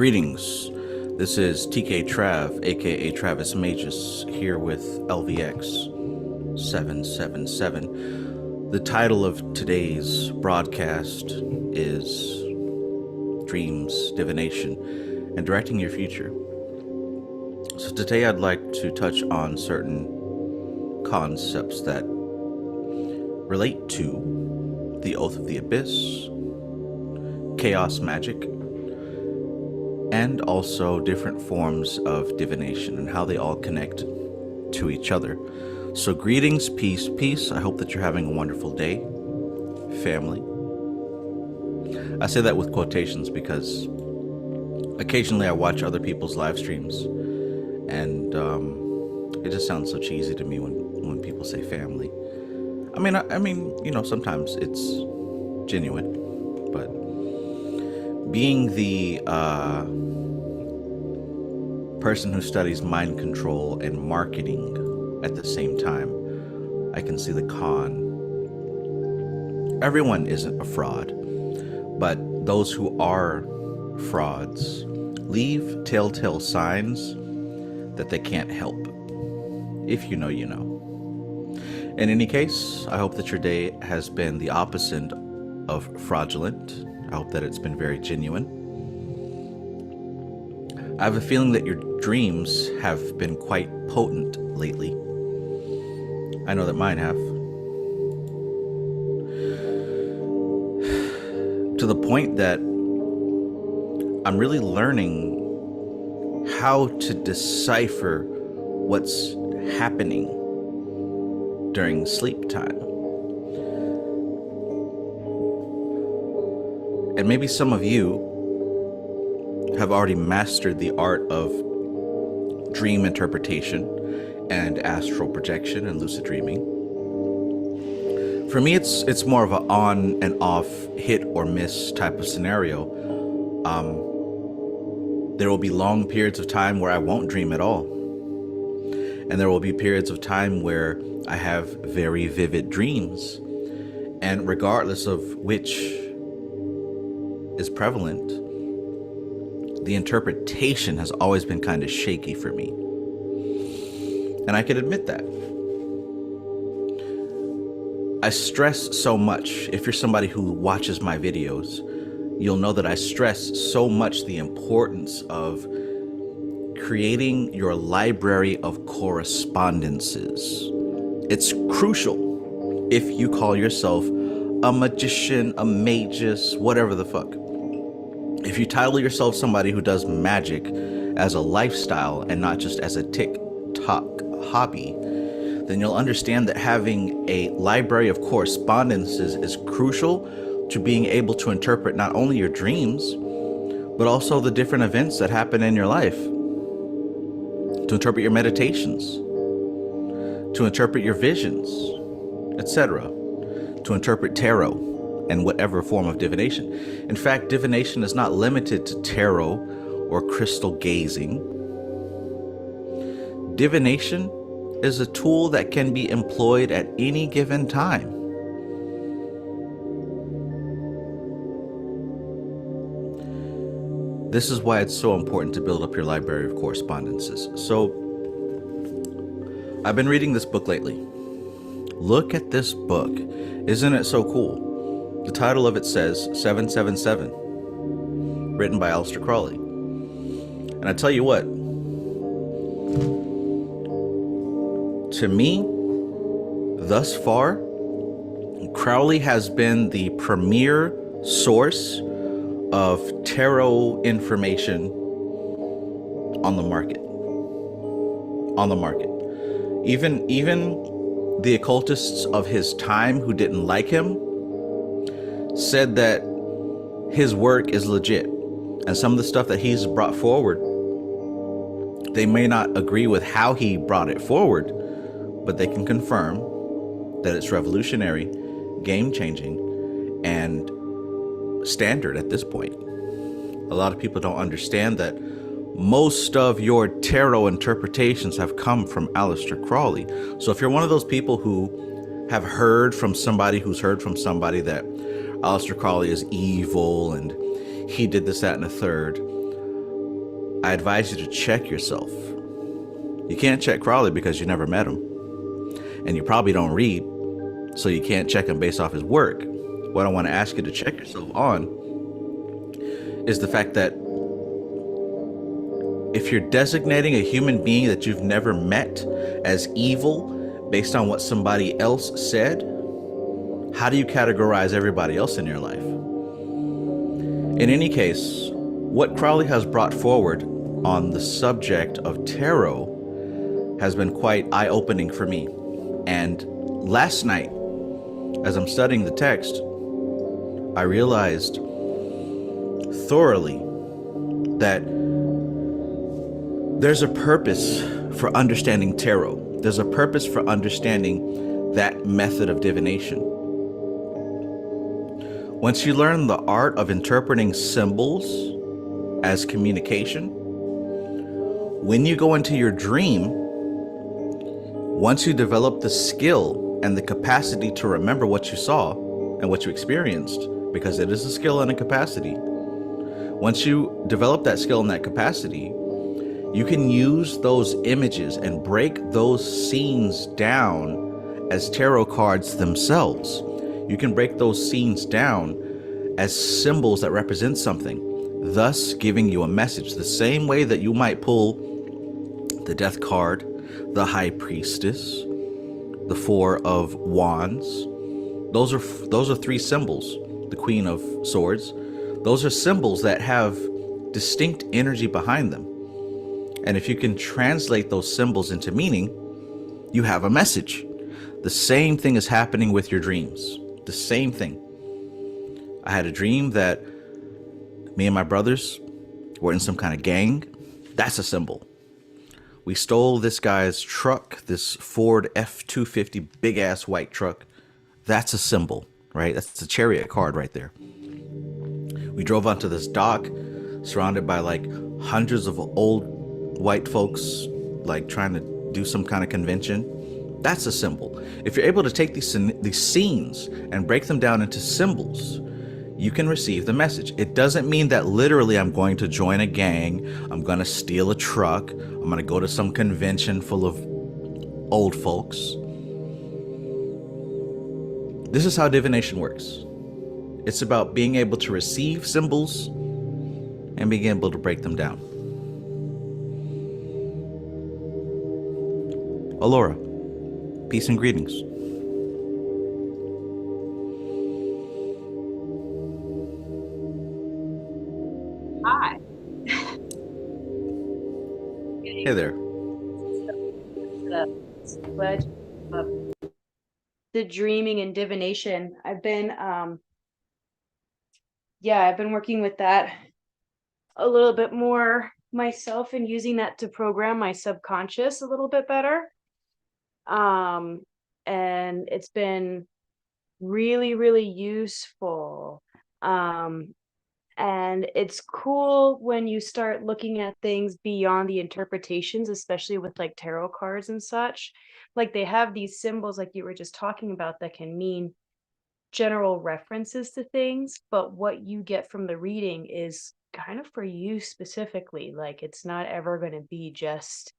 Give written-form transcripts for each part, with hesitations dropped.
Greetings. This is TK Trav, aka Travis Magus, here with LVX777. The title of today's broadcast is Dreams, Divination, and Directing Your Future. So today I'd like to touch on certain concepts that relate to the Oath of the Abyss, chaos magic, and also different forms of divination and how they all connect to each other. So greetings, peace, peace. I hope that you're having a wonderful day, family. I say that with quotations because occasionally I watch other people's live streams and it just sounds so cheesy to me when people say family. I mean, you know, sometimes it's genuine, but being the person who studies mind control and marketing at the same time, I can see the con. Everyone isn't a fraud, but those who are frauds leave telltale signs that they can't help. If you know, you know. In any case, I hope that your day has been the opposite of fraudulent. I hope that it's been very genuine. I have a feeling that your dreams have been quite potent lately. I know that mine have. To the point that I'm really learning how to decipher what's happening during sleep time. And maybe some of you have already mastered the art of dream interpretation and astral projection and lucid dreaming. For me, it's more of an on and off, hit or miss type of scenario. There will be long periods of time where I won't dream at all. And there will be periods of time where I have very vivid dreams. And regardless of which is prevalent, the interpretation has always been kind of shaky for me. And I can admit that. I stress so much. If you're somebody who watches my videos, you'll know that I stress so much the importance of creating your library of correspondences. It's crucial if you call yourself a magician, a magus, whatever the fuck. If you title yourself somebody who does magic as a lifestyle and not just as a TikTok hobby, then you'll understand that having a library of correspondences is crucial to being able to interpret not only your dreams, but also the different events that happen in your life, to interpret your meditations, to interpret your visions, etc., to interpret tarot and whatever form of divination. In fact, divination is not limited to tarot or crystal gazing. Divination is a tool that can be employed at any given time. This is why it's so important to build up your library of correspondences. So, I've been reading this book lately. Look at this book. Isn't it so cool? The title of it says 777, written by Aleister Crowley. And I tell you what, to me, thus far, Crowley has been the premier source of tarot information on the market. Even the occultists of his time who didn't like him said that his work is legit. And some of the stuff that he's brought forward, they may not agree with how he brought it forward, but they can confirm that it's revolutionary, game-changing, and standard at this point. A lot of people don't understand that most of your tarot interpretations have come from Aleister Crowley. So if you're one of those people who have heard from somebody who's heard from somebody that Aleister Crowley is evil and he did this, that, and a third, I advise you to check yourself. You can't check Crowley because you never met him, and you probably don't read, so you can't check him based off his work. What I want to ask you to check yourself on is the fact that if you're designating a human being that you've never met as evil based on what somebody else said, how do you categorize everybody else in your life? In any case, what Crowley has brought forward on the subject of tarot has been quite eye-opening for me. And last night, as I'm studying the text, I realized thoroughly that there's a purpose for understanding tarot. There's a purpose for understanding that method of divination. Once you learn the art of interpreting symbols as communication, when you go into your dream, once you develop the skill and the capacity to remember what you saw and what you experienced, because it is a skill and a capacity, once you develop that skill and that capacity, you can use those images and break those scenes down as tarot cards themselves. You can break those scenes down as symbols that represent something, thus giving you a message. The same way that you might pull the Death card, the High Priestess, the Four of Wands. Those are three symbols. The Queen of Swords. Those are symbols that have distinct energy behind them. And if you can translate those symbols into meaning, you have a message. The same thing is happening with your dreams. The same thing. I had a dream that me and my brothers were in some kind of gang. That's a symbol. We stole this guy's truck, this Ford F-250 big ass white truck. That's a symbol, right? That's the chariot card right there. We drove onto this dock surrounded by like hundreds of old white folks, like trying to do some kind of convention. That's a symbol. If you're able to take these scenes and break them down into symbols, you can receive the message. It doesn't mean that literally I'm going to join a gang, I'm going to steal a truck, I'm going to go to some convention full of old folks. This is how divination works. It's about being able to receive symbols and being able to break them down. Alora, peace and greetings. Hi. Hey there. The dreaming and divination. I've been I've been working with that a little bit more myself and using that to program my subconscious a little bit better. And it's been really, really useful. And it's cool when you start looking at things beyond the interpretations, especially with like tarot cards and such. Like they have these symbols, like you were just talking about, that can mean general references to things, but what you get from the reading is kind of for you specifically. Like it's not ever going to be just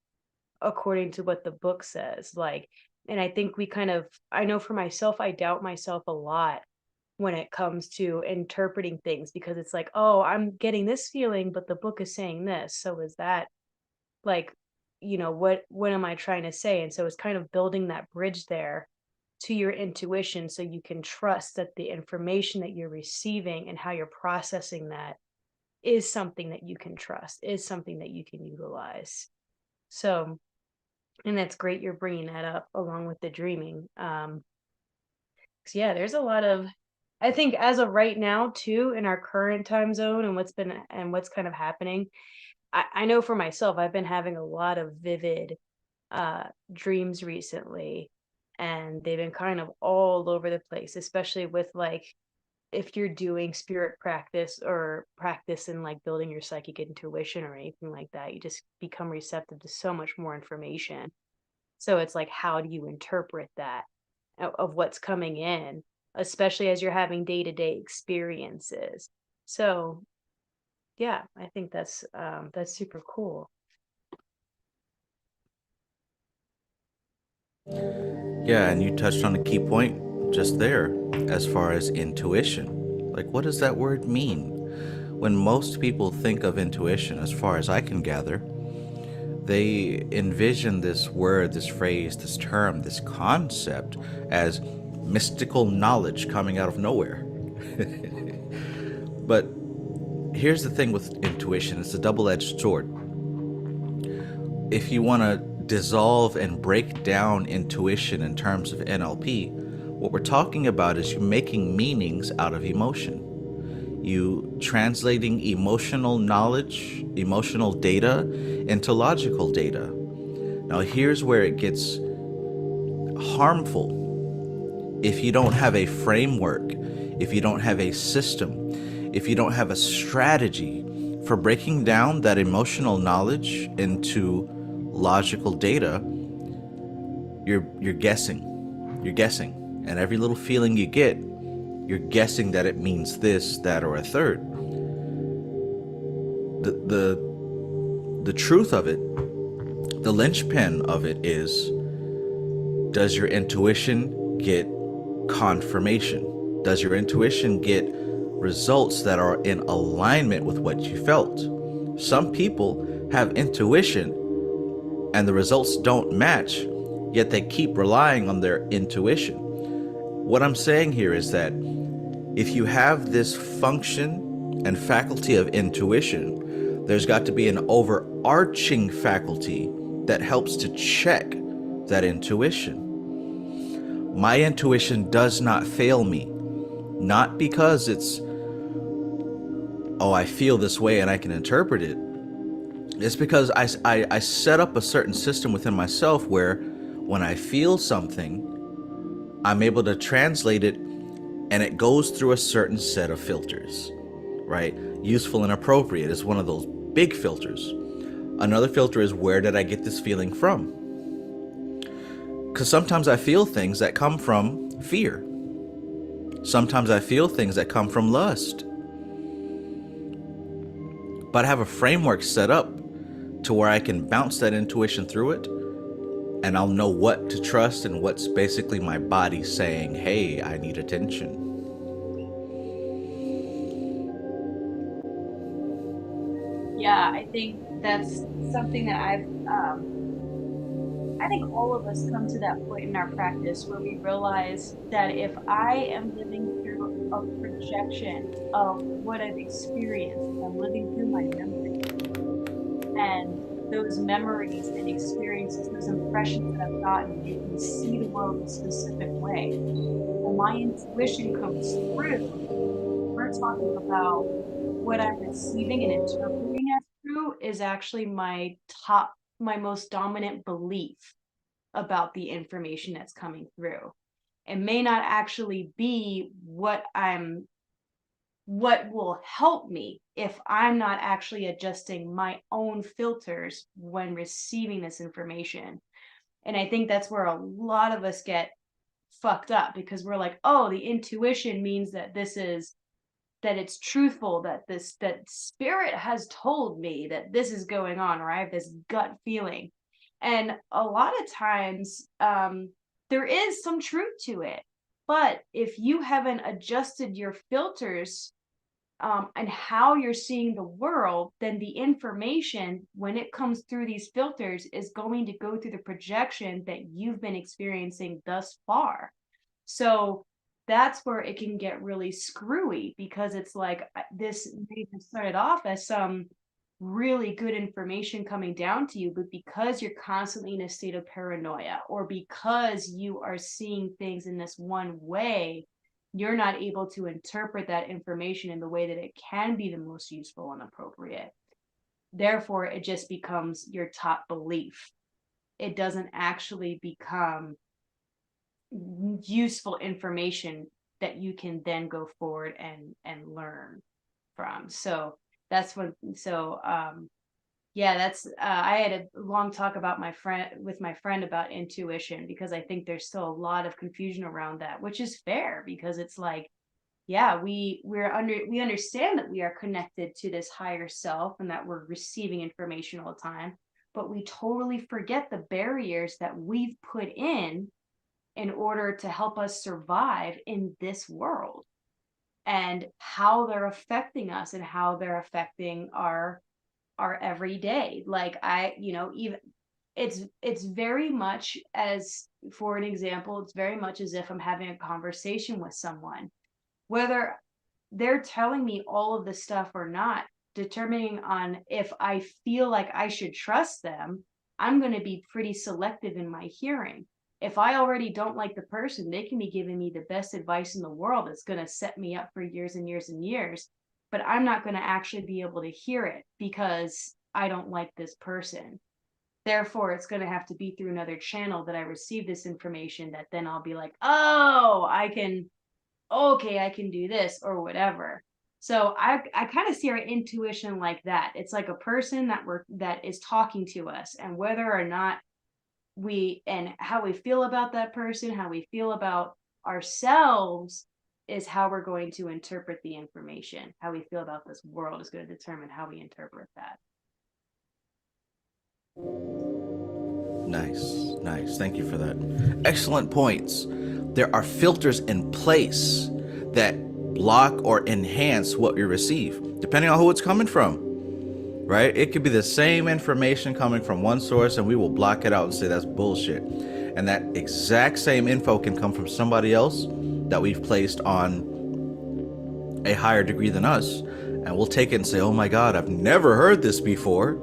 according to what the book says. Like, and I think I know for myself, I doubt myself a lot when it comes to interpreting things, because it's like, oh, I'm getting this feeling, but the book is saying this. So is that like, what am I trying to say? And so it's kind of building that bridge there to your intuition so you can trust that the information that you're receiving and how you're processing that is something that you can trust, is something that you can utilize. So, and that's great you're bringing that up along with the dreaming. Yeah, there's a lot of, I think as of right now too, in our current time zone and what's kind of happening, I know for myself, I've been having a lot of vivid dreams recently, and they've been kind of all over the place, especially with like if you're doing spirit practice or practice in like building your psychic intuition or anything like that, you just become receptive to so much more information. So it's like, how do you interpret that of what's coming in, especially as you're having day-to-day experiences? So Yeah, I think that's super cool. Yeah, and you touched on a key point just there as far as intuition. Like, what does that word mean? When most people think of intuition, as far as I can gather, they envision this word, this phrase, this term, this concept as mystical knowledge coming out of nowhere. But here's the thing with intuition, it's a double edged sword. If you want to dissolve and break down intuition in terms of NLP, what we're talking about is you making meanings out of emotion. You translating emotional knowledge, emotional data, into logical data. Now, here's where it gets harmful. If you don't have a framework, if you don't have a system, if you don't have a strategy for breaking down that emotional knowledge into logical data, you're guessing. You're guessing. And every little feeling you get, you're guessing that it means this, that, or a third. The truth of it, the linchpin of it is, does your intuition get confirmation? Does your intuition get results that are in alignment with what you felt? Some people have intuition and the results don't match, yet they keep relying on their intuition. What I'm saying here is that if you have this function and faculty of intuition, there's got to be an overarching faculty that helps to check that intuition. My intuition does not fail me, not because it's, oh, I feel this way and I can interpret it. It's because I set up a certain system within myself where when I feel something, I'm able to translate it and it goes through a certain set of filters, right? Useful and appropriate is one of those big filters. Another filter is, where did I get this feeling from? Because sometimes I feel things that come from fear. Sometimes I feel things that come from lust. But I have a framework set up to where I can bounce that intuition through it, and I'll know what to trust and what's basically my body saying, hey, I need attention. Yeah, I think that's something that I think all of us come to that point in our practice where we realize that if I am living through a projection of what I've experienced, if I'm living through my memory and those memories and experiences, those impressions that I've gotten, you can see the world a specific way. When my intuition comes through, we're talking about what I'm receiving and interpreting as true is actually my most dominant belief about the information that's coming through. It may not actually be what will help me if I'm not actually adjusting my own filters when receiving this information. And I think that's where a lot of us get fucked up because we're like, oh, the intuition means that that it's truthful, that spirit has told me that this is going on, or I have this gut feeling. And a lot of times there is some truth to it, but if you haven't adjusted your filters and how you're seeing the world, then the information, when it comes through these filters, is going to go through the projection that you've been experiencing thus far. So that's where it can get really screwy because it's like this may have started off as some really good information coming down to you, but because you're constantly in a state of paranoia or because you are seeing things in this one way, you're not able to interpret that information in the way that it can be the most useful and appropriate. Therefore, it just becomes your top belief. It doesn't actually become useful information that you can then go forward and learn from. So that's what yeah, that's I had a long talk about my friend about intuition because I think there's still a lot of confusion around that, which is fair because it's like yeah, we understand that we are connected to this higher self and that we're receiving information all the time, but we totally forget the barriers that we've put in order to help us survive in this world, and how they're affecting us and how they're affecting our everyday. Like, even it's very much as, for an example, it's very much as if I'm having a conversation with someone, whether they're telling me all of this stuff or not, determining on if I feel like I should trust them, I'm going to be pretty selective in my hearing. If I already don't like the person, they can be giving me the best advice in the world that's going to set me up for years and years and years, but I'm not going to actually be able to hear it because I don't like this person. Therefore, it's going to have to be through another channel that I receive this information, that then I'll be like, oh, okay, I can do this or whatever. So I kind of see our intuition like that. It's like a person that is talking to us, and whether or not and how we feel about that person, how we feel about ourselves, is how we're going to interpret the information. How we feel about this world is going to determine how we interpret that. Nice, nice. Thank you for that. Excellent points. There are filters in place that block or enhance what we receive, depending on who it's coming from, right? It could be the same information coming from one source, and we will block it out and say that's bullshit. And that exact same info can come from somebody else that we've placed on a higher degree than us, and we'll take it and say, oh my God, I've never heard this before.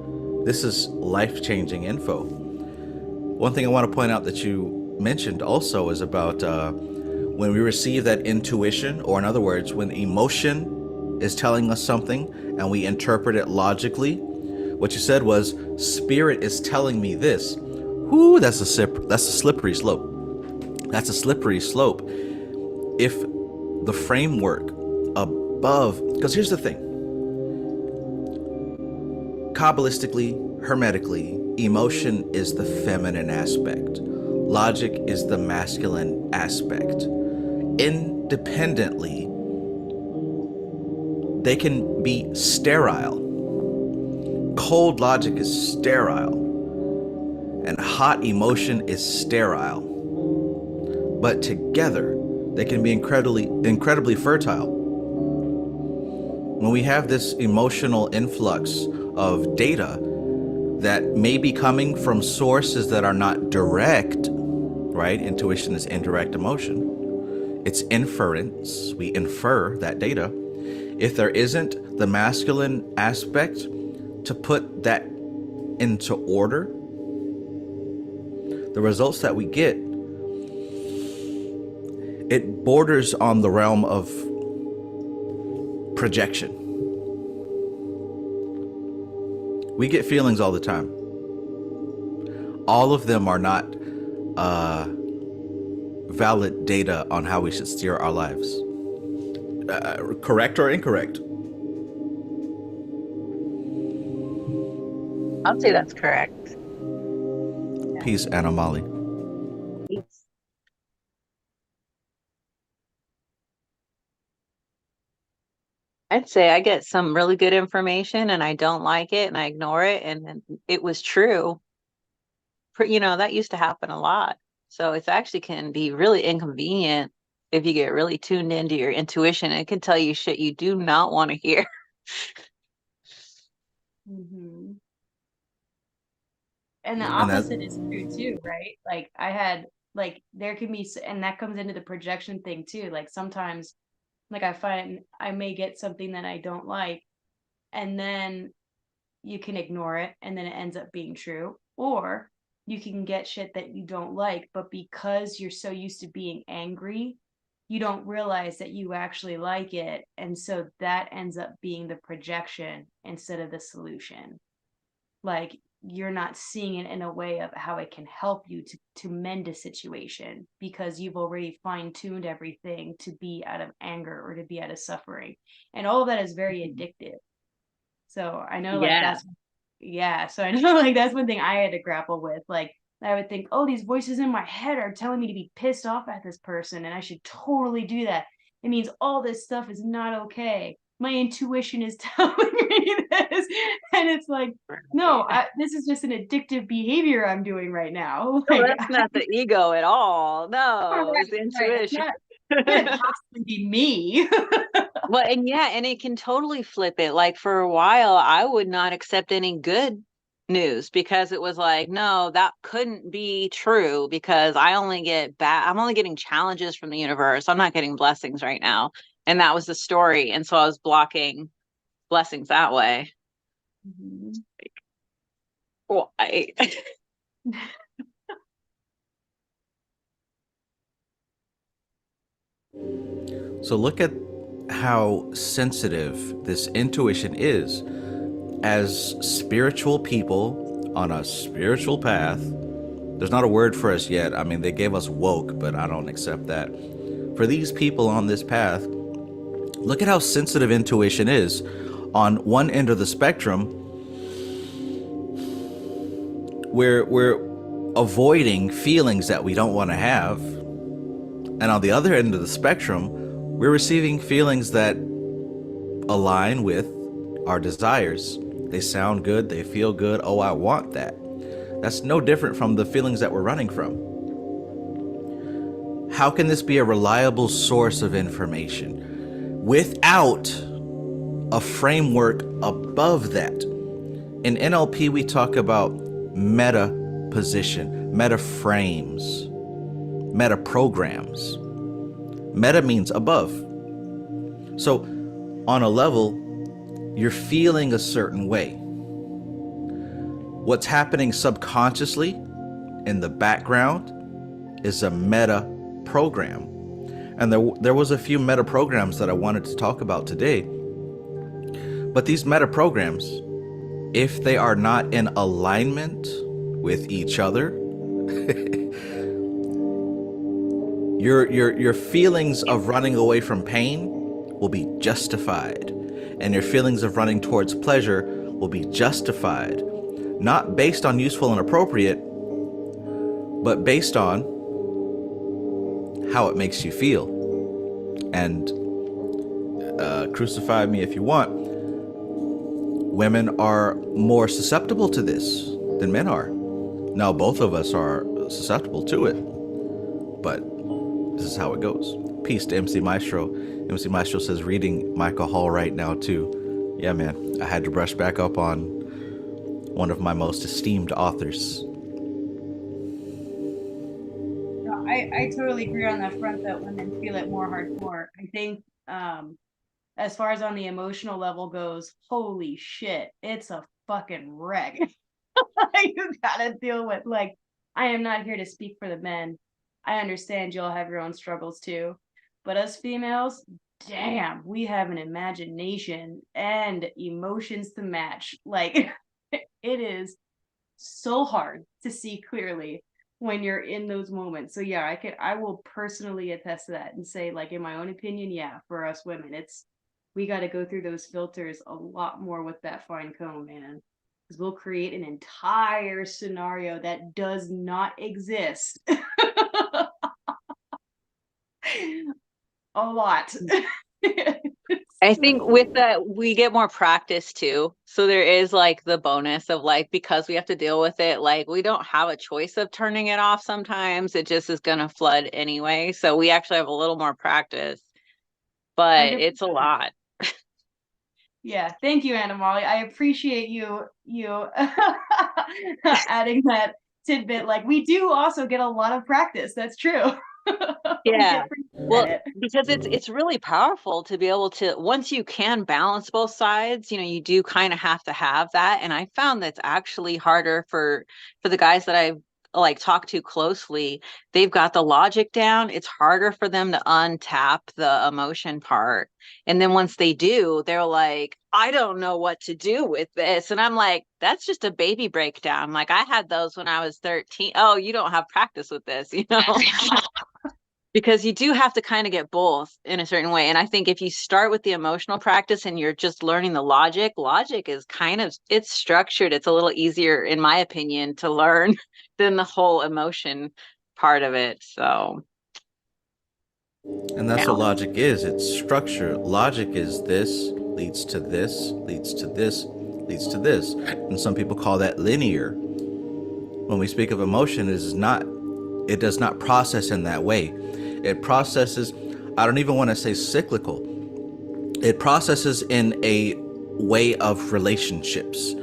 This is life-changing info. One thing I want to point out that you mentioned also is about when we receive that intuition, or in other words, when emotion is telling us something and we interpret it logically. What you said was, spirit is telling me this. Whoo, that's a slippery slope. That's a slippery slope. If the framework above, because here's the thing, Kabbalistically, hermetically, emotion is the feminine aspect. Logic is the masculine aspect. Independently, they can be sterile. Cold logic is sterile, and hot emotion is sterile. But together, they can be incredibly fertile. When we have this emotional influx of data that may be coming from sources that are not direct, right? Intuition is indirect emotion. It's inference. We infer that data. If there isn't the masculine aspect to put that into order, the results that we get, it borders on the realm of projection. We get feelings all the time. All of them are not valid data on how we should steer our lives. Correct or incorrect? I'll say that's correct. Peace, Anna Molly. I'd say I get some really good information and I don't like it and I ignore it, and then it was true. That used to happen a lot. So it actually can be really inconvenient if you get really tuned into your intuition. It can tell you shit you do not want to hear. Mm-hmm. And the And that, opposite is true too, right? Like I had, like, there can be, and that comes into the projection thing too. Like sometimes, like I find I may get something that I don't like, and then you can ignore it, and then it ends up being true. Or you can get shit that you don't like, but because you're so used to being angry, you don't realize that you actually like it. And so that ends up being the projection instead of the solution. Like, you're not seeing it in a way of how it can help you to mend a situation, because you've already fine-tuned everything to be out of anger or to be out of suffering, and all of that is very addictive. So I know, like, Yeah. that's, yeah, so I know, like, that's one thing I had to grapple with. Like, I would think, oh, these voices in my head are telling me to be pissed off at this person and I should totally do that. it means all this stuff is not okay. My intuition is telling me this. And it's like, no, this is just an addictive behavior I'm doing right now. No, Like, that's not the ego at all. No, it's intuition. It can't possibly be me. Well, and yeah, and it can totally flip it. Like for a while, I would not accept any good news because it was like, no, that couldn't be true because I only get bad. I'm only getting challenges from the universe. I'm not getting blessings right now. And that was the story. And so I was blocking blessings that way. Mhm. Why? So look at how sensitive this intuition is. As spiritual people on a spiritual path, there's not a word for us yet. I mean, they gave us woke, but I don't accept that. For these people on this path, look at how sensitive intuition is. On one end of the spectrum, we're avoiding feelings that we don't want to have. And on the other end of the spectrum, we're receiving feelings that align with our desires. They sound good, they feel good. Oh, I want that. That's no different from the feelings that we're running from. How can this be a reliable source of information without a framework above that? In NLP, we talk about meta position, meta frames, meta programs. Meta means above. So on a level, you're feeling a certain way. What's happening subconsciously in the background is a meta program. And there was a few meta programs that I wanted to talk about today. But these meta programs, if they are not in alignment with each other, your feelings of running away from pain will be justified, and your feelings of running towards pleasure will be justified, not based on useful and appropriate, but based on how it makes you feel. And crucify me if you want, women are more susceptible to this than men are. Now, both of us are susceptible to it, but this is how it goes. Peace to MC Maestro. MC Maestro says reading Micah Hall right now too. Yeah, man, I had to brush back up on one of my most esteemed authors. No, I totally agree on that front that women feel it more hardcore. I think as far as on the emotional level goes, holy shit, it's a fucking wreck. You gotta deal with, like, I am not here to speak for the men. I understand you'll have your own struggles too. But us females, damn, we have an imagination and emotions to match. Like, it is so hard to see clearly when you're in those moments. So yeah, I will personally attest to that and say, like, in my own opinion, yeah, for us women, we got to go through those filters a lot more with that fine comb, man. Because we'll create an entire scenario that does not exist. A lot. I think with that, we get more practice too. So there is like the bonus of like, because we have to deal with it, like we don't have a choice of turning it off sometimes. It just is going to flood anyway. So we actually have a little more practice, but 100%. it's a lot. Yeah, thank you, Anna Molly. I appreciate you adding that tidbit. Like, we do also get a lot of practice. That's true. Yeah. Well, because it's really powerful to be able to, once you can balance both sides, you do kind of have to have that. And I found that's actually harder for the guys that I've like talked to closely. They've got the logic down. It's harder for them to untap the emotion part. And then once they do, they're like, I don't know what to do with this. And I'm like, that's just a baby breakdown. Like I had those when I was 13. Oh, you don't have practice with this, because you do have to kind of get both in a certain way. And I think if you start with the emotional practice and you're just learning the logic is kind of, it's structured. It's a little easier, in my opinion, to learn than the whole emotion part of it. So And that's what Now, logic is. It's structure. Logic is this leads to this, leads to this, leads to this. And some people call that linear. When we speak of emotion, it does not process in that way. It processes, I don't even want to say cyclical. It processes in a way of relationships.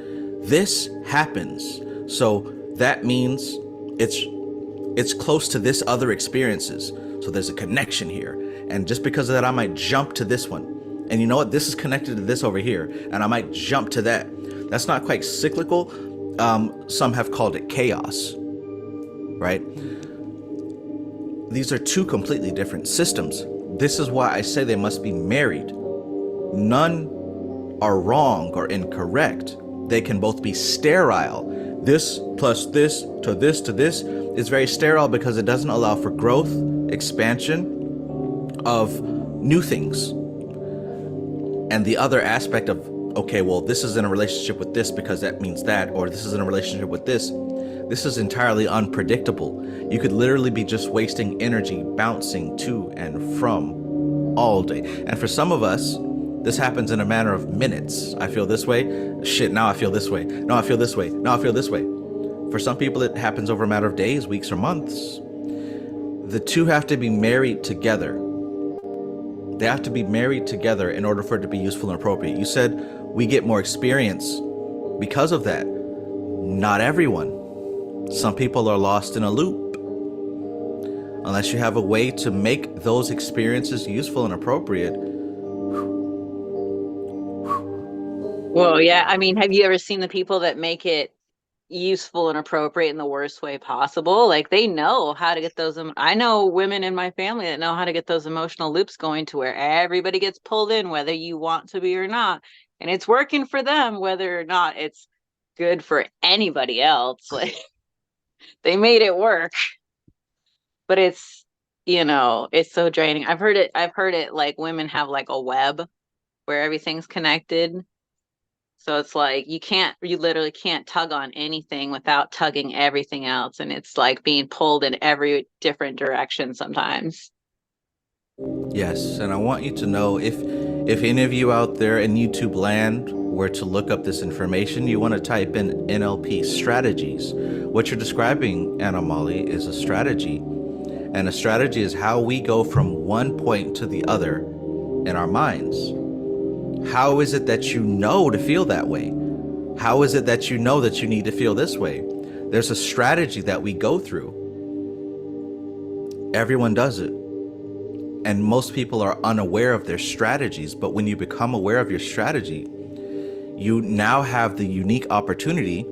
This happens. So that means it's close to this other experiences. So there's a connection here. And just because of that, I might jump to this one. And you know what? This is connected to this over here. And I might jump to that. That's not quite cyclical. Some have called it chaos, right? These are two completely different systems. This is why I say they must be married. None are wrong or incorrect. They can both be sterile. This plus this to this to this is very sterile because it doesn't allow for growth, expansion of new things. And the other aspect of, okay, well, this is in a relationship with this because that means that, or this is in a relationship with this is entirely unpredictable. You could literally be just wasting energy bouncing to and from all day. And for some of us, this happens in a matter of minutes. I feel this way. Shit, now I feel this way. Now I feel this way. Now I feel this way. For some people, it happens over a matter of days, weeks, or months. The two have to be married together. They have to be married together in order for it to be useful and appropriate. You said we get more experience because of that. Not everyone. Some people are lost in a loop. Unless you have a way to make those experiences useful and appropriate. well, yeah, I mean, have you ever seen the people that make it useful and appropriate in the worst way possible? Like they know how to get those. I know women in my family that know how to get those emotional loops going to where everybody gets pulled in, whether you want to be or not. And it's working for them, whether or not it's good for anybody else. Like they made it work. But it's so draining. I've heard it like women have like a web where everything's connected. So it's like you literally can't tug on anything without tugging everything else. And it's like being pulled in every different direction sometimes. Yes, and I want you to know if any of you out there in YouTube land were to look up this information, you want to type in NLP Strategies. What you're describing, Anna Molly, is a strategy. And a strategy is how we go from one point to the other in our minds. How is it that you know to feel that way? How is it that you know that you need to feel this way? There's a strategy that we go through. Everyone does it. And most people are unaware of their strategies. But when you become aware of your strategy, you now have the unique opportunity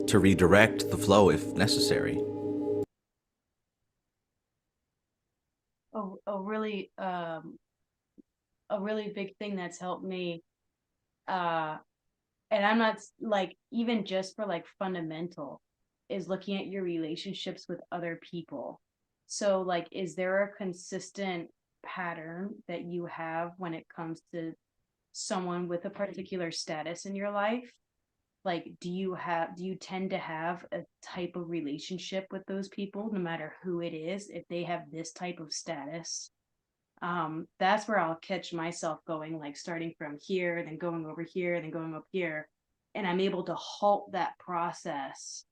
to redirect the flow if necessary. A really big thing that's helped me, and I'm not like, even just for like fundamental, is looking at your relationships with other people. So like, is there a consistent pattern that you have when it comes to someone with a particular status in your life? Like, do you tend to have a type of relationship with those people, no matter who it is, if they have this type of status? That's where I'll catch myself going, like starting from here, then going over here, then going up here. And I'm able to halt that process.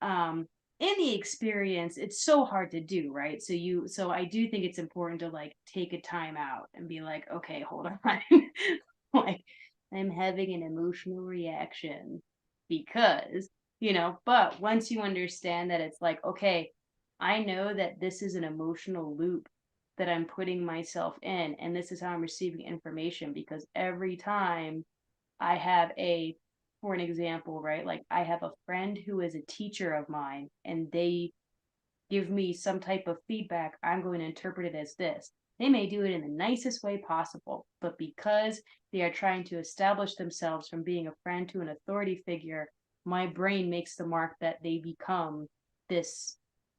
In the experience, it's so hard to do, right? So I do think it's important to like take a time out and be like, okay, hold on. Like, I'm having an emotional reaction because, but once you understand that it's like, okay, I know that this is an emotional loop that I'm putting myself in, and this is how I'm receiving information, because every time I have for an example, right? Like, I have a friend who is a teacher of mine, and they give me some type of feedback, I'm going to interpret it as this. They may do it in the nicest way possible, but because they are trying to establish themselves from being a friend to an authority figure, my brain makes the mark that they become this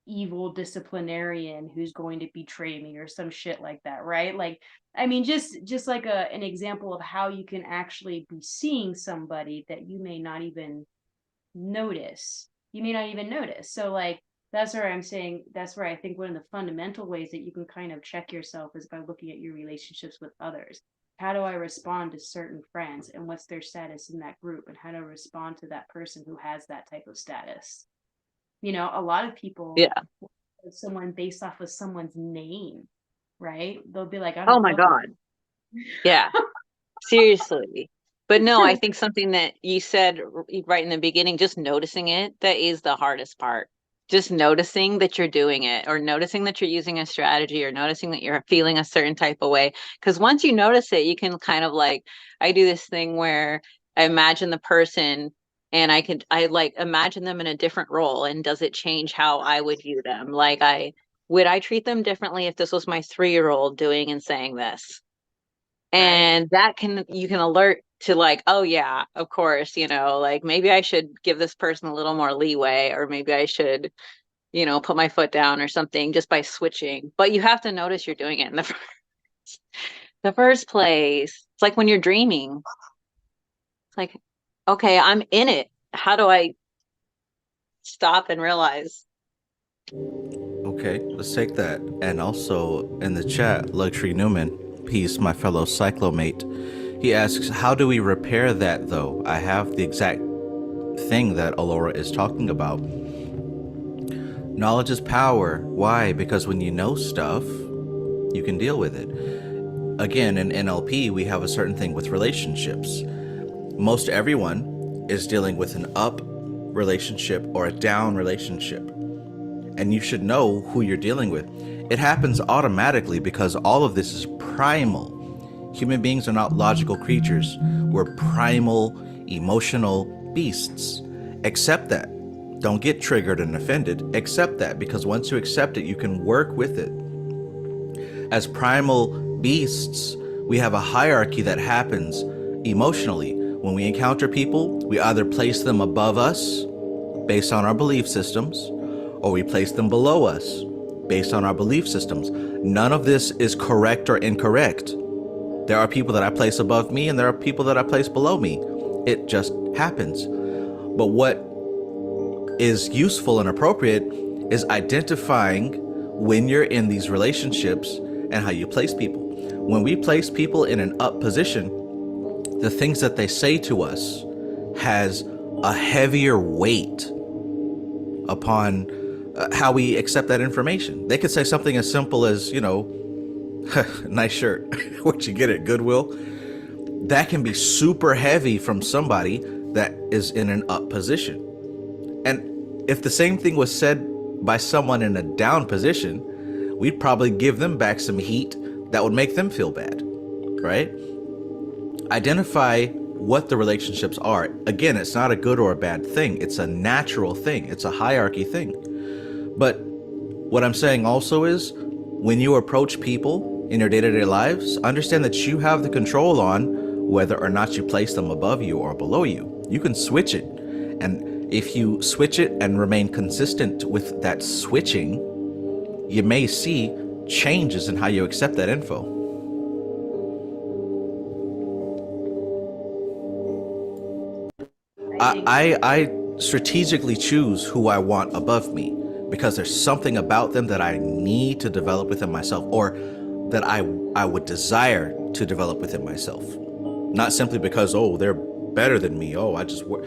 evil disciplinarian who's going to betray me or some shit like that, right? Like, I mean, just like an example of how you can actually be seeing somebody that you may not even notice. So like, that's where I'm saying, that's where I think one of the fundamental ways that you can kind of check yourself is by looking at your relationships with others. How do I respond to certain friends, and what's their status in that group, and how to respond to that person who has that type of status? You know, a lot of people, Yeah. someone based off of someone's name, right? They'll be like, I Oh don't my fuck God. Yeah. Seriously. But no, I with. think something that you said right in the beginning, just noticing it, that is the hardest part. Just noticing that you're doing it, or noticing that you're using a strategy, or noticing that you're feeling a certain type of way. Because once you notice it, you can kind of like, I do this thing where I imagine the person, and I like imagine them in a different role. And does it change how I would view them? Like, would I treat them differently if this was my 3-year-old doing and saying this? Right. And you can alert to like, oh yeah, of course, like maybe I should give this person a little more leeway, or maybe I should, put my foot down or something, just by switching. But you have to notice you're doing it in the first place. It's like when you're dreaming. It's like, okay, I'm in it. How do I stop and realize? Okay, let's take that. And also in the chat, Luxury Newman, peace, my fellow cyclomate. He asks, how do we repair that though? I have the exact thing that Alora is talking about. Knowledge is power. Why? Because when you know stuff, you can deal with it. Again, in NLP, we have a certain thing with relationships. Most everyone is dealing with an up relationship or a down relationship. And you should know who you're dealing with. It happens automatically because all of this is primal. Human beings are not logical creatures. We're primal, emotional beasts. Accept that. Don't get triggered and offended. Accept that, because once you accept it, you can work with it. As primal beasts, we have a hierarchy that happens emotionally. When we encounter people, we either place them above us based on our belief systems, or we place them below us based on our belief systems. None of this is correct or incorrect. There are people that I place above me, and there are people that I place below me. It just happens. But what is useful and appropriate is identifying when you're in these relationships and how you place people. When we place people in an up position, the things that they say to us has a heavier weight upon how we accept that information. They could say something as simple as, nice shirt, what you get at Goodwill. That can be super heavy from somebody that is in an up position. And if the same thing was said by someone in a down position, we'd probably give them back some heat that would make them feel bad, right? Identify what the relationships are. Again, it's not a good or a bad thing. It's a natural thing. It's a hierarchy thing. But what I'm saying also is, when you approach people in your day-to-day lives, understand that you have the control on whether or not you place them above you or below you. You can switch it. And if you switch it and remain consistent with that switching, you may see changes in how you accept that info. I strategically choose who I want above me because there's something about them that I need to develop within myself, or that I would desire to develop within myself. Not simply because, oh, they're better than me. Oh, I just work.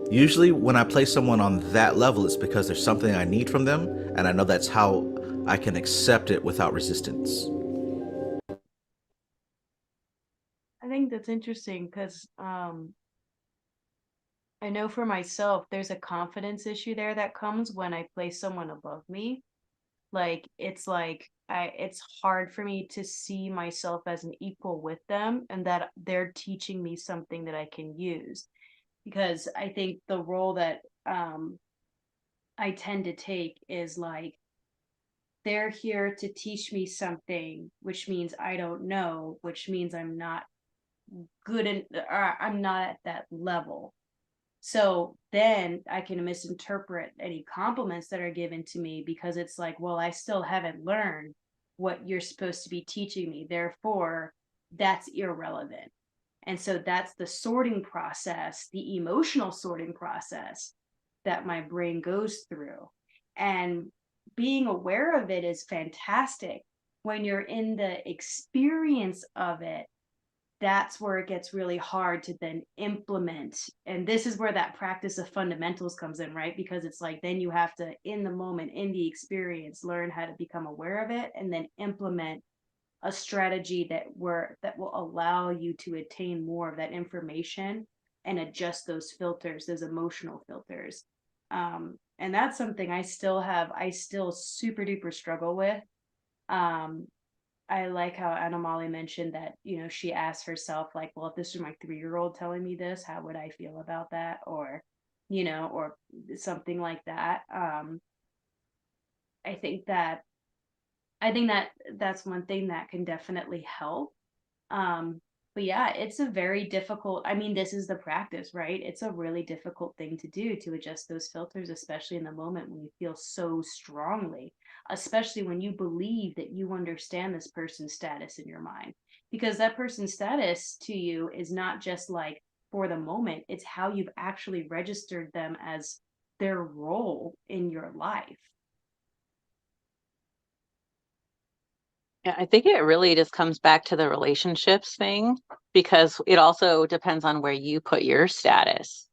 Usually when I place someone on that level, it's because there's something I need from them, and I know that's how I can accept it without resistance. I think that's interesting because I know for myself, there's a confidence issue there that comes when I place someone above me. It's hard for me to see myself as an equal with them, and that they're teaching me something that I can use. Because I think the role that I tend to take is like, they're here to teach me something, which means I don't know, which means I'm not good in, or I'm not at that level. So then I can misinterpret any compliments that are given to me, because it's like, well, I still haven't learned what you're supposed to be teaching me. Therefore, that's irrelevant. And so that's the sorting process, the emotional sorting process that my brain goes through. And being aware of it is fantastic. When you're in the experience of it, that's where it gets really hard to then implement. And this is where that practice of fundamentals comes in, right? Because it's like then you have to, in the moment, in the experience, learn how to become aware of it and then implement a strategy that will allow you to attain more of that information and adjust those filters, those emotional filters. And that's something I still super duper struggle with. um I like how Anna Molly mentioned that, she asked herself, like, well, if this was my 3-year-old telling me this, how would I feel about that? Or something like that. I think that that's one thing that can definitely help. Um, but yeah, it's a very difficult, I mean, this is the practice, right? It's a really difficult thing to do, to adjust those filters, especially in the moment when you feel so strongly, especially when you believe that you understand this person's status in your mind. Because that person's status to you is not just like for the moment, it's how you've actually registered them as their role in your life. Yeah, I think it really just comes back to the relationships thing, because it also depends on where you put your status,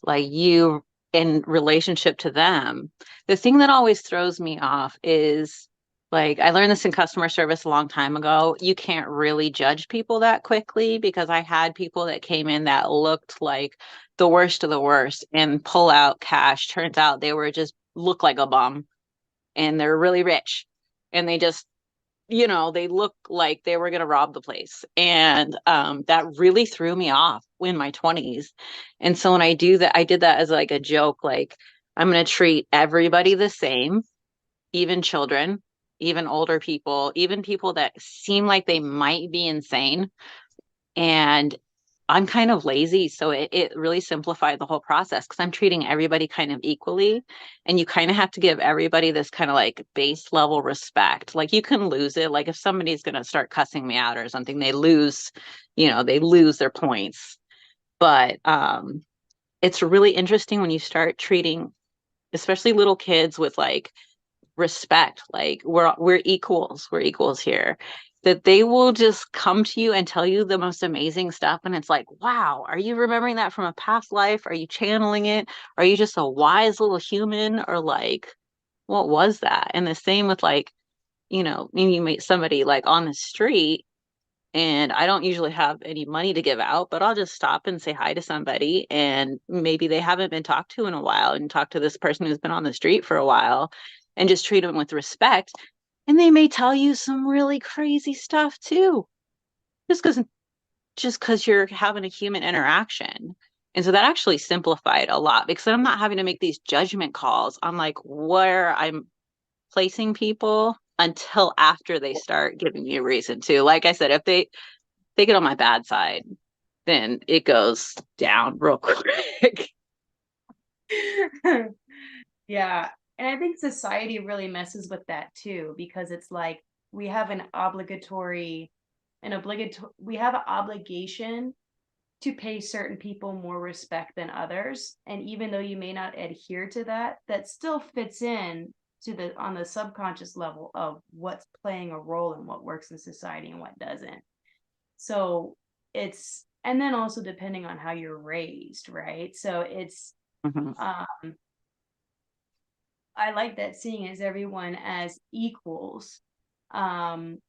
like you in relationship to them. The thing that always throws me off is, like, I learned this in customer service a long time ago. You can't really judge people that quickly, because I had people that came in that looked like the worst of the worst and pull out cash. Turns out they were just look like a bum, and they're really rich, and they just, they look like they were going to rob the place. And that really threw me off in my 20s. And so when I do that, I did that as like a joke, like, I'm going to treat everybody the same, even children, even older people, even people that seem like they might be insane. And I'm kind of lazy, so it really simplified the whole process, because I'm treating everybody kind of equally. And you kind of have to give everybody this kind of like base level respect. Like, you can lose it. Like, if somebody's going to start cussing me out or something, they lose their points. But it's really interesting when you start treating, especially little kids, with like respect, like we're equals here, that they will just come to you and tell you the most amazing stuff. And it's like, wow, are you remembering that from a past life? Are you channeling it? Are you just a wise little human? Or like, what was that? And the same with like, maybe you meet somebody like on the street, and I don't usually have any money to give out, but I'll just stop and say hi to somebody. And maybe they haven't been talked to in a while, and talk to this person who's been on the street for a while, and just treat them with respect. And they may tell you some really crazy stuff too, just because you're having a human interaction. And so that actually simplified a lot, because I'm not having to make these judgment calls on like where I'm placing people until after they start giving me a reason to. Like I said, if they get on my bad side, then it goes down real quick. Yeah. And I think society really messes with that too, because it's like we have we have an obligation to pay certain people more respect than others. And even though you may not adhere to that, that still fits in to the on the subconscious level of what's playing a role in what works in society and what doesn't. So and then also depending on how you're raised, right? So Mhm. um I like that, seeing as everyone as equals. Um,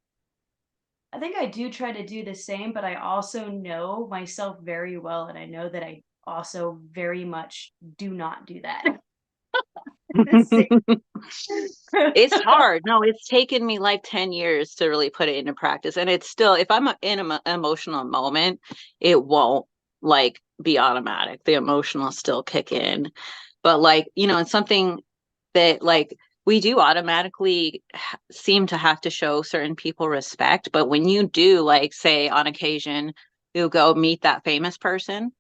I think I do try to do the same, but I also know myself very well, and I know that I also very much do not do that. It's hard. No, it's taken me like 10 years to really put it into practice. And it's still, if I'm in an emotional moment, it won't like be automatic. The emotional still kick in. But like, it's something that like we do automatically seem to have to show certain people respect. But when you do, like, say on occasion, you go meet that famous person,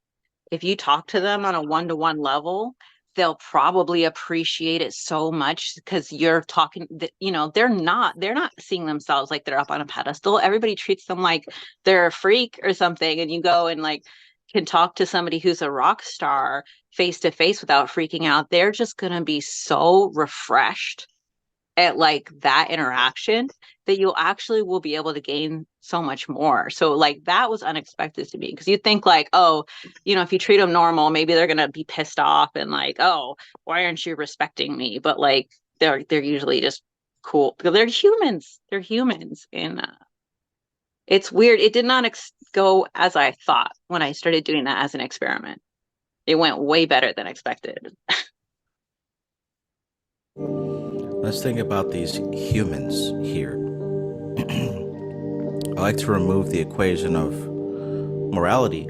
if you talk to them on a one-to-one level, they'll probably appreciate it so much, because you're talking, they're not seeing themselves like they're up on a pedestal. Everybody treats them like they're a freak or something. And you go and like can talk to somebody who's a rock star face to face without freaking out, they're just going to be so refreshed at like that interaction that you'll actually will be able to gain so much more. So like that was unexpected to me, because you think like, oh, you know, if you treat them normal, maybe they're going to be pissed off and like, oh, why aren't you respecting me? But like they're usually just cool because they're humans. They're humans. And it's weird. It did not go as I thought when I started doing that as an experiment. It went way better than expected. Let's think about these humans here. I like to remove the equation of morality,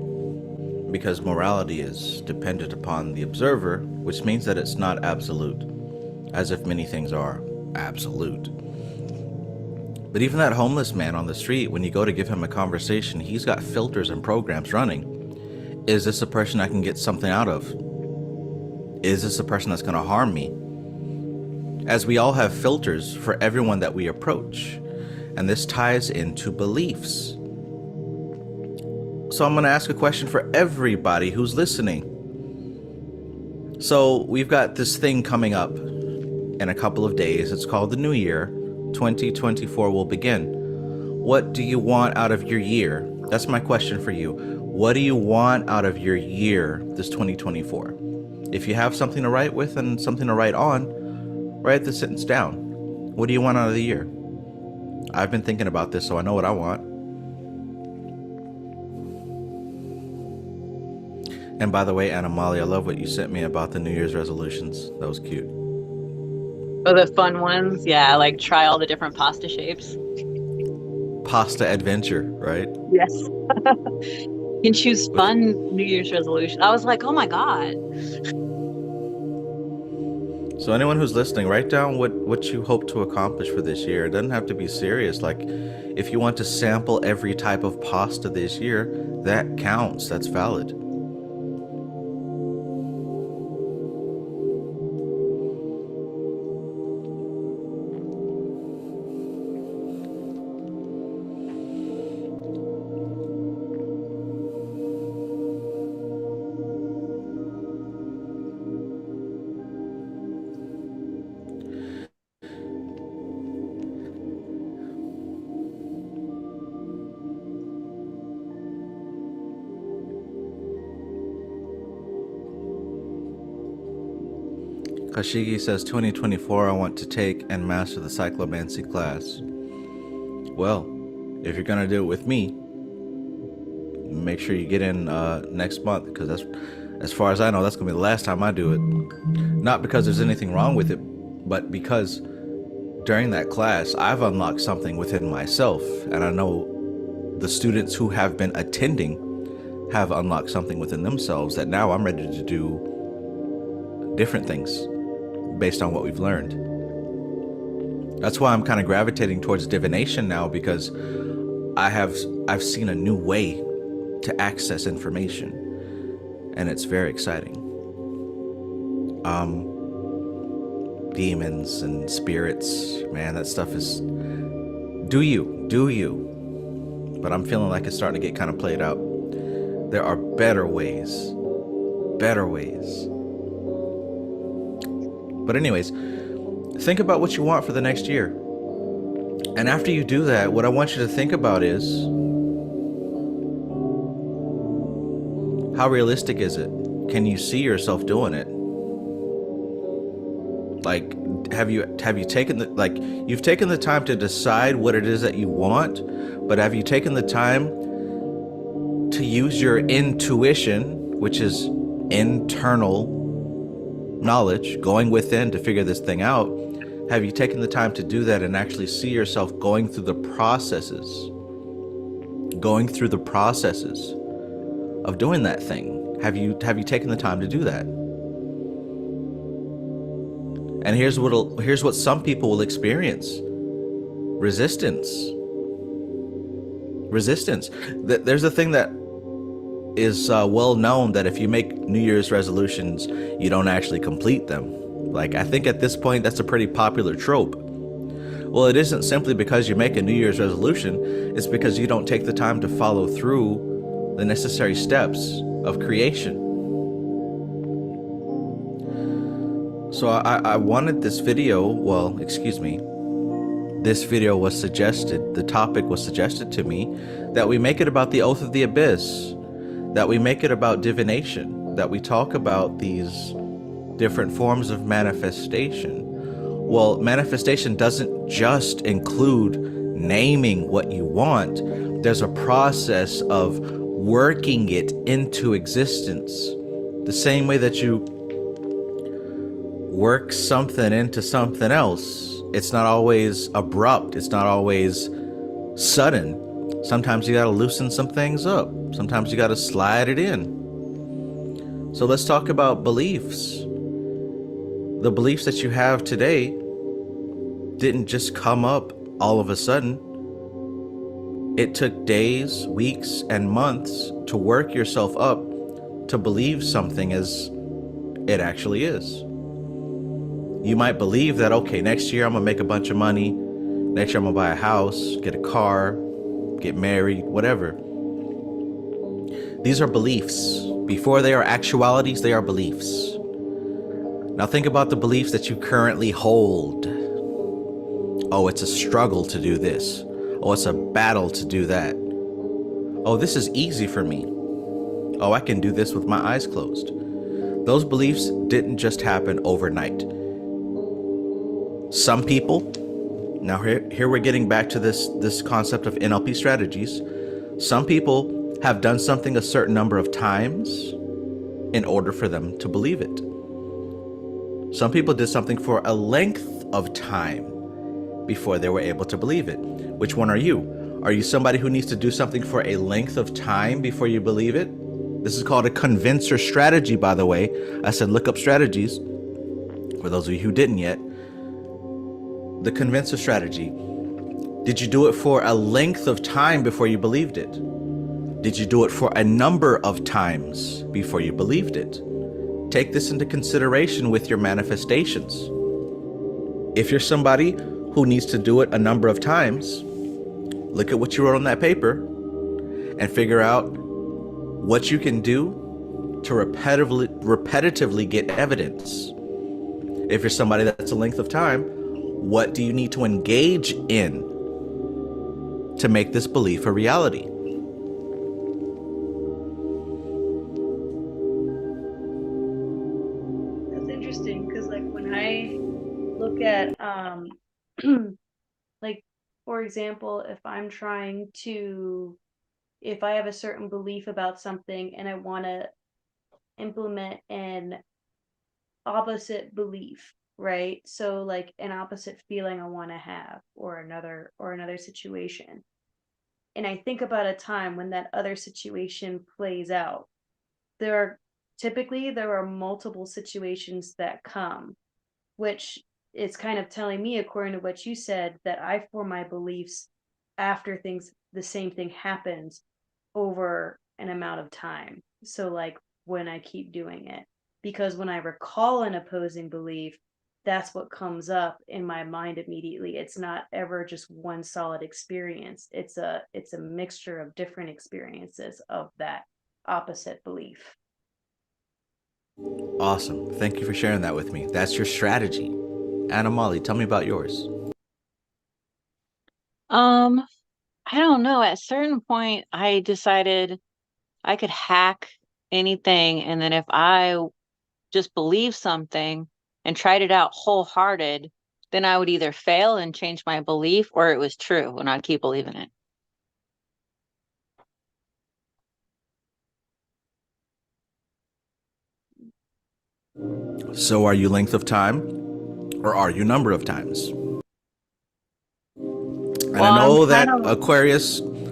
because morality is dependent upon the observer, which means that it's not absolute, as if many things are absolute. But even that homeless man on the street, when you go to give him a conversation, he's got filters and programs running. Is this a person I can get something out of? Is this a person that's going to harm me? As we all have filters for everyone that we approach, and this ties into beliefs. So I'm going to ask a question for everybody who's listening. So we've got this thing coming up in a couple of days. It's called the New Year. 2024 will begin. What do you want out of your year? That's my question for you. What do you want out of your year, this 2024? If you have something to write with and something to write on, write the sentence down. What do you want out of the year? I've been thinking about this, so I know what I want. And by the way, Anna Molly, I love what you sent me about the New Year's resolutions. That was cute. Oh, the fun ones. Yeah, like try all the different pasta shapes. Pasta adventure, right? Yes. You can choose fun New Year's resolution. I was like, oh my God. So anyone who's listening, write down what you hope to accomplish for this year. It doesn't have to be serious. Like, if you want to sample every type of pasta this year, that counts. That's valid. Kashigi says 2024, I want to take and master the cyclomancy class. Well, if you're gonna do it with me, make sure you get in next month, because that's, as far as I know, that's gonna be the last time I do it. Not because there's anything wrong with it, but because during that class I've unlocked something within myself, and I know the students who have been attending have unlocked something within themselves that now I'm ready to do different things based on what we've learned. That's why I'm kind of gravitating towards divination now, because I've seen a new way to access information, and it's very exciting. Demons and spirits, man, that stuff is do you. But I'm feeling like it's starting to get kind of played out. There are better ways. But anyways, think about what you want for the next year. And after you do that, what I want you to think about is, how realistic is it? Can you see yourself doing it? Like, have you taken you've taken the time to decide what it is that you want, but have you taken the time to use your intuition, which is internal knowledge, going within to figure this thing out? Have you taken the time to do that and actually see yourself going through the processes of doing that thing? Have you taken the time to do that? And here's what some people will experience: resistance. There's a thing that is well known, that if you make New Year's resolutions, you don't actually complete them. Like, I think at this point that's a pretty popular trope. Well, it isn't simply because you make a New Year's resolution, it's because you don't take the time to follow through the necessary steps of creation. So I wanted this video, well, excuse me, this video was suggested, the topic was suggested to me, that we make it about the Oath of the Abyss, that we make it about divination, that we talk about these different forms of manifestation. Well, manifestation doesn't just include naming what you want. There's a process of working it into existence. The same way that you work something into something else. It's not always abrupt. It's not always sudden. Sometimes you gotta loosen some things up. Sometimes you gotta slide it in. So let's talk about beliefs. The beliefs that you have today didn't just come up all of a sudden. It took days, weeks, and months to work yourself up to believe something as it actually is. You might believe that, okay, next year I'm gonna make a bunch of money. Next year I'm gonna buy a house, get a car, get married, whatever. These are beliefs. Before they are actualities, they are beliefs. Now think about the beliefs that you currently hold. Oh, it's a struggle to do this. Oh, it's a battle to do that. Oh, this is easy for me. Oh, I can do this with my eyes closed. Those beliefs didn't just happen overnight. Some people, now here we're getting back to this concept of NLP strategies. Some people have done something a certain number of times in order for them to believe it. Some people did something for a length of time before they were able to believe it. Which one are you? Are you somebody who needs to do something for a length of time before you believe it? This is called a convincer strategy, by the way. I said look up strategies, for those of you who didn't yet. The convincer strategy. Did you do it for a length of time before you believed it? Did you do it for a number of times before you believed it? Take this into consideration with your manifestations. If you're somebody who needs to do it a number of times, look at what you wrote on that paper and figure out what you can do to repetitively get evidence. If you're somebody that's a length of time, what do you need to engage in to make this belief a reality? That's interesting because, like, when I look at, like, for example, if I have a certain belief about something and I want to implement an opposite belief, right? So like an opposite feeling I want to have, or another situation. And I think about a time when that other situation plays out. There are multiple situations that come, which is kind of telling me, according to what you said, that I form my beliefs after the same thing happens over an amount of time. So like when I keep doing it, because when I recall an opposing belief, that's what comes up in my mind immediately. It's not ever just one solid experience. It's a mixture of different experiences of that opposite belief. Awesome. Thank you for sharing that with me. That's your strategy. Anna Molly, tell me about yours. I don't know. At a certain point, I decided I could hack anything, and then if I just believe something and tried it out wholehearted, then I would either fail and change my belief, or it was true and I'd keep believing it. So are you length of time or are you number of times? And Well, I I'm know kind that of,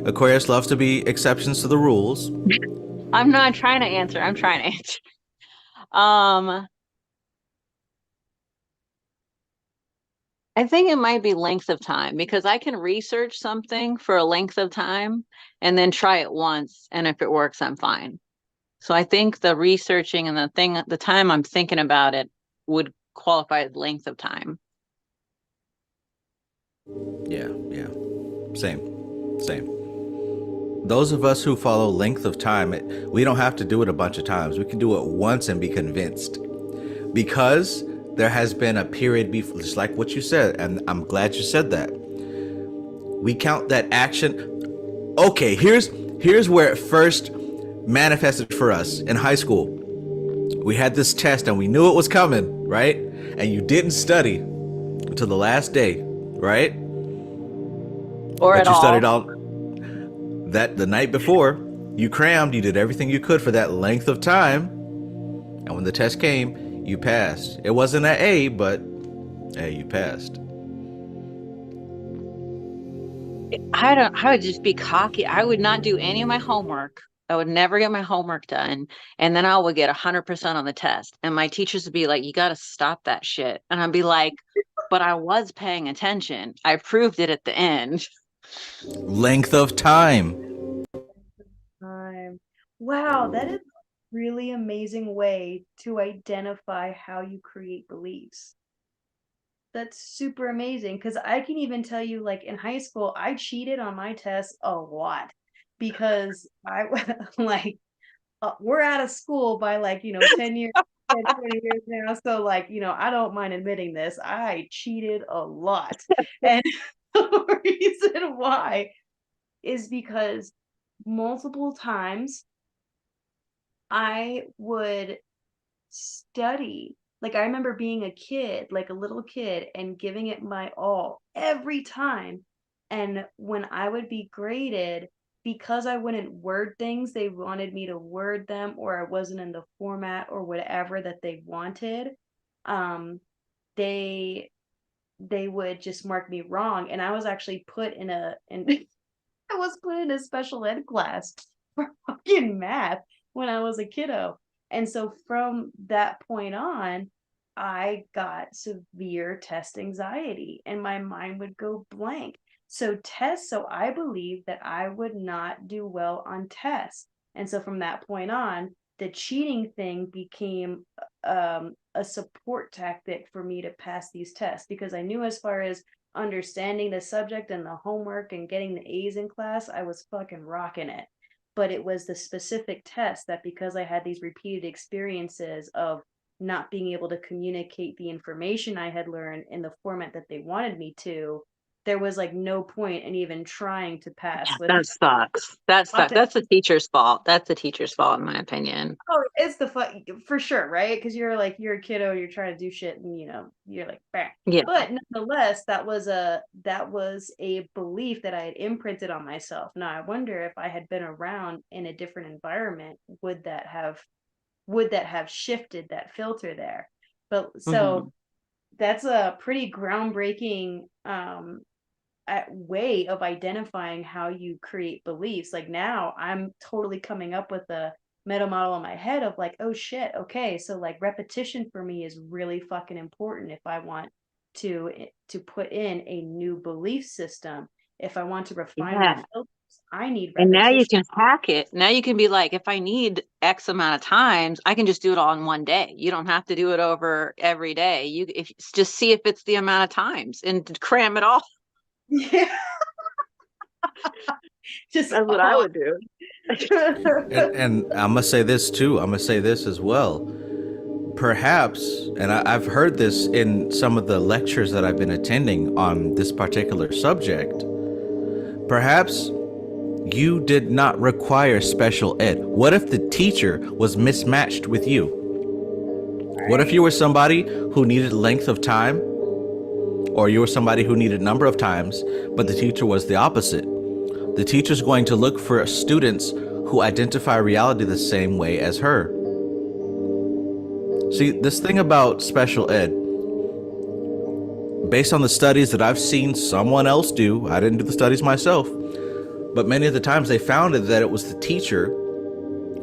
Aquarius loves to be exceptions to the rules. I'm not trying to answer. I'm trying to answer. Um, I think it might be length of time, because I can research something for a length of time and then try it once, and if it works, I'm fine. So I think the researching and the time I'm thinking about it would qualify as length of time. Yeah. Same. those of us who follow length of time, we don't have to do it a bunch of times. We can do it once and be convinced. Because there has been a period before, just like what you said, and I'm glad you said that. We count that action. Okay, here's where it first manifested for us in high school. We had this test and we knew it was coming, right? And you didn't study until the last day, right? Or But at you all. studied all that the night before. You crammed, you did everything you could for that length of time. And when the test came, you passed. It wasn't an A, but hey, you passed. I would just be cocky. I would not do any of my homework. I would never get my homework done. And then I would get 100% on the test. And my teachers would be like, you got to stop that shit. And I'd be like, but I was paying attention. I proved it at the end. Length of time. Wow, that is a really amazing way to identify how you create beliefs. That's super amazing, because I can even tell you, like in high school, I cheated on my tests a lot because I like we're out of school by 10 years, 10, 20 years now. So I don't mind admitting this. I cheated a lot. And the reason why is because multiple times I would study. Like I remember being a kid, like a little kid, and giving it my all every time. And when I would be graded, because I wouldn't word things, they wanted me to word them, or I wasn't in the format or whatever that they wanted. Um, they they would just mark me wrong. And I was actually put in I was put in a special ed class for fucking math when I was a kiddo. And so from that point on, I got severe test anxiety and my mind would go blank. So I believed that I would not do well on tests. And so from that point on, the cheating thing became a support tactic for me to pass these tests, because I knew as far as understanding the subject and the homework and getting the A's in class, I was fucking rocking it. But it was the specific test that, because I had these repeated experiences of not being able to communicate the information I had learned in the format that they wanted me to, there was like no point in even trying to pass with That sucks. That sucks. That's the teacher's fault. That's the teacher's fault, in my opinion. Oh, it's the fun for sure, right? Because you're a kiddo, you're trying to do shit, and you're like, bah. Yeah. But nonetheless, that was a belief that I had imprinted on myself. Now I wonder if I had been around in a different environment, would that have shifted that filter there? But so that's a pretty groundbreaking way of identifying how you create beliefs. Like now I'm totally coming up with a meta model in my head of like, oh shit, okay, so like repetition for me is really fucking important if I want to put in a new belief system. If I want to refine my filters, I need And repetition. now you can hack it. Now you can be like, if I need X amount of times, I can just do it all in one day. You don't have to do it over every day. Just see if it's the amount of times and cram it all. Yeah. Just That's what I would do. And I'm gonna say this too. I'm gonna say this as well. Perhaps, and I've heard this in some of the lectures that I've been attending on this particular subject. Perhaps you did not require special ed. What if the teacher was mismatched with you? What if you were somebody who needed length of time, or you were somebody who needed number of times, but the teacher was the opposite? The teacher's going to look for students who identify reality the same way as her. See, this thing about special ed, based on the studies that I've seen someone else do, I didn't do the studies myself, but many of the times they found that it was the teacher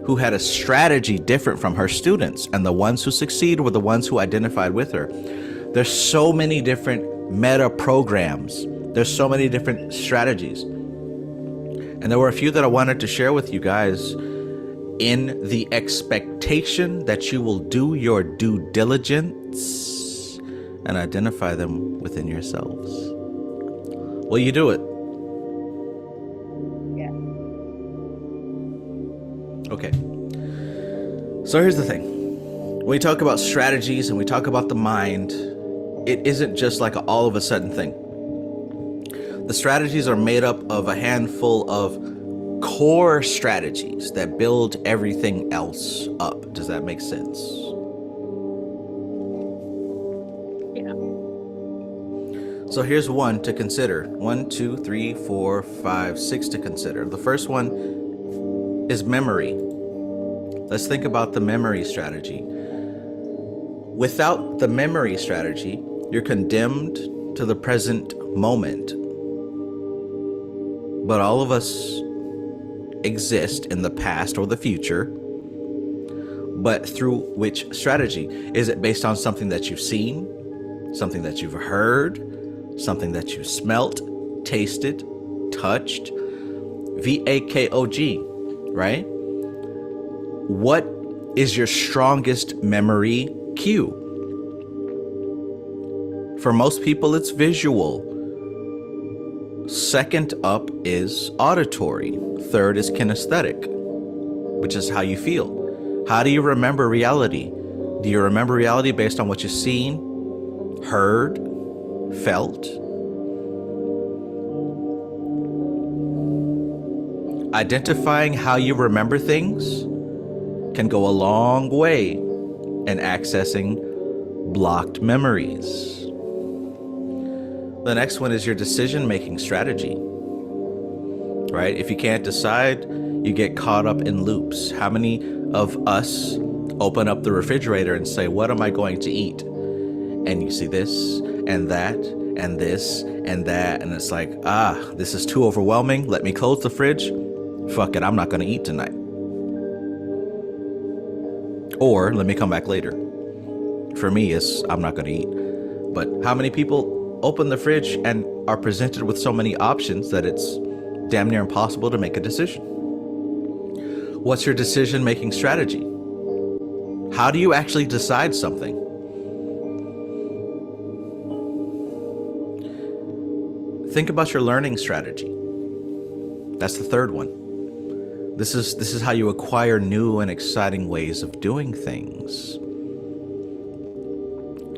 who had a strategy different from her students, and the ones who succeed were the ones who identified with her. There's so many different meta programs. There's so many different strategies. And there were a few that I wanted to share with you guys in the expectation that you will do your due diligence and identify them within yourselves. Will you do it? Okay. So here's the thing. When we talk about strategies and we talk about the mind, it isn't just like an all of a sudden thing. The strategies are made up of a handful of core strategies that build everything else up. Does that make sense? Yeah. So here's one to consider. 1, 2, 3, 4, 5, 6 to consider. The first one is memory. Let's think about the memory strategy. Without the memory strategy, you're condemned to the present moment. But all of us exist in the past or the future. But through which strategy? Is it based on something that you've seen, something that you've heard, something that you smelt, tasted, touched? VAKOG, right? What is your strongest memory cue? For most people, it's visual. Second up is auditory. Third is kinesthetic, which is how you feel. How do you remember reality? Do you remember reality based on what you've seen, heard, felt? Identifying how you remember things can go a long way in accessing blocked memories. The next one is your decision-making strategy, right? If you can't decide, you get caught up in loops. How many of us open up the refrigerator and say, what am I going to eat? And you see this and that and this and that, and it's like, this is too overwhelming. Let me close the fridge. Fuck it, I'm not going to eat tonight. Or let me come back later. For me, it's I'm not going to eat. But how many people open the fridge and are presented with so many options that it's damn near impossible to make a decision? What's your decision-making strategy? How do you actually decide something? Think about your learning strategy. That's the third one. This is how you acquire new and exciting ways of doing things.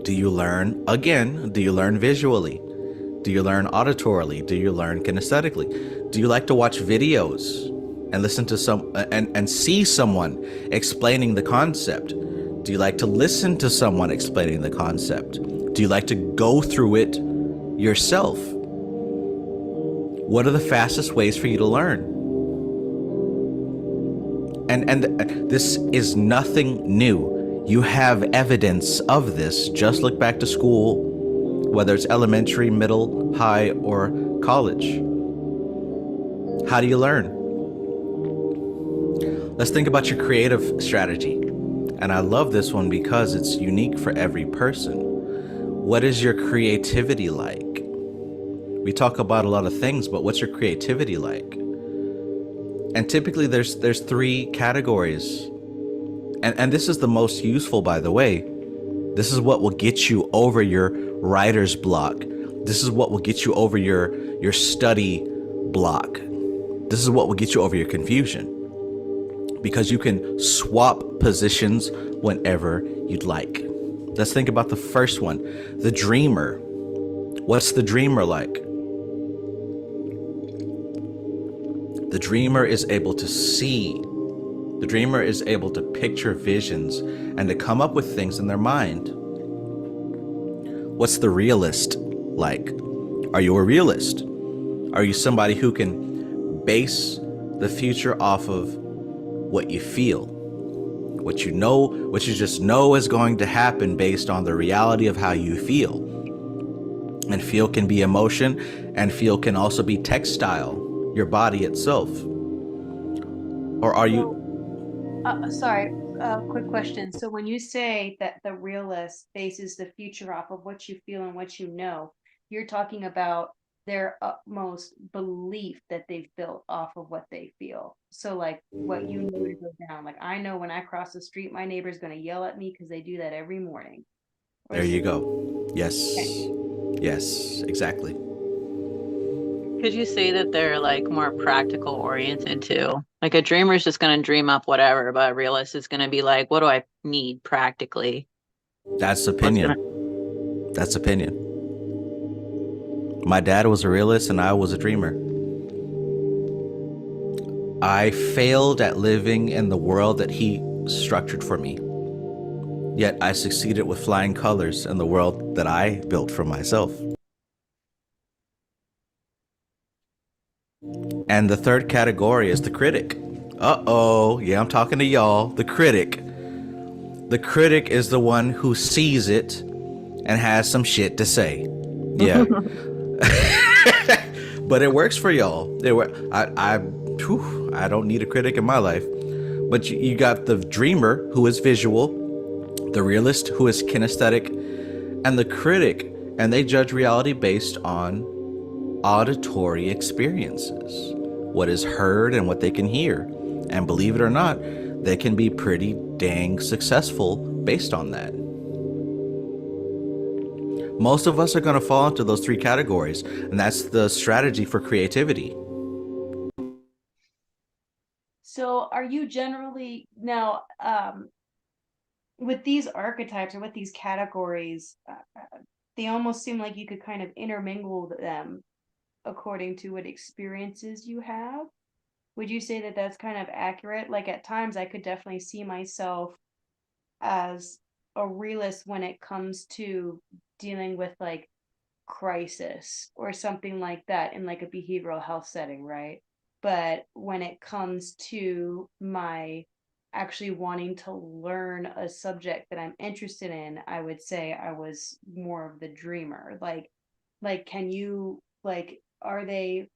Do you learn, again, do you learn visually? Do you learn auditorily? Do you learn kinesthetically? Do you like to watch videos and listen to and see someone explaining the concept? Do you like to listen to someone explaining the concept? Do you like to go through it yourself? What are the fastest ways for you to learn? And this is nothing new. You have evidence of this. Just look back to school, whether it's elementary, middle, high, or college. How do you learn? Let's think about your creative strategy. And I love this one because it's unique for every person. What is your creativity like? We talk about a lot of things, but what's your creativity like? And typically there's three categories. And this is the most useful, by the way. This is what will get you over your writer's block. This is what will get you over your study block. This is what will get you over your confusion. Because you can swap positions whenever you'd like. Let's think about the first one, the dreamer. What's the dreamer like? The dreamer is able to see. The dreamer is able to picture visions and to come up with things in their mind. What's the realist like? Are you a realist? Are you somebody who can base the future off of what you feel? What you know, what you just know is going to happen based on the reality of how you feel. And feel can be emotion, and feel can also be textile. Your body itself. Or are you sorry, quick question. So when you say that the realist bases the future off of what you feel and what you know, you're talking about their utmost belief that they've built off of what they feel. So like what you know to go down. Like I know when I cross the street, my neighbor's going to yell at me because they do that every morning. There you go. Yes. Okay. Yes, exactly. Could you say that they're like more practical oriented too? Like a dreamer is just going to dream up whatever, but a realist is going to be like, what do I need practically? That's What's opinion. gonna... That's opinion. My dad was a realist and I was a dreamer. I failed at living in the world that he structured for me. Yet I succeeded with flying colors in the world that I built for myself. And the third category is the critic. Uh-oh, yeah, I'm talking to y'all. The critic. The critic is the one who sees it and has some shit to say. Yeah. But it works for y'all. I don't need a critic in my life. But you got the dreamer, who is visual, the realist, who is kinesthetic, and the critic, and they judge reality based on auditory experiences, what is heard and what they can hear. And believe it or not, they can be pretty dang successful based on that. Most of us are going to fall into those three categories, and that's the strategy for creativity. So are you generally now with these archetypes or with these categories, they almost seem like you could kind of intermingle them according to what experiences you have? Would you say that that's kind of accurate? Like at times I could definitely see myself as a realist when it comes to dealing with like crisis or something like that in like a behavioral health setting, right? But when it comes to my actually wanting to learn a subject that I'm interested in, I would say I was more of the dreamer. Like can you like are they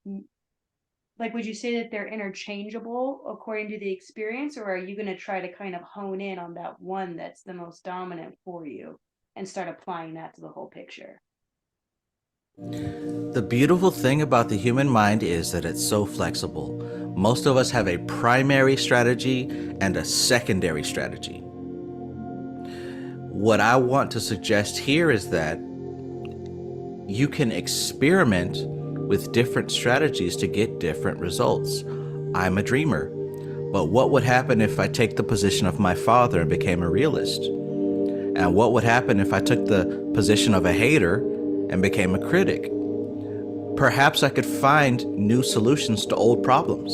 like would you say that they're interchangeable according to the experience, or are you going to try to kind of hone in on that one that's the most dominant for you and start applying that to the whole picture? The beautiful thing about the human mind is that it's so flexible. Most of us have a primary strategy and a secondary strategy. What I want to suggest here is that you can experiment with different strategies to get different results. I'm a dreamer, but what would happen if I take the position of my father and became a realist? And what would happen if I took the position of a hater and became a critic? Perhaps I could find new solutions to old problems.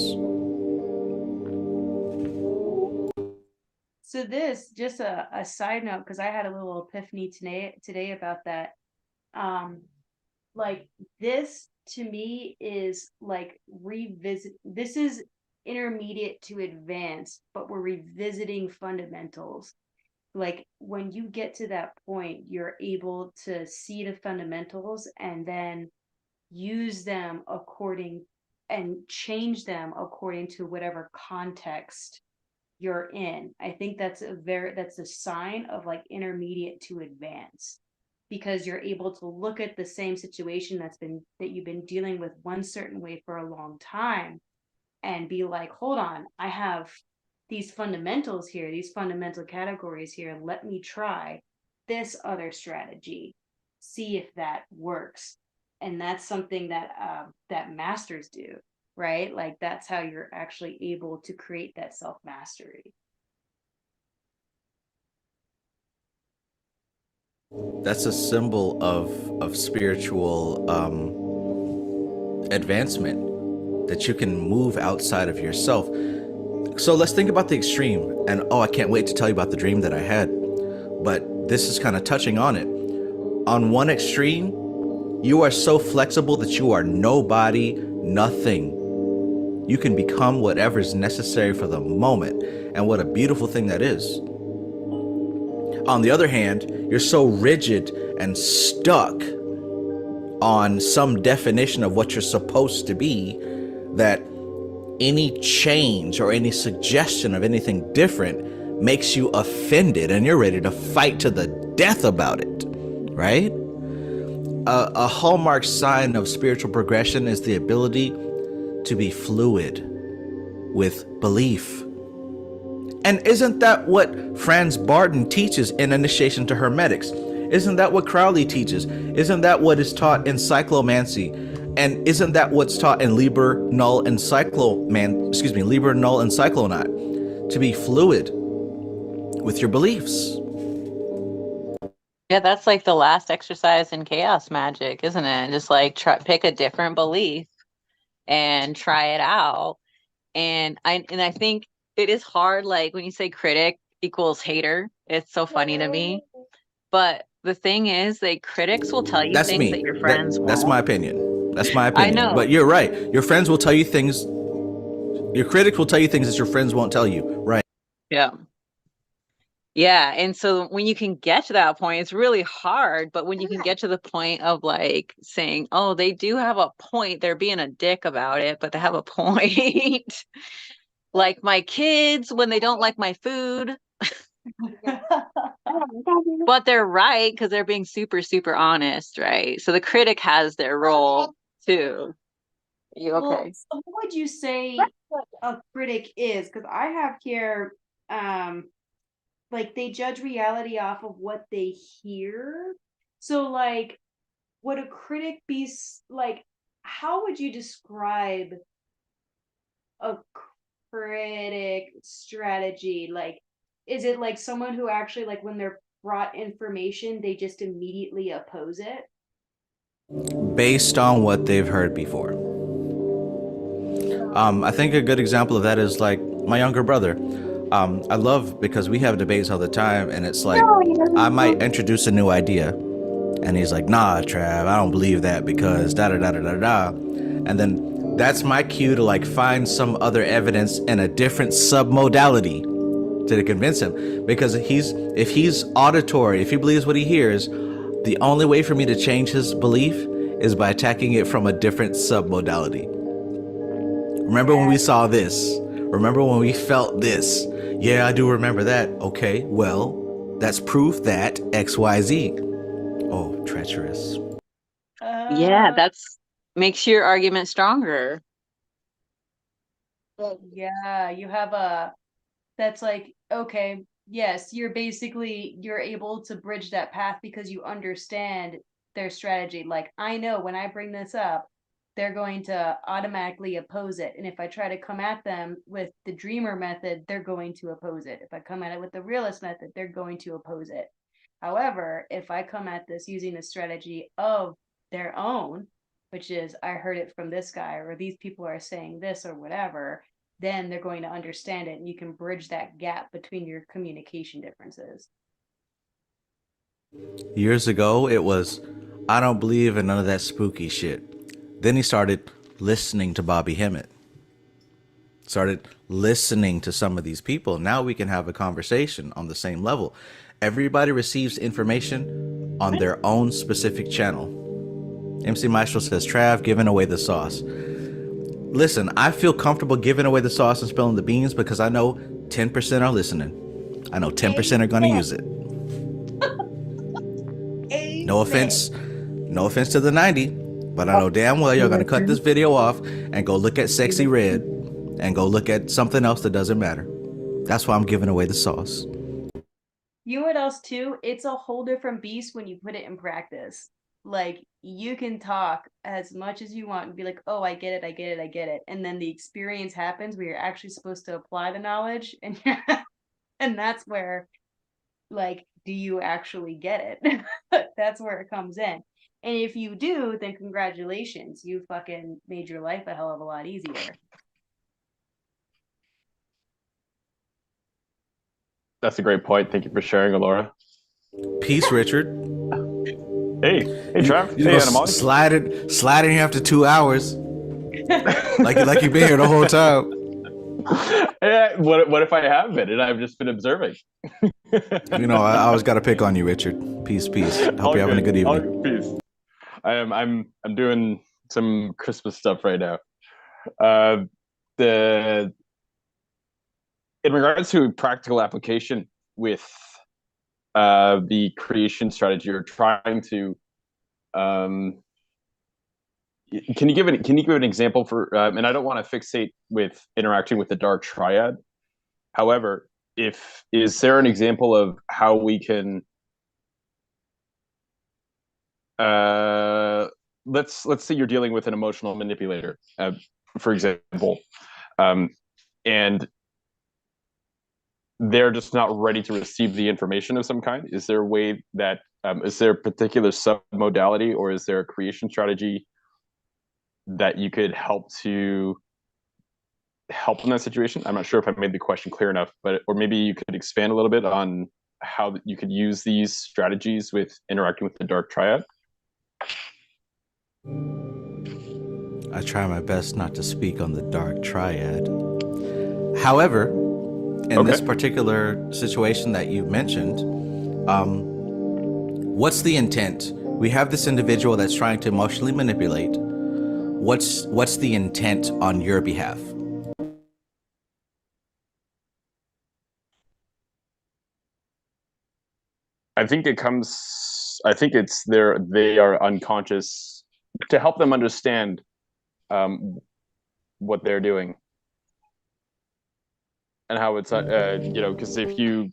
So this, just a side note, because I had a little epiphany today about that. Like this to me is like this is intermediate to advanced, but we're revisiting fundamentals. Like when you get to that point, you're able to see the fundamentals and then use them according and change them according to whatever context you're in. I think that's a sign of like intermediate to advanced, because you're able to look at the same situation that you've been dealing with one certain way for a long time and be like, hold on, I have these fundamentals here, these fundamental categories here. Let me try this other strategy, see if that works. And that's something that that masters do, right? Like that's how you're actually able to create that self-mastery. That's a symbol of spiritual advancement, that you can move outside of yourself. So let's think about the extreme. And I can't wait to tell you about the dream that I had. But this is kind of touching on it. On one extreme, you are so flexible that you are nobody, nothing. You can become whatever is necessary for the moment. And what a beautiful thing that is. On the other hand, you're so rigid and stuck on some definition of what you're supposed to be that any change or any suggestion of anything different makes you offended and you're ready to fight to the death about it, right? A hallmark sign of spiritual progression is the ability to be fluid with belief. And isn't that what Franz Barton teaches in Initiation to Hermetics? Isn't that what Crowley teaches? Isn't that what is taught in cyclomancy And isn't that what's taught in Liber, Null, and Liber, Null, and Cyclonaut? To be fluid with your beliefs. Yeah, that's like the last exercise in chaos magic, isn't it? Just like pick a different belief and try it out. And I think it is hard, like when you say critic equals hater, it's so funny to me. But the thing is, critics will tell you That's things me. that your friends That's my won't. opinion. That's my I opinion. know. But you're right. Your friends will tell you things. Your critics will tell you things that your friends won't tell you. Right. Yeah. Yeah. And so when you can get to that point, it's really hard. But when you can get to the point of like saying, oh, they do have a point, they're being a dick about it, but they have a point. Like my kids, when they don't like my food, but they're right because they're being super, super honest, right? So the critic has their role too. You okay? Well, so what would you say a critic is? Because I have here, like they judge reality off of what they hear. So, like, would a critic be like? How would you describe a critic strategy? Like, is it like someone who actually, like, when they're brought information, they just immediately oppose it? Based on what they've heard before. I think a good example of that is like my younger brother. I love because we have debates all the time, and it's like I might introduce a new idea, and he's like, "Nah, Trav, I don't believe that because da da da da da da," and then that's my cue to like find some other evidence in a different submodality to convince him. Because if he's auditory, if he believes what he hears, the only way for me to change his belief is by attacking it from a different submodality. Remember when we saw this? Remember when we felt this? Yeah, I do remember that. Okay, well, that's proof that XYZ. Oh, treacherous. Yeah, that's makes your argument stronger. Yeah, you have a that's like, okay, yes, you're able to bridge that path because you understand their strategy. Like, I know when I bring this up, they're going to automatically oppose it. And if I try to come at them with the dreamer method, they're going to oppose it. If I come at it with the realist method, they're going to oppose it. However, if I come at this using a strategy of their own, which is I heard it from this guy, or these people are saying this, or whatever, then they're going to understand it, and you can bridge that gap between your communication differences. Years ago, it was, I don't believe in none of that spooky shit. Then he started listening to Bobby Hemmett. Started listening to some of these people. Now we can have a conversation on the same level. Everybody receives information on their own specific channel. MC Maestro says, Trav, giving away the sauce. Listen, I feel comfortable giving away the sauce and spilling the beans because I know 10% are listening. I know 10% are going to use it. No offense. No offense to the 90, but I know damn well you're going to cut this video off and go look at Sexy Red and go look at something else that doesn't matter. That's why I'm giving away the sauce. You know what else too? It's a whole different beast when you put it in practice. Like, you can talk as much as you want and be like, oh, I get it, I get it, I get it. And then the experience happens where you're actually supposed to apply the knowledge, and and that's where, like, do you actually get it? That's where it comes in. And if you do, then congratulations. You fucking made your life a hell of a lot easier. That's a great point. Thank you for sharing, Alora. Peace, Richard. Hey, Trav. You Hey, go Animali. slide in here after 2 hours, like you've been here the whole time. Yeah, what if I have been and I've just been observing? You know, I always got to pick on you, Richard. Peace. Hope you're having a good evening. Peace. I'm doing some Christmas stuff right now. The in regards to practical application with the creation strategy, you're trying to can you give an example for and I don't want to fixate with interacting with the dark triad. However, is there an example of how we can let's say you're dealing with an emotional manipulator, for example, and they're just not ready to receive the information of some kind. Is there a way that is there a particular submodality, or is there a creation strategy that you could help in that situation? I'm not sure if I made the question clear enough, but or maybe you could expand a little bit on how you could use these strategies with interacting with the dark triad. I try my best not to speak on the dark triad. However, in this particular situation that you mentioned, what's the intent? We have this individual that's trying to emotionally manipulate. What's the intent on your behalf? I think it's they are unconscious, to help them understand what they're doing and how it's because if you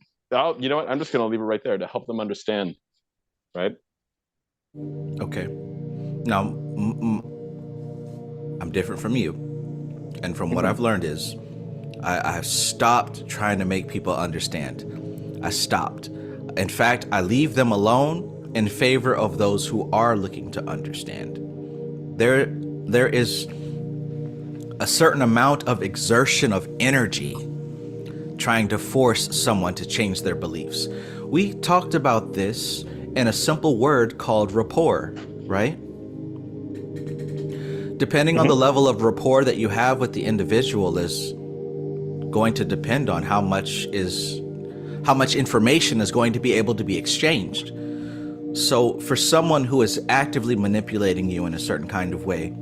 you know what, I'm just going to leave it right there to help them understand, right? Okay. Now, I'm different from you, and from what I've learned is I have stopped trying to make people understand. I stopped. In fact, I leave them alone in favor of those who are looking to understand. There is a certain amount of exertion of energy trying to force someone to change their beliefs. We talked about this in a simple word called rapport, right? Depending on the level of rapport that you have with the individual is going to depend on how much information is going to be able to be exchanged. So for someone who is actively manipulating you in a certain kind of way,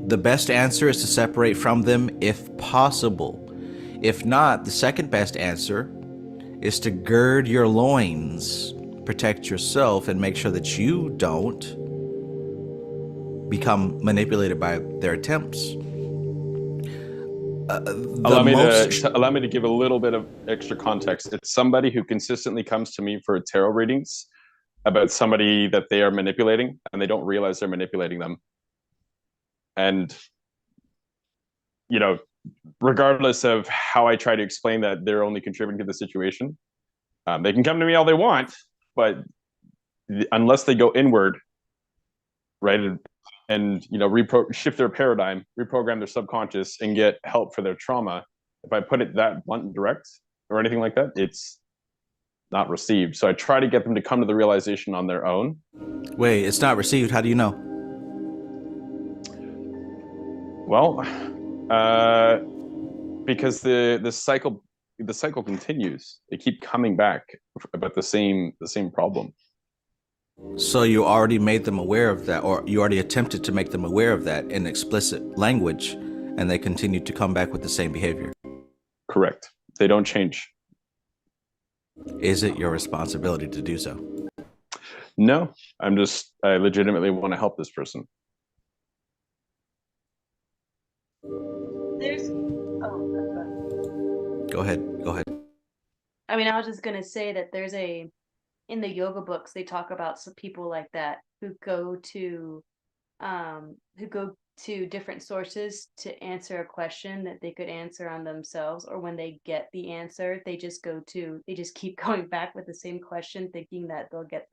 the best answer is to separate from them if possible. If not, the second best answer is to gird your loins, protect yourself, and make sure that you don't become manipulated by their attempts. Allow me to give a little bit of extra context. It's somebody who consistently comes to me for tarot readings about somebody that they are manipulating, and they don't realize they're manipulating them. And, regardless of how I try to explain that they're only contributing to the situation, they can come to me all they want, but unless they go inward, right, and shift their paradigm, reprogram their subconscious, and get help for their trauma, if I put it that blunt and direct or anything like that, it's not received. So I try to get them to come to the realization on their own. Wait, it's not received. How do you know? Well, because the cycle continues. They keep coming back about the same problem. So you already made them aware of that, or you already attempted to make them aware of that in explicit language, and they continue to come back with the same behavior. Correct. They don't change. Is it your responsibility to do so? No, I legitimately want to help this person. Go ahead. I mean, I was just gonna say that in the yoga books, they talk about some people like that who go to different sources to answer a question that they could answer on themselves, or when they get the answer, they just keep going back with the same question, thinking that they'll get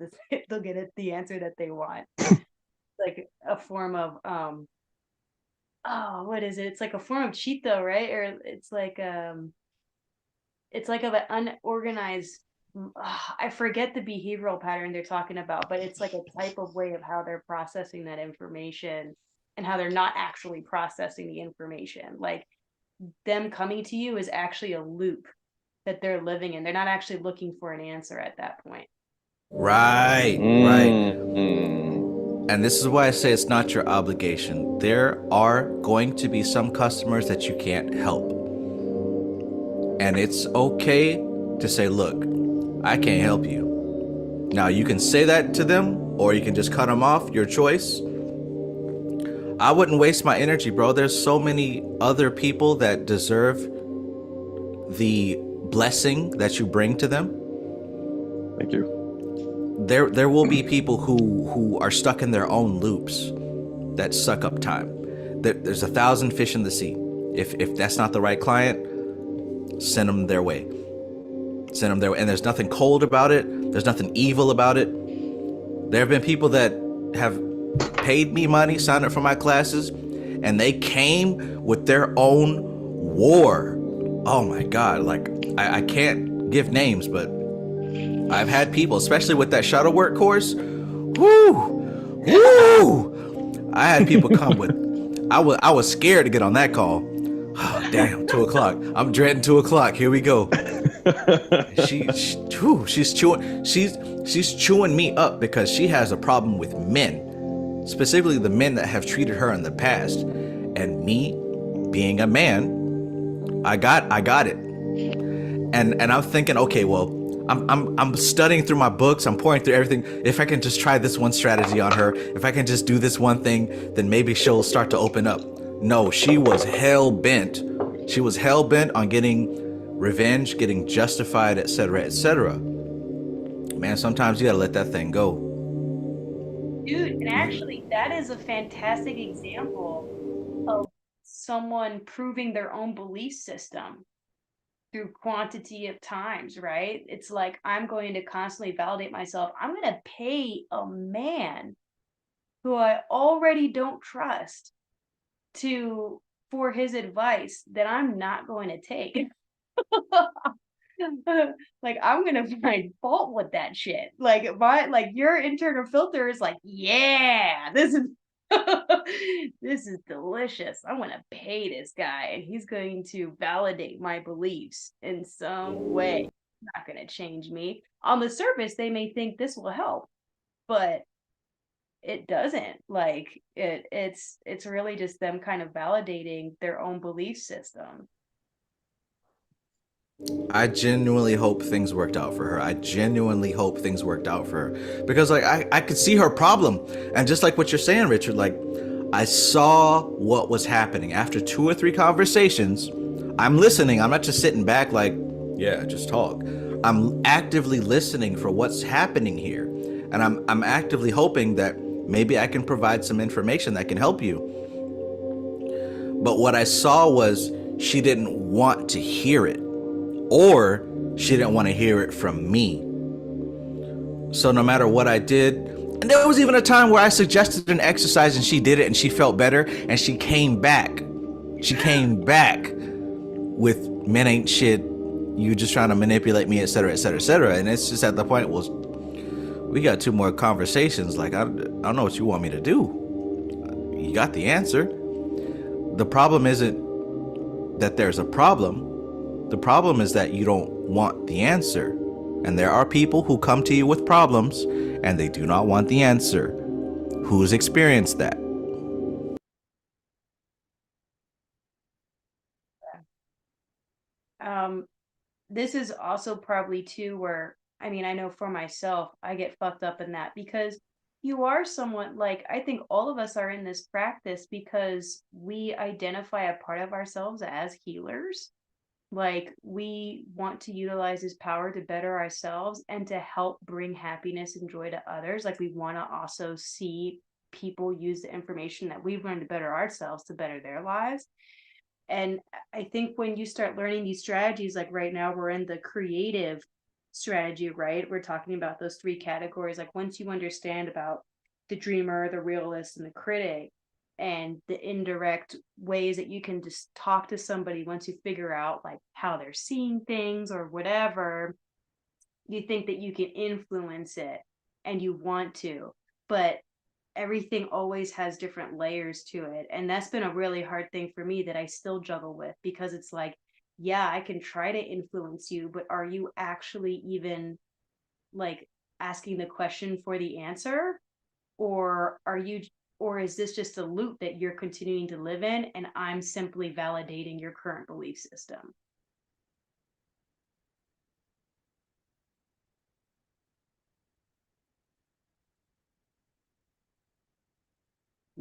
the answer that they want. Like a form of what is it? It's like a form of cheat though, right? Or it's like of an unorganized, I forget the behavioral pattern they're talking about, but it's like a type of way of how they're processing that information and how they're not actually processing the information. Like them coming to you is actually a loop that they're living in. They're not actually looking for an answer at that point. Right. And this is why I say it's not your obligation. There are going to be some customers that you can't help. And it's okay to say, look, I can't help you. Now, you can say that to them, or you can just cut them off, your choice. I wouldn't waste my energy, bro. There's so many other people that deserve the blessing that you bring to them. Thank you. there will be people who are stuck in their own loops that suck up time. There's 1,000 fish in the sea. If that's not the right client, send them their way. Send them their way. And there's nothing cold about it. There's nothing evil about it. There have been people that have paid me money, signed up for my classes, and they came with their own war. Oh my God. Like, I can't give names, but I've had people, especially with that shuttle work course. Woo! I had people come with, I was scared to get on that call. Oh, damn, 2:00. I'm dreading 2:00. Here we go. She's chewing me up because she has a problem with men, specifically the men that have treated her in the past. And me, being a man, I got it. And I'm thinking, okay, well, I'm studying through my books, I'm pouring through everything. If I can just try this one strategy on her, if I can just do this one thing, then maybe she'll start to open up. No, she was hell bent. She was hell bent on getting revenge, getting justified, etc., etc. Man, sometimes you gotta let that thing go. Dude, and actually, that is a fantastic example of someone proving their own belief system through quantity of times, right? It's like, I'm going to constantly validate myself. I'm going to pay a man who I already don't trust for his advice that I'm not going to take. Like, I'm gonna find fault with that shit. Like, your internal filter is like, yeah, this is this is delicious. I want to pay this guy, and he's going to validate my beliefs in some way. Not gonna change me. On the surface, they may think this will help, but it doesn't. Like, it's really just them kind of validating their own belief system. I genuinely hope things worked out for her. I genuinely hope things worked out for her. Because like I could see her problem. And just like what you're saying, Richard, like I saw what was happening. After 2 or 3 conversations, I'm listening. I'm not just sitting back like, yeah, just talk. I'm actively listening for what's happening here. And I'm actively hoping that maybe I can provide some information that can help you. But what I saw was she didn't want to hear it. Or she didn't want to hear it from me. So no matter what I did, and there was even a time where I suggested an exercise and she did it and she felt better and she came back. She came back with men ain't shit, you just trying to manipulate me, etc., etc., etc. And it's just at the point, well, we got 2 more conversations. Like, I don't know what you want me to do. You got the answer. The problem isn't that there's a problem. The problem is that you don't want the answer. And there are people who come to you with problems and they do not want the answer. Who's experienced that? This is also probably too where, I mean, I know for myself, I get fucked up in that because you are somewhat like, I think all of us are in this practice because we identify a part of ourselves as healers. Like, we want to utilize this power to better ourselves and to help bring happiness and joy to others. Like, we want to also see people use the information that we've learned to better ourselves to better their lives. And I think when you start learning these strategies, like right now we're in the creative strategy, right? We're talking about those 3 categories. Like, once you understand about the dreamer, the realist, and the critic, and the indirect ways that you can just talk to somebody once you figure out like how they're seeing things or whatever, you think that you can influence it and you want to, but everything always has different layers to it. And that's been a really hard thing for me that I still juggle with, because it's like, yeah, I can try to influence you, but are you actually even like asking the question for the answer? Or is this just a loop that you're continuing to live in and I'm simply validating your current belief system?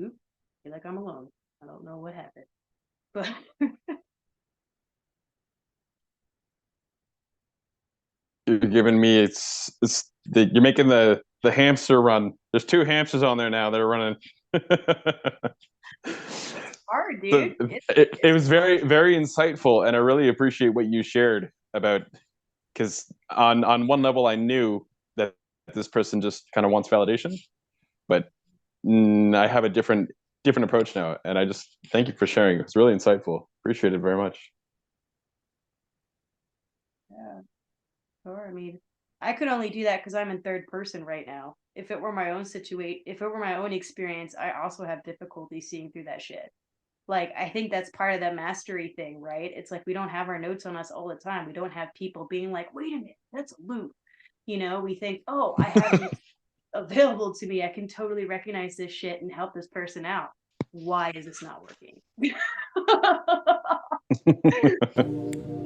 Oop, I feel like I'm alone. I don't know what happened, but You're giving me you're making the the hamster run. There's 2 hamsters on there now. They're running. Hard, dude. It was very, very insightful, and I really appreciate what you shared about, because on one level I knew that this person just kind of wants validation, but I have a different approach now, and I just thank you for sharing. It's really insightful. Appreciate it very much. Yeah, sure. I mean, I could only do that because I'm in third person right now. If it were my own if it were my own experience, I also have difficulty seeing through that shit. Like, I think that's part of the mastery thing, right? It's like we don't have our notes on us all the time. We don't have people being like, wait a minute, that's a loop. You know, we think, oh, I have this available to me. I can totally recognize this shit and help this person out. Why is this not working?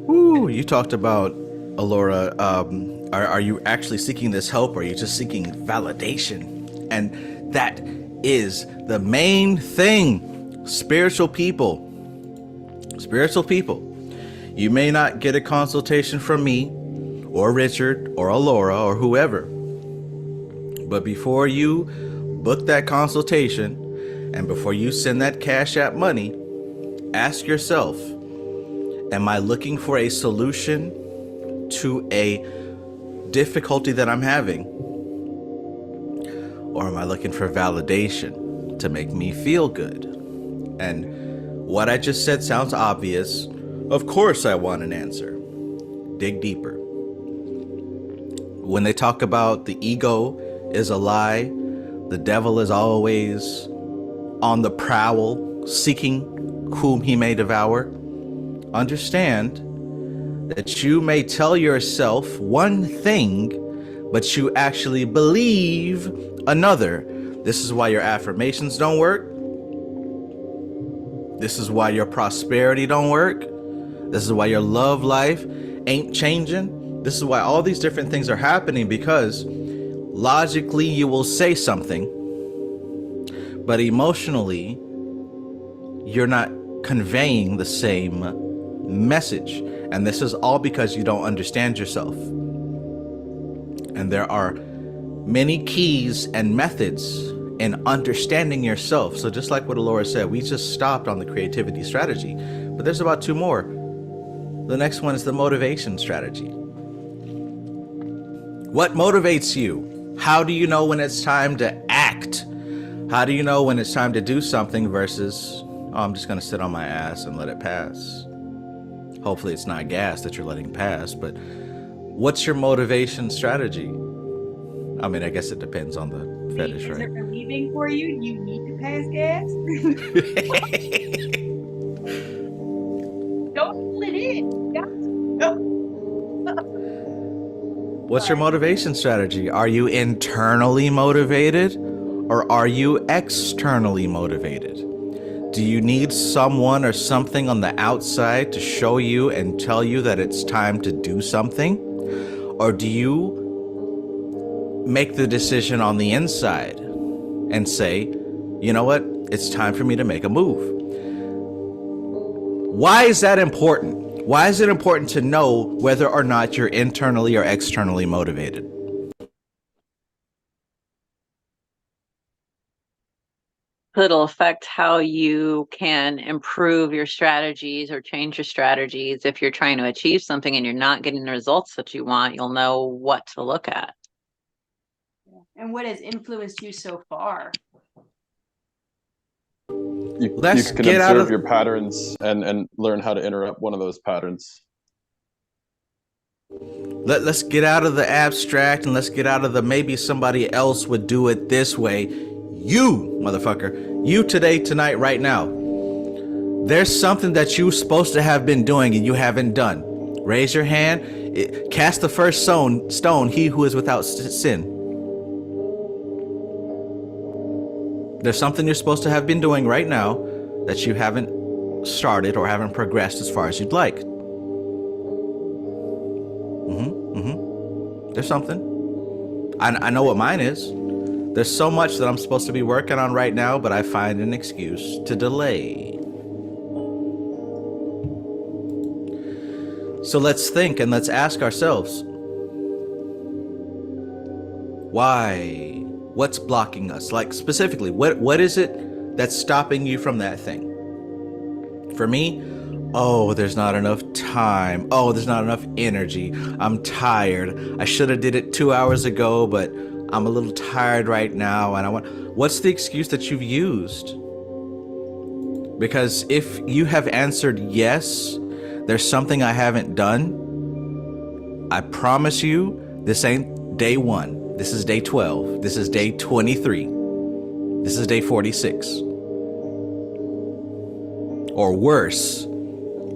Ooh, you talked about, Alora, are you actually seeking this help, or are you just seeking validation? And that is the main thing. Spiritual people, you may not get a consultation from me or Richard or Alora or whoever, but before you book that consultation and before you send that Cash App money, ask yourself, am I looking for a solution to a difficulty that I'm having? Or am I looking for validation to make me feel good? And what I just said sounds obvious. Of course I want an answer. Dig deeper. When they talk about the ego is a lie, the devil is always on the prowl, seeking whom he may devour, understand that you may tell yourself one thing, but you actually believe another. This is why your affirmations don't work. This is why your prosperity don't work. This is why your love life ain't changing. This is why all these different things are happening, because logically you will say something, but emotionally you're not conveying the same message. And this is all because you don't understand yourself. And there are many keys and methods in understanding yourself. So just like what Alora said, we just stopped on the creativity strategy, but there's about 2 more. The next one is the motivation strategy. What motivates you? How do you know when it's time to act? How do you know when it's time to do something versus, oh, I'm just going to sit on my ass and let it pass? Hopefully it's not gas that you're letting pass, but what's your motivation strategy? I mean, I guess it depends on the fetish, right? Is it relieving for you? You need to pass gas? Don't pull it in. What's your motivation strategy? Are you internally motivated or are you externally motivated? Do you need someone or something on the outside to show you and tell you that it's time to do something? Or do you make the decision on the inside and say, you know what? It's time for me to make a move. Why is that important? Why is it important to know whether or not you're internally or externally motivated? It'll affect how you can improve your strategies or change your strategies. If you're trying to achieve something and you're not getting the results that you want, you'll know what to look at. And what has influenced you so far? You can observe your patterns and learn how to interrupt one of those patterns. Let's get out of the abstract and let's get out of the maybe somebody else would do it this way. You, motherfucker, you today, tonight, right now. There's something that you're supposed to have been doing and you haven't done. Raise your hand. Cast the first stone, he who is without sin. There's something you're supposed to have been doing right now that you haven't started or haven't progressed as far as you'd like. There's something. I know what mine is. There's so much that I'm supposed to be working on right now, but I find an excuse to delay. So let's think and let's ask ourselves, Why? What's blocking us? Like specifically, what is it that's stopping you from that thing? For me, oh, there's not enough time. Oh, there's not enough energy. I'm tired. I should have did it 2 hours ago, but I'm a little tired right now and I want. What's the excuse that you've used? Because if you have answered yes, there's something I haven't done, I promise you, this ain't day 1. This is day 12. This is day 23. This is day 46. Or worse,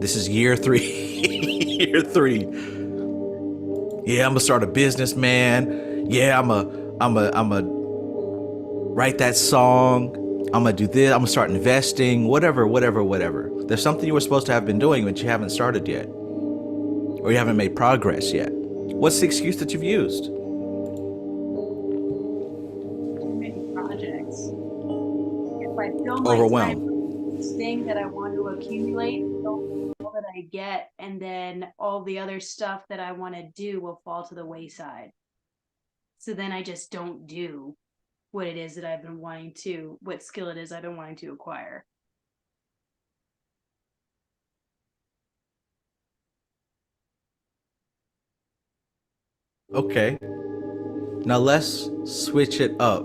this is year 3. Year 3. Yeah, I'm gonna start a business, man. Yeah, I'm a write that song. I'm gonna do this. I'm gonna start investing. Whatever. There's something you were supposed to have been doing, but you haven't started yet, or you haven't made progress yet. What's the excuse that you've used? Too many projects. If I fill my Overwhelmed. time with this thing that I want to accumulate, all that I get, and then all the other stuff that I want to do will fall to the wayside. So then I just don't do what it is that I've been wanting to, what skill it is I've been wanting to acquire. Okay. Now let's switch it up.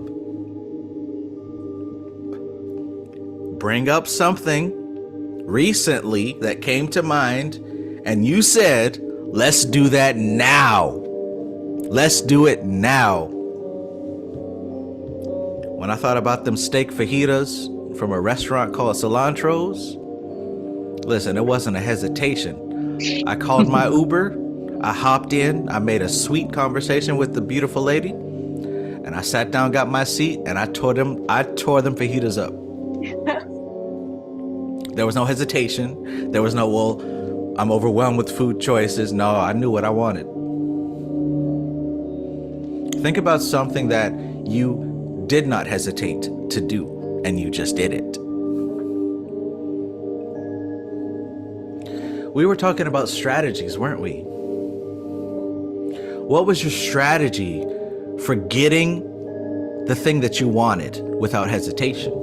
Bring up something recently that came to mind, and you said, let's do that now. Let's do it now. When I thought about them steak fajitas from a restaurant called Cilantro's, listen, it wasn't a hesitation. I called my Uber, I hopped in, I made a sweet conversation with the beautiful lady, and I sat down, got my seat, and I tore them fajitas up. There was no hesitation. There was no, well, I'm overwhelmed with food choices. No, I knew what I wanted. Think about something that you did not hesitate to do, and you just did it. We were talking about strategies, weren't we? What was your strategy for getting the thing that you wanted without hesitation?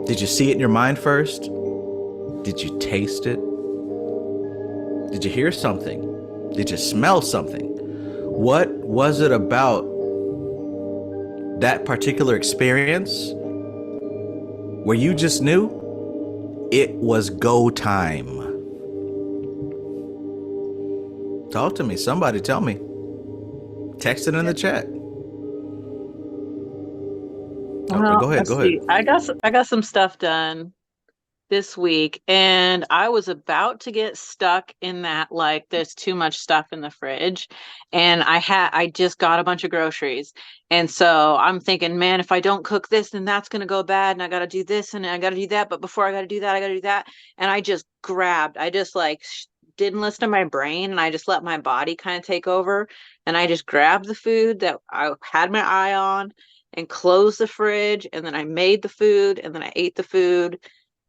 Did you see it in your mind first? Did you taste it? Did you hear something? Did you smell something? What was it about that particular experience where you just knew it was go time? Talk to me. Somebody tell me. Text it in the chat. Well, Go ahead. let's see. I got some stuff done this week, and I was about to get stuck in that, like, there's too much stuff in the fridge, and I just got a bunch of groceries, and so I'm thinking, man, if I don't cook this, then that's gonna go bad, and I gotta do this and I gotta do that, but before I gotta do that, and I just didn't listen to my brain, and I just let my body kind of take over, and I just grabbed the food that I had my eye on and closed the fridge, and then I made the food, and then I ate the food,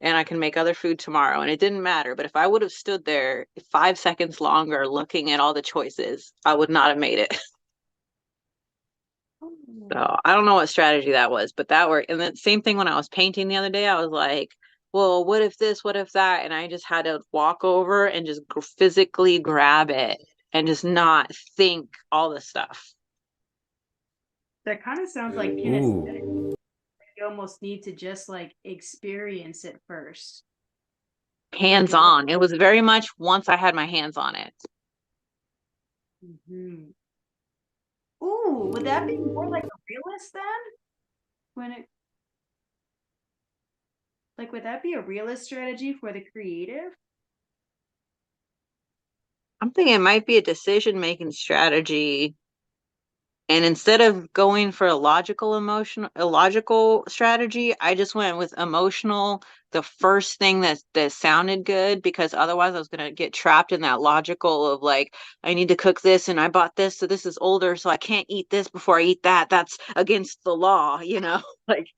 and I can make other food tomorrow. And it didn't matter. But if I would have stood there 5 seconds longer looking at all the choices, I would not have made it. So I don't know what strategy that was, but that worked. And then same thing when I was painting the other day, I was like, well, what if this, what if that? And I just had to walk over and just physically grab it and just not think all the stuff. That kind of sounds like kinesthetic. You almost need to just like experience it first. Hands on. It was very much once I had my hands on it. Mm-hmm. Ooh, would that be more like a realist then? Would that be a realist strategy for the creative? I'm thinking it might be a decision-making strategy. And instead of going for a illogical strategy, I just went with emotional, the first thing that sounded good, because otherwise I was going to get trapped in that logical of like, I need to cook this and I bought this, so this is older, so I can't eat this before I eat that. That's against the law, like.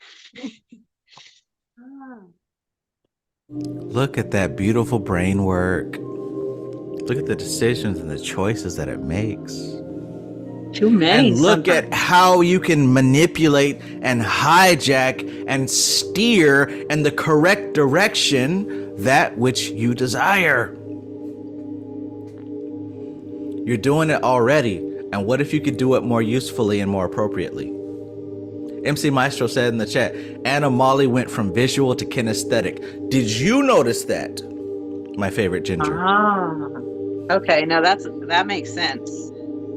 Look at that beautiful brain work. Look at the decisions and the choices that it makes. Too many and look at sometimes. how you can manipulate and hijack and steer in the correct direction that which you desire. You're doing it already, and what if you could do it more usefully and more appropriately? MC Maestro said in the chat, Anna Molly went from visual to kinesthetic. Did you notice that? My favorite ginger. Ah, okay. No, that makes sense.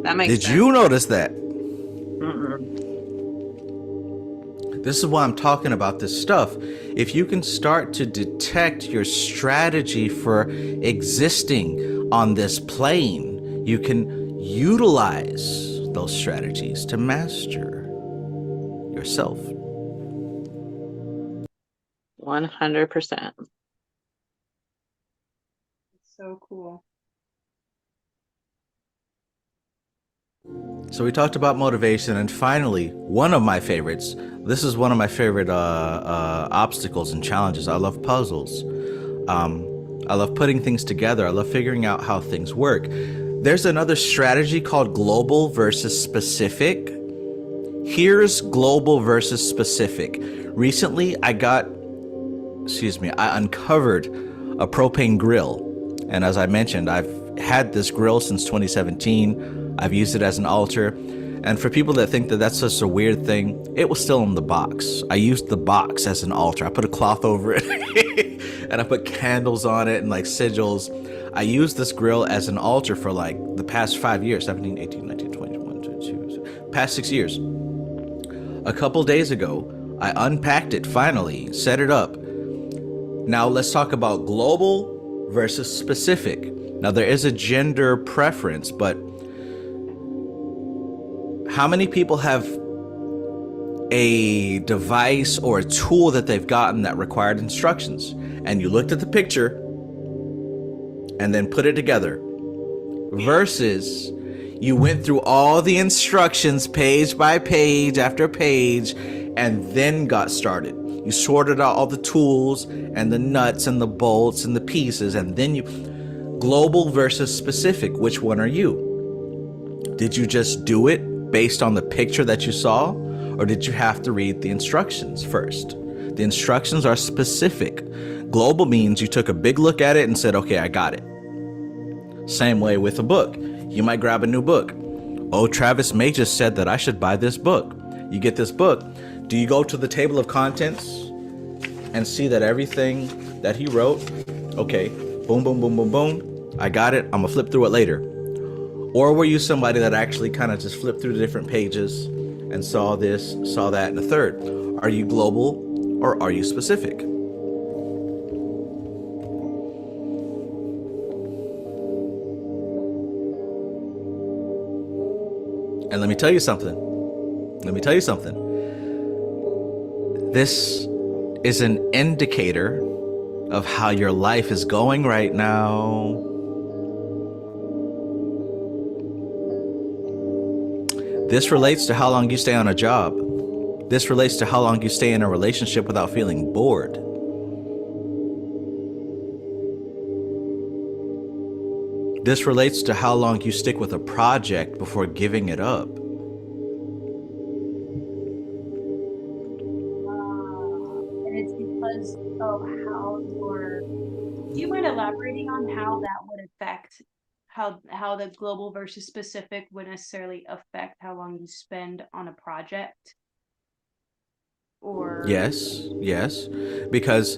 That makes Did sense. you notice that? Mm-mm. This is why I'm talking about this stuff. If you can start to detect your strategy for existing on this plane, you can utilize those strategies to master yourself. 100%. So cool. So we talked about motivation, and finally, one of my favorites. This is one of my favorite obstacles and challenges. I love puzzles. I love putting things together. I love figuring out how things work. There's another strategy called global versus specific. Here's global versus specific. Recently, I uncovered a propane grill. And as I mentioned, I've had this grill since 2017. I've used it as an altar. And for people that think that that's just a weird thing, it was still in the box. I used the box as an altar. I put a cloth over it and I put candles on it and like sigils. I used this grill as an altar for like the past 5 years, 17, 18, 19, 20, 21, 22, past 6 years. A couple days ago, I unpacked it finally, set it up. Now let's talk about global versus specific. Now there is a gender preference, but how many people have a device or a tool that they've gotten that required instructions, and you looked at the picture and then put it together, versus you went through all the instructions page by page after page and then got started. You sorted out all the tools and the nuts and the bolts and the pieces, and then you... Global versus specific, which one are you? Did you just do it based on the picture that you saw, or did you have to read the instructions first? The instructions are specific. Global means you took a big look at it and said, okay, I got it. Same way with a book. You might grab a new book. Oh, Travis May just said that I should buy this book. You get this book. Do you go to the table of contents and see that everything that he wrote, okay, boom, boom, boom, boom, boom, I got it, I'm gonna flip through it later? Or were you somebody that actually kind of just flipped through the different pages and saw this, saw that, and the third? Are you global or are you specific? And let me tell you something. This is an indicator of how your life is going right now. This relates to how long you stay on a job. This relates to how long you stay in a relationship without feeling bored. This relates to how long you stick with a project before giving it up. And it's because of how your... Do you mind elaborating on how that would affect how the global versus specific would necessarily affect how long you spend on a project? Or Yes, because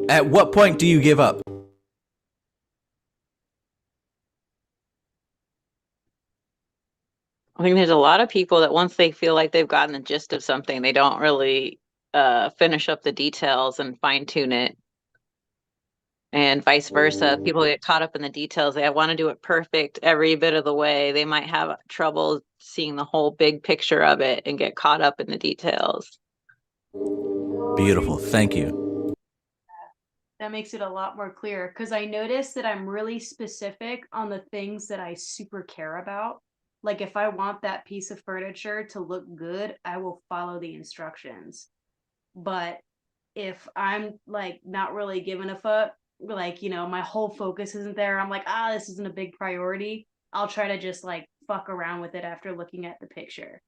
at what point do you give up? I think there's a lot of people that once they feel like they've gotten the gist of something, they don't really finish up the details and fine tune it. And vice versa. People get caught up in the details. They want to do it perfect every bit of the way. They might have trouble seeing the whole big picture of it and get caught up in the details. Beautiful, thank you. that makes it a lot more clear, because I noticed that I'm really specific on the things that I super care about. Like if I want that piece of furniture to look good, I will follow the instructions. But if I'm like not really giving a fuck, like, my whole focus isn't there, I'm like, this isn't a big priority, I'll try to just like fuck around with it after looking at the picture.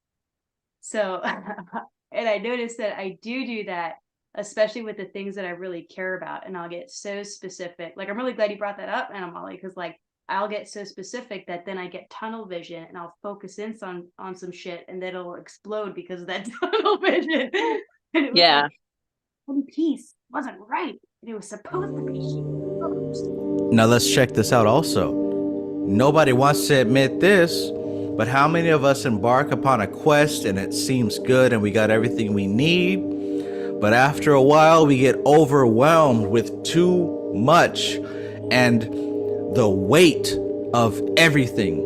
So, and I noticed that I do that, especially with the things that I really care about. And I'll get so specific. Like, I'm really glad you brought that up, Anna Molly, because like I'll get so specific that then I get tunnel vision and I'll focus in on some shit and then it'll explode because of that tunnel vision. And it was Yeah. like, one piece wasn't right. And it was supposed to be here. Now let's check this out also. Nobody wants to admit this, but how many of us embark upon a quest and it seems good and we got everything we need, but after a while we get overwhelmed with too much, and the weight of everything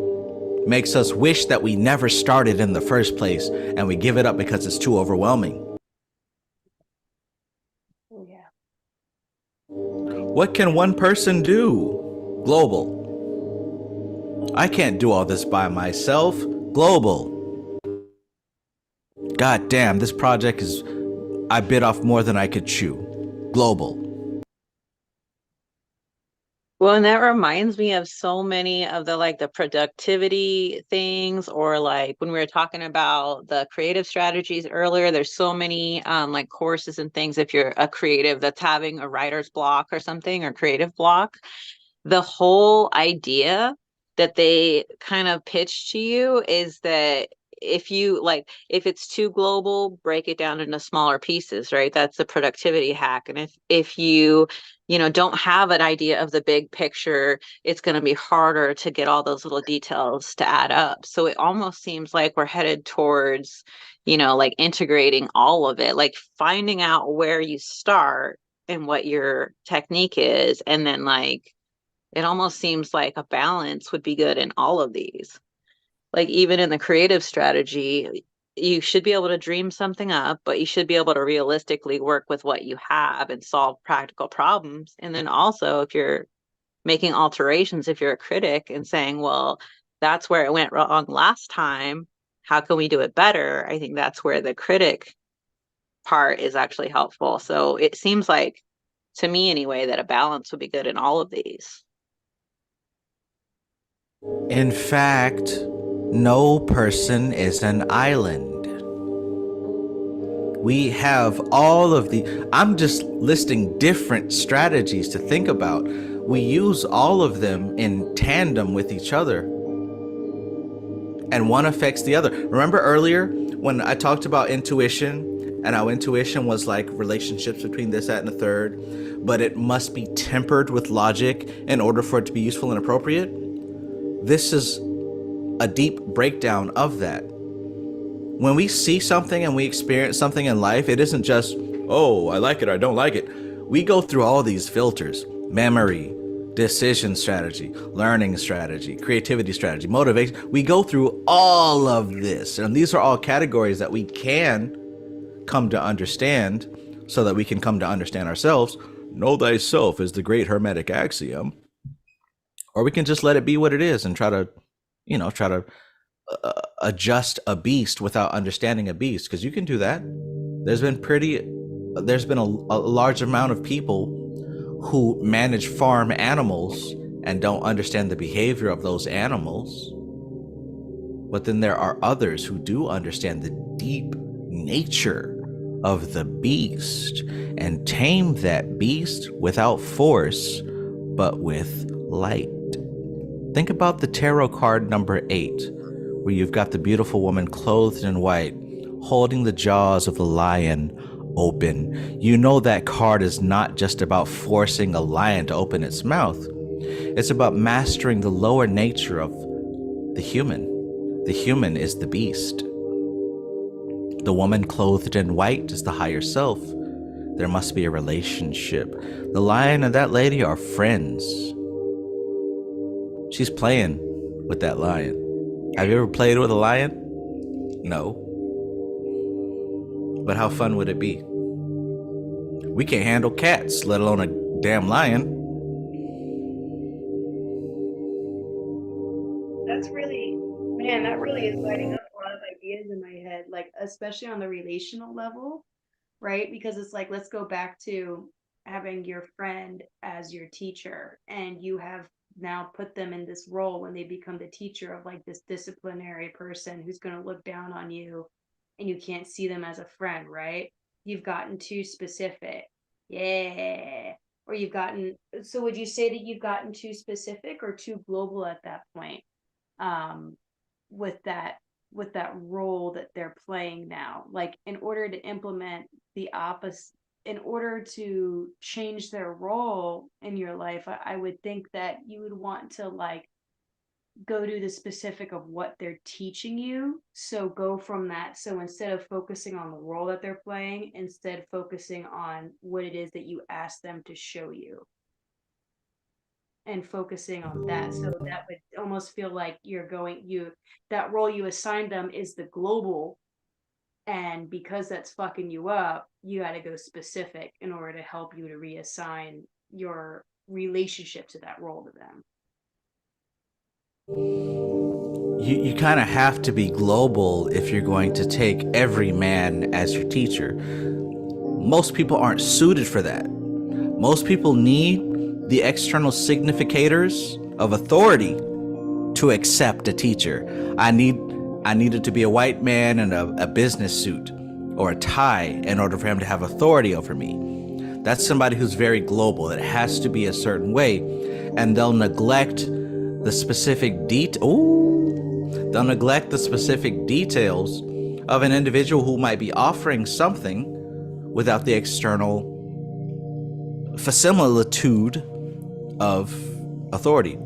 makes us wish that we never started in the first place, and we give it up because it's too overwhelming. Oh, yeah. What can one person do? Global. I can't do all this by myself. Global. God damn, this project is... I bit off more than I could chew. Global. Well, and that reminds me of so many of the productivity things, or like when we were talking about the creative strategies earlier, there's so many like courses and things if you're a creative that's having a writer's block or something, or creative block. The whole idea that they kind of pitch to you is that if it's too global, break it down into smaller pieces, right? That's the productivity hack. And if you don't have an idea of the big picture, it's going to be harder to get all those little details to add up. So it almost seems like we're headed towards like integrating all of it, like finding out where you start and what your technique is, and then like it almost seems like a balance would be good in all of these. Like even in the creative strategy, you should be able to dream something up, but you should be able to realistically work with what you have and solve practical problems. And then also, if you're making alterations, if you're a critic and saying, well, that's where it went wrong last time, how can we do it better? I think that's where the critic part is actually helpful. So it seems like, to me anyway, that a balance would be good in all of these. In fact, no person is an island. We have all of I'm just listing different strategies to think about. We use all of them in tandem with each other, and one affects the other. Remember earlier when I talked about intuition, and how intuition was like relationships between this, that, and the third, but it must be tempered with logic in order for it to be useful and appropriate? This is a deep breakdown of that. When we see something and we experience something in life, it isn't just, oh, I like it or I don't like it. We go through all these filters: memory, decision strategy, learning strategy, creativity strategy, motivation. We go through all of this, and these are all categories that we can come to understand so that we can come to understand ourselves. Know thyself is the great Hermetic axiom. Or we can just let it be what it is and try to adjust a beast without understanding a beast, because you can do that. There's been a large amount of people who manage farm animals and don't understand the behavior of those animals. But then there are others who do understand the deep nature of the beast and tame that beast without force, but with light. Think about the tarot card number 8, where you've got the beautiful woman clothed in white, holding the jaws of the lion open. You know that card is not just about forcing a lion to open its mouth. It's about mastering the lower nature of the human. The human is the beast. The woman clothed in white is the higher self. There must be a relationship. The lion and that lady are friends. She's playing with that lion. Have you ever played with a lion? No. But how fun would it be? We can't handle cats, let alone a damn lion. That really is lighting up a lot of ideas in my head, like especially on the relational level, right? Because it's like, let's go back to having your friend as your teacher, and you have now put them in this role when they become the teacher of like this disciplinary person who's going to look down on you and you can't see them as a friend, right? You've gotten too specific. Yeah. Or you've gotten, so would you say that you've gotten too specific or too global at that point? Um, with that role that they're playing now, like in order to implement the opposite, in order to change their role in your life, I would think that you would want to like go to the specific of what they're teaching you. So go from that. So instead of focusing on the role that they're playing, instead focusing on what it is that you ask them to show you and focusing on that. So that would almost feel like that role you assigned them is the global. And because that's fucking you up, you got to go specific in order to help you to reassign your relationship to that role to them. You kind of have to be global if you're going to take every man as your teacher. Most people aren't suited for that. Most people need the external significators of authority to accept a teacher. I needed to be a white man in a business suit or a tie in order for him to have authority over me. That's somebody who's very global. It has to be a certain way, and they'll neglect the specific they'll neglect the specific details of an individual who might be offering something without the external facsimilitude of authority.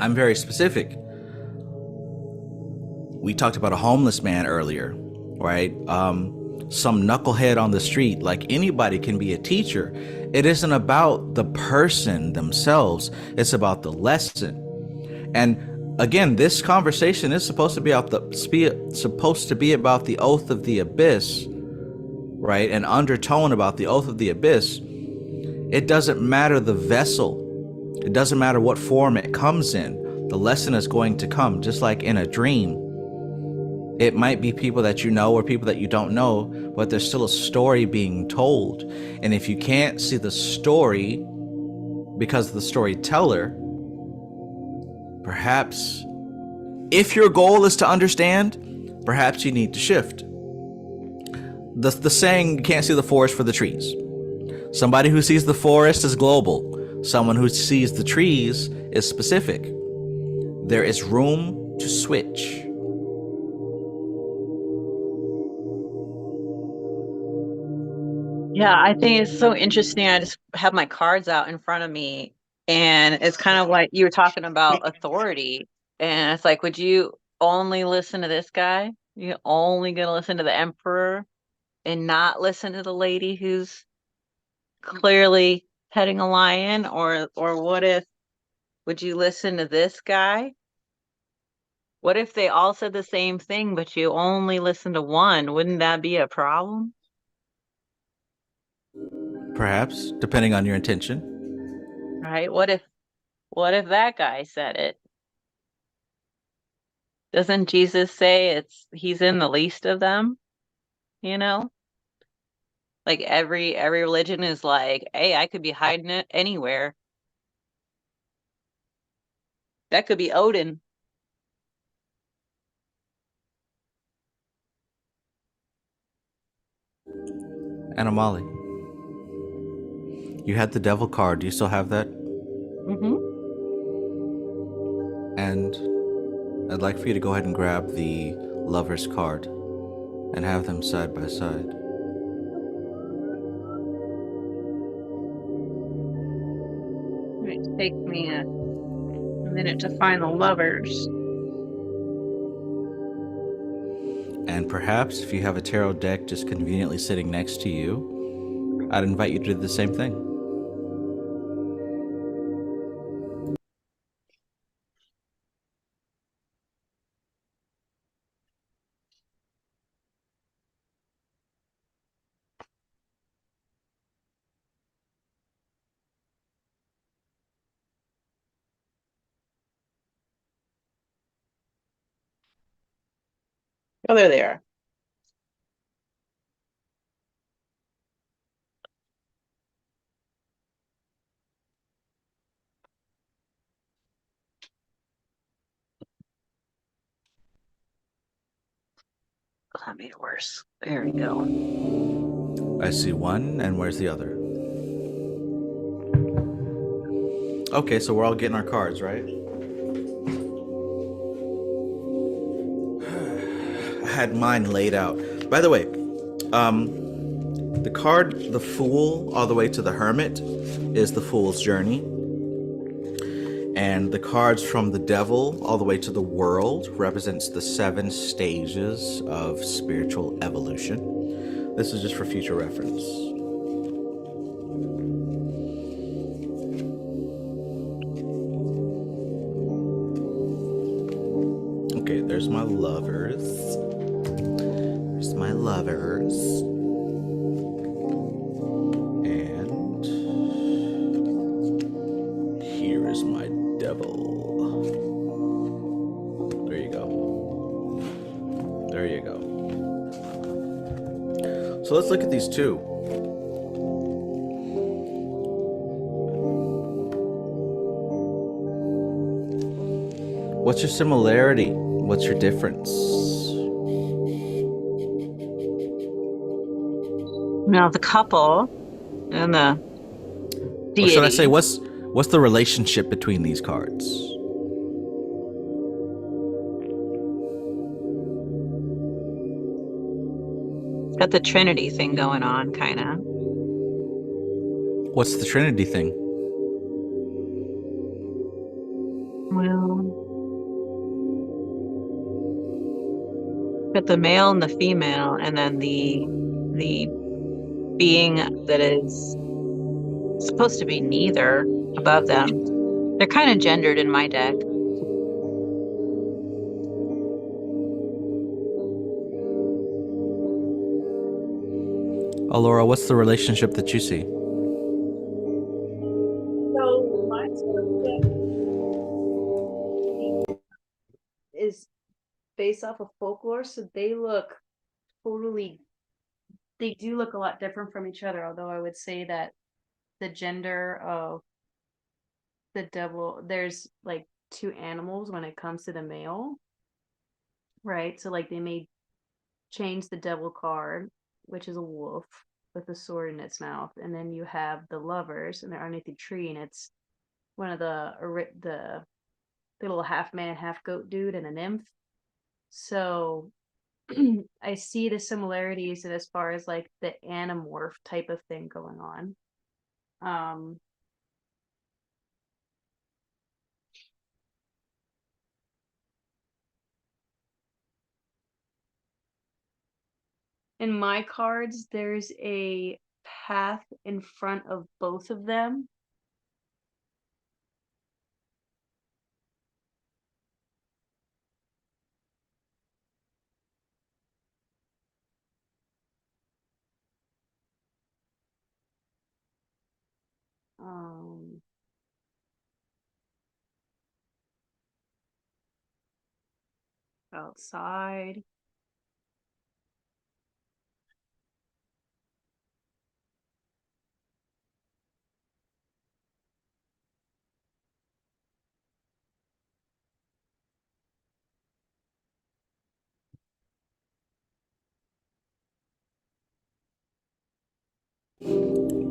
I'm very specific. We talked about a homeless man earlier, right? Some knucklehead on the street. Like, anybody can be a teacher. It isn't about the person themselves. It's about the lesson. And again, this conversation is supposed to be about the oath of the abyss, right? An undertone about the oath of the abyss. It doesn't matter the vessel. It doesn't matter what form it comes in. The lesson is going to come, just like in a dream. It might be people that you know or people that you don't know, but there's still a story being told. And if you can't see the story because of the storyteller, perhaps if your goal is to understand, perhaps you need to shift. The saying, you can't see the forest for the trees. Somebody who sees the forest is global. Someone who sees the trees is specific. There is room to switch. Yeah, I think it's so interesting. I just have my cards out in front of me, and it's kind of like you were talking about authority. And it's like, would you only listen to this guy? You're only going to listen to the emperor and not listen to the lady who's clearly petting a lion? Or what if, would you listen to this guy? What if they all said the same thing, but you only listen to one? Wouldn't that be a problem? Perhaps, depending on your intention. Right? What if that guy said it? Doesn't Jesus say he's in the least of them? You know? Like every religion is like, hey, I could be hiding it anywhere. That could be Odin. And Amali, you had the devil card. Do you still have that? Mm-hmm. And I'd like for you to go ahead and grab the lover's card and have them side by side. It might take me a minute to find the lovers. And perhaps if you have a tarot deck just conveniently sitting next to you, I'd invite you to do the same thing. Oh, there they are. that made it worse. There we go. I see one, and where's the other? Okay, so we're all getting our cards, right? I had mine laid out. By the way, the card, the Fool, all the way to the Hermit, is the Fool's Journey. And the cards from the Devil all the way to the World represents the 7 stages of spiritual evolution. This is just for future reference. Okay, there's my lovers. There's my lovers. And here is my devil. There you go. There you go. So let's look at these two. What's your similarity? What's your difference? Now the couple and the deity. Or should I say, what's the relationship between these cards? Got the Trinity thing going on, kind of. What's the Trinity thing? Well, got the male and the female, and then the being that is supposed to be neither above them. They're kind of gendered in my deck. Oh, Laura, what's the relationship that you see? So my is based off of folklore, so they do look a lot different from each other, although I would say that the gender of the devil, there's like 2 animals when it comes to the male, right? So like they may change the devil card, which is a wolf with a sword in its mouth, and then you have the lovers, and they're underneath the tree, and it's one of the little half man, half goat dude and a nymph. So I see the similarities as far as like the animorph type of thing going on. In my cards, there's a path in front of both of them. Outside.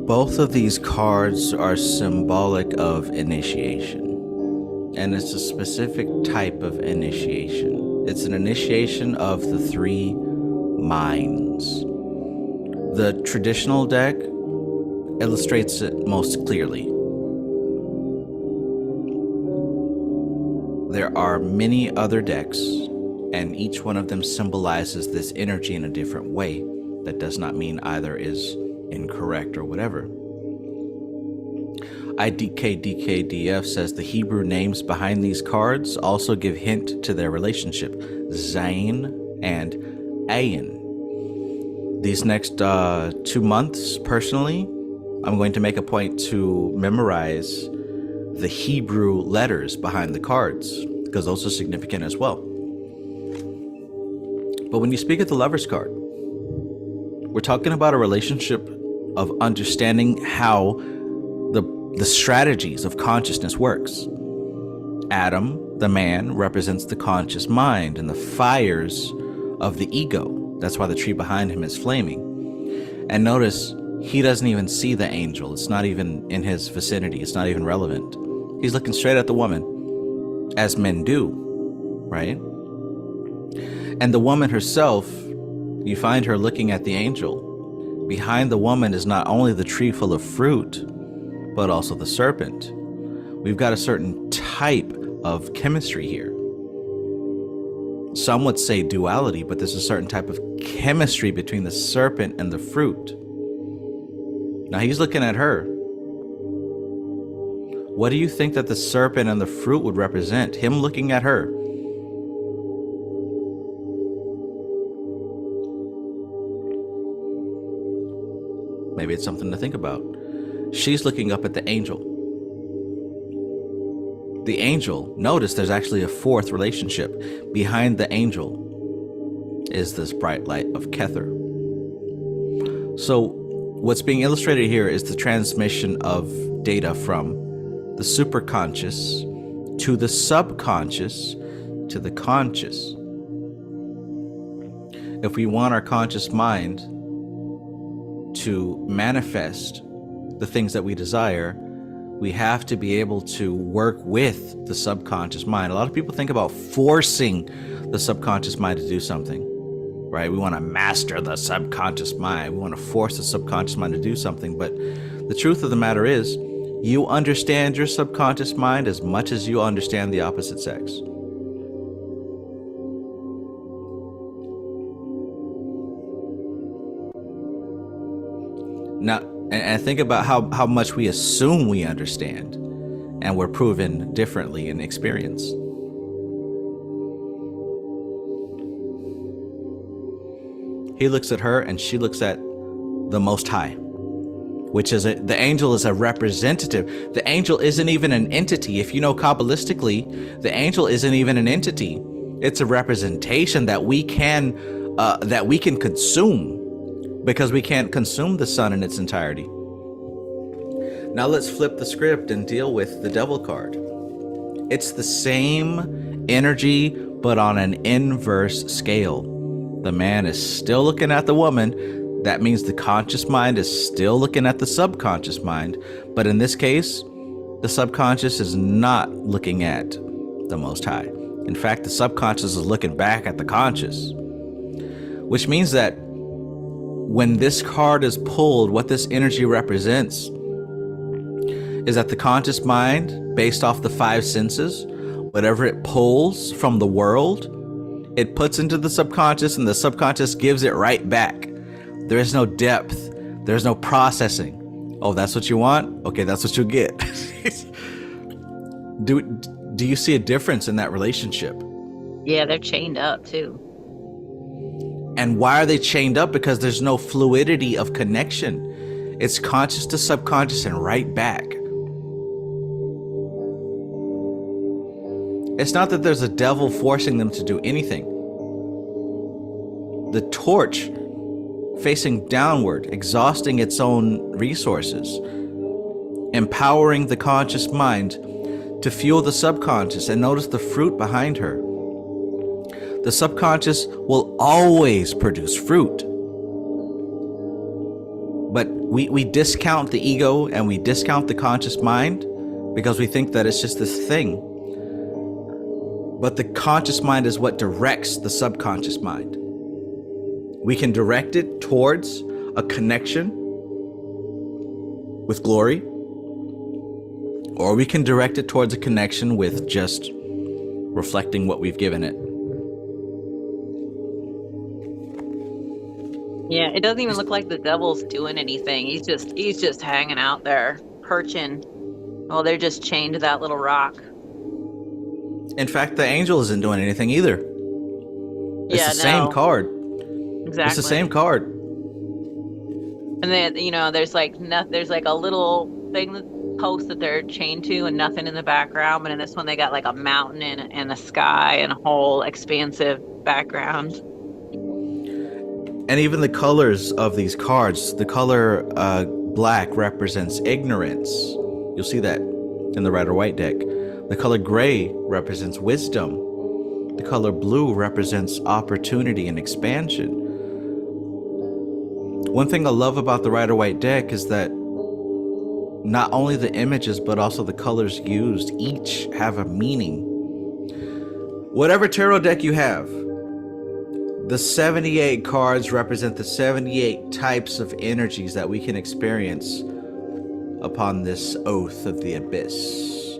Both of these cards are symbolic of initiation. And it's a specific type of initiation. It's an initiation of the 3 minds. The traditional deck illustrates it most clearly. There are many other decks, and each one of them symbolizes this energy in a different way. That does not mean either is incorrect or whatever. IDKDKDF says the Hebrew names behind these cards also give hint to their relationship, Zain and Ayin. These next 2 months, personally, I'm going to make a point to memorize the Hebrew letters behind the cards, because those are significant as well. But when you speak of the Lover's card, we're talking about a relationship of understanding how the strategies of consciousness works. Adam, the man, represents the conscious mind and the fires of the ego. That's why the tree behind him is flaming. And notice, he doesn't even see the angel. It's not even in his vicinity. It's not even relevant. He's looking straight at the woman, as men do, right? And the woman herself, you find her looking at the angel. Behind the woman is not only the tree full of fruit, but also the serpent. We've got a certain type of chemistry here. Some would say duality, but there's a certain type of chemistry between the serpent and the fruit. Now he's looking at her. What do you think that the serpent and the fruit would represent? Him looking at her. Maybe it's something to think about. She's looking up at the angel. The angel, notice there's actually a fourth relationship. Behind the angel is this bright light of Kether. So what's being illustrated here is the transmission of data from the superconscious to the subconscious to the conscious. If we want our conscious mind to manifest the things that we desire, we have to be able to work with the subconscious mind. A lot of people think about forcing the subconscious mind to do something, right? We want to master the subconscious mind. We want to force the subconscious mind to do something. But the truth of the matter is, you understand your subconscious mind as much as you understand the opposite sex. Now, and think about how much we assume we understand, and we're proven differently in experience. He looks at her and she looks at the Most High, which is the angel is a representative. The angel isn't even an entity. If you know Kabbalistically, the angel isn't even an entity. It's a representation that we can consume, because we can't consume the sun in its entirety. Now let's flip the script and deal with the devil card. It's the same energy, but on an inverse scale. The man is still looking at the woman. That means the conscious mind is still looking at the subconscious mind. But in this case, the subconscious is not looking at the Most High. In fact, the subconscious is looking back at the conscious, which means that when this card is pulled, what this energy represents is that the conscious mind, based off the five senses, whatever it pulls from the world, it puts into the subconscious, and the subconscious gives it right back. There is no depth. There's no processing. Oh, that's what you want? Okay, that's what you'll get. Do you see a difference in that relationship? Yeah, they're chained up too. And why are they chained up? Because there's no fluidity of connection. It's conscious to subconscious and right back. It's not that there's a devil forcing them to do anything. The torch facing downward, exhausting its own resources, empowering the conscious mind to fuel the subconscious. And notice the fruit behind her. The subconscious will always produce fruit. But we discount the ego and we discount the conscious mind because we think that it's just this thing. But the conscious mind is what directs the subconscious mind. We can direct it towards a connection with glory, or we can direct it towards a connection with just reflecting what we've given it. Yeah, it doesn't even look like the devil's doing anything. He's just hanging out there, perching. Well, they're just chained to that little rock. In fact, the angel isn't doing anything either. It's the same card. Exactly. It's the same card. And then, there's like a little thing post that they're chained to and nothing in the background. But in this one, they got like a mountain and a sky and a whole expansive background. And even the colors of these cards, the color black represents ignorance. You'll see that in the Rider-Waite deck. The color gray represents wisdom. The color blue represents opportunity and expansion. One thing I love about the Rider-Waite deck is that not only the images, but also the colors used, each have a meaning. Whatever tarot deck you have, the 78 cards represent the 78 types of energies that we can experience upon this oath of the abyss.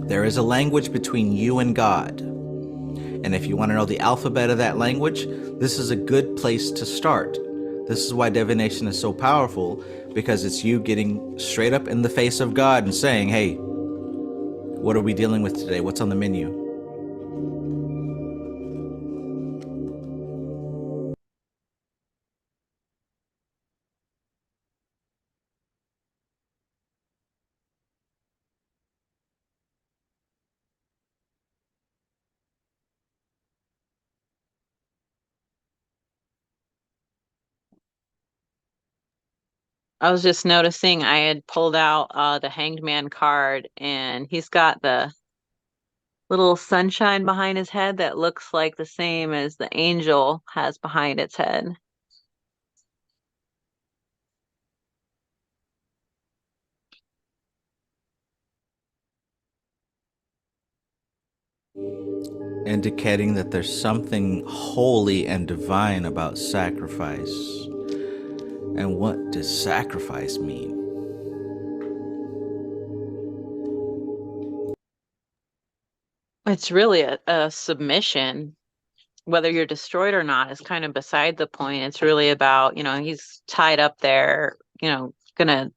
There is a language between you and God. And if you want to know the alphabet of that language, this is a good place to start. This is why divination is so powerful, because it's you getting straight up in the face of God and saying, hey, what are we dealing with today? What's on the menu? I was just noticing I had pulled out the Hanged Man card, and he's got the little sunshine behind his head that looks like the same as the angel has behind its head. Indicating that there's something holy and divine about sacrifice. And what does sacrifice mean? It's really a submission. Whether you're destroyed or not is kind of beside the point. It's really about, he's tied up there, gonna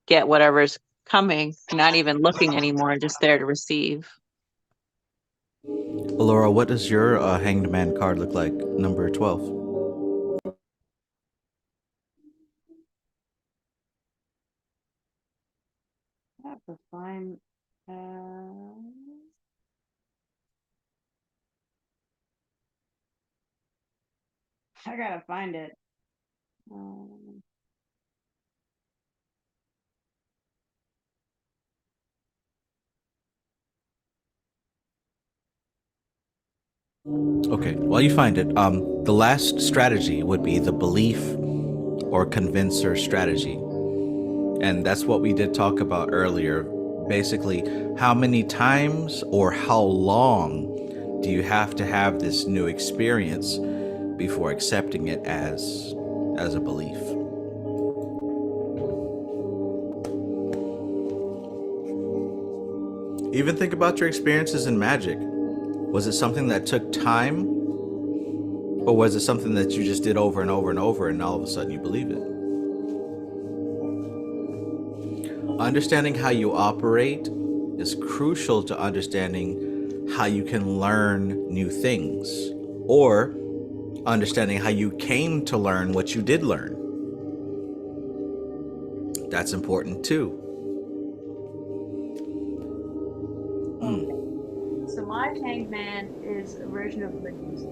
get whatever's coming, not even looking anymore, just there to receive. Laura, what does your Hanged Man card look like, number 12? I have to find. I gotta find it. Okay, while you find it, the last strategy would be the belief or convincer strategy. And that's what we did talk about earlier. Basically, how many times or how long do you have to have this new experience before accepting it as a belief? Even think about your experiences in magic. Was it something that took time? Or was it something that you just did over and over and over and all of a sudden you believe it? Understanding how you operate is crucial to understanding how you can learn new things, or understanding how you came to learn what you did learn. That's important too. So my Hanged Man is a version of Medusa.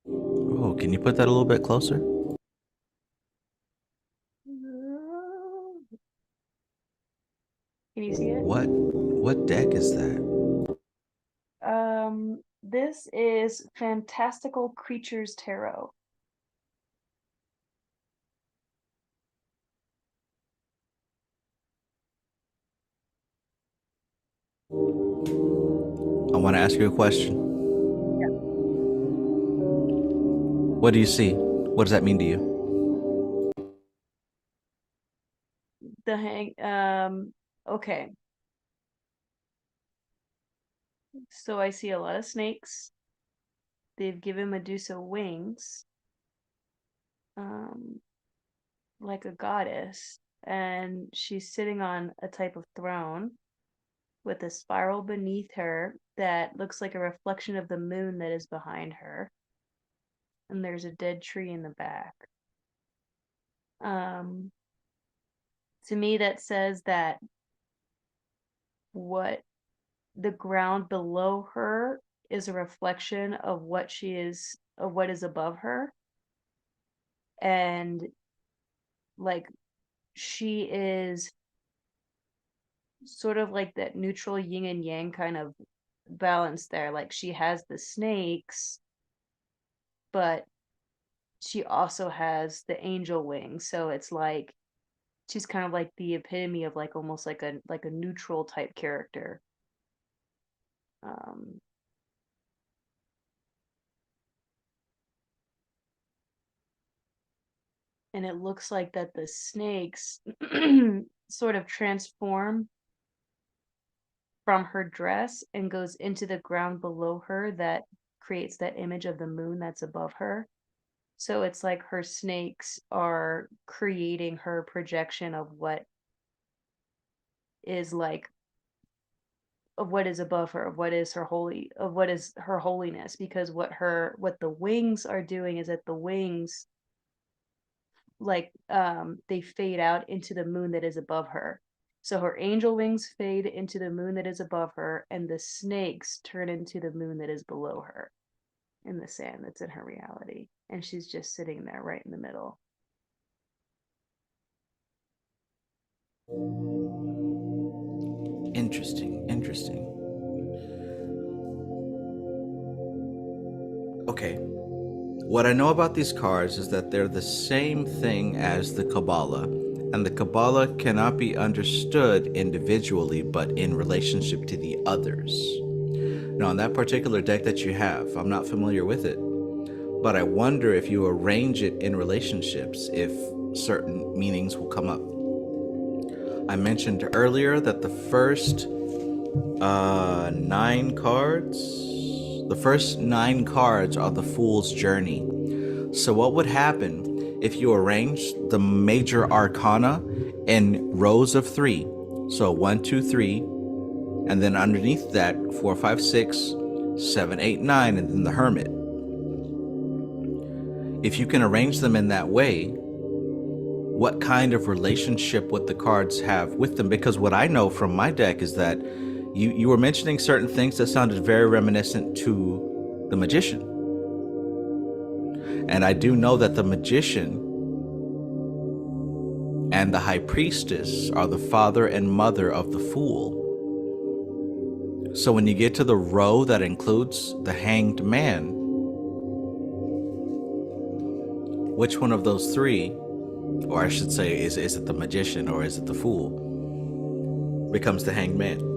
Oh, can you put that a little bit closer? Can you see it? What deck is that? This is Fantastical Creatures Tarot. I want to ask you a question. What do you see? What does that mean to you? Okay. So I see a lot of snakes. They've given Medusa wings. Like a goddess. And she's sitting on a type of throne with a spiral beneath her that looks like a reflection of the moon that is behind her. And there's a dead tree in the back. To me, that says that what the ground below her is a reflection of what is above her. And like she is sort of like that neutral yin and yang kind of balance there. Like she has the snakes, but she also has the angel wings. So it's like she's kind of like the epitome of like almost like a neutral type character. Um, and it looks like that the snakes sort of transform from her dress and goes into the ground below her that creates that image of the moon that's above her. So it's like her snakes are creating her projection of what is like of what is above her, of what is her holiness, because what the wings are doing is that the wings like they fade out into the moon that is above her. So her angel wings fade into the moon that is above her, and the snakes turn into the moon that is below her in the sand that's in her reality. And she's just sitting there right in the middle. Interesting, interesting. Okay. What I know about these cards is that they're the same thing as the Kabbalah, and the Kabbalah cannot be understood individually, but in relationship to the others. Now, on that particular deck that you have, I'm not familiar with it, but I wonder if you arrange it in relationships, if certain meanings will come up. I mentioned earlier that the first 9 cards, the first 9 cards are the Fool's Journey. So what would happen if you arrange the major arcana in rows of 3? So 1, 2, 3, and then underneath that 4, 5, 6, 7, 8, 9, and then the Hermit. If you can arrange them in that way, what kind of relationship would the cards have with them? Because what I know from my deck is that you were mentioning certain things that sounded very reminiscent to the Magician. And I do know that the Magician and the High Priestess are the father and mother of the Fool. So when you get to the row that includes the Hanged Man, which one of those 3, or I should say, is it the Magician or is it the Fool, becomes the Hanged Man?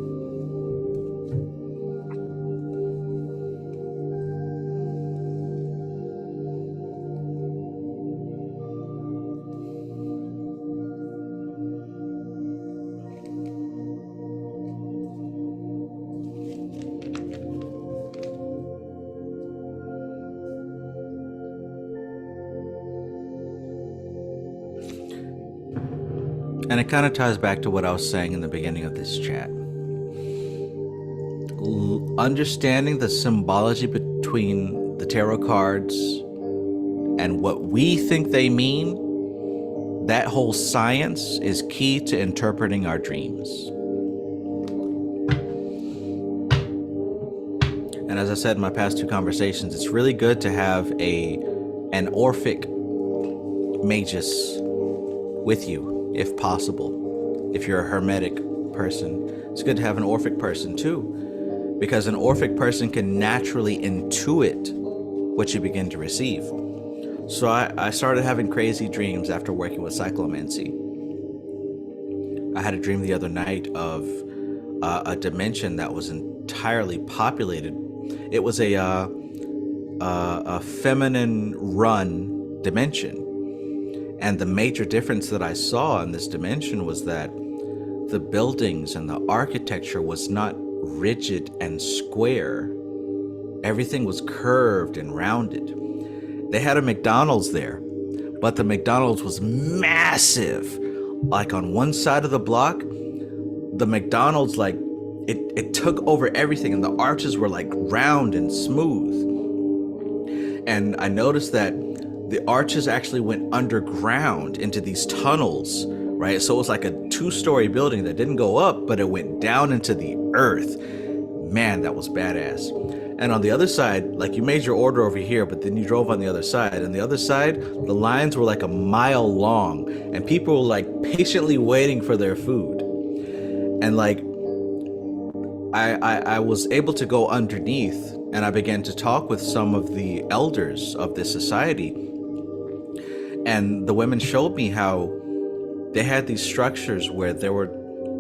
And it kind of ties back to what I was saying in the beginning of this chat. Understanding the symbology between the tarot cards and what we think they mean, that whole science is key to interpreting our dreams. And as I said in my past 2 conversations, it's really good to have an Orphic Magus with you, if possible. If you're a Hermetic person, it's good to have an Orphic person too, because an Orphic person can naturally intuit what you begin to receive. So I started having crazy dreams after working with cyclomancy. I had a dream the other night of a dimension that was entirely populated. It was a feminine-run dimension. And the major difference that I saw in this dimension was that the buildings and the architecture was not rigid and square. Everything was curved and rounded. They had a McDonald's there, but the McDonald's was massive. Like on one side of the block, the McDonald's, like, it took over everything, and the arches were like round and smooth. And I noticed that the arches actually went underground into these tunnels, right? So it was like a 2-story building that didn't go up, but it went down into the earth. Man, that was badass. And on the other side, like, you made your order over here, but then you drove on the other side. And the other side, the lines were like a mile long, and people were like patiently waiting for their food. And like, I was able to go underneath, and I began to talk with some of the elders of this society. And the women showed me how they had these structures where there were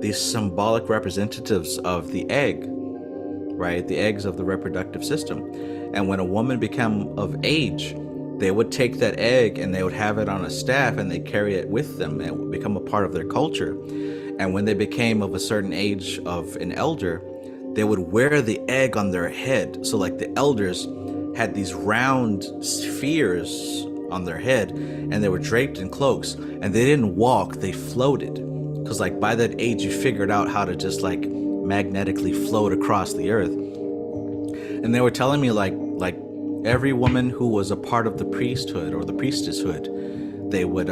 these symbolic representatives of the egg, right? The eggs of the reproductive system. And when a woman became of age, they would take that egg and they would have it on a staff and they carry it with them and it would become a part of their culture. And when they became of a certain age of an elder, they would wear the egg on their head. So like the elders had these round spheres on their head and they were draped in cloaks, and they didn't walk, they floated. Because like by that age you figured out how to just like magnetically float across the earth. And they were telling me like every woman who was a part of the priesthood or the priestesshood, they would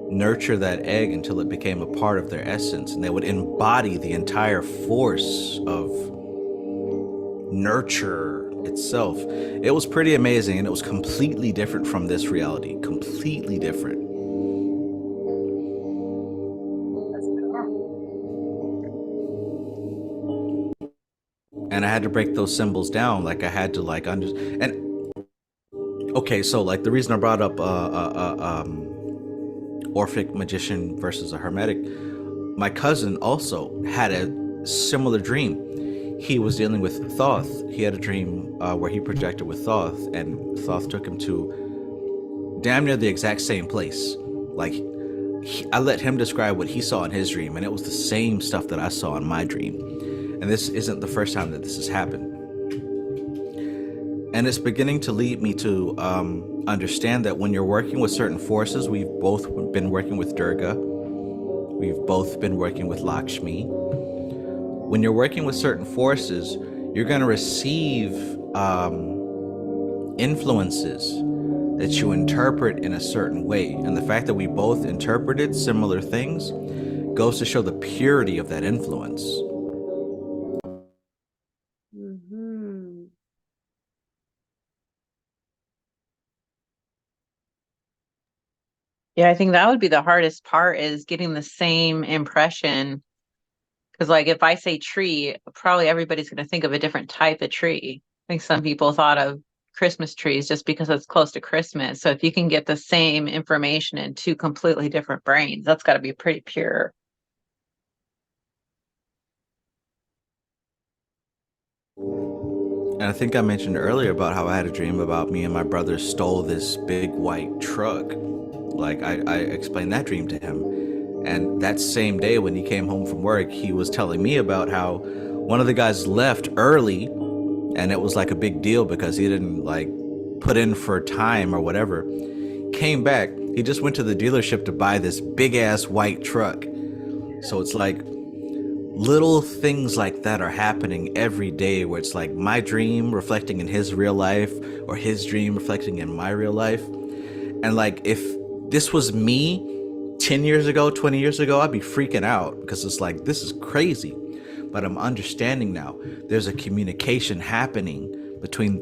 nurture that egg until it became a part of their essence, and they would embody the entire force of nurture itself. It was pretty amazing, and it was completely different from this reality. Completely different. And I had to break those symbols down. Like I had to like and okay, so like the reason I brought up Orphic magician versus a hermetic, my cousin also had a similar dream. He was dealing with Thoth. He had a dream where he projected with Thoth, and Thoth took him to damn near the exact same place. Like I let him describe what he saw in his dream, and it was the same stuff that I saw in my dream. And this isn't the first time that this has happened. And it's beginning to lead me to understand that when you're working with certain forces, we've both been working with Durga, we've both been working with Lakshmi. When you're working with certain forces, you're going to receive influences that you interpret in a certain way. And the fact that we both interpreted similar things goes to show the purity of that influence. Mm-hmm. Yeah, I think that would be the hardest part, is getting the same impression. Because like if I say tree, probably everybody's going to think of a different type of tree. I think some people thought of Christmas trees just because it's close to Christmas. So if you can get the same information in two completely different brains, that's got to be pretty pure. And I think I mentioned earlier about how I had a dream about me and my brother stole this big white truck. Like I explained that dream to him. And that same day when he came home from work, he was telling me about how one of the guys left early, and it was like a big deal because he didn't like put in for time or whatever. Came back, he just went to the dealership to buy this big ass white truck. So it's like little things like that are happening every day, where it's like my dream reflecting in his real life or his dream reflecting in my real life. And like if this was me 10 years ago, 20 years ago, I'd be freaking out because it's like, this is crazy. But I'm understanding now there's a communication happening between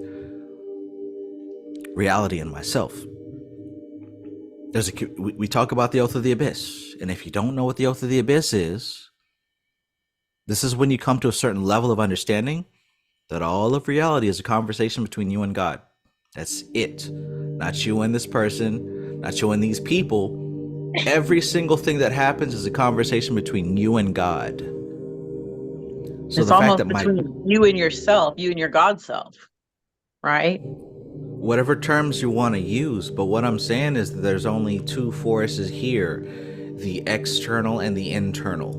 reality and myself. We talk about the oath of the abyss. And if you don't know what the oath of the abyss is, this is when you come to a certain level of understanding that all of reality is a conversation between you and God. That's it. Not you and this person, not you and these people. Every single thing that happens is a conversation between you and God. So it's the fact almost that between you and yourself, you and your God self, right? whatever terms you want to use, but what I'm saying is that there's only two forces here, the external and the internal.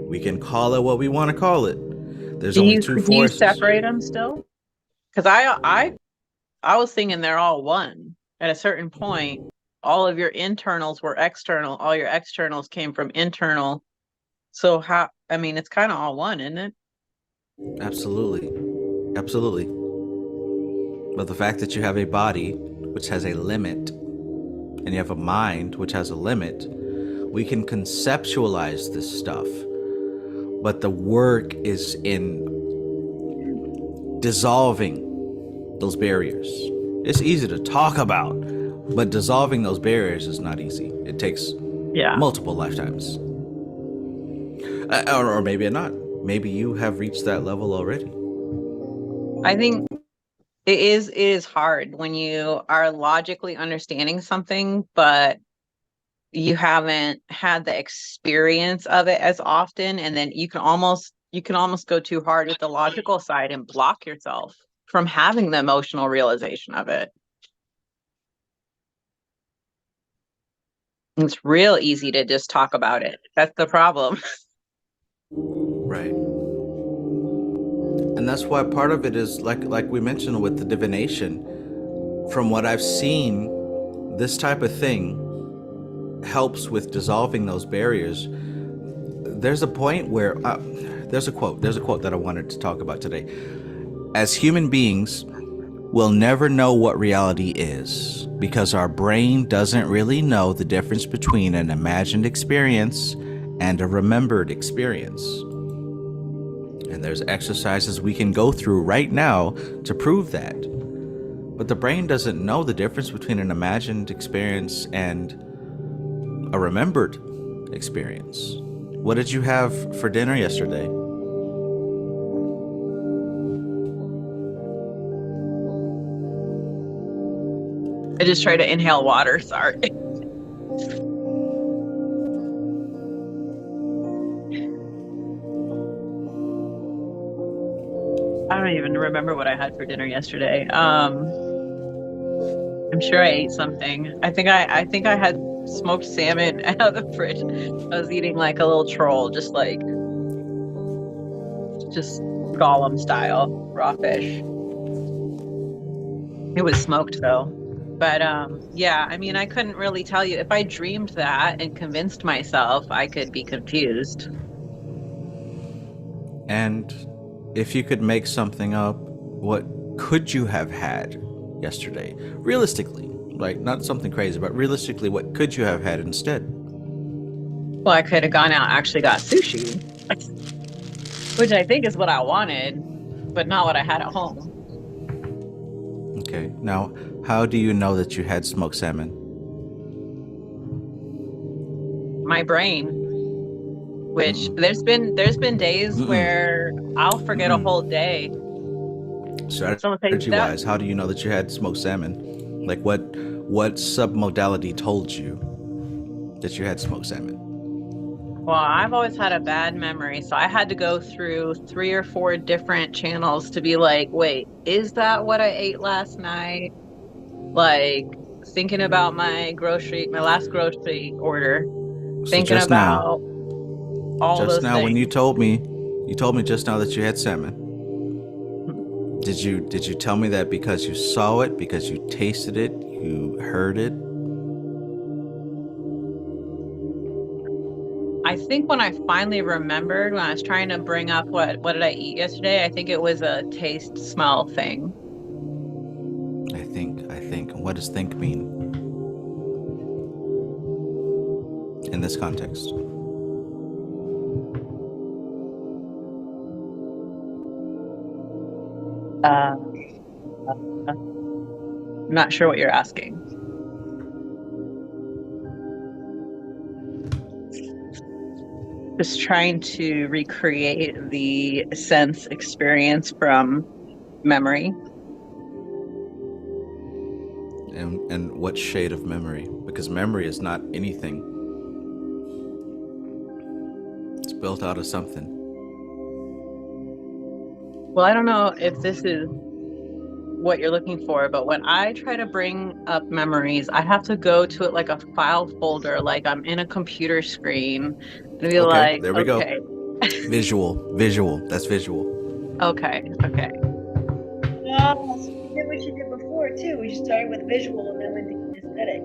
We can call it what we want to call it. There's only two Do you forces. separate them still? Because I was thinking they're all one. At a certain point, all of your internals were external. All your externals came from internal. So how, I mean, it's kind of all one, isn't it? Absolutely. Absolutely. But the fact that you have a body which has a limit and you have a mind which has a limit, we can conceptualize this stuff. But the work is in dissolving those barriers. It's easy to talk about, but dissolving those barriers is not easy. It takes multiple lifetimes. Or maybe not. maybe you have reached that level already. I think it is hard when you are logically understanding something, but you haven't had the experience of it as often, and then you can almost go too hard with the logical side and block yourself from having the emotional realization of it. It's real easy to just talk about it. That's the problem. Right. And that's why part of it is like we mentioned with the divination. From what I've seen, this type of thing helps with dissolving those barriers. There's a point where there's a quote that I wanted to talk about today. As human beings, we'll never know what reality is because our brain doesn't really know the difference between an imagined experience and a remembered experience. And there's exercises we can go through right now to prove that. But the brain doesn't know the difference between an imagined experience and a remembered experience. What did you have for dinner yesterday? I just try to inhale water. Sorry. I don't even remember what I had for dinner yesterday. I'm sure I ate something. I think I had smoked salmon out of the fridge. I was eating like a little troll, just Gollum style raw fish. It was smoked though. But yeah, I mean, I couldn't really tell you. If I dreamed that and convinced myself, I could be confused. And if you could make something up, what could you have had yesterday? Realistically, like not something crazy, but realistically, what could you have had instead? Well, I could have gone out and actually got sushi, which I think is what I wanted, but not what I had at home. Okay, now, how do you know that you had smoked salmon? My brain, which there's been days where I'll forget a whole day. Strategy-wise, how do you know that you had smoked salmon? Like what submodality told you that you had smoked salmon? Well, I've always had a bad memory, so I had to go through 3 or 4 different channels to be like, wait, is that what I ate last night? Like thinking about my last grocery order, So thinking just about all just those now, when things. you told me just now that you had salmon, did you tell me that because you saw it, because you tasted it, you heard it? I think when I finally remembered, when I was trying to bring up what did I eat yesterday, I think it was a taste smell thing. I think. What does think mean in this context? I'm not sure what you're asking. Just trying to recreate the sense experience from memory. And what shade of memory? Because memory is not anything. It's built out of something. Well, I don't know if this is what you're looking for, but when I try to bring up memories, I have to go to it like a file folder, like I'm in a computer screen, and be like, there we okay. go. Visual. That's visual. Okay. Oh, so we did what you did before too. We started with visual and then went to aesthetic.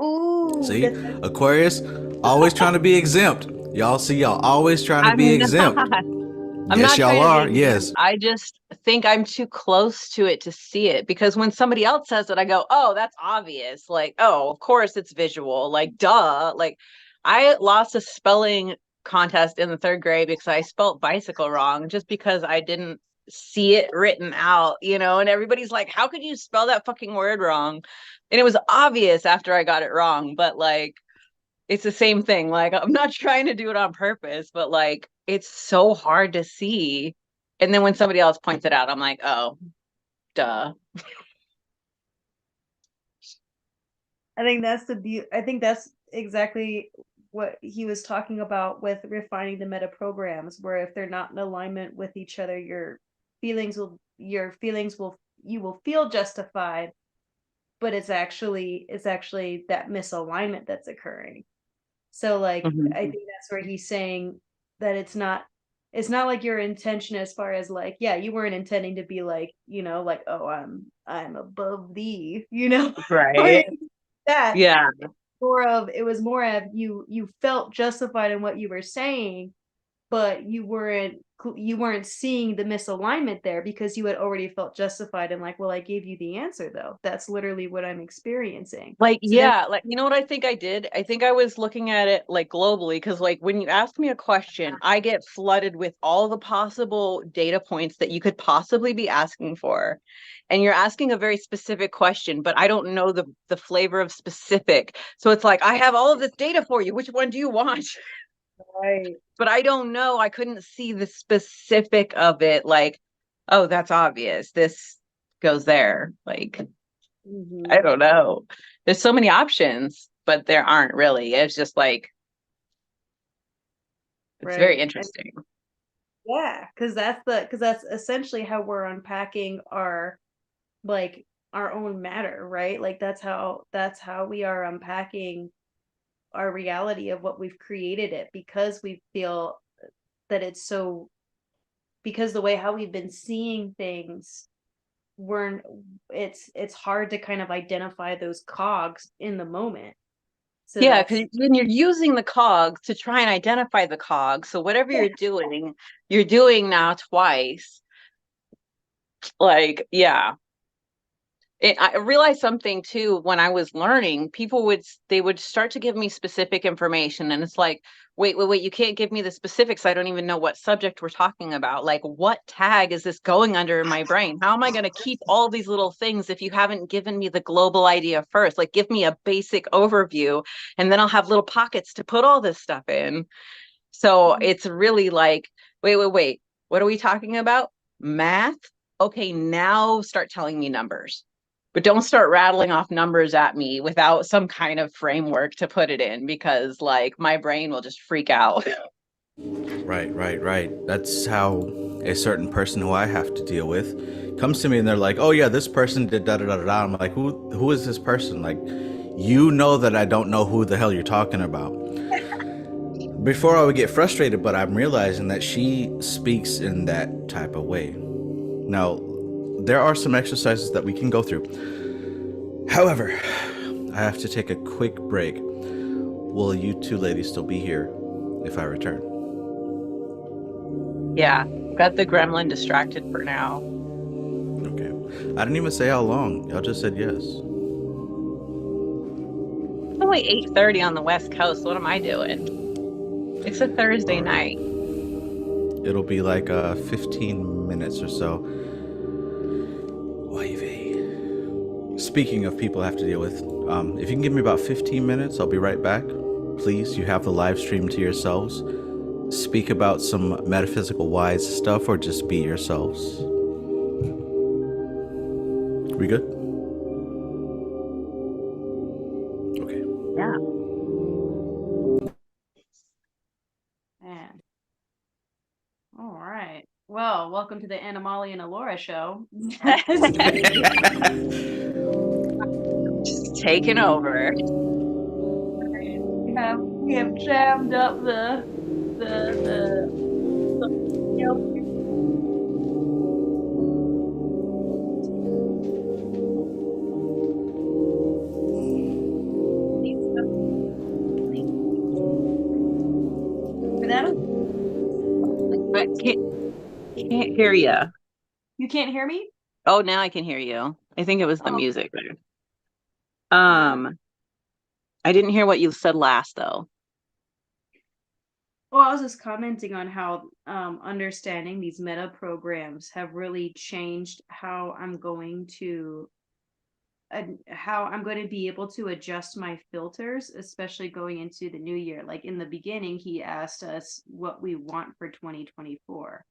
Ooh. See, Aquarius, always trying to be exempt. Y'all see, y'all always trying to be exempt. I'm Yes, not y'all trying are. to be Yes. exempt. I just think I'm too close to it to see it, because when somebody else says it, I go, oh, that's obvious. Like, oh, of course it's visual. Like, duh. Like, I lost a spelling contest in the 3rd grade because I spelled bicycle wrong, just because I didn't see it written out, and everybody's like, how could you spell that fucking word wrong? And it was obvious after I got it wrong, but like, it's the same thing. Like, I'm not trying to do it on purpose, but like, it's so hard to see. And then when somebody else points it out, I'm like, oh, duh. I think that's exactly what he was talking about with refining the meta programs, where if they're not in alignment with each other, your feelings will you will feel justified, but it's actually that misalignment that's occurring. So like I Mhm. think that's where he's saying that it's not like your intention as far as like, yeah, you weren't intending to be like, like, oh, I'm above thee, or Right. anything like that. Yeah. It was more of you felt justified in what you were saying, but you weren't seeing the misalignment there because you had already felt justified and like, well, I gave you the answer though. That's literally what I'm experiencing. Like, So then yeah, like, you know what I think I did? I think I was looking at it like globally, because like when you ask me a question, I get flooded with all the possible data points that you could possibly be asking for. And you're asking a very specific question, but I don't know the flavor of specific. So it's like, I have all of this data for you. Which one do you want? right. But I don't know. I couldn't see the specific of it. Like, oh, that's obvious. This goes there. Like, I Mhm. don't know. There's so many options, but there aren't really. It's just like, it's very Right. interesting. Yeah, because that's essentially how we're unpacking our like our own matter, right? Like that's how we are unpacking our reality of what we've created it because we feel that it's so because the way how we've been seeing things we're it's hard to kind of identify those cogs in the moment. So Yeah, because that's when you're using the cogs to try and identify the cogs, so whatever you're doing now twice. Like, yeah. I realized something too when I was learning. They would start to give me specific information, and it's like, wait, you can't give me the specifics. I don't even know what subject we're talking about. Like, what tag is this going under in my brain? How am I going to keep all these little things if you haven't given me the global idea first? Like, give me a basic overview, and then I'll have little pockets to put all this stuff in. So it's really like, wait, what are we talking about? Math? Okay, now start telling me numbers. But don't start rattling off numbers at me without some kind of framework to put it in, because like my brain will just freak out. Right. That's how a certain person who I have to deal with comes to me and they're like, "Oh yeah, this person did da da da da." I'm like, "Who is this person?" Like, you know that I don't know who the hell you're talking about. Before I would get frustrated, but I'm realizing that she speaks in that type of way. Now, there are some exercises that we can go through. However, I have to take a quick break. Will you two ladies still be here if I return? Yeah, got the gremlin distracted for now. Okay. I didn't even say how long. Y'all just said yes. It's only 8:30 on the West Coast. What am I doing? It's a Thursday All right. night. It'll be like 15 minutes or so. Oy vey. Speaking of people I have to deal with, if you can give me about 15 minutes, I'll be right back. Please, you have the live stream to yourselves. Speak about some metaphysical wise stuff or just be yourselves. We good? Okay. Yeah. man. All right. Well, welcome to the Animali and Alora show. Just taking over. We have jammed up the I can't hear you. You can't hear me? Oh, now I can hear you. I think it was the Oh, music there. yeah. I didn't hear what you said last though. Well, I was just commenting on how understanding these meta programs have really changed how I'm going to how I'm going to be able to adjust my filters, especially going into the new year. Like in the beginning, he asked us what we want for 2024.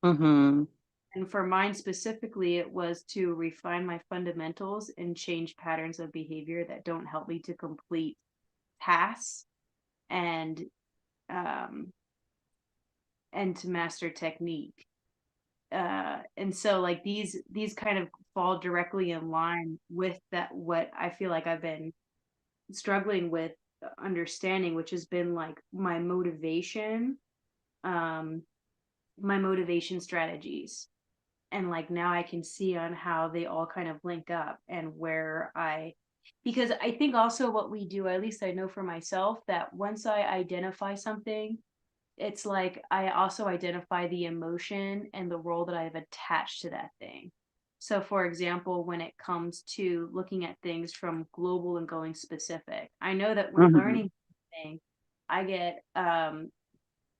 Mm-hmm. And for mine specifically, it was to refine my fundamentals and change patterns of behavior that don't help me to complete tasks and um to master technique. And so like these kind of fall directly in line with that, what I feel like I've been struggling with understanding, which has been like um my motivation strategies. And like now I can see on how they all kind of link up and where because I think also what we do, at least I know for myself, that once I identify something, it's like I also identify the emotion and the role that I've attached to that thing. So, for example, when it comes to looking at things from global and going specific, I know that when Mm-hmm. learning something,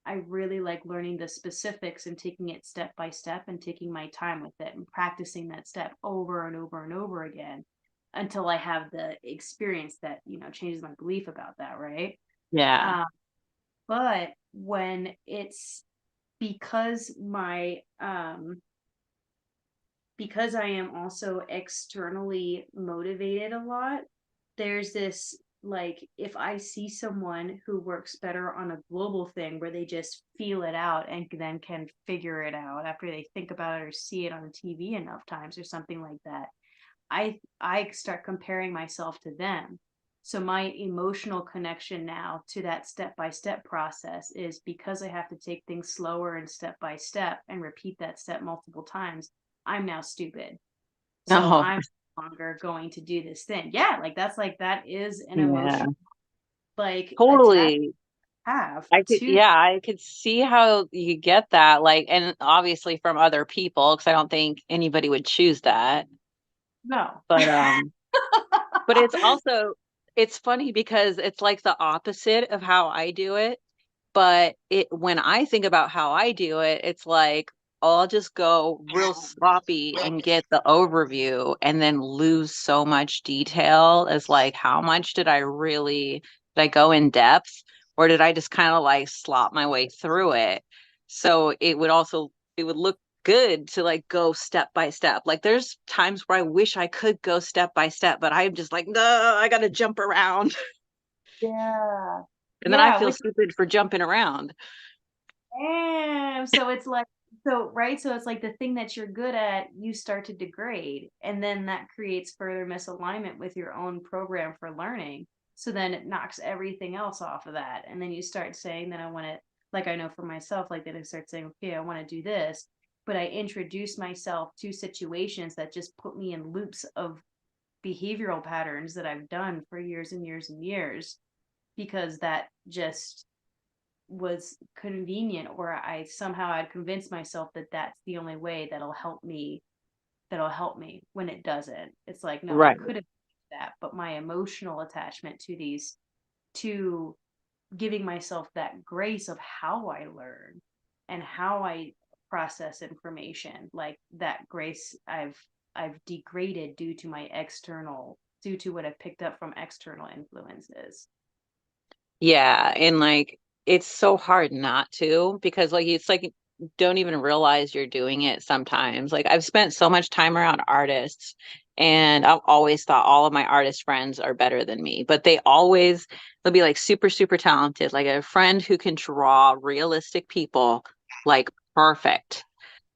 I really like learning the specifics and taking it step by step and taking my time with it and practicing that step over and over and over again until I have the experience that, changes my belief about that, right? Yeah. Um, but when it's because because I am also externally motivated a lot, there's this like if I see someone who works better on a global thing where they just feel it out and then can figure it out after they think about it or see it on TV enough times or something like that, I start comparing myself to them. So my emotional connection now to that step by step process is because I have to take things slower and step by step and repeat that step multiple times. I'm now stupid. So No. I'm no longer going to do this thing. Yeah, that is an Yeah. emotional like attack Totally. I have to Yeah, I could see how you get that. Like, and obviously from other people, because I don't think anybody would choose that. no. But but it's funny because it's like the opposite of how I do it. But when I think about how I do it, it's like I'll just go real sloppy and get the overview and then lose so much detail as like how much did I go in depth, or did I just kind of like slop my way through it? So it would look good to like go step by step. Like there's times where I wish I could go step by step, but I'm just like, no, I gotta jump around. Yeah. And then I Yeah, feel which stupid for jumping around. So it's like, so, right. So it's like the thing that you're good at, you start to degrade. And then that creates further misalignment with your own program for learning. So then it knocks everything else off of that. And then you start saying that I want to, like, I know for myself, like, then I start saying, okay, I want to do this. But I introduce myself to situations that just put me in loops of behavioral patterns that I've done for years and years and years because that just was convenient, or I somehow had convinced myself that that's the only way that'll help me when it doesn't. It's like, no, I Right. could have that, but my emotional attachment to these to giving myself that grace of how I learn and how I process information, like that grace I've degraded due to what I've picked up from external influences. Yeah, and like it's so hard not to because like it's like you don't even realize you're doing it sometimes. Like I've spent so much time around artists and I've always thought all of my artist friends are better than me, but they'll be like super super talented. Like a friend who can draw realistic people like perfect.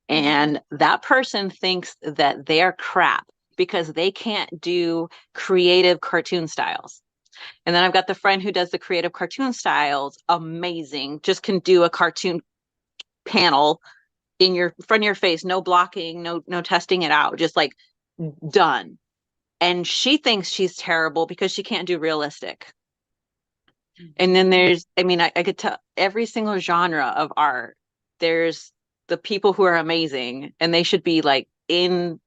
And that person thinks that they're crap because they can't do creative cartoon styles. And then I've got the friend who does the creative cartoon styles, amazing, just can do a cartoon panel in your front of your face, no blocking, no testing it out, just like done. And she thinks she's terrible because she can't do realistic. And then I could tell every single genre of art, there's the people who are amazing and they should be like in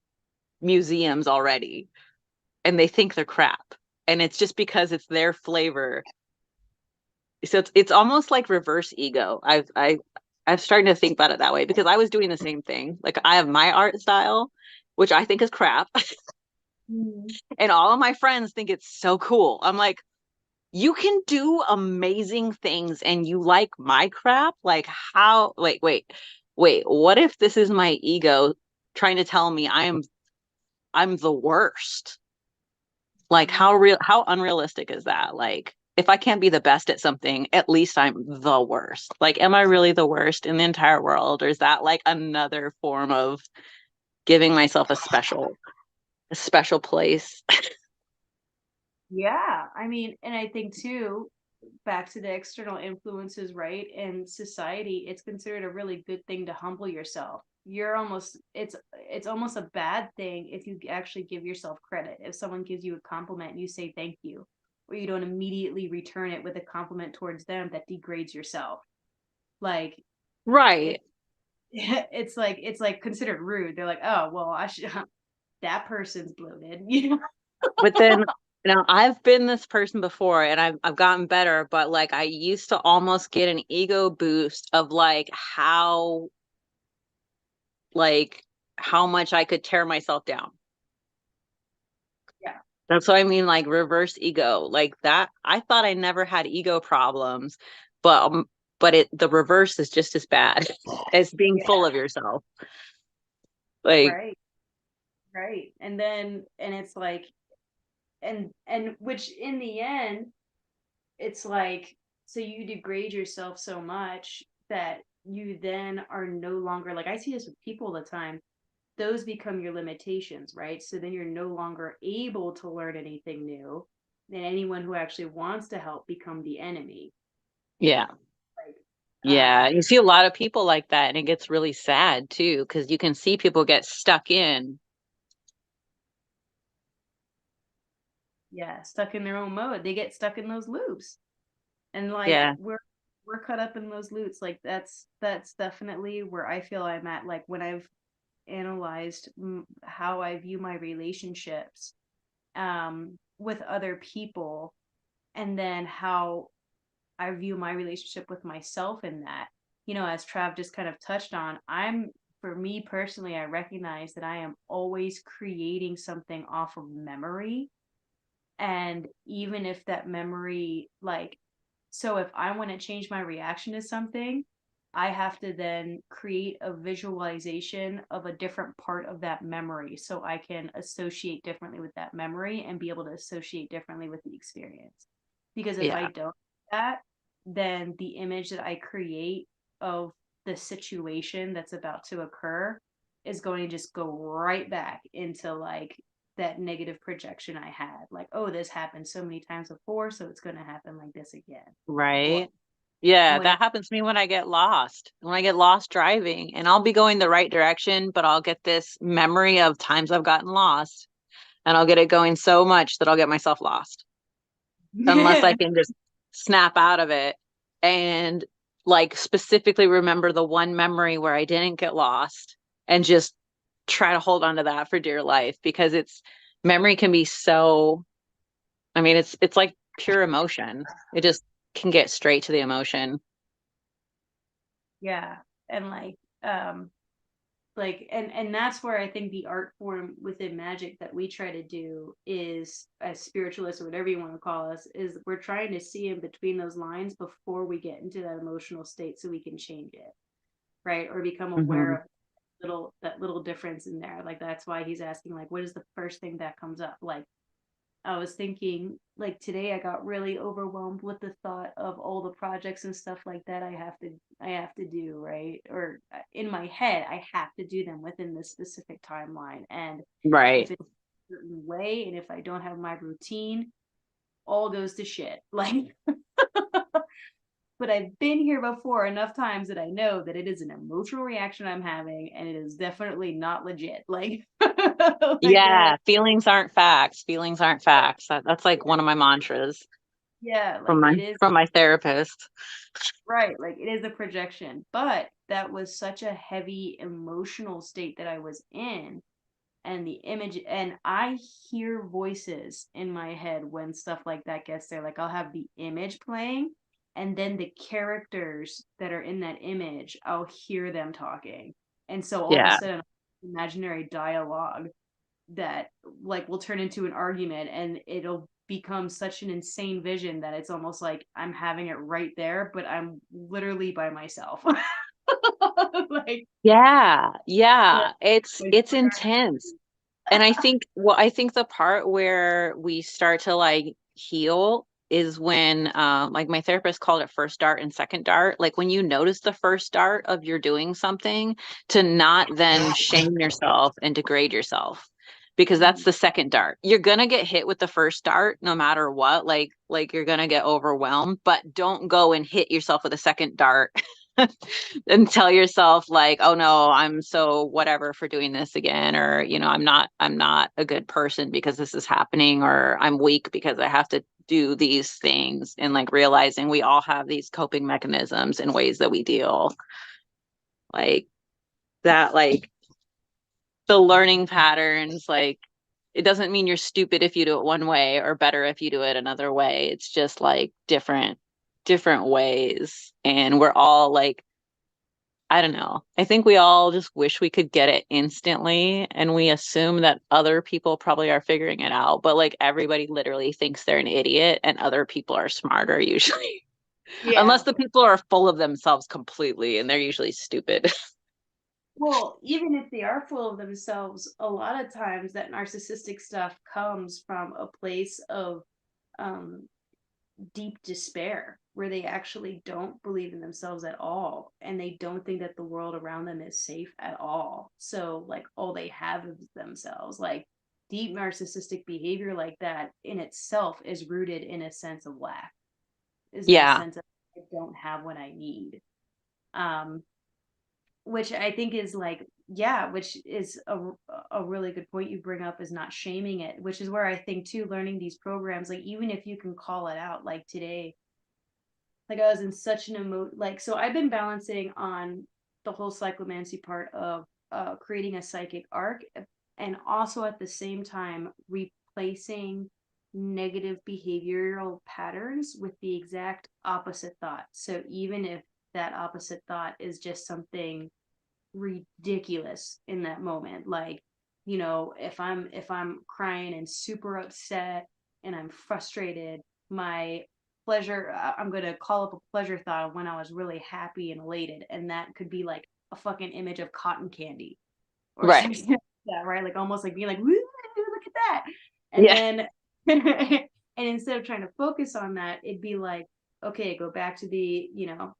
museums already and they think they're crap. And it's just because it's their flavor. So it's almost like reverse ego. I've started to think about it that way because I was doing the same thing. Like I have my art style, which I think is crap, And all of my friends think it's so cool. I'm like, you can do amazing things and you like my crap? Like how, wait, what if this is my ego trying to tell me I'm the worst? Like how unrealistic is that? Like if I can't be the best at something, at least I'm the worst. Like am I really the worst in the entire world, or is that like another form of giving myself a special place? Yeah, I mean, and I think too, back to the external influences, right? In society, it's considered a really good thing to humble yourself. You're almost it's almost a bad thing if you actually give yourself credit. If someone gives you a compliment and you say thank you, or you don't immediately return it with a compliment towards them, that degrades yourself. Like Right. it, it's like considered rude. They're like, oh well, I should that person's bloated, you know? But then, I've been this person before and I've gotten better, but like I used to almost get an ego boost of like how much I could tear myself down. Yeah. That's what I mean, like reverse ego. Like that, I thought I never had ego problems, but the reverse is just as bad as being Yeah. full of yourself. Like, Right. Right. And it's like, and which in the end, it's like, so you degrade yourself so much that you then are no longer, like I see this with people all the time, those become your limitations, right? So then you're no longer able to learn anything new. And anyone who actually wants to help become the enemy. yeah. Like, Yeah, you see a lot of people like that, and it gets really sad too, because you can see people get stuck in. yeah, stuck in their own mode. They get stuck in those loops. And like Yeah, we're caught up in those loops. Like that's definitely where I feel I'm at. Like when I've analyzed how I view my relationships with other people, and then how I view my relationship with myself in that. You know, as Trav just kind of touched on, for me personally, I recognize that I am always creating something off of memory. And even if that memory, like, so if I want to change my reaction to something, I have to then create a visualization of a different part of that memory so I can associate differently with that memory and be able to associate differently with the experience. Because if I yeah, don't do that, then the image that I create of the situation that's about to occur is going to just go right back into like that negative projection I had. Like, oh, this happened so many times before, so it's going to happen like this again. Or right. Yeah, whatever. that happens to me when I get lost. When I get lost driving, and I'll be going the right direction, but I'll get this memory of times I've gotten lost, and I'll get it going so much that I'll get myself lost. Unless I can just snap out of it and like specifically remember the one memory where I didn't get lost and just try to hold on to that for dear life, because memory can be so, I mean, it's like pure emotion. It just can get straight to the emotion. Yeah. And like and that's where I think the art form within magic that we try to do is, as spiritualists or whatever you want to call us, is we're trying to see in between those lines before we get into that emotional state so we can change it, right? Or become aware Hmm. of that little difference in there. Like that's why he's asking, like, what is the first thing that comes up? Like I was thinking, like today I got really overwhelmed with the thought of all the projects and stuff like that I have to do, right? Or in my head I have to do them within this specific timeline. And if Right. it's a certain way and if I don't have my routine, all goes to shit. Like but I've been here before enough times that I know that it is an emotional reaction I'm having and it is definitely not legit. Like like Yeah, feelings aren't facts. Feelings aren't facts. That's like one of my mantras yeah, like it is. from my therapist. Right, like it is a projection, but that was such a heavy emotional state that I was in, and the image, and I hear voices in my head when stuff like that gets there. Like I'll have the image playing, and then the characters that are in that image, I'll hear them talking. And so all of a Yeah. sudden, imaginary dialogue that like will turn into an argument, and it'll become such an insane vision that it's almost like I'm having it right there, but I'm literally by myself. Like, Yeah, yeah, yeah, it's like, it's intense. And I think the part where we start to like heal is when like my therapist called it first dart and second dart. Like when you notice the first dart of you're doing something, to not then shame yourself and degrade yourself, because that's the second dart. You're gonna get hit with the first dart no matter what, like you're gonna get overwhelmed, but don't go and hit yourself with a second dart and tell yourself like, oh no, I'm so whatever for doing this again, or I'm not a good person because this is happening, or I'm weak because I have to do these things. And like realizing we all have these coping mechanisms and ways that we deal like that, like the learning patterns, like it doesn't mean you're stupid if you do it one way or better if you do it another way. It's just like different ways. And we're all like, I don't know. I think we all just wish we could get it instantly, and we assume that other people probably are figuring it out, but like everybody literally thinks they're an idiot and other people are smarter usually. yeah. Unless the people are full of themselves completely, and they're usually stupid. Well, even if they are full of themselves, a lot of times that narcissistic stuff comes from a place of um, deep despair, where they actually don't believe in themselves at all, and they don't think that the world around them is safe at all. So, like, all they have is themselves. Like, deep narcissistic behavior like that in itself is rooted in a sense of lack, is in a Yeah. sense of I don't have what I need. Um, which I think is like, yeah, which is a really good point you bring up, is not shaming it, which is where I think too, learning these programs, like even if you can call it out, like today, like I was in such an like, so I've been balancing on the whole psychomancy part of creating a psychic arc, and also at the same time replacing negative behavioral patterns with the exact opposite thought. So even if that opposite thought is just something ridiculous in that moment, like, if I'm crying and super upset and I'm frustrated, my pleasure, I'm going to call up a pleasure thought when I was really happy and elated, and that could be like a fucking image of cotton candy or Right. something like that, right? Like almost like being like, woo, look at that. And Yeah. then and instead of trying to focus on that, it'd be like, okay, go back to the,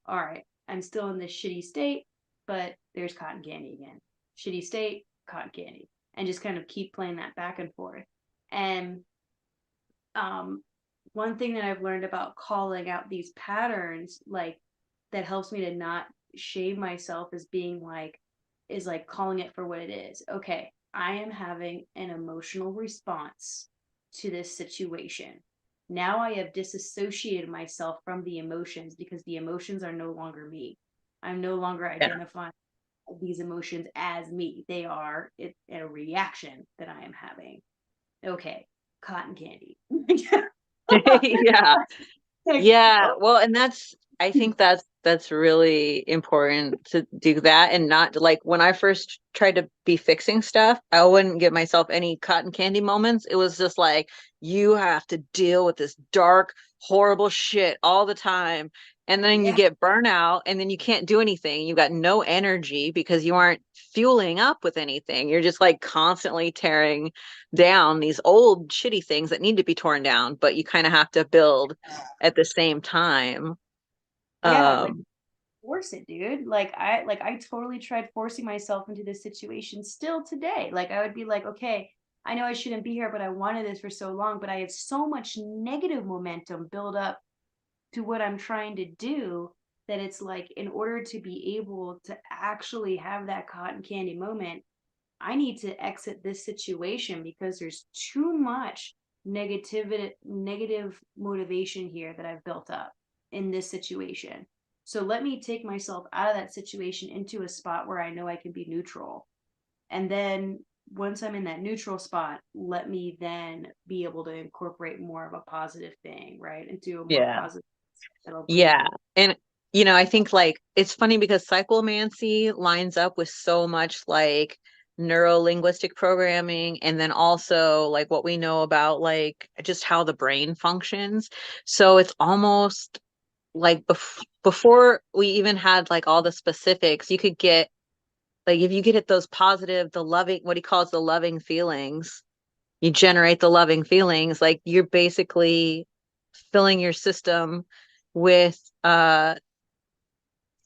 all right, I'm still in this shitty state, but there's cotton candy again. Shitty state, cotton candy. And just kind of keep playing that back and forth. And um one thing that I've learned about calling out these patterns, like, that helps me to not shame myself, is like calling it for what it is. Okay, I am having an emotional response to this situation. Now I have disassociated myself from the emotions, because the emotions are no longer me. I'm no longer Yeah. identifying these emotions as me. They are a reaction that I am having. Okay, cotton candy. Yeah. Like, Yeah, oh, well, and I think that's really important to do that, and not like when I first tried to be fixing stuff, I wouldn't give myself any cotton candy moments. It was just like, you have to deal with this dark, horrible shit all the time. And then you yeah, get burnout, and then you can't do anything. You got no energy because you aren't fueling up with anything. You're just like constantly tearing down these old shitty things that need to be torn down, but you kind of have to build at the same time. yeah. Like, Um, force it, dude. Like I totally tried forcing myself into this situation still today. Like I would be like, okay, I know I shouldn't be here, but I wanted this for so long, but I have so much negative momentum build up to what I'm trying to do, that it's like, in order to be able to actually have that cotton candy moment, I need to exit this situation, because there's too much negative motivation here that I've built up in this situation. So let me take myself out of that situation into a spot where I know I can be neutral. And then once I'm in that neutral spot, let me then be able to incorporate more of a positive thing, right? Into a more yeah. positive that'll bring Yeah. me. And I think like it's funny because psychomancy lines up with so much like neuro-linguistic programming, and then also like what we know about like just how the brain functions. So it's almost like before we even had like all the specifics, you could get like, if you get at those positive, the loving, what he calls the loving feelings, you generate the loving feelings, like you're basically filling your system with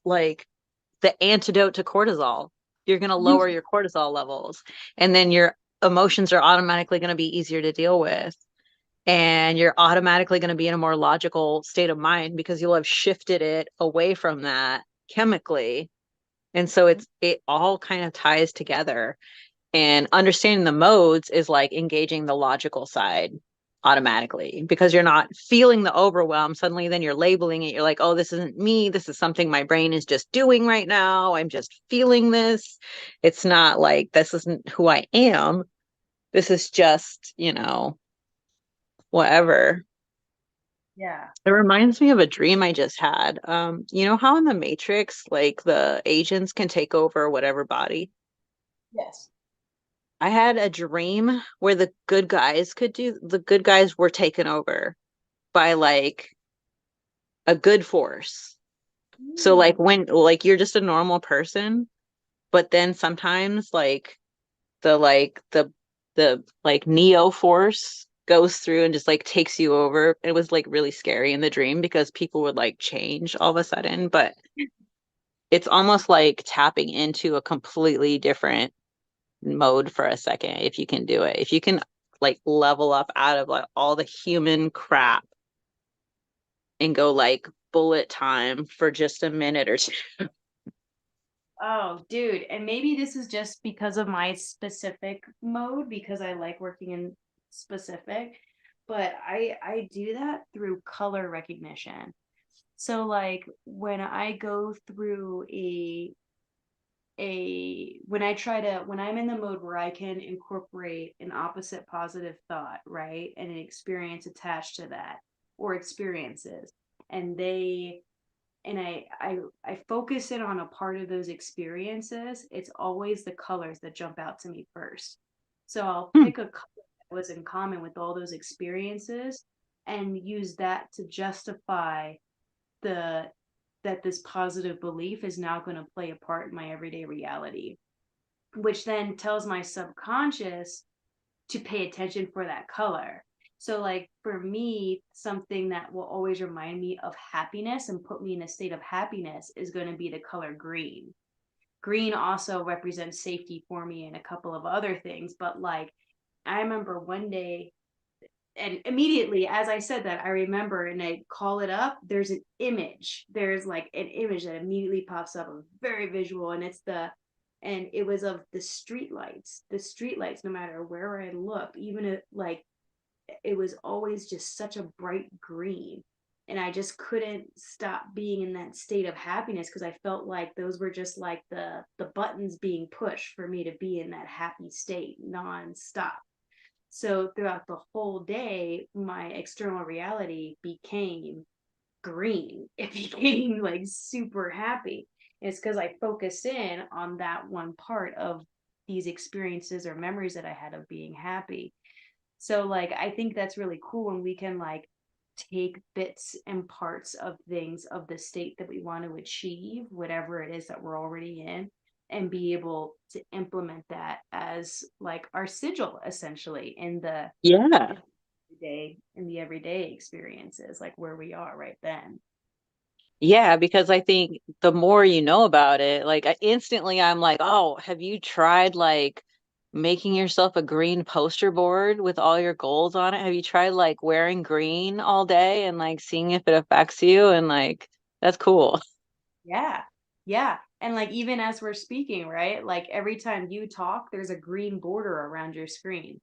like the antidote to cortisol. You're going to lower your cortisol levels, and then your emotions are automatically going to be easier to deal with, and you're automatically going to be in a more logical state of mind because you'll have shifted it away from that chemically. And so it all kind of ties together. And understanding the modes is like engaging the logical side automatically, because you're not feeling the overwhelm suddenly. Then you're labeling it. You're like, oh, this isn't me. This is something my brain is just doing right now. I'm just feeling this. It's not like this isn't who I am. This is just, whatever. Yeah. It reminds me of a dream I just had. You know how in the Matrix, like the agents can take over whatever body? Yes. I had a dream where the good guys were taken over by like a good force. So like when like you're just a normal person, but then sometimes the like Neo force goes through and just like takes you over. It was like really scary in the dream because people would like change all of a sudden, but it's almost like tapping into a completely different mode for a second if you can do it. If you can like level up out of like all the human crap and go like bullet time for just a minute or two. Oh, dude. And maybe this is just because of my specific mode, because I like working in specific, but I do that through color recognition. So like when I go through when I'm in the mode where I can incorporate an opposite positive thought, right? And an experience attached to that, or experiences, and they and I focus in on a part of those experiences, it's always the colors that jump out to me first. So I'll pick a color that was in common with all those experiences and use that to justify the that this positive belief is now going to play a part in my everyday reality, which then tells my subconscious to pay attention for that color. So like for me, something that will always remind me of happiness and put me in a state of happiness is going to be the color green. Green also represents safety for me and a couple of other things, but like I remember one day, and immediately as I said that, I remember and I call it up, there's an image. There's like an image that immediately pops up, very visual, and it was of the streetlights. The streetlights, no matter where I looked, even if like it was always just such a bright green. And I just couldn't stop being in that state of happiness because I felt like those were just like the buttons being pushed for me to be in that happy state nonstop. So throughout the whole day, my external reality became green. It became like super happy. It's because I focused in on that one part of these experiences or memories that I had of being happy. So like I think that's really cool when we can like take bits and parts of things of the state that we want to achieve, whatever it is that we're already in, and be able to implement that as like our sigil essentially in the Yeah. everyday experiences, like where we are right then. Yeah, because I think the more you know about it, like I'm like, oh, have you tried like making yourself a green poster board with all your goals on it? Have you tried like wearing green all day and like seeing if it affects you? And like, that's cool. Yeah. Yeah. And like even as we're speaking, right? Like every time you talk, there's a green border around your screen.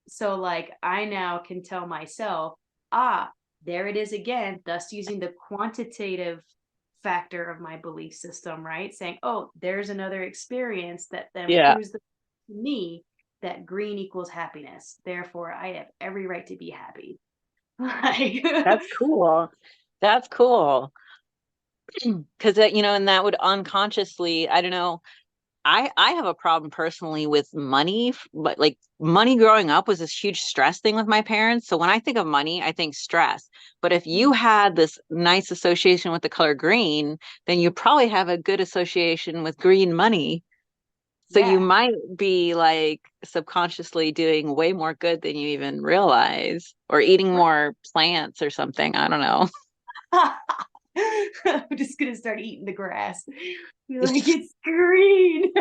So like I now can tell myself, there it is again, thus using the quantitative factor of my belief system, right? Saying, oh, there's another experience that then Yeah. proves to me that green equals happiness. Therefore, I have every right to be happy. Like, That's cool. That's cool. Because that, and that would unconsciously, I don't know, I have a problem personally with money, but like money growing up was this huge stress thing with my parents. So when I think of money, I think stress. But if you had this nice association with the color green, then you probably have a good association with green money. So you Yeah. might be like subconsciously doing way more good than you even realize, or eating more plants or something. I don't know. I'm just gonna start eating the grass. Be like, it's green.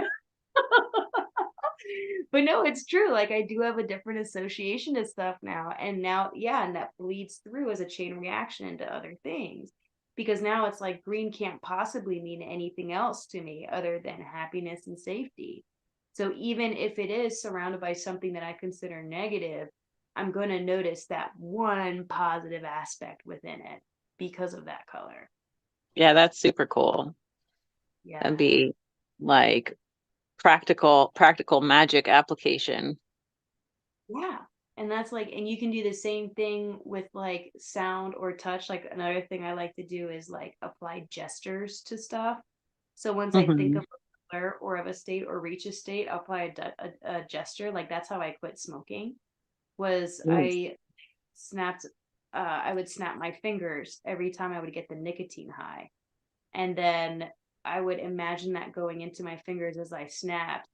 But no, it's true. Like I do have a different association to stuff now. And now, yeah, and that bleeds through as a chain reaction into other things. Because now it's like green can't possibly mean anything else to me other than happiness and safety. So even if it is surrounded by something that I consider negative, I'm going to notice that one positive aspect within it because of that color. Yeah, that's super cool. Yeah. That'd be like practical magic application. Yeah. And that's like, and you can do the same thing with like sound or touch. Like another thing I like to do is like apply gestures to stuff. So once I think Hmm. of a color or of a state or reach a state, I'll apply a gesture. Like that's how I quit smoking. Was I snapped, I would snap my fingers every time I would get the nicotine high. And then I would imagine that going into my fingers as I snapped.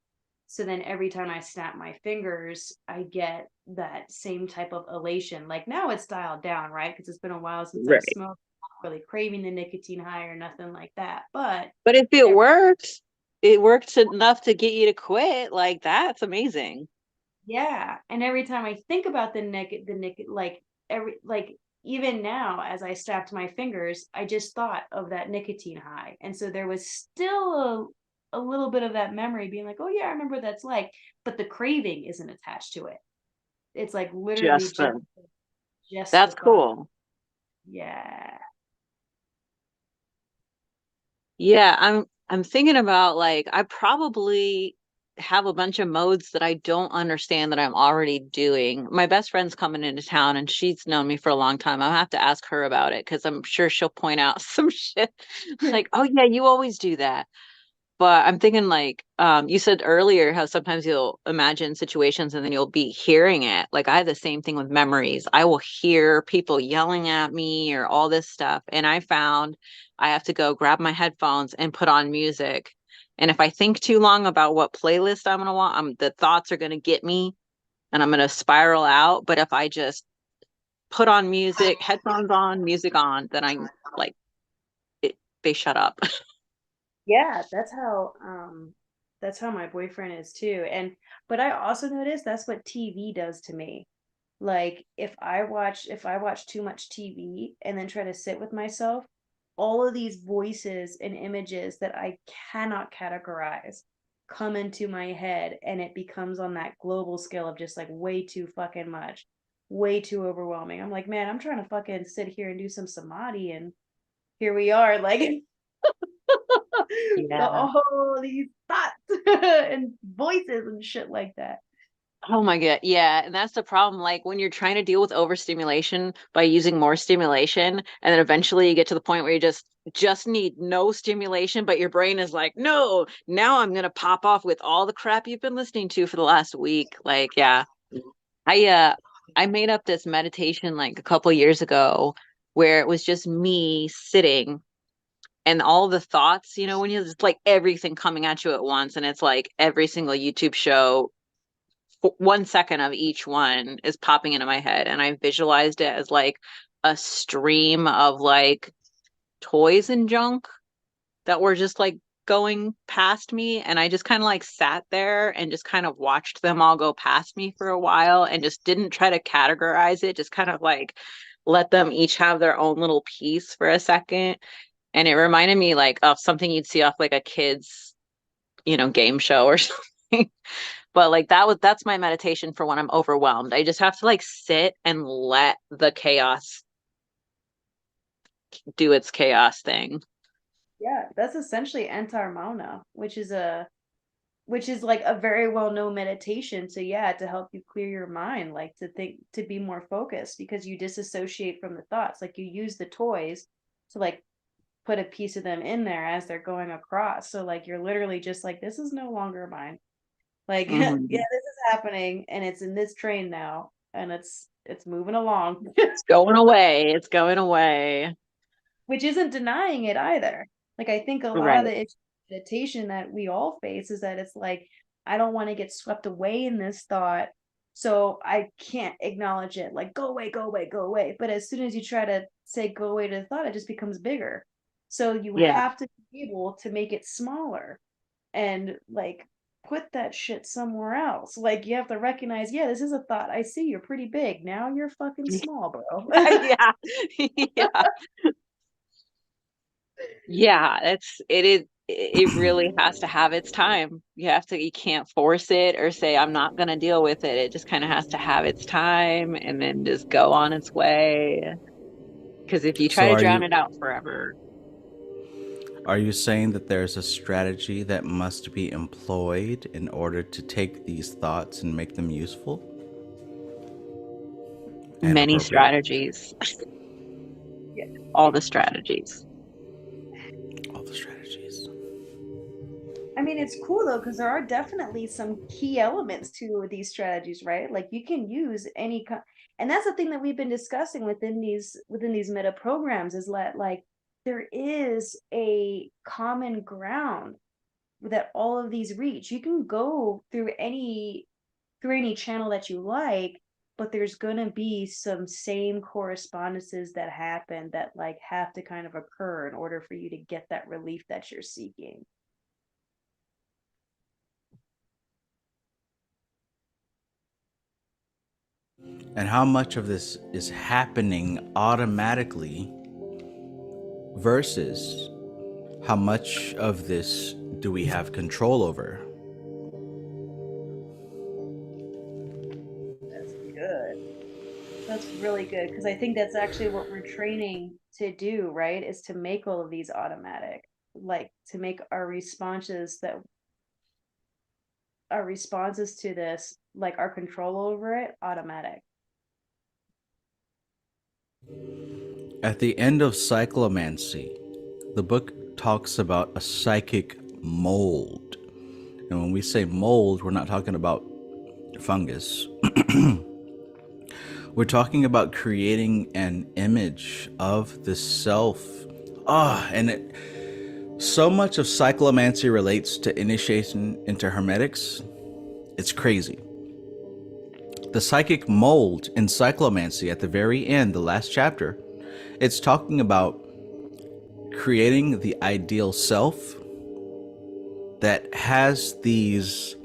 So then every time I snap my fingers, I get that same type of elation. Like now it's dialed down, right? Because it's been a while since I Right. smoked, not really craving the nicotine high or nothing like that. But But if it every, worked, it worked enough to get you to quit, like that's amazing. yeah, and every time I think about like like even now as I snapped my fingers, I just thought of that nicotine high, and so there was still a little bit of that memory being like, oh yeah, I remember what that's like, but the craving isn't attached to it. It's like literally Just the just the That's thought. cool. Yeah. Yeah, I'm thinking about like I probably have a bunch of modes that I don't understand that I'm already doing. My best friend's coming into town and she's known me for a long time. I'll have to ask her about it because I'm sure she'll point out some shit like, oh yeah, you always do that. But I'm thinking like you said earlier how sometimes you'll imagine situations and then you'll be hearing it. Like I have the same thing with memories. I will hear people yelling at me or all this stuff. And I found I have to go grab my headphones and put on music. And if I think too long about what playlist I'm gonna want, the thoughts are gonna get me and I'm gonna spiral out. But if I just put on music, headphones on, music on, then I'm like they shut up. Yeah, that's how my boyfriend is too. And but I also noticed that's what TV does to me. Like if I watch too much TV and then try to sit with myself, all of these voices and images that I cannot categorize come into my head and it becomes on that global scale of just like way too fucking much, way too overwhelming. I'm like, man, I'm trying to fucking sit here and do some samadhi and here we are like Yeah. all these thoughts and voices and shit like that. Oh my God. Yeah. And that's the problem. Like when you're trying to deal with overstimulation by using more stimulation, and then eventually you get to the point where you just need no stimulation, but your brain is like, no, now I'm gonna pop off with all the crap you've been listening to for the last week. Like, yeah. I made up this meditation like a couple years ago where it was just me sitting and all the thoughts, when you just like everything coming at you at once, and it's like every single YouTube show 1 second of each one is popping into my head, and I visualized it as like a stream of like toys and junk that were just like going past me, and I just kind of like sat there and just kind of watched them all go past me for a while and just didn't try to categorize it, just kind of like let them each have their own little piece for a second. And it reminded me like of something you'd see off like a kid's game show or something. But like that's my meditation for when I'm overwhelmed. I just have to like sit and let the chaos do its chaos thing. Yeah, that's essentially antarmana, which is like a very well known meditation. So yeah, to help you clear your mind, like to think to be more focused because you disassociate from the thoughts. Like you use the toys to like put a piece of them in there as they're going across. So like you're literally just like, this is no longer mine. Like, yeah, Mhm. this is happening and it's in this train now and it's moving along. It's going away. It's going away. Which isn't denying it either. Like I think a lot of Right. the meditation that we all face is that it's like, I don't want to get swept away in this thought. So I can't acknowledge it. Like, go away, go away, go away. But as soon as you try to say go away to the thought, it just becomes bigger. So you Yeah. have to be able to make it smaller and like put that shit somewhere else. Like you have to recognize, yeah, this is a thought. I see you're pretty big. Now you're fucking small, bro. Yeah. Yeah. Yeah, it really has to have its time. You can't force it or say, I'm not going to deal with it. It just kind of has to have its time and then just go on its way. Because if you try So to drown it out forever, are you saying that there's a strategy that must be employed in order to take these thoughts and make them useful and many appropriate? strategies, Yeah. all the strategies. All the strategies. I mean, it's cool though, because there are definitely some key elements to these strategies, right? Like you can use any and that's the thing that we've been discussing within these meta programs is that like there is a common ground that all of these reach. You can go through any channel that you like, but there's gonna be some same correspondences that happen that like have to kind of occur in order for you to get that relief that you're seeking. And how much of this is happening automatically versus how much of this do we have control over? That's good. That's really good because I think that's actually what we're training to do, right? Is to make all of these automatic, like to make our responses to this, like our control over it, automatic. At the end of Cyclomancy, the book talks about a psychic mold. And when we say mold, we're not talking about fungus. We're talking about creating an image of the self. So much of Cyclomancy relates to initiation into Hermetics. It's crazy. The psychic mold in Cyclomancy at the very end, the last chapter, it's talking about creating the ideal self that has these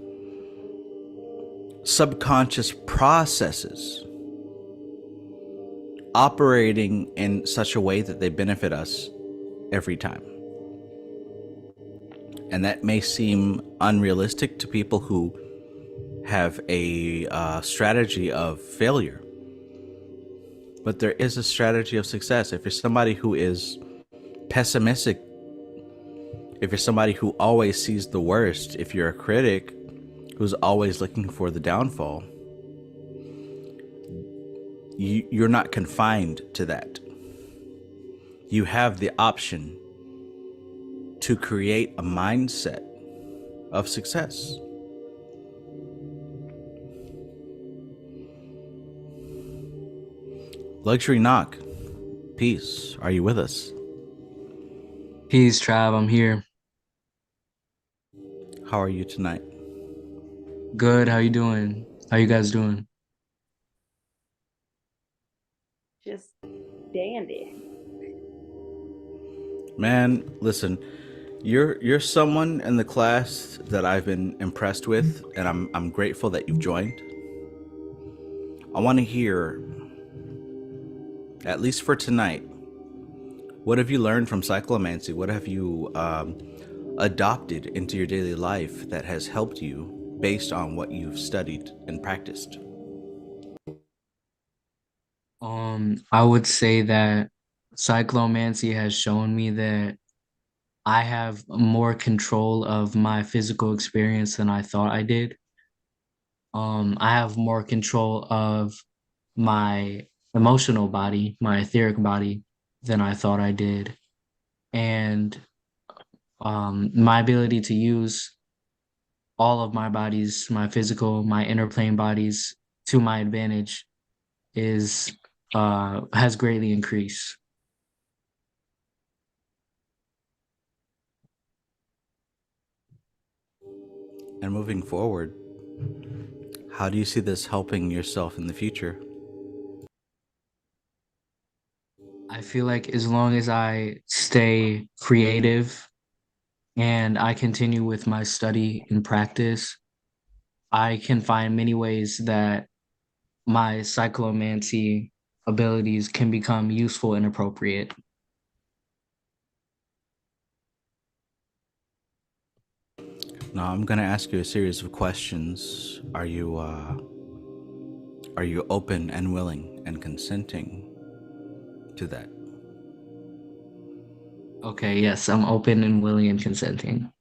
subconscious processes operating in such a way that they benefit us every time. And that may seem unrealistic to people who have a strategy of failure. But there is a strategy of success. If you're somebody who is pessimistic, if you're somebody who always sees the worst, if you're a critic who's always looking for the downfall, you're not confined to that. You have the option to create a mindset of success. Luxury Knock, peace. Are you with us? Peace, Trav. I'm here. How are you tonight? Good. How you doing? How you guys doing? Just dandy. Man, listen, you're someone in the class that I've been impressed with, and I'm grateful that you've joined. I want to hear, at least for tonight, what have you learned from Cyclomancy? What have you adopted into your daily life that has helped you based on what you've studied and practiced? I would say that cyclomancy has shown me that I have more control of my physical experience than I thought I did. I have more control of my emotional body, my etheric body, than I thought I did. and my ability to use all of my bodies, my physical, my inner plane bodies, to my advantage is has greatly increased. And moving forward, how do you see this helping yourself in the future? I feel like as long as I stay creative and I continue with my study and practice, I can find many ways that my cyclomancy abilities can become useful and appropriate. Now I'm going to ask you a series of questions. Are you open and willing and consenting to that? Okay, yes, I'm open and willing and consenting.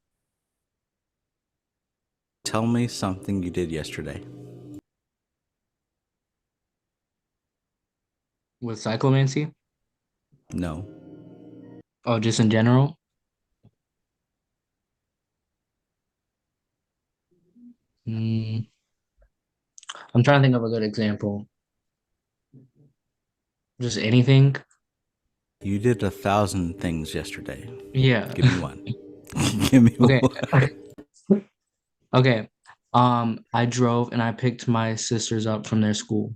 Tell me something you did yesterday. With cyclomancy? No. Oh, just in general? Mm, I'm trying to think of a good example. Just anything? You did 1,000 things yesterday. Yeah. Give me one. Give me Okay. one. Okay. I drove and I picked my sisters up from their school.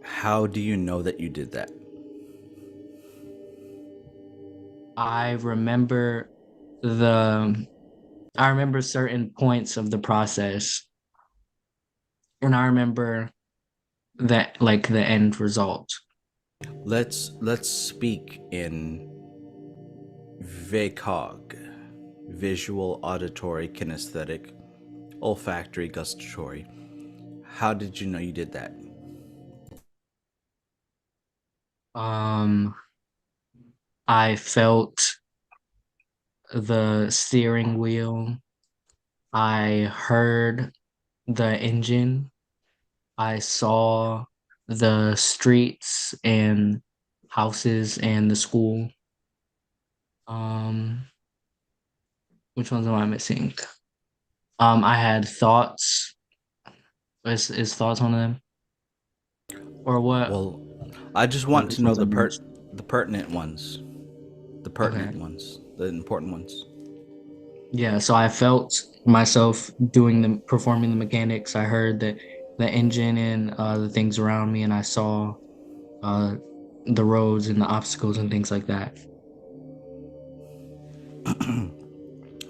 How do you know that you did that? I remember the I remember certain points of the process, and I remember that like the end result. Let's speak in VACOG: visual, auditory, kinesthetic, olfactory, gustatory. How did you know you did that? Um, I felt the steering wheel. I heard the engine. I saw the streets and houses and the school. Um, which ones am I missing? I had thoughts. Is thoughts one of them? Or what? Well, I just What want which to know ones I missed? the pertinent ones, Okay. the important ones. Yeah, so I felt myself doing the performing the mechanics. I heard the engine and the things around me, and I saw uh the roads and the obstacles and things like that.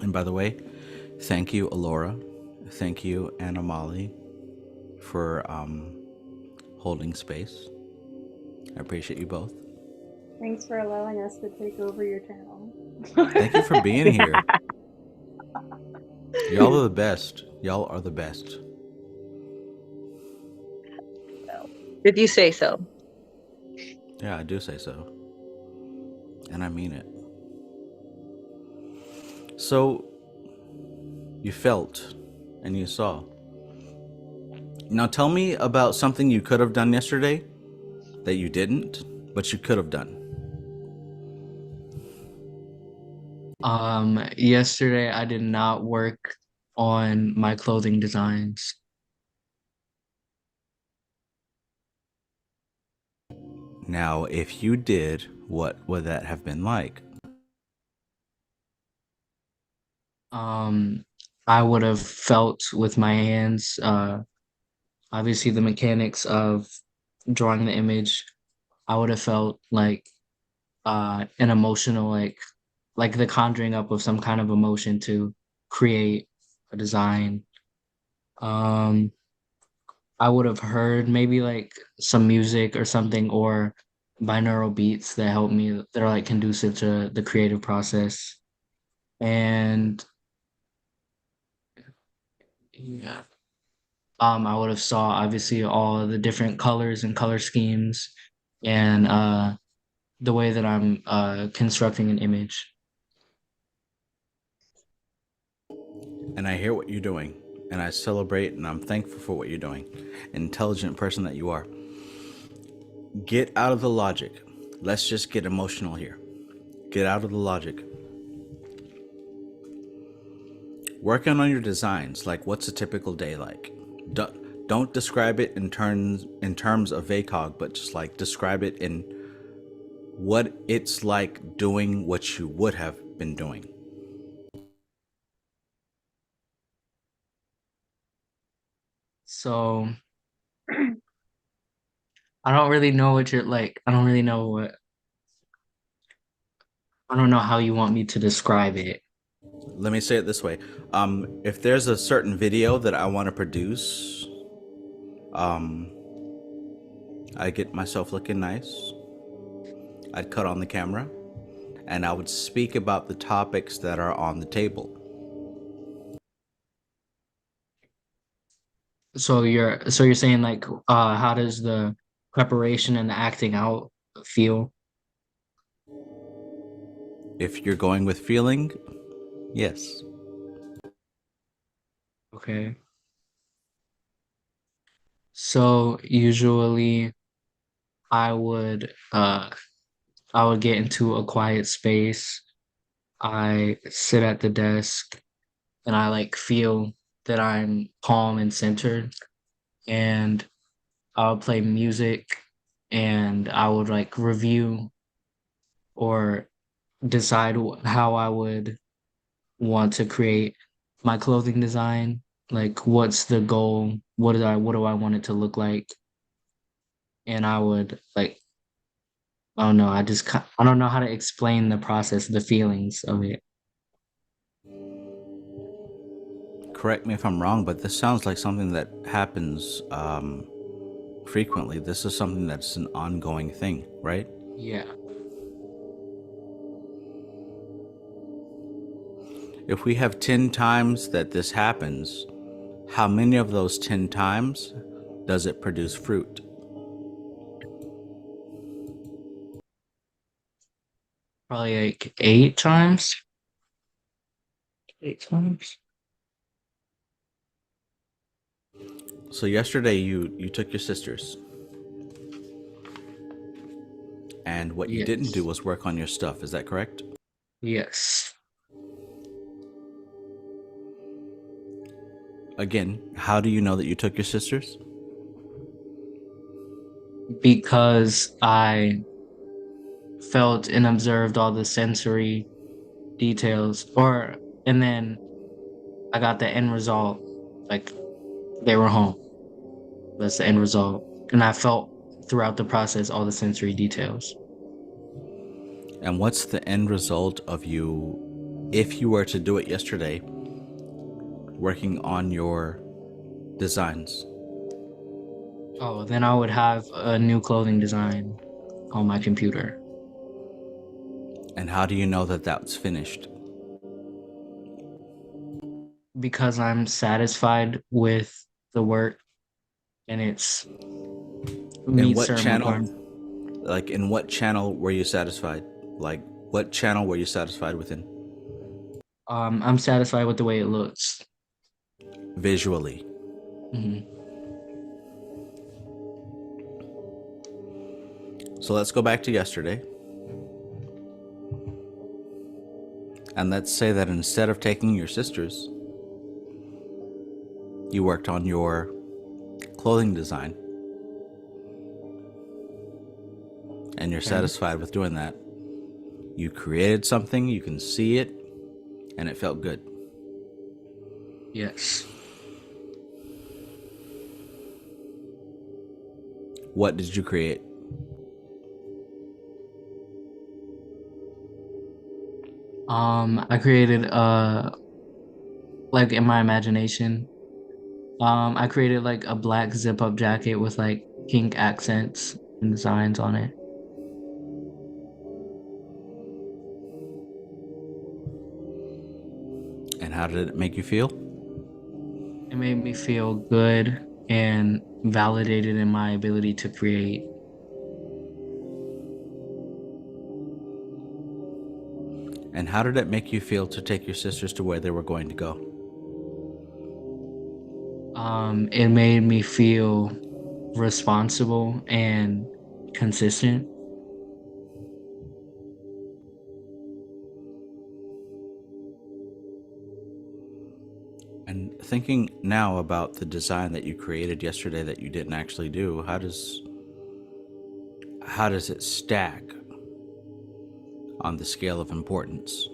And by the way, thank you, Alora. Thank you, Anna Molly, for holding space. I appreciate you both. Thanks for allowing us to take over your channel. Thank you for being here. Y'all are the best. Y'all are the best. Did you say so? Yeah, I do say so. And I mean it. So, you felt and you saw. Now tell me about something you could have done yesterday that you didn't, but you could have done. Yesterday I did not work on my clothing designs. Now, if you did, what would that have been like? Um, I would have felt with my hands, obviously the mechanics of drawing the image. I would have felt like an emotional like the conjuring up of some kind of emotion to create a design. Um, I would have heard maybe like some music or something or binaural beats that help me that are like conducive to the creative process. And yeah, I would have saw obviously all the different colors and color schemes and the way that I'm constructing an image. And I hear what you're doing, and I celebrate and I'm thankful for what you're doing. Intelligent person that you are. Get out of the logic. Let's just get emotional here. Get out of the logic. Working on your designs, like what's a typical day like? Don't describe it in terms of VACOG, but just like describe it in what it's like doing what you would have been doing. So I don't really know what you're like. I don't really know what, I don't know how you want me to describe it. Let me say it this way. If there's a certain video that I want to produce, I get myself looking nice. I'd cut on the camera and I would speak about the topics that are on the table. So you're saying like how does the preparation and the acting out feel? If you're going with feeling, yes. Okay. So usually I would I would get into a quiet space. I sit at the desk and I like feel that I'm calm and centered, and I'll play music and I would like review or decide how I would want to create my clothing design. Like what's the goal? What do I want it to look like? And I would like, I don't know, I don't know how to explain the process, the feelings of it. Correct me if I'm wrong, but this sounds like something that happens frequently. This is something that's an ongoing thing, right? Yeah. If we have 10 times that this happens, how many of those 10 times does it produce fruit? Probably like 8 times. 8 times. So yesterday you took your sisters, and what you didn't do Yes. was work on your stuff. Is that correct? Yes. Again, how do you know that you took your sisters? Because I felt and observed all the sensory details, and then I got the end result, like they were home. That's the end result. And I felt throughout the process all the sensory details. And what's the end result of you, if you were to do it yesterday, working on your designs? Oh, then I would have a new clothing design on my computer. And how do you know that that's finished? Because I'm satisfied with the work and it's In meets what certain channel? requirements. Like, in what channel were you satisfied? Like, what channel were you satisfied within? I'm satisfied with the way it looks. Visually. Mhm. So let's go back to yesterday. And let's say that instead of taking your sisters, you worked on your clothing design. And you're Okay. satisfied with doing that. You created something, you can see it, and it felt good. Yes. What did you create? I created like in my imagination, I created like a black zip up jacket with like pink accents and designs on it. And how did it make you feel? It made me feel good and validated in my ability to create. And how did it make you feel to take your sisters to where they were going to go? It made me feel responsible and consistent. thinking now about the design that you created yesterday that you didn't actually do, how does it stack on the scale of importance?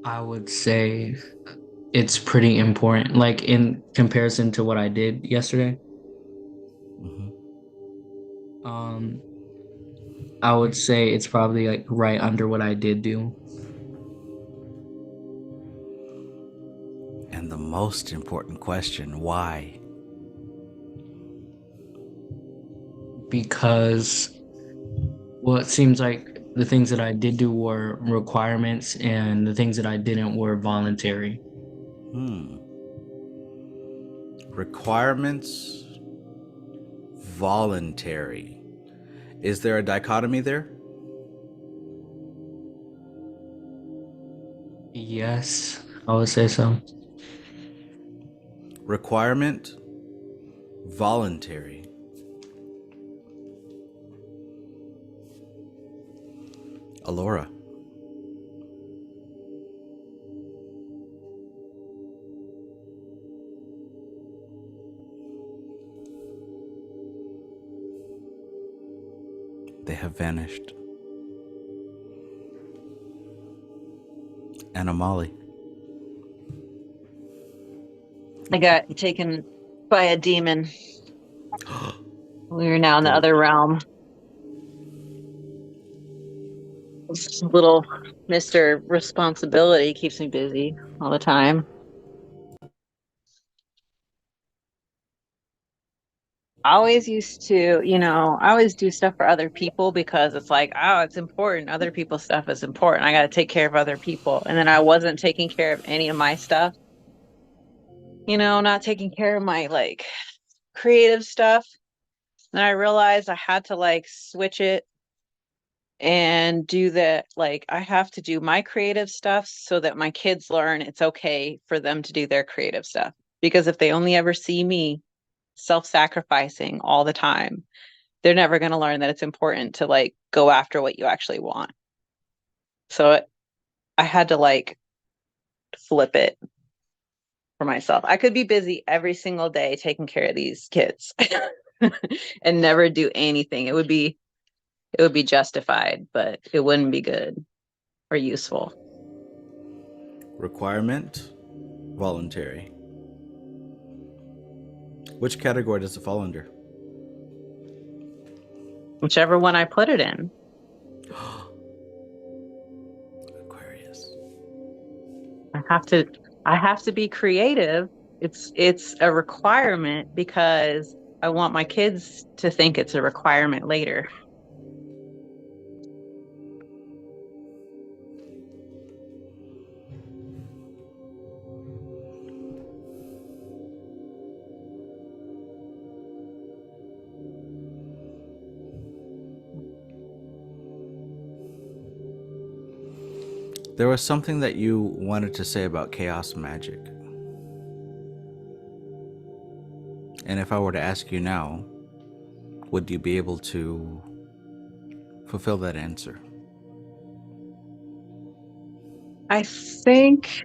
I would say it's pretty important, like in comparison to what I did yesterday. Mm-hmm. I would say it's probably like right under what I did do. And the most important question, why? Because, well, it seems like the things that I did do were requirements and the things that I didn't were voluntary. Requirements, voluntary. Is there a dichotomy there? Yes, I would say so. Requirement, voluntary. Alora. They have vanished. And Amali. I got taken by a demon. We are now in the other realm. This little Mr. Responsibility keeps me busy all the time. I always used to, I always do stuff for other people because it's like, oh, it's important. Other people's stuff is important. I got to take care of other people. And then I wasn't taking care of any of my stuff, not taking care of my like creative stuff. And I realized I had to like switch it and do that. Like, I have to do my creative stuff so that my kids learn it's okay for them to do their creative stuff. Because if they only ever see me self-sacrificing all the time, they're never going to learn that it's important to like go after what you actually want. So I had to like flip it for myself. I could be busy every single day taking care of these kids and never do anything. It would be justified, but it wouldn't be good or useful. Requirement, voluntary. Which category does it fall under? Whichever one I put it in. Aquarius. I have to be creative. It's a requirement because I want my kids to think it's a requirement later. There was something that you wanted to say about chaos magic. And if I were to ask you now, would you be able to fulfill that answer? I think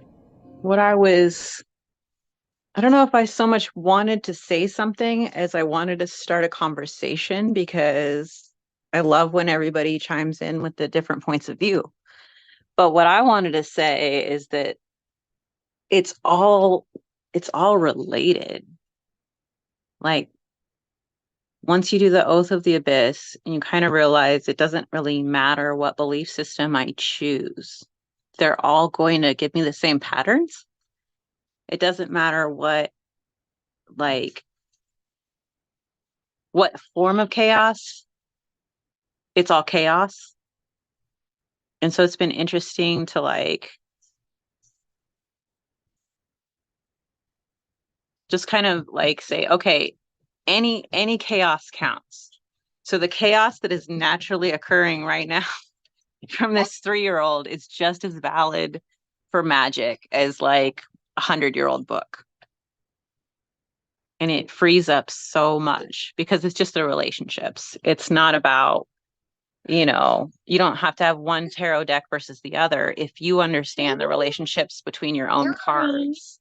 I don't know if I so much wanted to say something as I wanted to start a conversation, because I love when everybody chimes in with the different points of view. But what I wanted to say is that it's all related. Like, once you do the oath of the abyss, and you kind of realize it doesn't really matter what belief system I choose. They're all going to give me the same patterns. It doesn't matter what form of chaos. It's all chaos. And so it's been interesting to like just kind of like say, okay, any chaos counts. So the chaos that is naturally occurring right now from this 3-year-old is just as valid for magic as like a 100-year-old book. And it frees up so much because it's just the relationships. It's not about You know, you don't have to have one tarot deck versus the other if you understand the relationships between your own cards.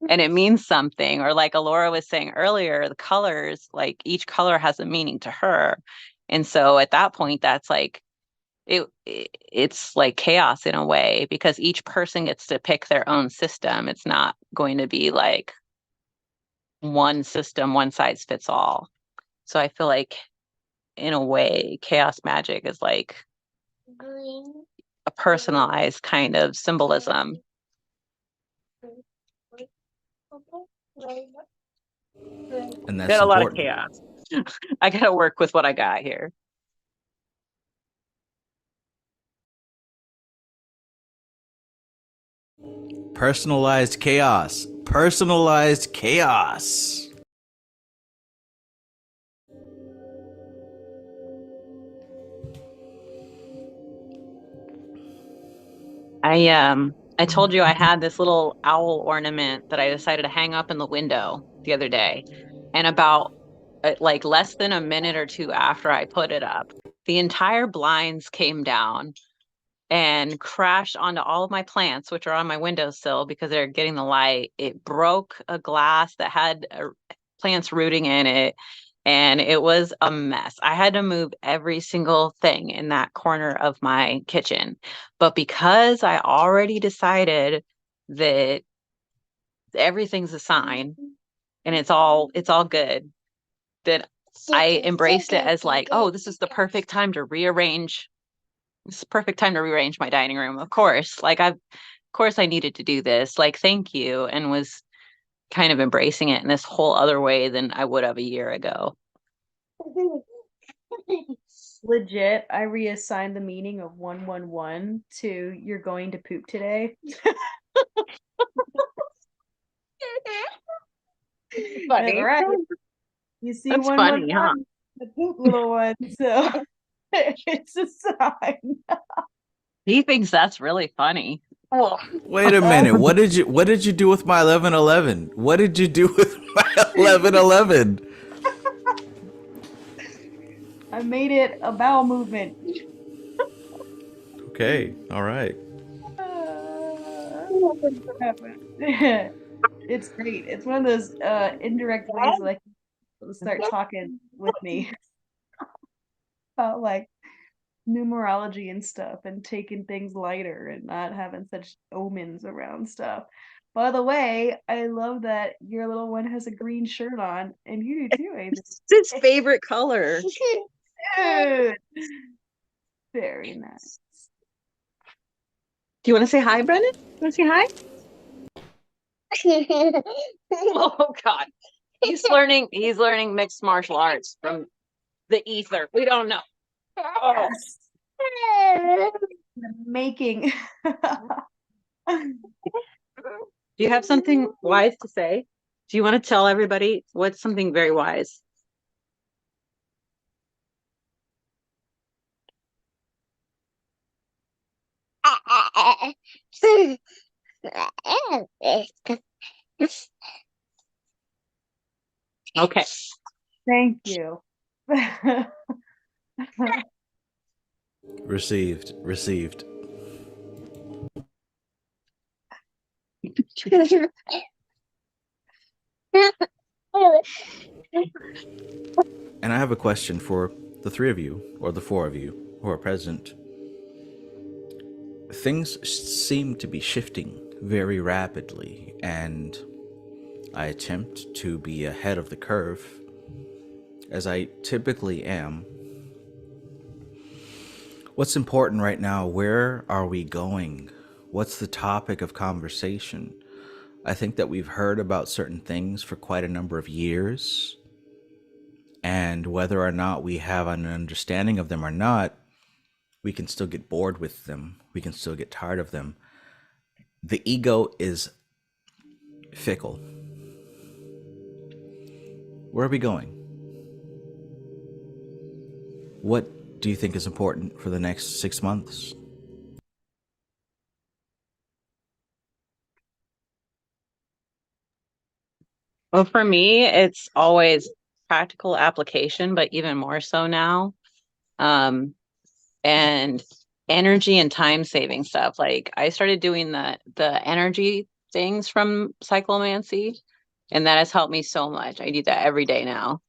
And it means something. Or like Alora was saying earlier, the colors, like each color has a meaning to her. And so at that point, that's like it's like chaos in a way, because each person gets to pick their own system. It's not going to be like one system, one size fits all. So I feel like in a way, chaos magic is like a personalized kind of symbolism. And that's Got a lot of important. chaos. I gotta work with what I got here. Personalized chaos. Personalized chaos. I told you I had this little owl ornament that I decided to hang up in the window the other day. And about like less than a minute or two after I put it up, the entire blinds came down and crashed onto all of my plants, which are on my windowsill because they're getting the light. It broke a glass that had plants rooting in it, and it was a mess. I had to move every single thing in that corner of my kitchen. But because I already decided that everything's a sign and it's all good, that I embraced it as like, oh, this is the perfect time to rearrange. It's the perfect time to rearrange my dining room. Of course, of course I needed to do this. Like, thank you. And was kind of embracing it in this whole other way than I would have a year ago. Legit, I reassigned the meaning of 111 to "you're going to poop today." Funny. That's right. You see That's funny, huh? 111, the poop little one. So it's a sign. He thinks that's really funny. Well, Wait a minute. What did you do with my 1111? What did you do with my 1111? I made it a bowel movement. Okay. All right. It's great. It's one of those indirect ways like to start talking with me about like numerology and stuff and taking things lighter and not having such omens around stuff. By the way, I love that your little one has a green shirt on, and you do too, Amy. it's his favorite color. Dude. Very nice. Do you want to say hi, Brennan? You want to say hi? Oh God. He's learning mixed martial arts from the ether. We don't know. Oh. Making. Do you have something wise to say? Do you want to tell everybody what's something very wise? Okay. Thank you. Received. Received. And I have a question for the three of you, or the four of you who are present. Things seem to be shifting very rapidly, and I attempt to be ahead of the curve, as I typically am. What's important right now? Where are we going? What's the topic of conversation? I think that we've heard about certain things for quite a number of years, and whether or not we have an understanding of them or not, we can still get bored with them. We can still get tired of them. The ego is fickle. Where are we going? What do you think is important for the next 6 months? Well, for me, it's always practical application, but even more so now. And energy and time saving stuff. Like I started doing the energy things from cyclomancy, and that has helped me so much. I do that every day now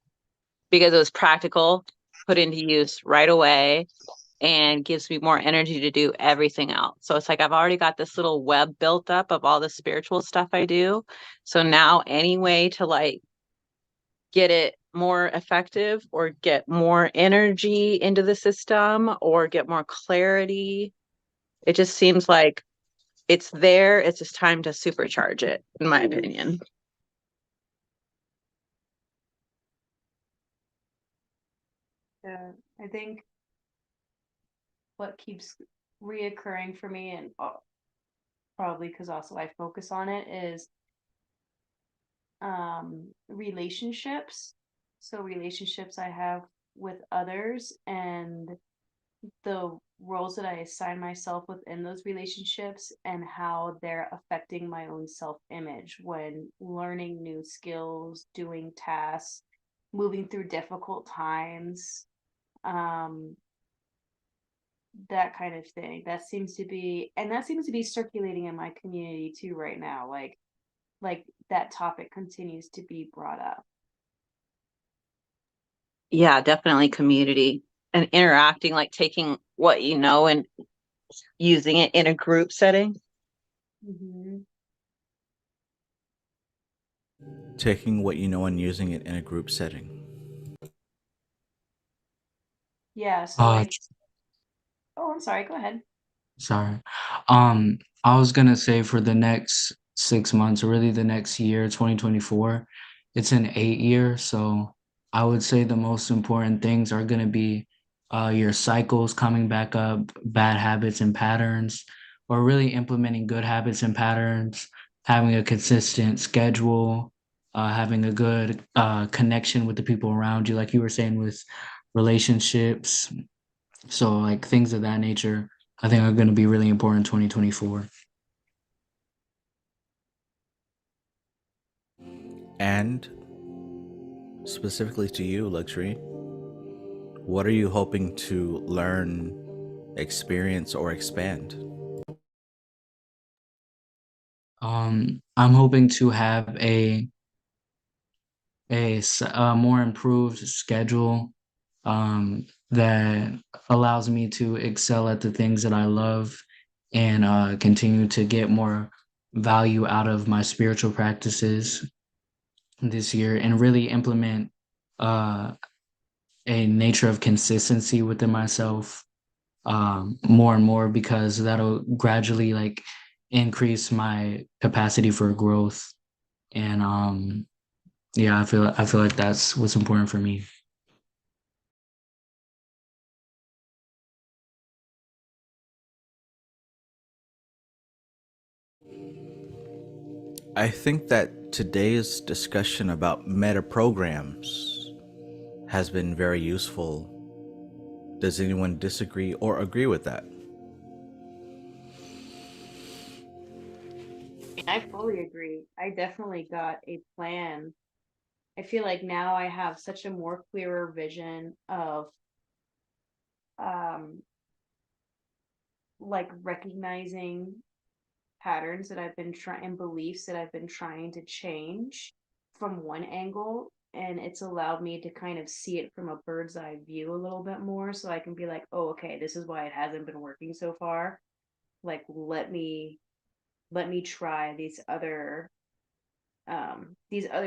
because it was practical, put into use right away, and gives me more energy to do everything else. So it's like I've already got this little web built up of all the spiritual stuff I do. So now any way to like get it more effective or get more energy into the system or get more clarity, it just seems like it's there. It's just time to supercharge it, in my opinion. Yeah, I think what keeps reoccurring for me, and probably because also I focus on it, is relationships. So relationships I have with others and the roles that I assign myself within those relationships and how they're affecting my own self-image when learning new skills, doing tasks, moving through difficult times, that kind of thing. That seems to be circulating in my community too right now. Like that topic continues to be brought up. Yeah, definitely community and interacting, like taking what you know and using it in a group setting. Mm-hmm. Taking what you know and using it in a group setting. Yeah, so Uh, oh, I'm sorry, go ahead. Sorry. I was gonna say for the next 6 months, or really the next year, 2024, it's an 8 year. So I would say the most important things are gonna be your cycles coming back up, bad habits and patterns, or really implementing good habits and patterns, having a consistent schedule, having a good connection with the people around you, like you were saying with relationships. So like things of that nature, I think are going to be really important in 2024. And specifically to you, Luxury, what are you hoping to learn, experience, or expand? I'm hoping to have a more improved schedule that allows me to excel at the things that I love and continue to get more value out of my spiritual practices this year and really implement uh, a nature of consistency within myself more and more because that'll gradually like increase my capacity for growth and yeah, I feel like that's what's important for me. I think that today's discussion about meta programs has been very useful. Does anyone disagree or agree with that? I fully agree. I definitely got a plan. I feel like now I have such a more clearer vision of um like recognizing patterns that I've been trying and beliefs that I've been trying to change from one angle, and it's allowed me to kind of see it from a bird's eye view a little bit more so I can be like, "Oh, okay, this is why it hasn't been working so far. Like let me try these other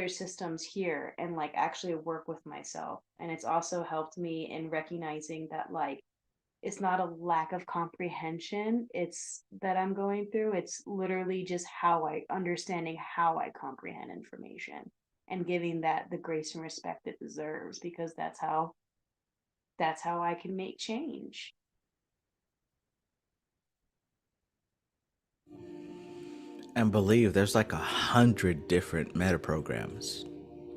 systems here and like actually work with myself." And it's also helped me in recognizing that like it's not a lack of comprehension it's that I'm going through. It's literally just understanding how I comprehend information and giving that the grace and respect it deserves, because that's how I can make change. And believe there's like 100 different meta programs.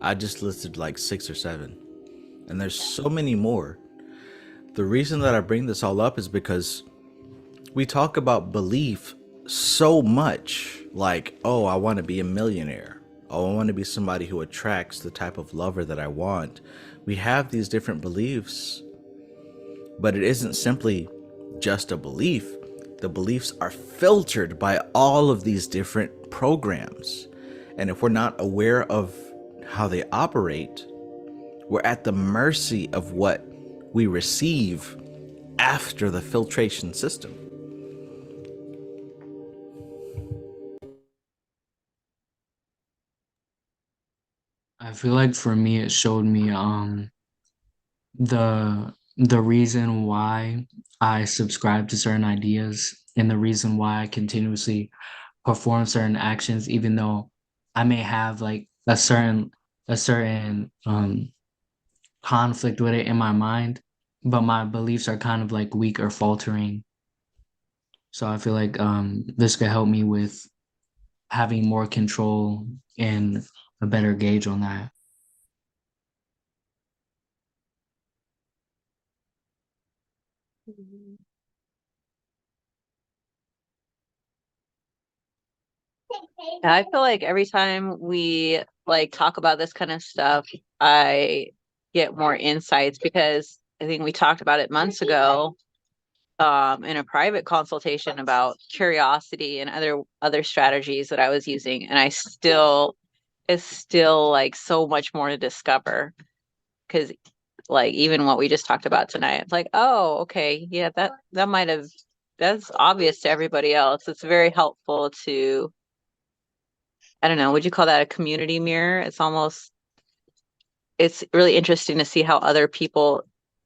I just listed like 6 or 7, and there's so many more. The reason that I bring this all up is because we talk about belief so much, like, oh, I want to be a millionaire. Oh, I want to be somebody who attracts the type of lover that I want. We have these different beliefs, but it isn't simply just a belief. The beliefs are filtered by all of these different programs. And if we're not aware of how they operate, we're at the mercy of what we receive after the filtration system. I feel like for me, it showed me the reason why I subscribe to certain ideas and the reason why I continuously perform certain actions, even though I may have like a certain conflict with it in my mind, but my beliefs are kind of like weak or faltering. So I feel like this could help me with having more control and a better gauge on that. Yeah, I feel like every time we like talk about this kind of stuff, I get more insights because I think we talked about it months ago in a private consultation about curiosity and other strategies that I was using, and it's still like so much more to discover because like even what we just talked about tonight, it's like, oh, okay, yeah, that's obvious to everybody else. It's very helpful to, I don't know, would you call that a community mirror? It's really interesting to see how other people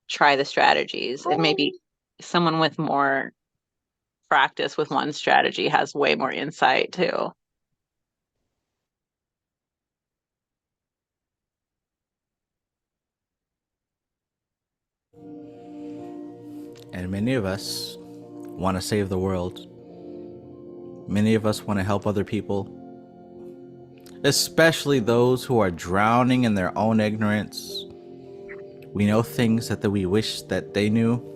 try the strategies, and maybe someone with more practice with one strategy has way more insight too. And many of us want to save the world. Many of us want to help other people, especially those who are drowning in their own ignorance. We know things that we wish that they knew.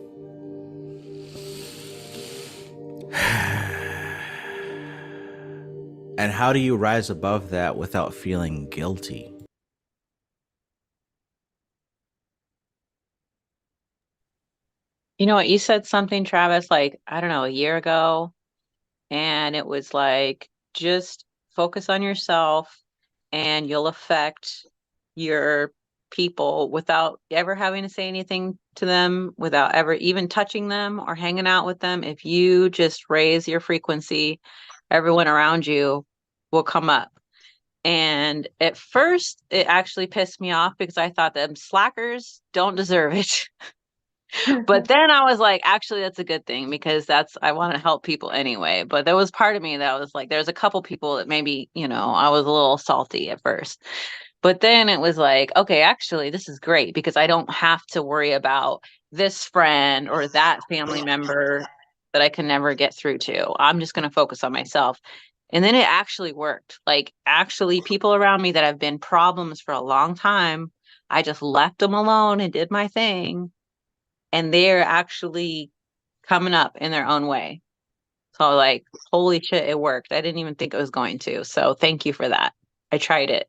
And how do you rise above that without feeling guilty? You know what, you said something, Travis, like, I don't know, a year ago, and it was like, just focus on yourself and you'll affect your people without ever having to say anything to them, without ever even touching them or hanging out with them. If you just raise your frequency, everyone around you will come up. And at first, it actually pissed me off because I thought them slackers don't deserve it. But then I was like, actually, that's a good thing because I want to help people anyway. But there was part of me that was like, there's a couple people that maybe, I was a little salty at first. But then it was like, okay, actually, this is great because I don't have to worry about this friend or that family member that I can never get through to. I'm just going to focus on myself. And then it actually worked. Like, actually, people around me that have been problems for a long time, I just left them alone and did my thing. And they're actually coming up in their own way. So, like, holy shit, it worked. I didn't even think it was going to. So, thank you for that. I tried it.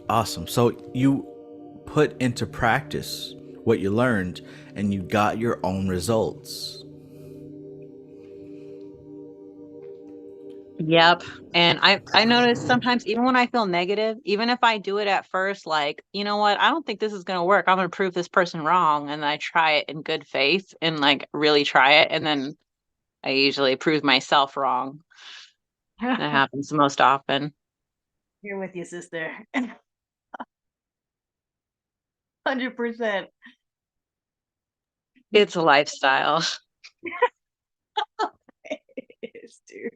Awesome. So you put into practice what you learned and you got your own results. Yep. And I notice sometimes even when I feel negative, even if I do it at first, like, you know what, I don't think this is going to work. I'm going to prove this person wrong. And then I try it in good faith and like really try it. And then I usually prove myself wrong. That happens most often. Here with you, sister. 100%. It's a lifestyle. Yes, dude.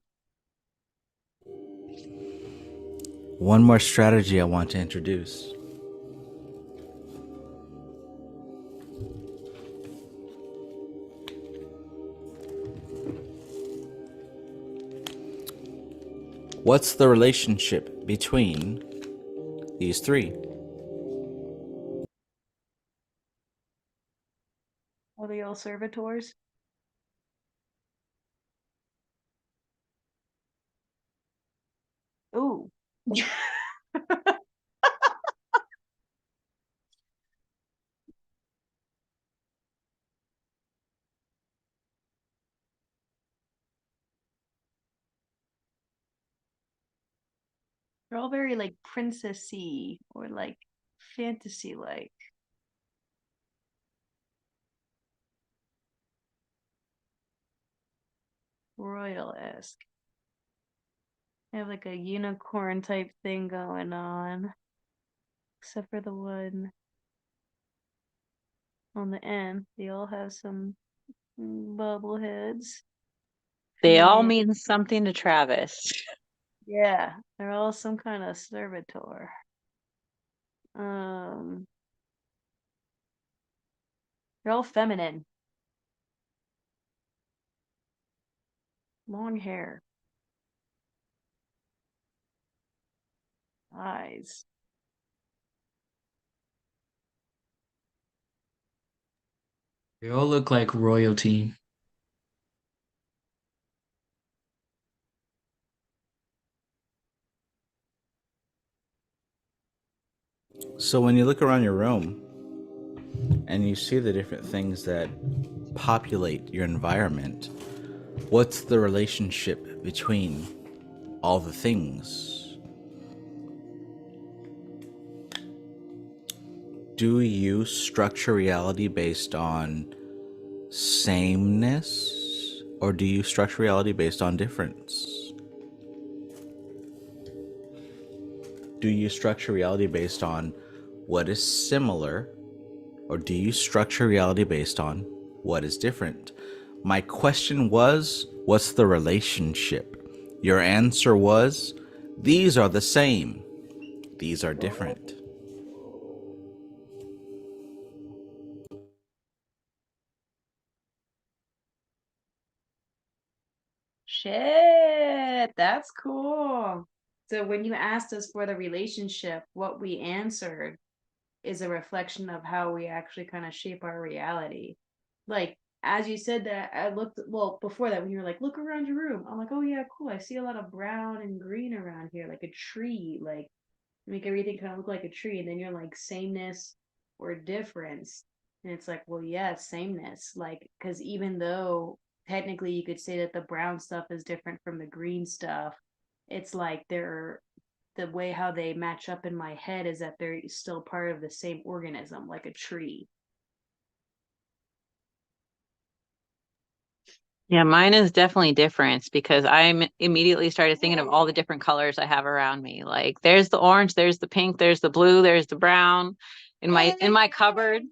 One more strategy I want to introduce. What's the relationship between these three? Are they all servitors? They're all very like princessy or like fantasy like. Royal-esque. They have like a unicorn type thing going on. Except for the one on the end. They all have some bubble heads. They all Yeah. mean something to Travis. Yeah, they're all some kind of servitor. Um, they're all feminine. Long hair. Eyes. They all look like royalty. So when you look around your room and you see the different things that populate your environment, what's the relationship between all the things? Do you structure reality based on sameness, or do you structure reality based on difference? Do you structure reality based on what is similar, or do you structure reality based on what is different? My question was, what's the relationship? Your answer was, these are the same, these are different. Shit, that's cool. So when you asked us for the relationship, what we answered is a reflection of how we actually kind of shape our reality. Like, as you said that, I looked, well, before that, when you were like, look around your room, I'm like, oh yeah, cool. I see a lot of brown and green around here, like a tree, like make everything kind of look like a tree. And then you're like, sameness or difference. And it's like, well, yeah, sameness. Like, because even though technically you could say that the brown stuff is different from the green stuff, it's like they're the way how they match up in my head is that they're still part of the same organism, like a tree. Yeah, mine is definitely different because I'm immediately started thinking of all the different colors I have around me. Like there's the orange, there's the pink, there's the blue, there's the brown. In my cupboard,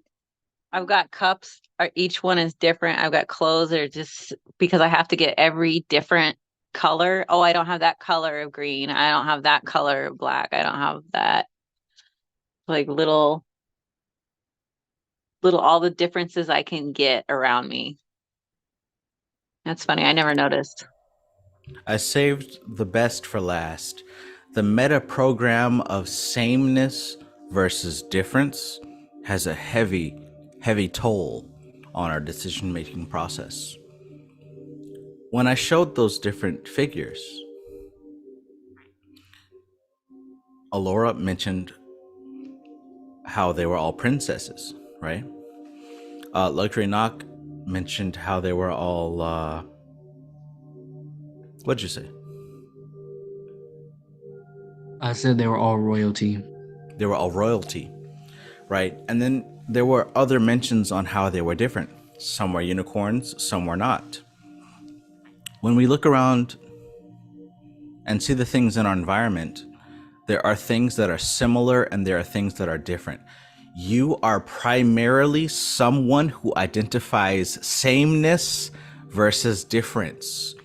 I've got cups. Each one is different. I've got clothes that are just because I have to get every different color. Oh, I don't have that color of green. I don't have that color of black. I don't have that. Like little all the differences I can get around me. That's funny. I never noticed. I saved the best for last. The meta program of sameness versus difference has a heavy, heavy toll on our decision making process. When I showed those different figures, Alora mentioned how they were all princesses, right? Luxury Knock mentioned how they were all, what'd you say? I said they were all royalty. They were all royalty, right? And then there were other mentions on how they were different. Some were unicorns, some were not. When we look around and see the things in our environment, there are things that are similar and there are things that are different. You are primarily someone who identifies sameness versus difference.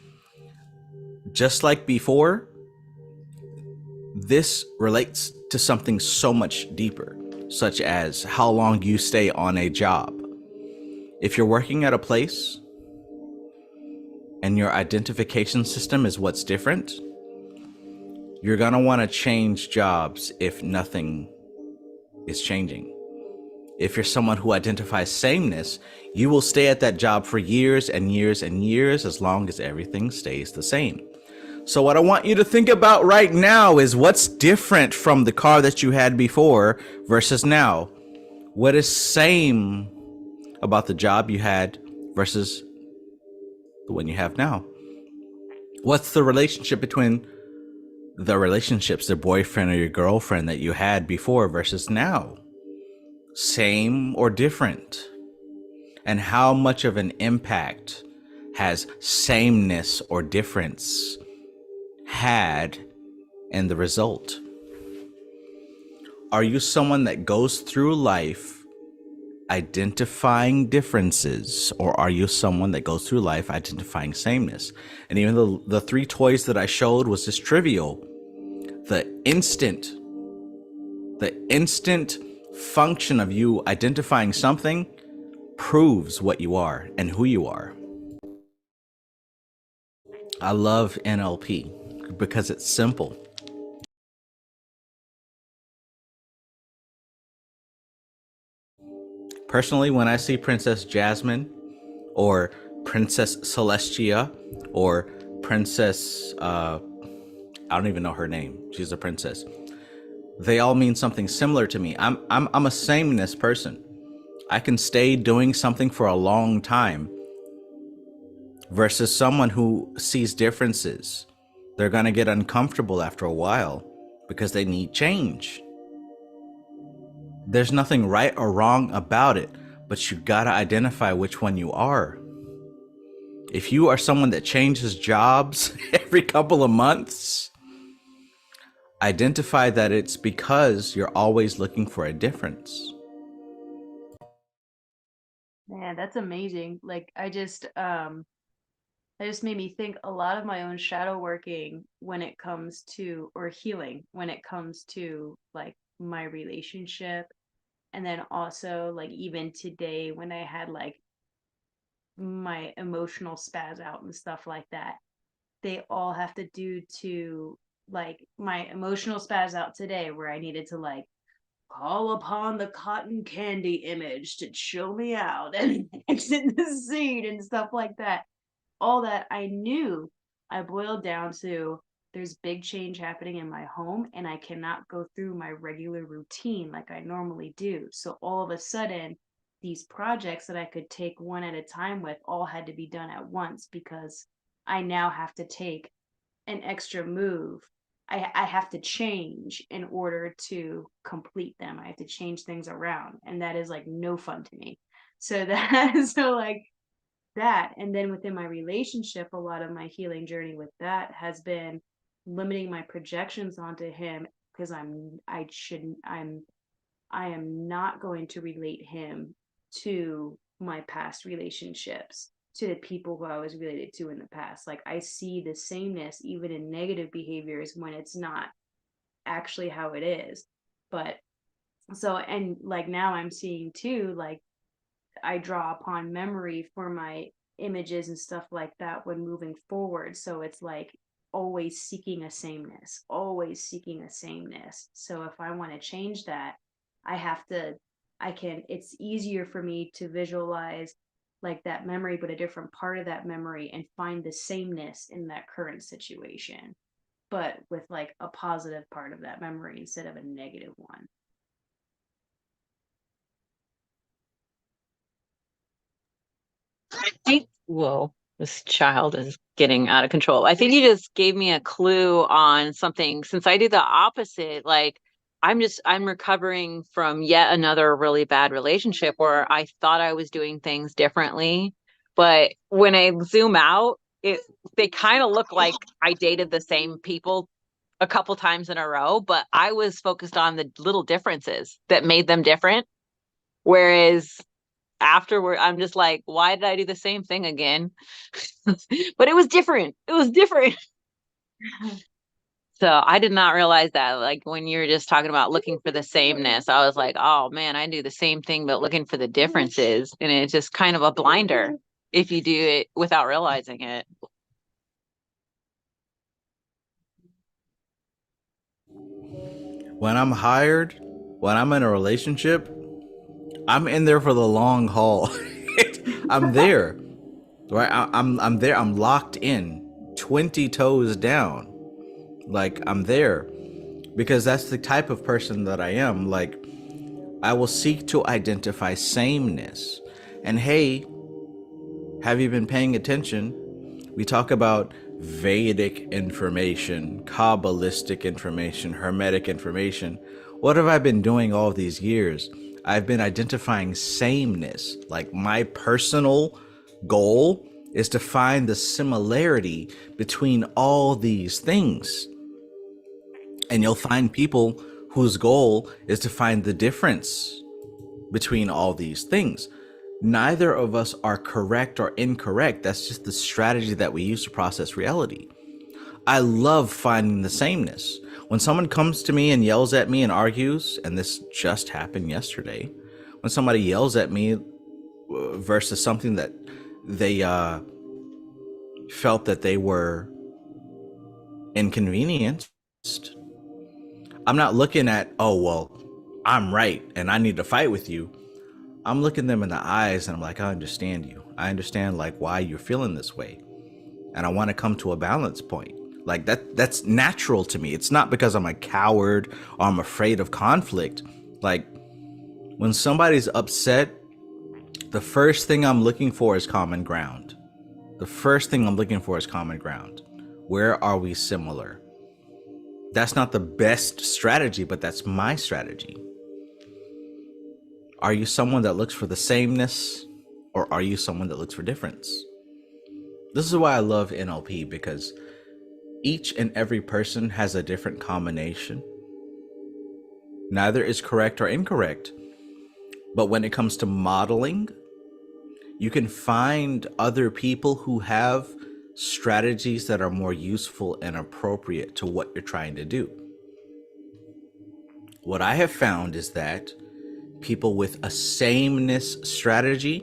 Just like before, this relates to something so much deeper, such as how long you stay on a job. If you're working at a place and your identification system is what's different, you're gonna want to change jobs if nothing is changing. If you're someone who identifies sameness, you will stay at that job for years and years and years as long as everything stays the same. So what I want you to think about right now is what's different from the car that you had before versus now. What is same about the job you had versus the one you have now? What's the relationship between the boyfriend or your girlfriend that you had before versus now? Same or different? And how much of an impact has sameness or difference had in the result? Are you someone that goes through life identifying differences, or are you someone that goes through life identifying sameness? And even though the three toys that I showed was just trivial, the instant function of you identifying something proves what you are and who you are. I love NLP because it's simple. Personally, when I see Princess Jasmine or Princess Celestia or Princess, I don't even know her name. She's a princess. They all mean something similar to me. I'm a sameness person. I can stay doing something for a long time versus someone who sees differences. They're going to get uncomfortable after a while because they need change. There's nothing right or wrong about it, but you got to identify which one you are. If you are someone that changes jobs every couple of months, identify that it's because you're always looking for a difference. Man, that's amazing. Like that just made me think a lot of my own shadow working when it comes to, or healing when it comes to like my relationship. And then also like even today when I had like my emotional spaz out and stuff like that, they all have to do to like my emotional spaz out today where I needed to like call upon the cotton candy image to show me out and exit the scene and stuff like that. All that I knew, I boiled down to there's big change happening in my home and I cannot go through my regular routine like I normally do. So all of a sudden, these projects that I could take one at a time with all had to be done at once because I now have to take an extra move. I have to change in order to complete them. I have to change things around. And that is like no fun to me. So that and then within my relationship, a lot of my healing journey with that has been limiting my projections onto him because I am not going to relate him to my past relationships, to the people who I was related to in the past. Like I see the sameness even in negative behaviors when it's not actually how it is. But so, and like now I'm seeing too, like I draw upon memory for my images and stuff like that when moving forward. So it's like always seeking a sameness, always seeking a sameness. So if I want to change that, I have to, it's easier for me to visualize like that memory, but a different part of that memory and find the sameness in that current situation, but with like a positive part of that memory instead of a negative one. I think, whoa, this child is getting out of control. I think you just gave me a clue on something since I do the opposite. Like, I'm recovering from yet another really bad relationship where I thought I was doing things differently. But when I zoom out, they kind of look like I dated the same people a couple times in a row, but I was focused on the little differences that made them different. Whereas afterward, I'm just like, why did I do the same thing again? But it was different. It was different. So I did not realize that. Like when you were just talking about looking for the sameness, I was like, oh man, I do the same thing, but looking for the differences. And it's just kind of a blinder if you do it without realizing it. When I'm hired, when I'm in a relationship, I'm in there for the long haul. I'm there, right? I'm there. I'm locked in 20 toes down. Like, I'm there because that's the type of person that I am. Like, I will seek to identify sameness. And hey, have you been paying attention? We talk about Vedic information, Kabbalistic information, Hermetic information. What have I been doing all these years? I've been identifying sameness. Like, my personal goal is to find the similarity between all these things. And you'll find people whose goal is to find the difference between all these things. Neither of us are correct or incorrect. That's just the strategy that we use to process reality. I love finding the sameness. When someone comes to me and yells at me and argues, and this just happened yesterday, when somebody yells at me versus something that they felt that they were inconvenienced, I'm not looking at, oh, well, I'm right and I need to fight with you. I'm looking them in the eyes and I'm like, I understand you. I understand like why you're feeling this way. And I want to come to a balance point. Like that's natural to me. It's not because I'm a coward or I'm afraid of conflict. Like, when somebody's upset, the first thing I'm looking for is common ground. The first thing I'm looking for is common ground. Where are we similar? That's not the best strategy, but that's my strategy. Are you someone that looks for the sameness, or are you someone that looks for difference? This is why I love NLP, because each and every person has a different combination. Neither is correct or incorrect. But when it comes to modeling, you can find other people who have strategies that are more useful and appropriate to what you're trying to do. What I have found is that people with a sameness strategy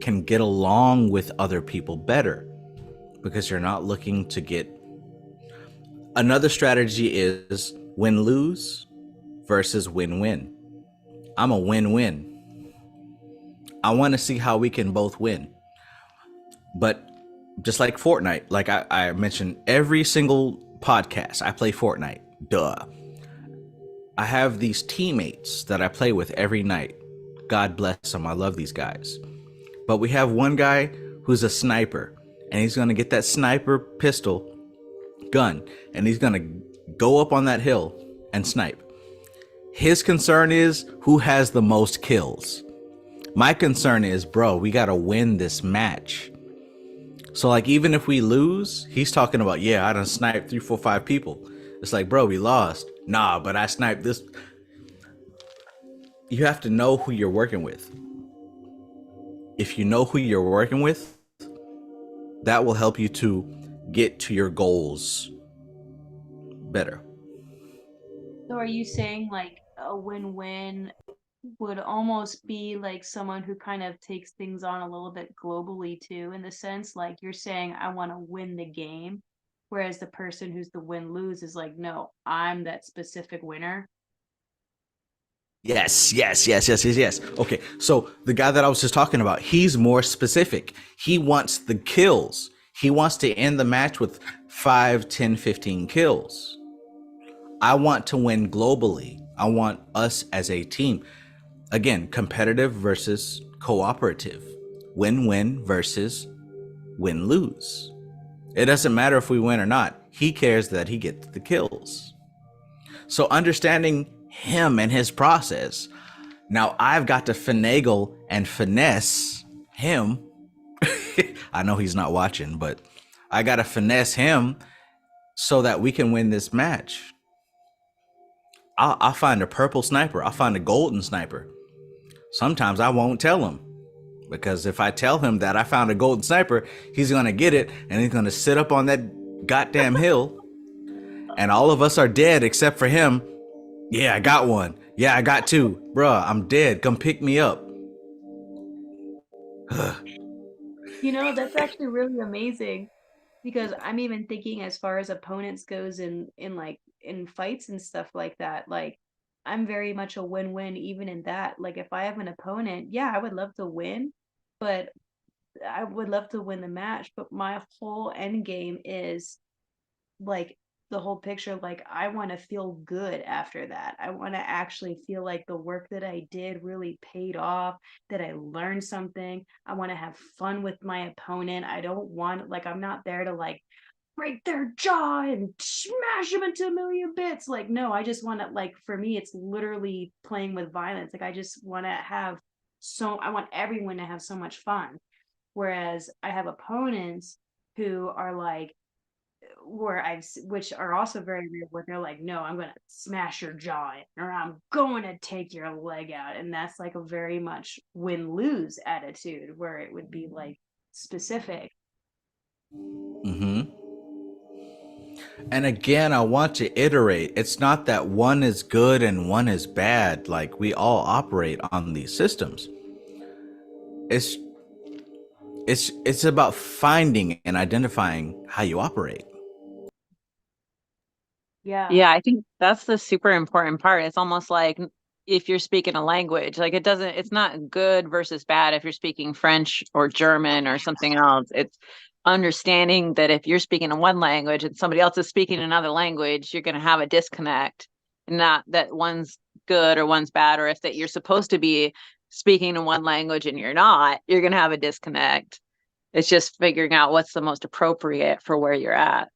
can get along with other people better because you're not looking to get. Another strategy is win-lose versus win-win. I'm a win-win. I want to see how we can both win. But just like Fortnite, like I mentioned every single podcast, I play Fortnite. Duh. I have these teammates that I play with every night. God bless them. I love these guys. But we have one guy who's a sniper, and he's going to get that sniper pistol gun, and he's going to go up on that hill and snipe. His concern is who has the most kills. My concern is, bro, we got to win this match. So like, even if we lose, he's talking about, yeah, I done sniped 3, 4, 5 people. It's like, bro, we lost. Nah, but I sniped this. You have to know who you're working with. If you know who you're working with, that will help you to get to your goals better. So are you saying like a win-win would almost be like someone who kind of takes things on a little bit globally too, in the sense like you're saying, I want to win the game, whereas the person who's the win-lose is like, no, I'm that specific winner? Yes. Okay, so the guy that I was just talking about, he's more specific. He wants the kills. He wants to end the match with 5, 10, 15 kills. I want to win globally. I want us as a team. Again, competitive versus cooperative. Win-win versus win-lose. It doesn't matter if we win or not. He cares that he gets the kills. So understanding him and his process. Now I've got to finagle and finesse him. I know he's not watching, but I got to finesse him so that we can win this match. I'll find a purple sniper. I'll find a golden sniper. Sometimes I won't tell him, because if I tell him that I found a golden sniper, he's going to get it and he's going to sit up on that goddamn hill and all of us are dead except for him. Yeah, I got one. Yeah, I got 2. Bruh, I'm dead. Come pick me up. You know, that's actually really amazing, because I'm even thinking as far as opponents goes in like in fights and stuff like that. Like, I'm very much a win-win even in that. Like, if I have an opponent, yeah, I would love to win, but I would love to win the match, but my whole end game is like the whole picture. Like, I want to feel good after that. I want to actually feel like the work that I did really paid off, that I learned something. I want to have fun with my opponent. I don't want, like, I'm not there to like break their jaw and smash them into a million bits. Like, no, I just want to, like, for me, it's literally playing with violence. Like, I just want to have I want everyone to have so much fun. Whereas I have opponents who are like, which are also very real, where they're like, no, I'm going to smash your jaw in, or I'm going to take your leg out. And that's like a very much win-lose attitude, where it would be like specific. Mm-hmm. And again, I want to iterate. It's not that one is good and one is bad. Like, we all operate on these systems. It's it's about finding and identifying how you operate. Yeah. Yeah, I think that's the super important part. It's almost like if you're speaking a language, like it's not good versus bad if you're speaking French or German or something else. It's understanding that if you're speaking in one language and somebody else is speaking another language, you're going to have a disconnect. Not that one's good or one's bad, or if that you're supposed to be speaking in one language and you're not, you're going to have a disconnect. It's just figuring out what's the most appropriate for where you're at.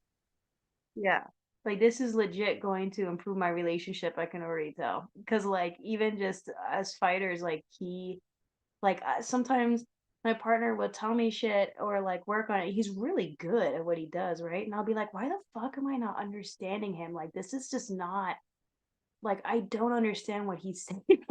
Yeah. Like, this is legit going to improve my relationship, I can already tell. Because, like, even just as fighters, like, sometimes my partner will tell me shit or like work on it. He's really good at what he does, right? And I'll be like, why the fuck am I not understanding him? Like, this is just not, like, I don't understand what he's saying,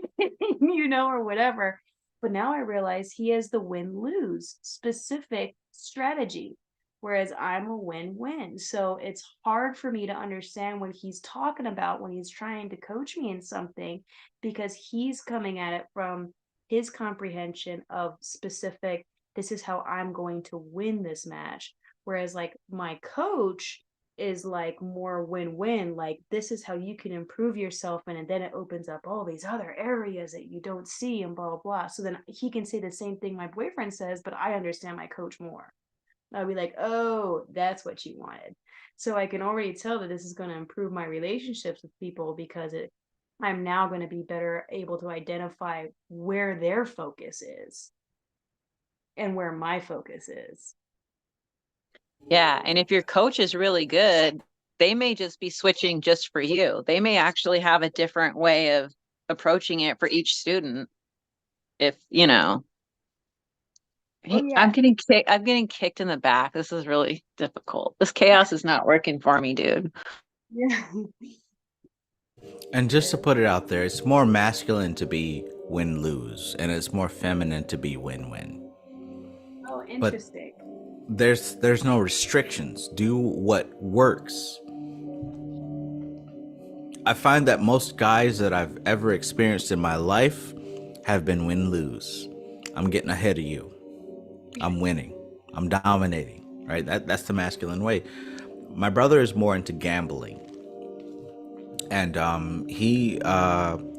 or whatever. But now I realize he has the win-lose specific strategy, whereas I'm a win-win. So it's hard for me to understand what he's talking about when he's trying to coach me in something, because he's coming at it from his comprehension of specific, this is how I'm going to win this match. Whereas, like, my coach is like more win-win, like, this is how you can improve yourself, and then it opens up all these other areas that you don't see, and blah blah blah. So then he can say the same thing my boyfriend says, but I understand my coach more. I'll be like, oh, that's what you wanted. So I can already tell that this is going to improve my relationships with people, because I'm now going to be better able to identify where their focus is and where my focus is. Yeah. And if your coach is really good, they may just be switching just for you. They may actually have a different way of approaching it for each student. If, Oh yeah. I'm getting kicked in the back. This is really difficult. This chaos is not working for me, dude. Yeah. And just to put it out there, it's more masculine to be win-lose, and it's more feminine to be win-win. Oh, But interesting. there's no restrictions. Do what works. I find that most guys that I've ever experienced in my life have been win-lose. I'm getting ahead of you. I'm winning. I'm dominating. Right? That's the masculine way. My brother is more into gambling, and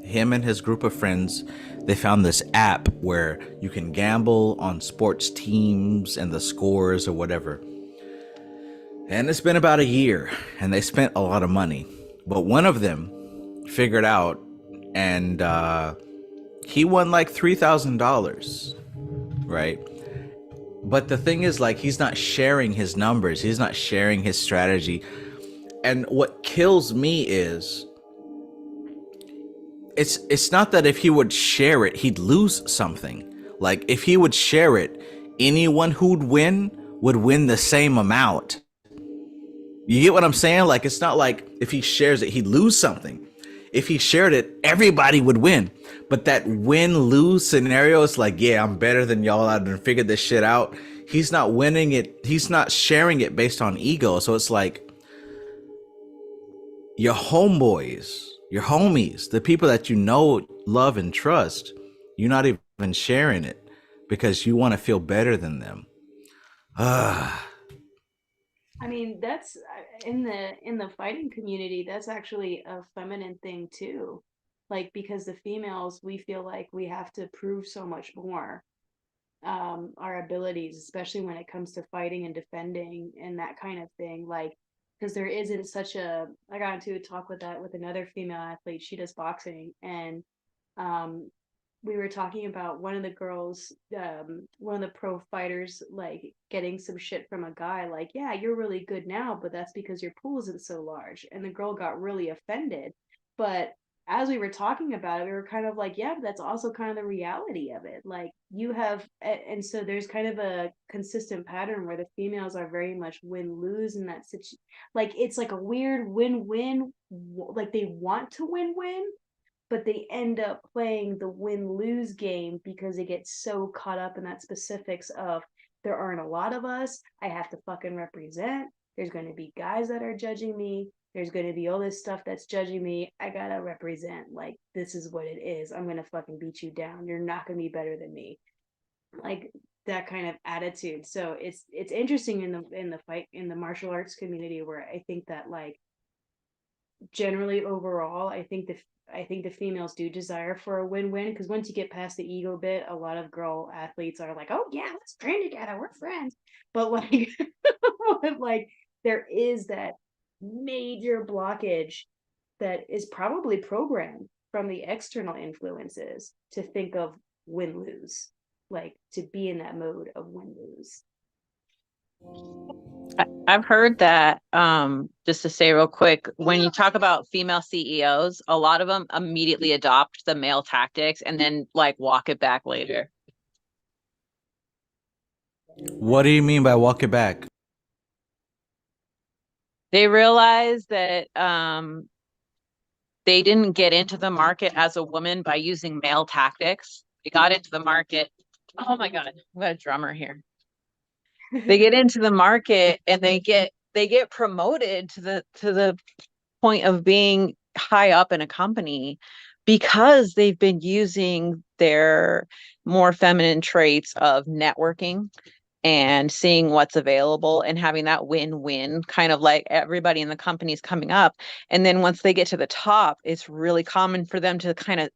him and his group of friends, they found this app where you can gamble on sports teams and the scores or whatever. And it's been about a year, and they spent a lot of money. But one of them figured out, and he won like $3,000, right? But the thing is, like, he's not sharing his numbers, he's not sharing his strategy. And what kills me is, it's not that if he would share it, he'd lose something. Like, if he would share it, anyone who'd win would win the same amount. You get what I'm saying? Like, it's not like if he shares it, he'd lose something. If he shared it, everybody would win. But that win-lose scenario, it's like, yeah, I'm better than y'all. I done figured this shit out. He's not winning it. He's not sharing it based on ego. So it's like, your homeboys, your homies, the people that you know, love, and trust, you're not even sharing it because you want to feel better than them. I mean, that's in the fighting community, that's actually a feminine thing too. Like, because the females, we feel like we have to prove so much more. our abilities, especially when it comes to fighting and defending and that kind of thing. Like, because there isn't such a, I got into a talk with another female athlete. She does boxing, and um we were talking about one of the girls, one of the pro fighters, like getting some shit from a guy, like, yeah, you're really good now, but that's because your pool isn't so large. And the girl got really offended. But as we were talking about it, we were kind of like, yeah, but that's also kind of the reality of it. Like, you have, and so there's kind of a consistent pattern where the females are very much win lose in that situation. Like, it's like a weird win win, like they want to win win, but they end up playing the win lose game because they get so caught up in that specifics of, there aren't a lot of us. I have to fucking represent. There's going to be guys that are judging me. There's going to be all this stuff that's judging me. I got to represent. Like, this is what it is. I'm going to fucking beat you down. You're not going to be better than me. Like, that kind of attitude. So it's interesting in the fight, in the martial arts community, where I think that, like, generally overall, I think the females do desire for a win-win, because once you get past the ego bit, a lot of girl athletes are like, oh yeah, let's train together, we're friends. But like, but like, there is that major blockage that is probably programmed from the external influences to think of win-lose, like to be in that mode of win-lose. I've heard that, just to say real quick, when you talk about female CEOs, a lot of them immediately adopt the male tactics and then like walk it back later. What do you mean by walk it back? They realize that they didn't get into the market as a woman by using male tactics. They got into the market. Oh my God, I've got a drummer here. They get into the market and they get promoted to the point of being high up in a company because they've been using their more feminine traits of networking and seeing what's available and having that win-win, kind of like everybody in the company is coming up. And then once they get to the top, it's really common for them to kind of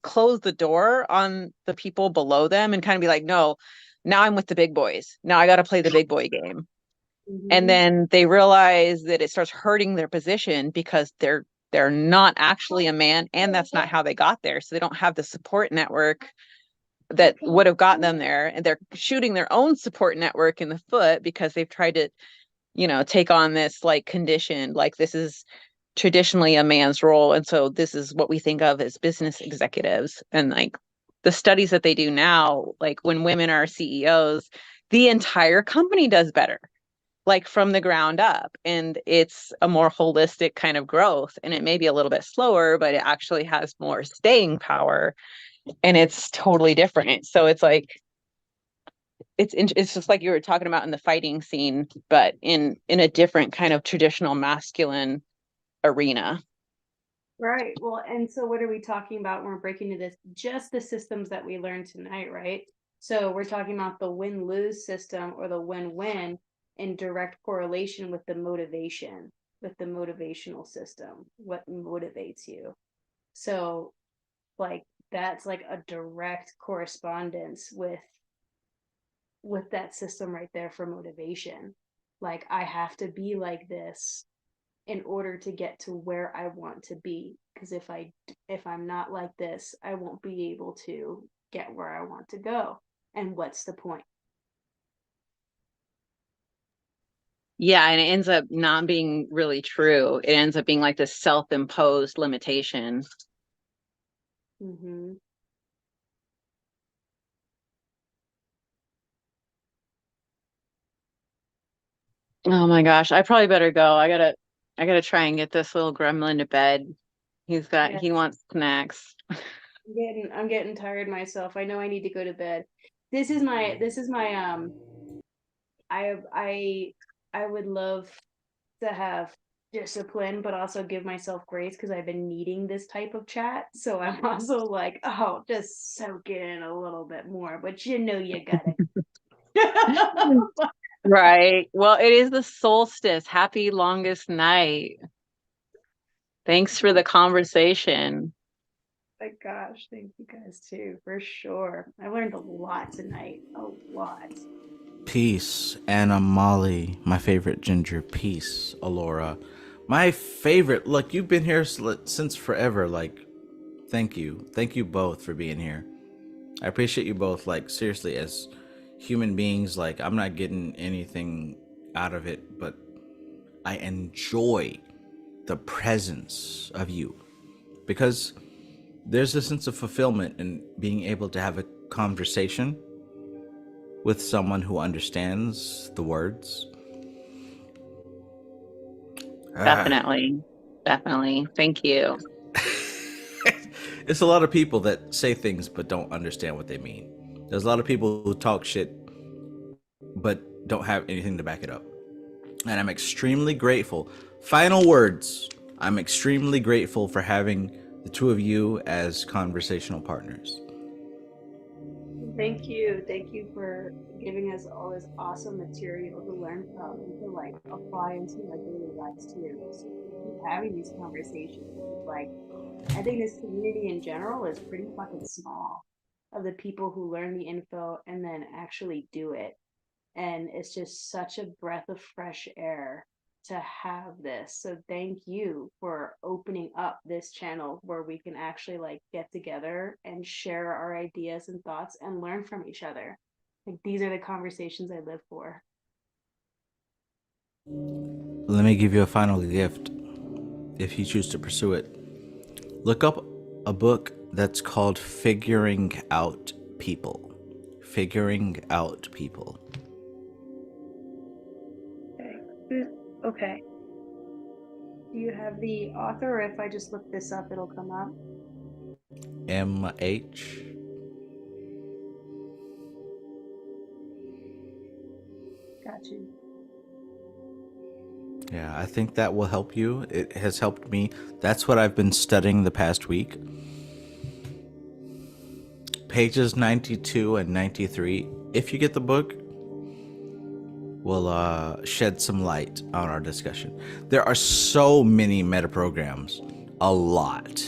close the door on the people below them and kind of be like, no, now I'm with the big boys. Now I got to play the big boy game. And then they realize that it starts hurting their position because they're not actually a man, and that's not how they got there. So they don't have the support network that would have gotten them there, and they're shooting their own support network in the foot because they've tried to, take on this like condition, like this is traditionally a man's role, and so this is what we think of as business executives. And like the studies that they do now, like when women are CEOs, the entire company does better, like from the ground up, and it's a more holistic kind of growth, and it may be a little bit slower, but it actually has more staying power, and it's totally different. So it's like it's just like you were talking about in the fighting scene, but in a different kind of traditional masculine arena. Right. Well, and so what are we talking about when we're breaking into this? Just the systems that we learned tonight, right? So we're talking about the win-lose system or the win-win in direct correlation with the motivation, with the motivational system, what motivates you. So like, that's like a direct correspondence with that system right there for motivation. Like, I have to be like this in order to get to where I want to be, because if I'm not like this, I won't be able to get where I want to go. And what's the point? Yeah, and it ends up not being really true. It ends up being like this self-imposed limitation. Mm-hmm. Oh my gosh, I probably better go. I gotta try and get this little gremlin to bed. He wants snacks. I'm getting tired myself. I know I need to go to bed. This is my I would love to have discipline, but also give myself grace, because I've been needing this type of chat. So I'm also like, oh, just soak it in a little bit more, but you got it. Right. Well, it is the solstice. Happy longest night. Thanks for the conversation. My gosh, thank you guys too, for sure. I learned a lot tonight. A lot. Peace, Anna, Molly, my favorite ginger. Peace, Alora, my favorite. Look, you've been here since forever. Like, thank you both for being here. I appreciate you both. Like, seriously, as human beings, like, I'm not getting anything out of it, but I enjoy the presence of you because there's a sense of fulfillment in being able to have a conversation with someone who understands the words. Definitely. Definitely. Thank you. It's a lot of people that say things but don't understand what they mean. There's a lot of people who talk shit but don't have anything to back it up. And I'm extremely grateful. Final words. I'm extremely grateful for having the two of you as conversational partners. Thank you. Thank you for giving us all this awesome material to learn from and to like apply into our daily lives too. So keep having these conversations. Like, I think this community in general is pretty fucking small of the people who learn the info and then actually do it. And it's just such a breath of fresh air to have this. So thank you for opening up this channel where we can actually like get together and share our ideas and thoughts and learn from each other. Like, these are the conversations I live for. Let me give you a final gift if you choose to pursue it. Look up a book that's called Figuring Out People. Figuring Out People. Okay. Okay. Do you have the author, or if I just look this up, it'll come up? MH. Got you. Yeah, I think that will help you. It has helped me. That's what I've been studying the past week. Pages 92 and 93, if you get the book, will shed some light on our discussion. There are so many meta programs. A lot.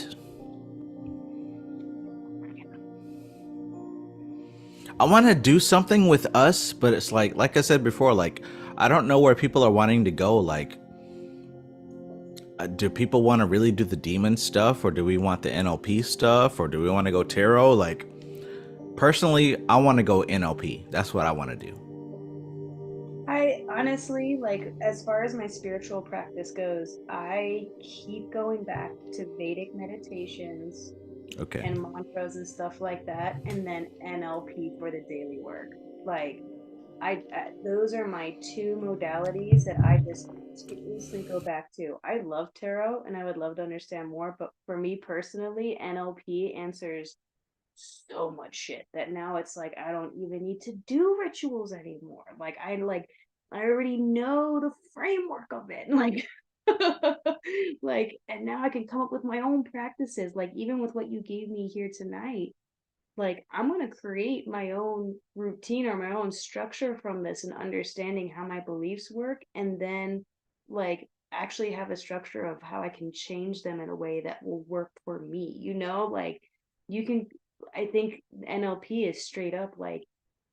I want to do something with us, but it's like I said before, like, I don't know where people are wanting to go. Like, do people want to really do the demon stuff, or do we want the NLP stuff, or do we want to go tarot? Like, personally, I want to go NLP. That's what I want to do. I honestly, like, as far as my spiritual practice goes, I keep going back to Vedic meditations Okay. and mantras and stuff like that, and then NLP for the daily work. Like, those are my two modalities that I just continuously go back to. I love tarot and I would love to understand more, but for me personally, NLP answers so much shit that now it's like I don't even need to do rituals anymore. Like, I already know the framework of it. Like, like, and now I can come up with my own practices. Like, even with what you gave me here tonight, like, I'm going to create my own routine or my own structure from this and understanding how my beliefs work, and then like actually have a structure of how I can change them in a way that will work for me. Like, you can, I think NLP is straight up like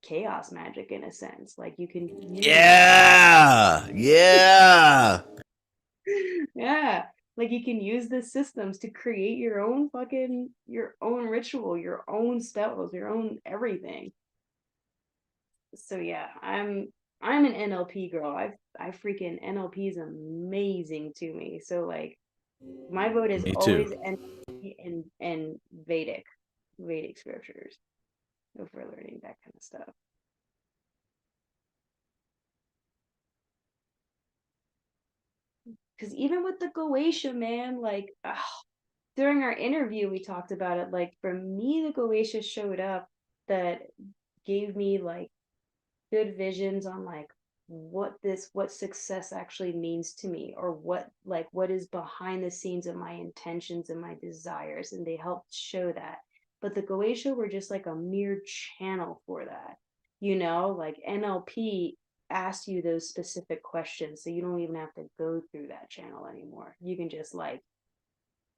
chaos magic in a sense. Like, you can use Yeah. Yeah. yeah, like you can use the systems to create your own ritual, your own spells, your own everything. So yeah, I'm an NLP girl. I freaking NLP is amazing to me. So like, my vote is Me always too. NLP and Vedic scriptures if we're learning that kind of stuff. Because even with the Goetia, man, like, during our interview, we talked about it. Like, for me, the Goetia showed up that gave me like good visions on like what success actually means to me, or what is behind the scenes of my intentions and my desires, and they helped show that. But the Goetia were just like a mere channel for that. Like, NLP asks you those specific questions, so you don't even have to go through that channel anymore. You can just like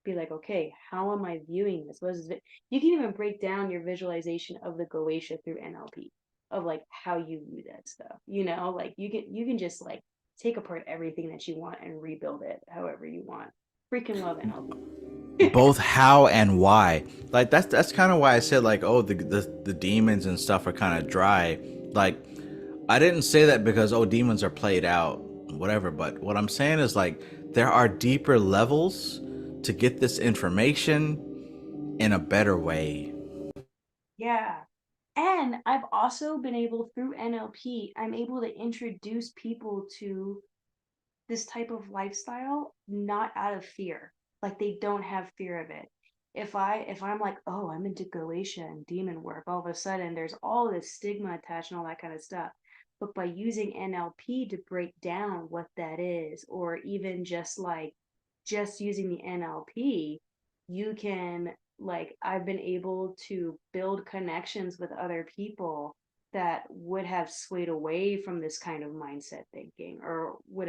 be like, okay, how am I viewing this? What is it? You can even break down your visualization of the Goetia through NLP, of like how you view that stuff. You know, like you can just like take apart everything that you want and rebuild it however you want. Freaking love NLP. Both how and why. Like that's kind of why I said like, oh, the demons and stuff are kind of dry. Like I didn't say that because oh, demons are played out, whatever. But what I'm saying is like there are deeper levels to get this information in a better way. Yeah. And I've also been able, through NLP, I'm able to introduce people to this type of lifestyle not out of fear. Like they don't have fear of it. If I'm like, oh, I'm into Galatia and demon work, all of a sudden there's all this stigma attached and all that kind of stuff. But by using NLP to break down what that is, or even just using the NLP, you can, like, I've been able to build connections with other people that would have swayed away from this kind of mindset thinking, or would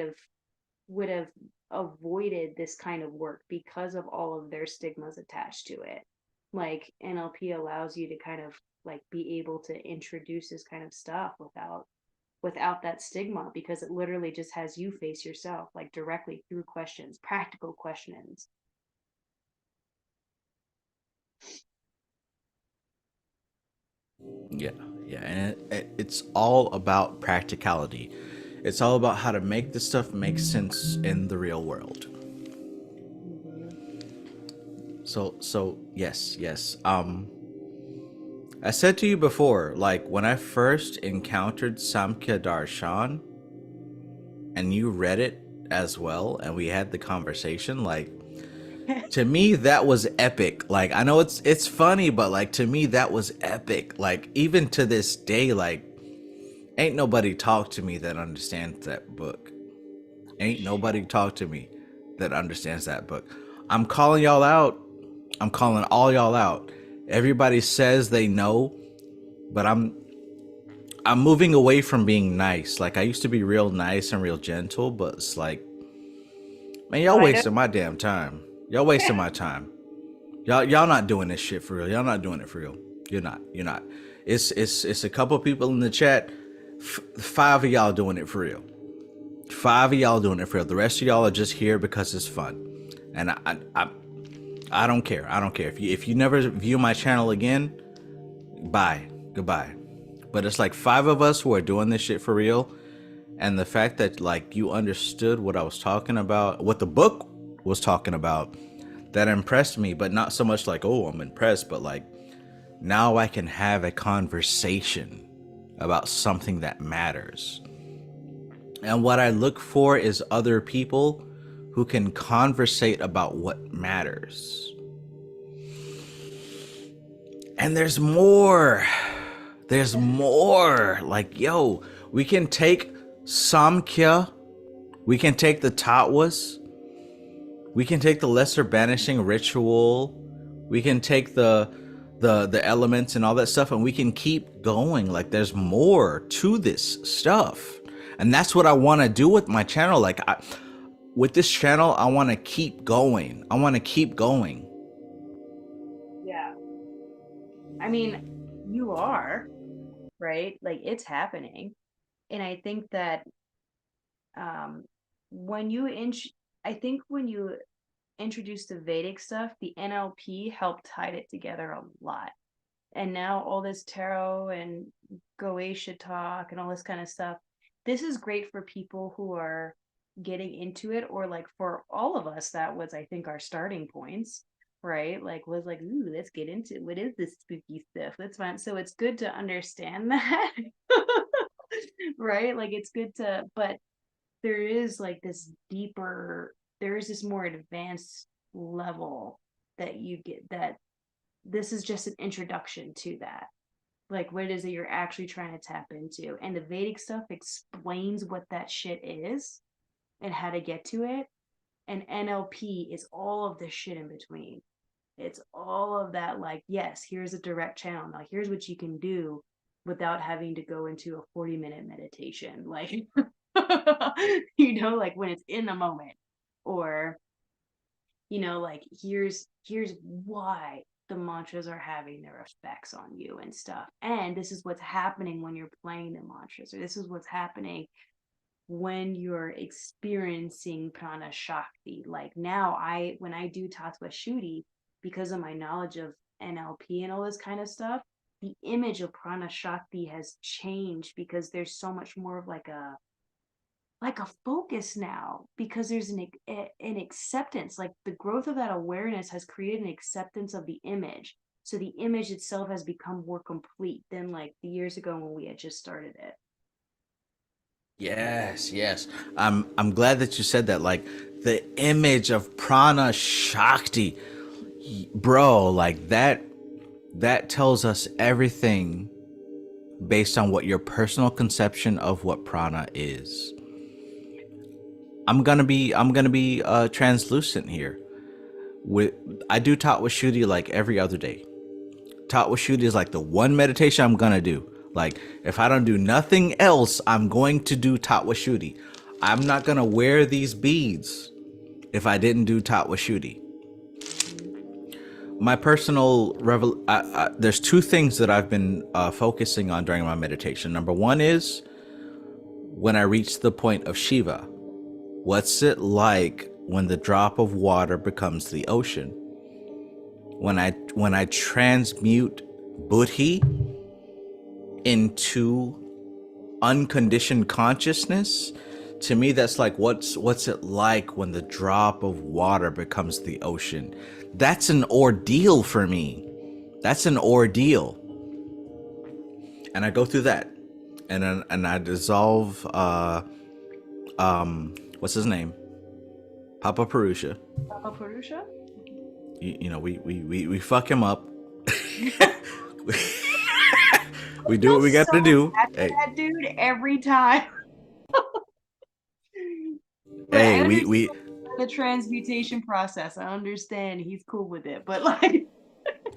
have avoided this kind of work because of all of their stigmas attached to it. Like NLP allows you to kind of like be able to introduce this kind of stuff without that stigma, because it literally just has you face yourself like directly through questions, practical questions. Yeah, yeah, and it's all about practicality. It's all about how to make this stuff make sense in the real world. Mm-hmm. So yes, yes. I said to you before, like when I first encountered Samkhya Darshan and you read it as well and we had the conversation, like to me that was epic. Like I know it's funny, but like to me that was epic. Like even to this day, like ain't nobody talk to me that understands that book. Ain't nobody talk to me that understands that book. I'm calling y'all out. I'm calling all y'all out. Everybody says they know, but I'm moving away from being nice. Like I used to be real nice and real gentle, but it's like, man, y'all Oh, I know. wasting my damn time. Y'all wasting my time. Y'all not doing this shit for real. Y'all not doing it for real. You're not. You're not. It's a couple people in the chat. 5 of y'all doing it for real. 5 of y'all doing it for real. The rest of y'all are just here because it's fun. And I don't care. I don't care. If you never view my channel again, bye. Goodbye. But it's like 5 of us who are doing this shit for real. And the fact that like you understood what I was talking about, what the book was talking about, that impressed me. But not so much like, oh, I'm impressed, but like now I can have a conversation about something that matters. And what I look for is other people who can conversate about what matters. And there's more. There's more. Like, yo, we can take Samkhya, we can take the Tatwas, we can take the lesser banishing ritual, we can take the elements and all that stuff, and we can keep going. Like there's more to this stuff. And that's what I want to do with my channel. Like with this channel, I want to keep going. I want to keep going. Yeah. I mean, you are, right? Like it's happening. And I think that um when you I think when you introduced the Vedic stuff, the NLP helped tie it together a lot. And now all this tarot and Goetia talk and all this kind of stuff, this is great for people who are getting into it, or like for all of us, that was, I think, our starting points, right? Like was like, ooh, let's get into it. What is this spooky stuff? That's fine. So it's good to understand that. Right? Like it's good to, but there is like this deeper, there is this more advanced level that you get, that this is just an introduction to that, like what it is that you're actually trying to tap into. And the Vedic stuff explains what that shit is and how to get to it. And NLP is all of the shit in between. It's all of that, like, yes, here's a direct channel. Now here's what you can do without having to go into a 40-minute meditation. Like, like when it's in the moment. Or you know, like here's why the mantras are having their effects on you and stuff. And this is what's happening when you're playing the mantras, or this is what's happening when you're experiencing prana shakti. Like now when I do Tattva Shuddhi, because of my knowledge of NLP and all this kind of stuff, the image of prana shakti has changed, because there's so much more of like a focus now, because there's an acceptance. Like the growth of that awareness has created an acceptance of the image, so the image itself has become more complete than like the years ago when we had just started it. Yes, yes. I'm glad that you said that. Like the image of prana shakti, bro. Like that tells us everything based on what your personal conception of what prana is. I'm gonna be translucent here. I do Tattva Shuddhi like every other day. Tattva Shuddhi is like the one meditation I'm gonna do. Like if I don't do nothing else, I'm going to do Tattva Shuddhi. I'm not gonna wear these beads if I didn't do Tattva Shuddhi. My personal there's two things that I've been focusing on during my meditation. Number one is when I reach the point of Shiva. What's it like when the drop of water becomes the ocean? When I transmute buddhi into unconditioned consciousness, to me that's like what's it like when the drop of water becomes the ocean? That's an ordeal for me. That's an ordeal. And I go through that. And I dissolve what's his name? Papa Purusha. Papa Purusha? You know, we fuck him up. We do what we got to do. Hey. That dude every time. Hey, we the transmutation process. I understand he's cool with it, but like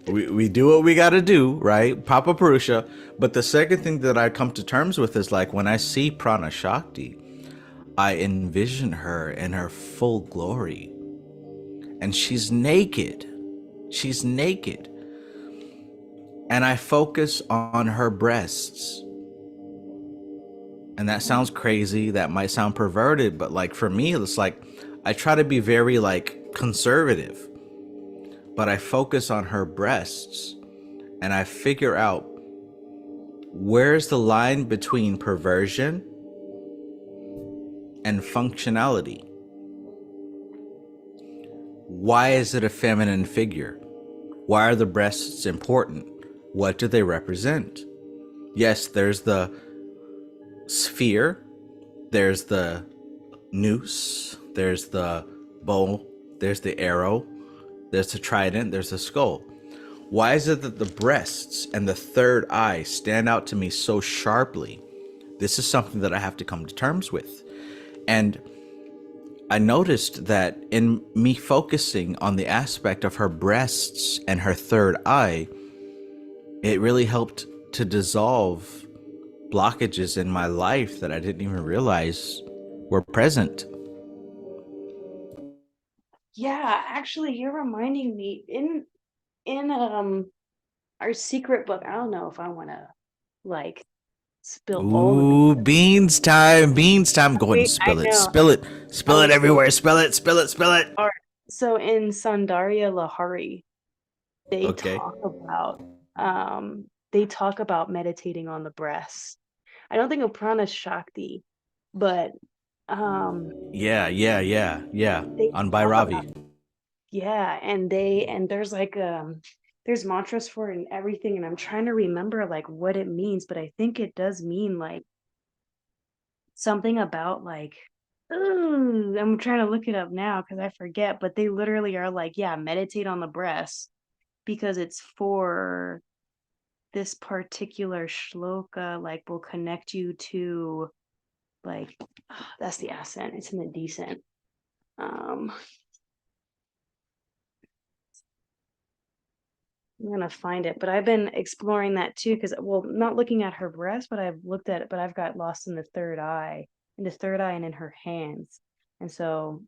we do what we got to do, right? Papa Purusha. But the second thing that I come to terms with is like when I see Prana Shakti, I envision her in her full glory. And she's naked. She's naked. And I focus on her breasts. And that sounds crazy. That might sound perverted, but like for me, it's like I try to be very like conservative. But I focus on her breasts and I figure out where's the line between perversion and functionality. Why is it a feminine figure? Why are the breasts important? What do they represent? Yes, there's the sphere, there's the noose, there's the bow, there's the arrow, there's the trident, there's the skull. Why is it that the breasts and the third eye stand out to me so sharply? This is something that I have to come to terms with. And I noticed that in me focusing on the aspect of her breasts and her third eye, it really helped to dissolve blockages in my life that I didn't even realize were present. Yeah, actually, you're reminding me in our secret book. I don't know if I want to like spill all of it. Beans time, Go ahead and spill it. Spill it everywhere. Spill it. All right. So in Saundarya Lahari, they talk about meditating on the breasts. I don't think of Prana Shakti, but yeah. On Bhairavi. And there's like there's mantras for it and everything, and I'm trying to remember like what it means, but I think it does mean like something about like I'm trying to look it up now because I forget, but they literally are like, yeah, meditate on the breast because it's for this particular shloka, like will connect you to like that's the ascent. It's in the descent. I'm gonna find it, but I've been exploring that too because, well, not looking at her breast, but I've looked at it, but I've got lost in the third eye and in her hands, and so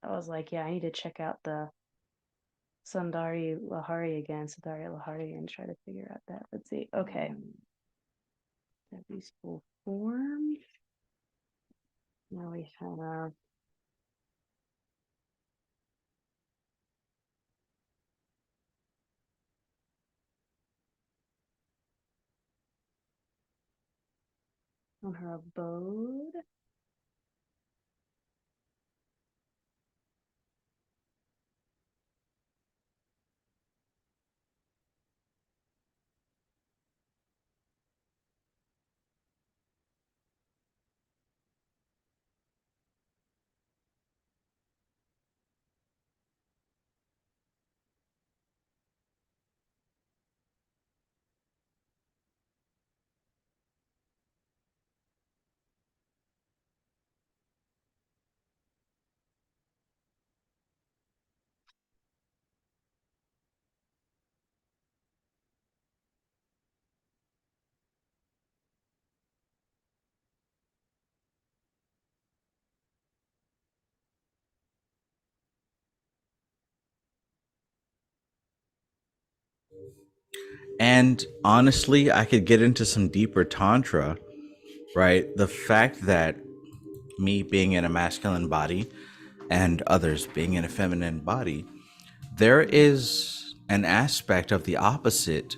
I was like, yeah, I need to check out the Sundari Lahari again, and try to figure out that. Let's see. Okay. Devi's full form. Now we have on her abode. And honestly, I could get into some deeper tantra, right? The fact that me being in a masculine body and others being in a feminine body, there is an aspect of the opposite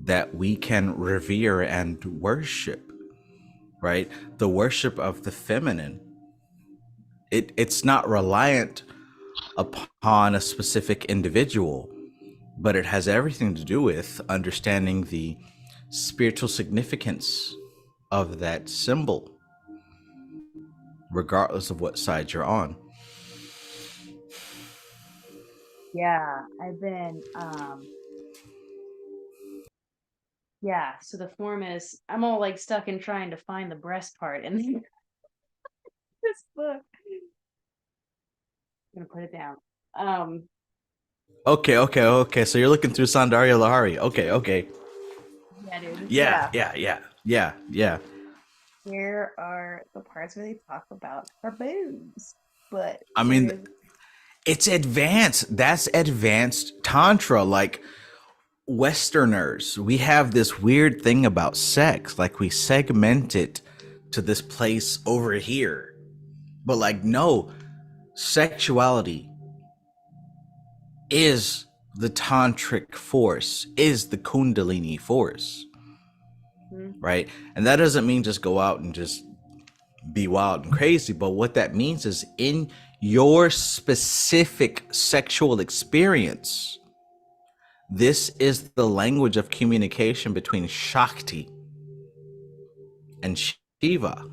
that we can revere and worship, right? The worship of the feminine. It's not reliant upon a specific individual, but it has everything to do with understanding the spiritual significance of that symbol, regardless of what side you're on. Yeah, I've been yeah, so the form is I'm all like stuck in trying to find the breast part in this book. I'm gonna put it down. Okay. So you're looking through Sandaria Lahari. Okay. Yeah, dude. Yeah, Yeah. yeah, yeah, yeah, yeah. Here are the parts where they talk about her boobs. But I there mean, is it's advanced. That's advanced tantra. Like Westerners, we have this weird thing about sex. Like we segment it to this place over here. But like, no, sexuality is the tantric force, is the kundalini force, right? And that doesn't mean just go out and just be wild and crazy, but what that means is in your specific sexual experience, this is the language of communication between Shakti and Shiva.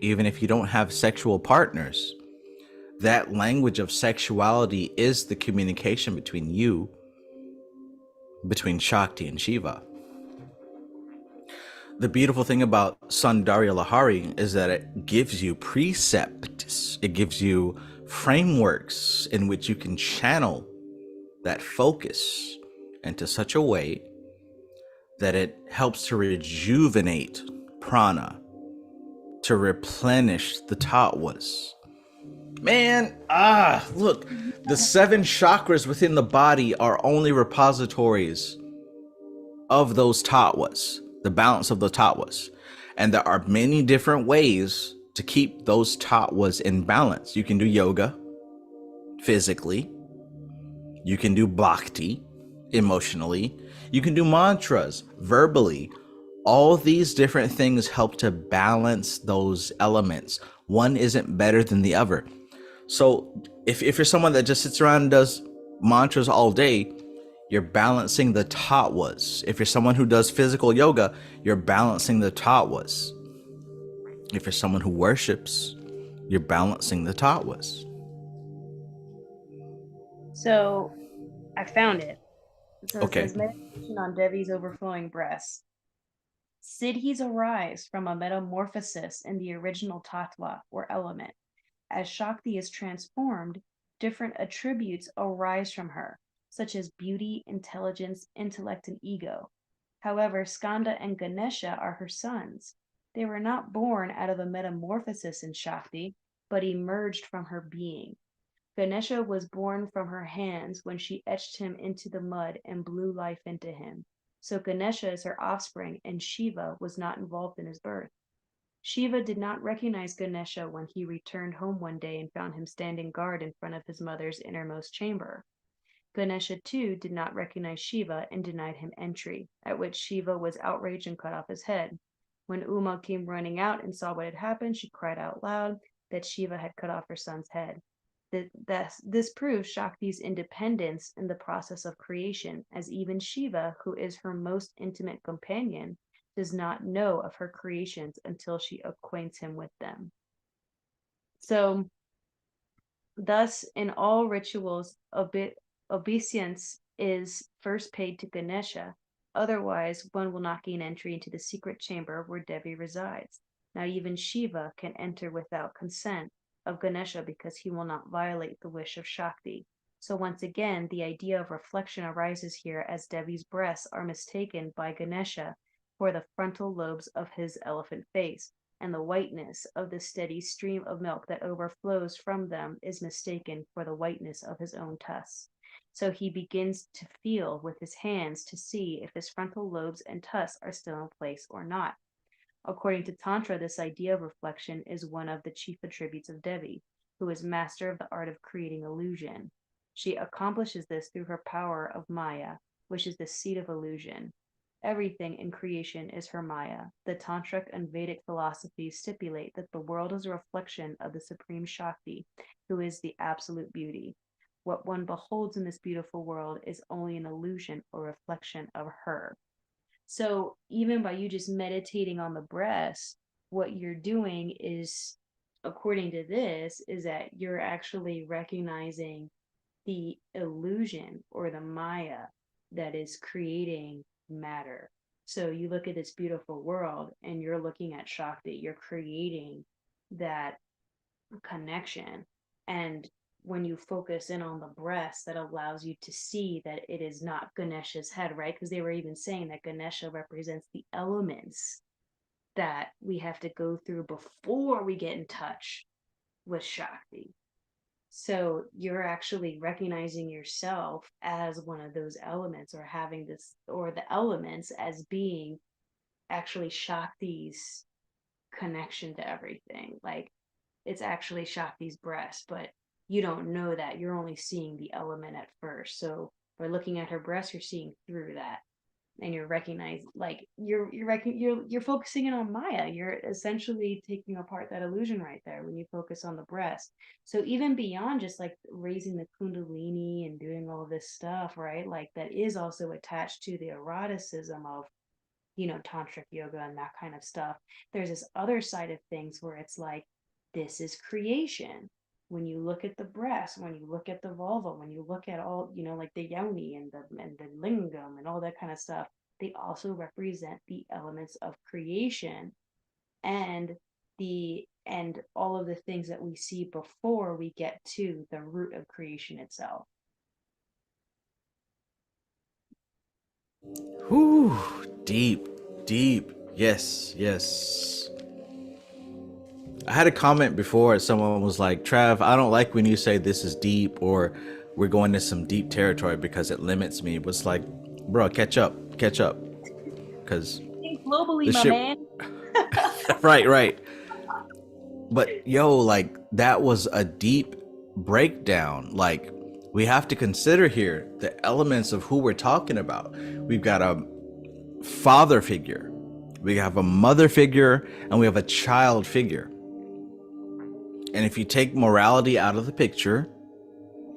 Even if you don't have sexual partners, that language of sexuality is the communication between you, between Shakti and Shiva. The beautiful thing about Sundarya Lahari is that it gives you precepts, it gives you frameworks in which you can channel that focus into such a way that it helps to rejuvenate prana, to replenish the tattvas. Man, look, the 7 chakras within the body are only repositories of those tattvas, the balance of the tattvas. And there are many different ways to keep those tattvas in balance. You can do yoga physically, you can do bhakti emotionally, you can do mantras verbally. All these different things help to balance those elements. One isn't better than the other. So if you're someone that just sits around and does mantras all day, you're balancing the tattvas. If you're someone who does physical yoga, you're balancing the tattvas. If you're someone who worships, you're balancing the tattvas. so I found it. So it Okay. says meditation on Devi's overflowing breasts. Siddhis arise from a metamorphosis in the original tattva or element. As Shakti is transformed, different attributes arise from her, such as beauty, intelligence, intellect, and ego. However, Skanda and Ganesha are her sons. They were not born out of a metamorphosis in Shakti, but emerged from her being. Ganesha was born from her hands when she etched him into the mud and blew life into him. So Ganesha is her offspring, and Shiva was not involved in his birth. Shiva did not recognize Ganesha when he returned home one day and found him standing guard in front of his mother's innermost chamber. Ganesha too did not recognize Shiva and denied him entry, at which Shiva was outraged and cut off his head. When Uma came running out and saw what had happened, she cried out loud that Shiva had cut off her son's head. This proves Shakti's independence in the process of creation, as even Shiva, who is her most intimate companion, does not know of her creations until she acquaints him with them. So, thus, in all rituals, obeisance is first paid to Ganesha. Otherwise, one will not gain entry into the secret chamber where Devi resides. Not even Shiva can enter without consent of Ganesha because he will not violate the wish of Shakti. So once again, the idea of reflection arises here as Devi's breasts are mistaken by Ganesha for the frontal lobes of his elephant face, and the whiteness of the steady stream of milk that overflows from them is mistaken for the whiteness of his own tusks. So he begins to feel with his hands to see if his frontal lobes and tusks are still in place or not. According to Tantra, this idea of reflection is one of the chief attributes of Devi, who is master of the art of creating illusion. She accomplishes this through her power of Maya, which is the seat of illusion. Everything in creation is her Maya. The Tantric and Vedic philosophies stipulate that the world is a reflection of the Supreme Shakti, who is the absolute beauty. What one beholds in this beautiful world is only an illusion or reflection of her. So even by you just meditating on the breath, what you're doing is, according to this, is that you're actually recognizing the illusion or the Maya that is creating matter. So you look at this beautiful world and you're looking at Shakti, you're creating that connection. And when you focus in on the breast, that allows you to see that it is not Ganesha's head, right? Because they were even saying that Ganesha represents the elements that we have to go through before we get in touch with Shakti. So you're actually recognizing yourself as one of those elements, or having this, or the elements as being actually Shakti's connection to everything. Like, it's actually Shakti's breast, but you don't know that. You're only seeing the element at first. So by looking at her breast, you're seeing through that, and you're recognizing, like, you're focusing in on Maya. You're essentially taking apart that illusion right there when you focus on the breast. So even beyond just like raising the Kundalini and doing all this stuff, right? Like, that is also attached to the eroticism of, you know, tantric yoga and that kind of stuff. There's this other side of things where it's like, this is creation. When you look at the breast, when you look at the vulva, when you look at all, you know, like the yoni and the lingam and all that kind of stuff, they also represent the elements of creation and all of the things that we see before we get to the root of creation itself. Whew, deep, deep. Yes, yes. I had a comment before. Someone was like, Trav, I don't like when you say this is deep or we're going to some deep territory because it limits me. But it's like, bro, catch up. Because Think globally, this my shit, man. right. But yo, like, that was a deep breakdown. Like, we have to consider here the elements of who we're talking about. We've got a father figure, we have a mother figure, and we have a child figure. And if you take morality out of the picture,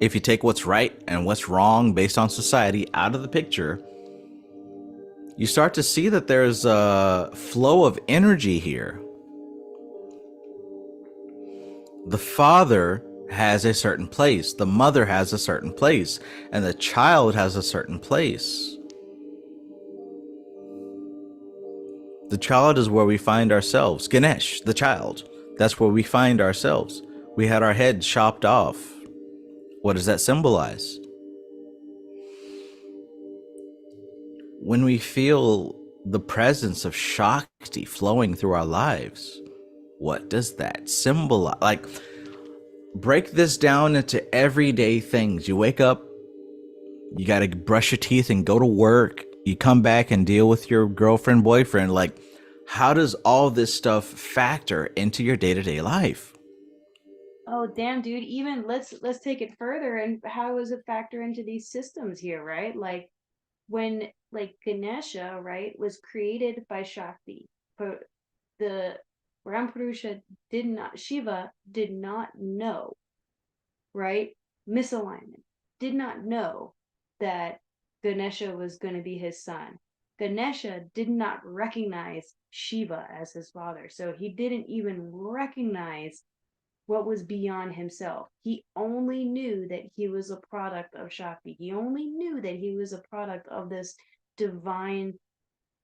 if you take what's right and what's wrong based on society out of the picture, you start to see that there's a flow of energy here. The father has a certain place, the mother has a certain place, and the child has a certain place. The child is where we find ourselves. Ganesh, the child, that's where we find ourselves. We had our heads chopped off. What does that symbolize? When we feel the presence of Shakti flowing through our lives, what does that symbolize? Like, break this down into everyday things. You wake up, you got to brush your teeth and go to work. You come back and deal with your girlfriend, boyfriend. Like, how does all this stuff factor into your day-to-day life? Oh, damn, dude. Even let's take it further. And how does it factor into these systems here, right? Like when like Ganesha, right, was created by Shakti. But the Rampurusha Shiva did not know, right? Misalignment. Did not know that Ganesha was going to be his son. Ganesha did not recognize Shiva as his father. So he didn't even recognize what was beyond himself. He only knew that he was a product of Shakti. He only knew that he was a product of this divine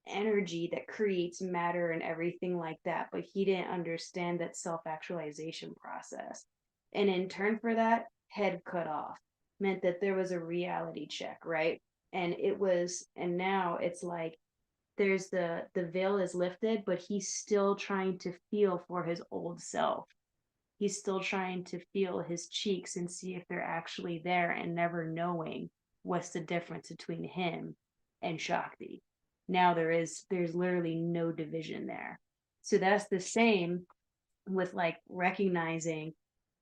energy that creates matter and everything like that. But he didn't understand that self-actualization process. And in turn for that, head cut off meant that there was a reality check, right? And now it's like there's the veil is lifted, but he's still trying to feel for his old self. He's still trying to feel his cheeks and see if they're actually there, and never knowing what's the difference between him and Shakti. Now there's literally no division there. So that's the same with like recognizing,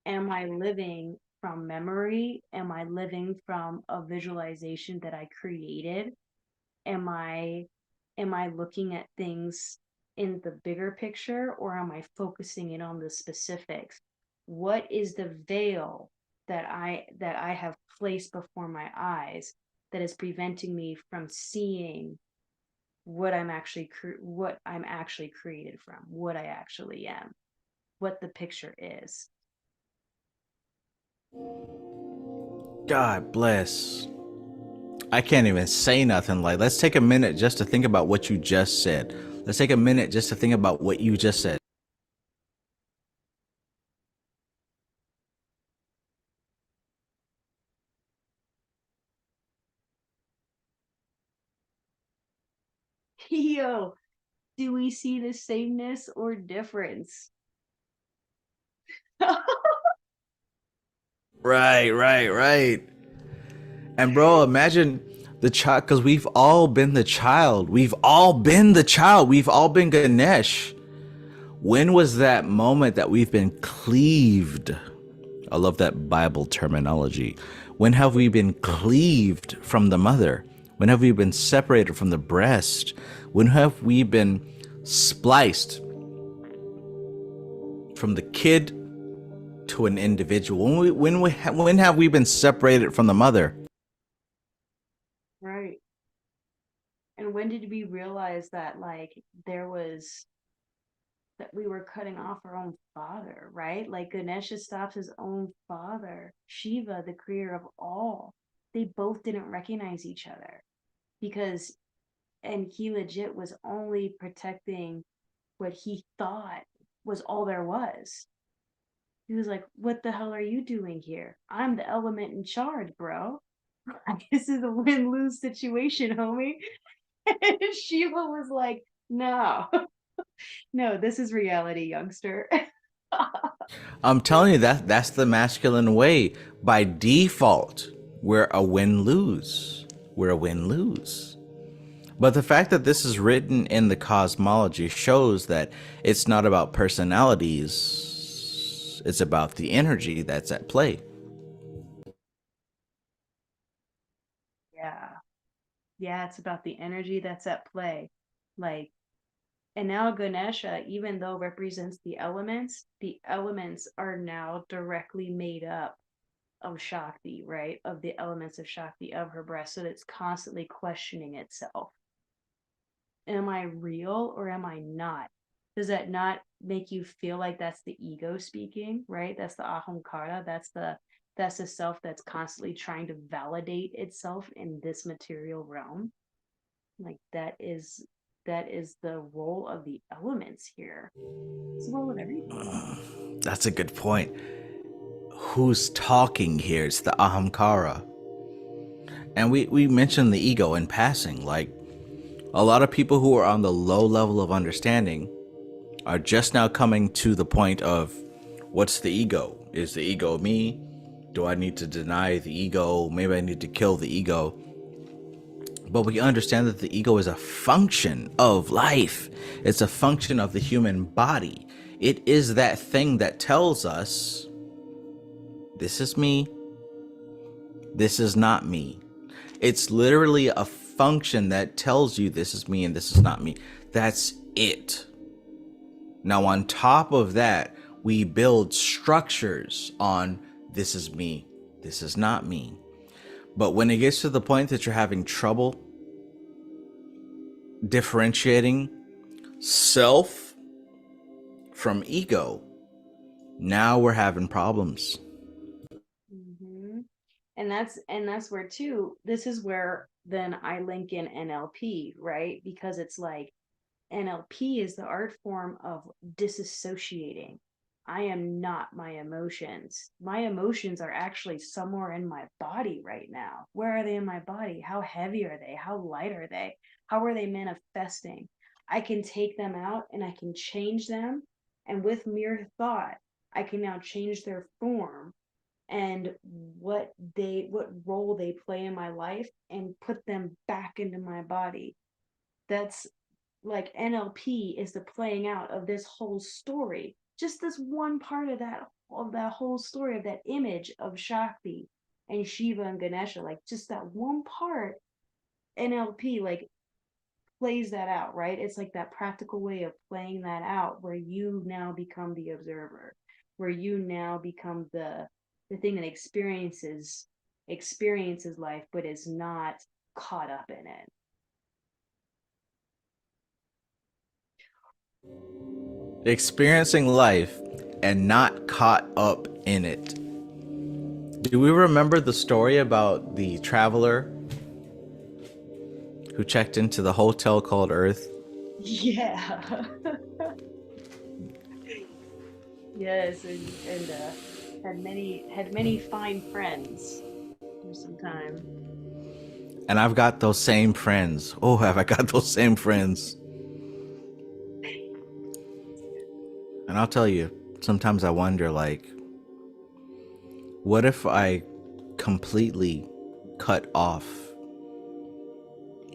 am I living from memory? Am I living from a visualization that I created? Am I looking at things in the bigger picture, or am I focusing in on the specifics? What is the veil that I have placed before my eyes that is preventing me from seeing what I'm actually created from, what I actually am, what the picture is? God bless. I can't even say nothing. Like, let's take a minute just to think about what you just said. Let's take a minute just to think about what you just said. Yo, do we see the sameness or difference? Right. And bro, imagine the child, because we've all been the child. We've all been the child. We've all been Ganesh. When was that moment that we've been cleaved? I love that Bible terminology. When have we been cleaved from the mother? When have we been separated from the breast? When have we been spliced from the kid to an individual? When have we been separated from the mother? Right. And when did we realize that like that we were cutting off our own father, right? Like Ganesha stops his own father, Shiva, the creator of all. They both didn't recognize each other and he legit was only protecting what he thought was all there was. He was like, what the hell are you doing here? I'm the element in charge, bro. This is a win-lose situation, homie. And Shiva was like, no, no, this is reality, youngster. I'm telling you, that's the masculine way. By default, we're a win-lose. We're a win-lose. But the fact that this is written in the cosmology shows that it's not about personalities. It's about the energy that's at play. Yeah. Yeah, it's about the energy that's at play. Like, and now Ganesha, even though represents the elements are now directly made up of Shakti, right? Of the elements of Shakti of her breast. So it's constantly questioning itself. Am I real or am I not? Does that not make you feel like that's the ego speaking, right? That's the ahamkara. That's the self that's constantly trying to validate itself in this material realm. Like that is the role of the elements here. It's the role of everything. That's a good point. Who's talking here? It's the ahamkara. And we mentioned the ego in passing. Like, a lot of people who are on the low level of understanding are just now coming to the point of, what's the ego? Is the ego me? Do I need to deny the ego? Maybe I need to kill the ego. But we understand that the ego is a function of life. It's a function of the human body. It is that thing that tells us, this is me, this is not me. It's literally a function that tells you this is me and this is not me. That's it. Now, on top of that, we build structures on this is me, this is not me. But when it gets to the point that you're having trouble differentiating self from ego, now we're having problems. Mhm. And that's where too, this is where then I link in NLP, right? Because it's like NLP is the art form of disassociating. I am not my emotions. My emotions are actually somewhere in my body right now. Where are they in my body? How heavy are they? How light are they? How are they manifesting? I can take them out and I can change them. And with mere thought, I can now change their form and what role they play in my life and put them back into my body. That's like NLP is the playing out of this whole story. Just this one part of that whole story of that image of Shakti and Shiva and Ganesha, like just that one part, NLP like plays that out, right? It's like that practical way of playing that out where you now become the observer, where you now become the thing that experiences life but is not caught up in it. Experiencing life and not caught up in it. Do we remember the story about the traveler who checked into the hotel called Earth? Yeah. Yes, and had many fine friends for some time. And I've got those same friends. Oh, have I got those same friends? And I'll tell you, sometimes I wonder, like, what if I completely cut off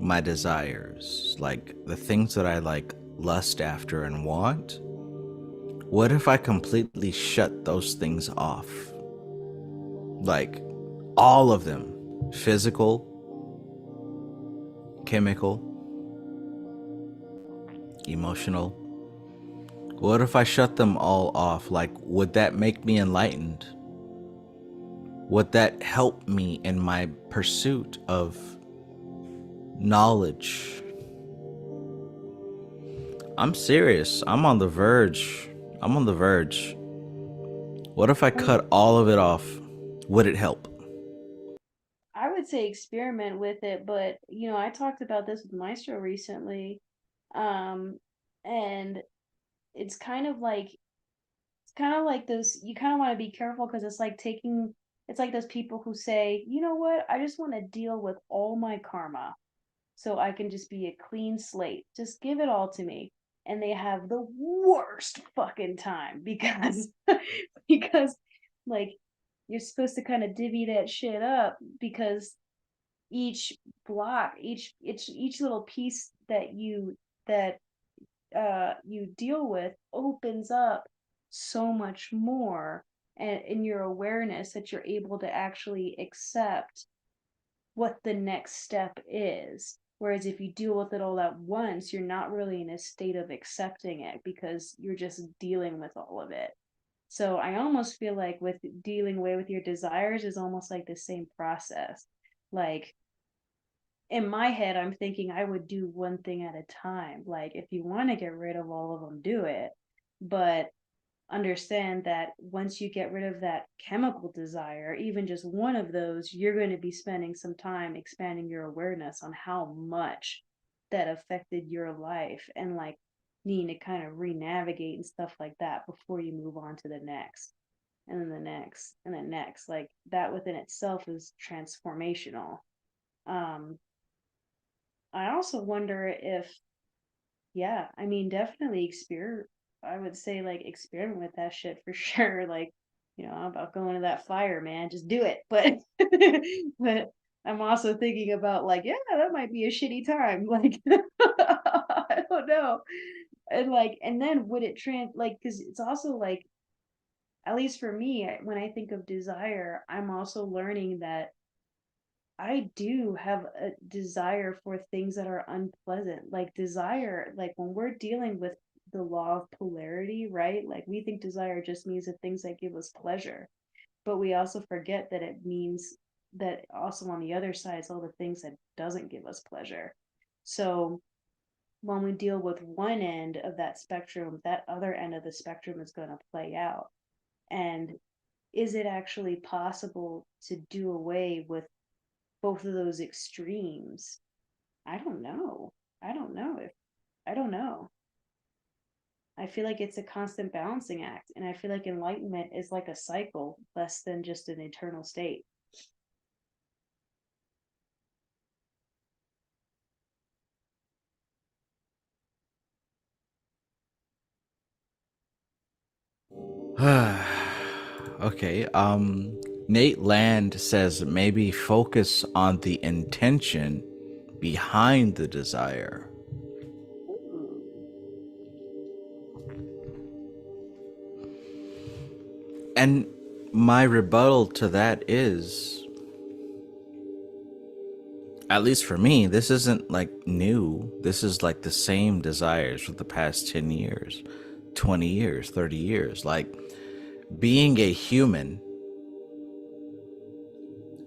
my desires, like the things that I like lust after and want? What if I completely shut those things off? Like all of them, physical, chemical, emotional. What if I shut them all off? Like, would that make me enlightened? Would that help me in my pursuit of knowledge? I'm serious. I'm on the verge. I'm on the verge. What if I cut all of it off? Would it help? I would say experiment with it, but you know, I talked about this with Maestro recently, um, and it's kind of like this. You kind of want to be careful because it's like those people who say, you know what, I just want to deal with all my karma so I can just be a clean slate. Just give it all to me. And they have the worst fucking time because because like you're supposed to kind of divvy that shit up because each block, each little piece that you deal with opens up so much more and in your awareness that you're able to actually accept what the next step is. Whereas if you deal with it all at once, you're not really in a state of accepting it because you're just dealing with all of it. So I almost feel like with dealing away with your desires is almost like the same process. Like in my head, I'm thinking I would do one thing at a time. Like if you want to get rid of all of them, do it. But understand that once you get rid of that chemical desire, even just one of those, you're going to be spending some time expanding your awareness on how much that affected your life and like needing to kind of re-navigate and stuff like that before you move on to the next and then the next and the next. Like that within itself is transformational. um I also wonder if, yeah, I mean, definitely I would say like experiment with that shit for sure. Like you know, I'm about going to that fire, man, just do it. But but I'm also thinking about like, yeah, that might be a shitty time. Like, I don't know. And like, and then would it like, because it's also like, at least for me, when I think of desire, I'm also learning that I do have a desire for things that are unpleasant. Like desire, like when we're dealing with the law of polarity, right? Like we think desire just means the things that give us pleasure, but we also forget that it means that also on the other side is all the things that doesn't give us pleasure. So when we deal with one end of that spectrum, that other end of the spectrum is going to play out. And is it actually possible to do away with both of those extremes? I don't know. I don't know if I don't know. I feel like it's a constant balancing act, and I feel like enlightenment is like a cycle less than just an eternal state. Okay. Nate Land says maybe focus on the intention behind the desire. Ooh. And my rebuttal to that is, at least for me, this isn't like new. This is like the same desires for the past 10 years, 20 years, 30 years. Like being a human,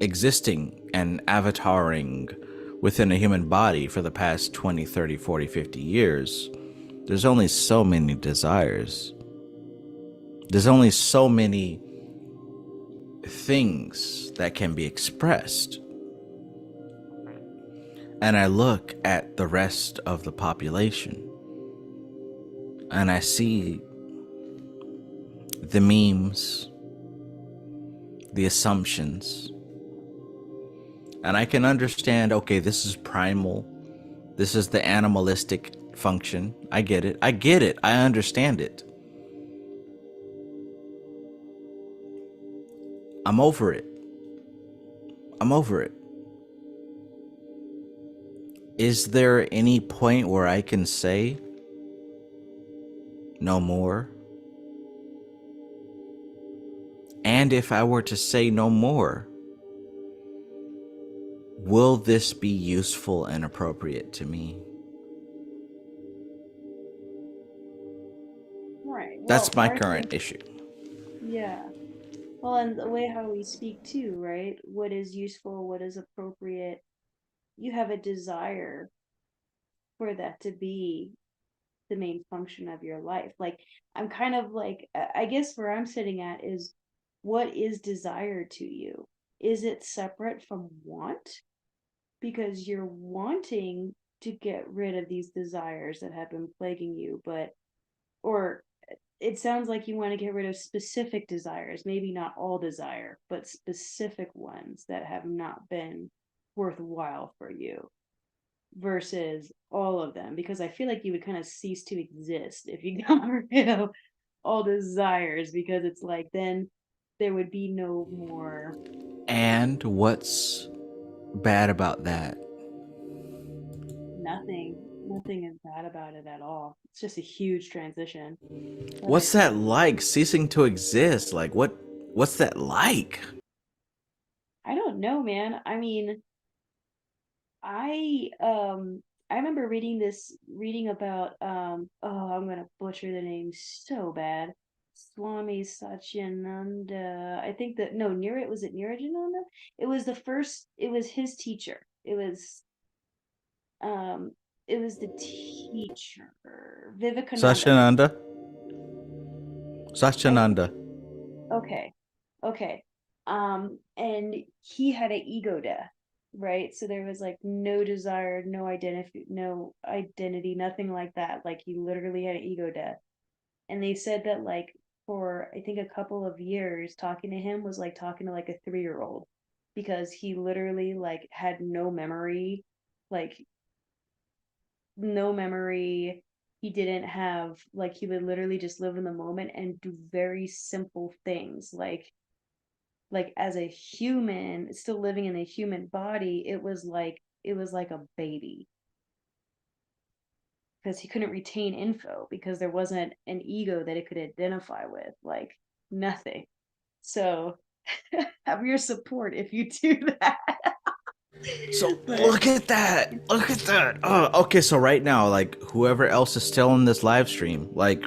existing and avataring within a human body for the past 20, 30, 40, 50 years, there's only so many desires. There's only so many things that can be expressed. And I look at the rest of the population and I see the memes, the assumptions, and I can understand, okay, this is primal. This is the animalistic function. I get it. I get it. I understand it. I'm over it. I'm over it. Is there any point where I can say no more? And if I were to say no more, will this be useful and appropriate to me? Right. That's Well, my our current thing, issue. yeah. Well, and the way how we speak too, right? What is useful, what is appropriate. You have a desire for that to be the main function of your life. Like, I'm kind of like, I guess where I'm sitting at is, what is desire to you? Is it separate from want? Because you're wanting to get rid of these desires that have been plaguing you, but, or it sounds like you want to get rid of specific desires, maybe not all desire, but specific ones that have not been worthwhile for you versus all of them, because I feel like you would kind of cease to exist if you got rid of all desires, because it's like then there would be no more. And what's bad about that? Nothing is bad about it at all. It's just a huge transition. But I What's that like, ceasing to exist? Like what's that like? I don't know, man. I mean, I um I remember reading about oh, I'm gonna butcher the name so bad. Swami Satyananda. I think that no, was it Nirajananda? It was his teacher. Um it was the teacher. Vivekananda. Sachinanda? I Sachinanda. Okay. Okay. And he had an ego death, right? So there was like no desire, no identity, nothing like that. Like he literally had an ego death. And they said that like for I think a couple of years talking to him was like talking to like a 3-year-old because he literally like had no memory, like no memory. he didn't have, like, he would literally just live in the moment and do very simple things, like as a human still living in a human body, it was like a baby, because he couldn't retain info because there wasn't an ego that it could identify with, like nothing. So have your support if you do that. So But look at that. Look at that. Okay, so right now, like whoever else is still in this live stream, like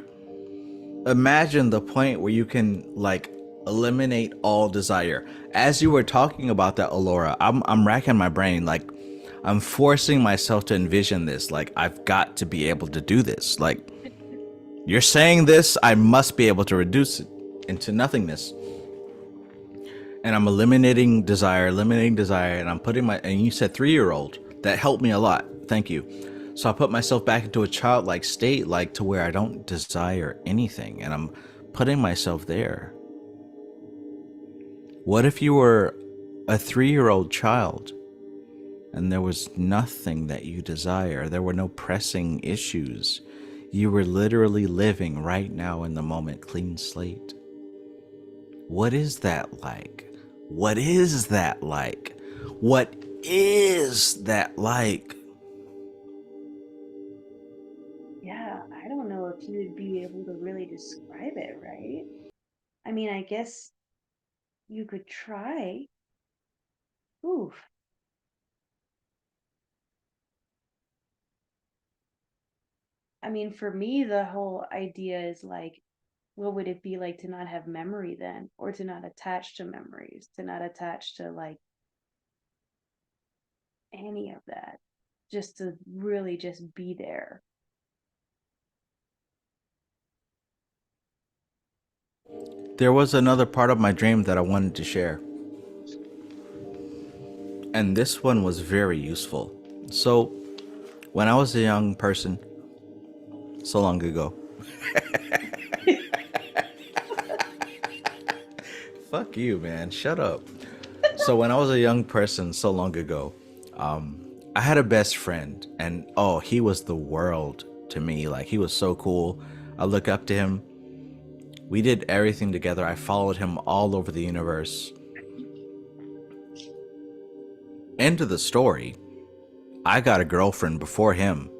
imagine the point where you can like eliminate all desire. As you were talking about that, Alora, I'm racking my brain, like I'm forcing myself to envision this. Like I've got to be able to do this. Like you're saying this, I must be able to reduce it into nothingness. And I'm eliminating desire, and I'm putting and you said 3-year-old. That helped me a lot. Thank you. So I put myself back into a childlike state, like to where I don't desire anything, and I'm putting myself there. What if you were a 3-year-old child and there was nothing that you desire? There were no pressing issues. You were literally living right now in the moment, clean slate. What is that like? What is that like? What is that like? yeah, I don't know if you would be able to really describe it, right? I mean, I guess you could try. Ooh. I mean, for me, the whole idea is like, what would it be like to not have memory then, or to not attach to memories, to not attach to like any of that, just to really just be there. There was another part of my dream that I wanted to share. And this one was very useful. So, when I was a young person, so long ago. Fuck you, man. Shut up. So when I was a young person so long ago, I had a best friend, and oh, he was the world to me. Like he was so cool. I look up to him. We did everything together. I followed him all over the universe. End of the story. I got a girlfriend before him,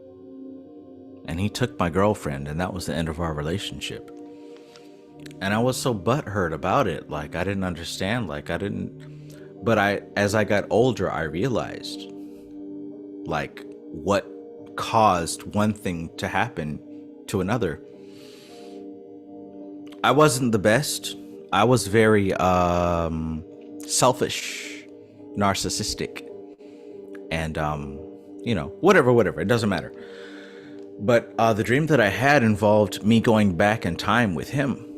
and he took my girlfriend, and that was the end of our relationship. And I was so butthurt about it. Like I didn't understand. But as I got older, I realized like what caused one thing to happen to another. I wasn't the best. I was very selfish, narcissistic, and whatever. It doesn't matter. But the dream that I had involved me going back in time with him.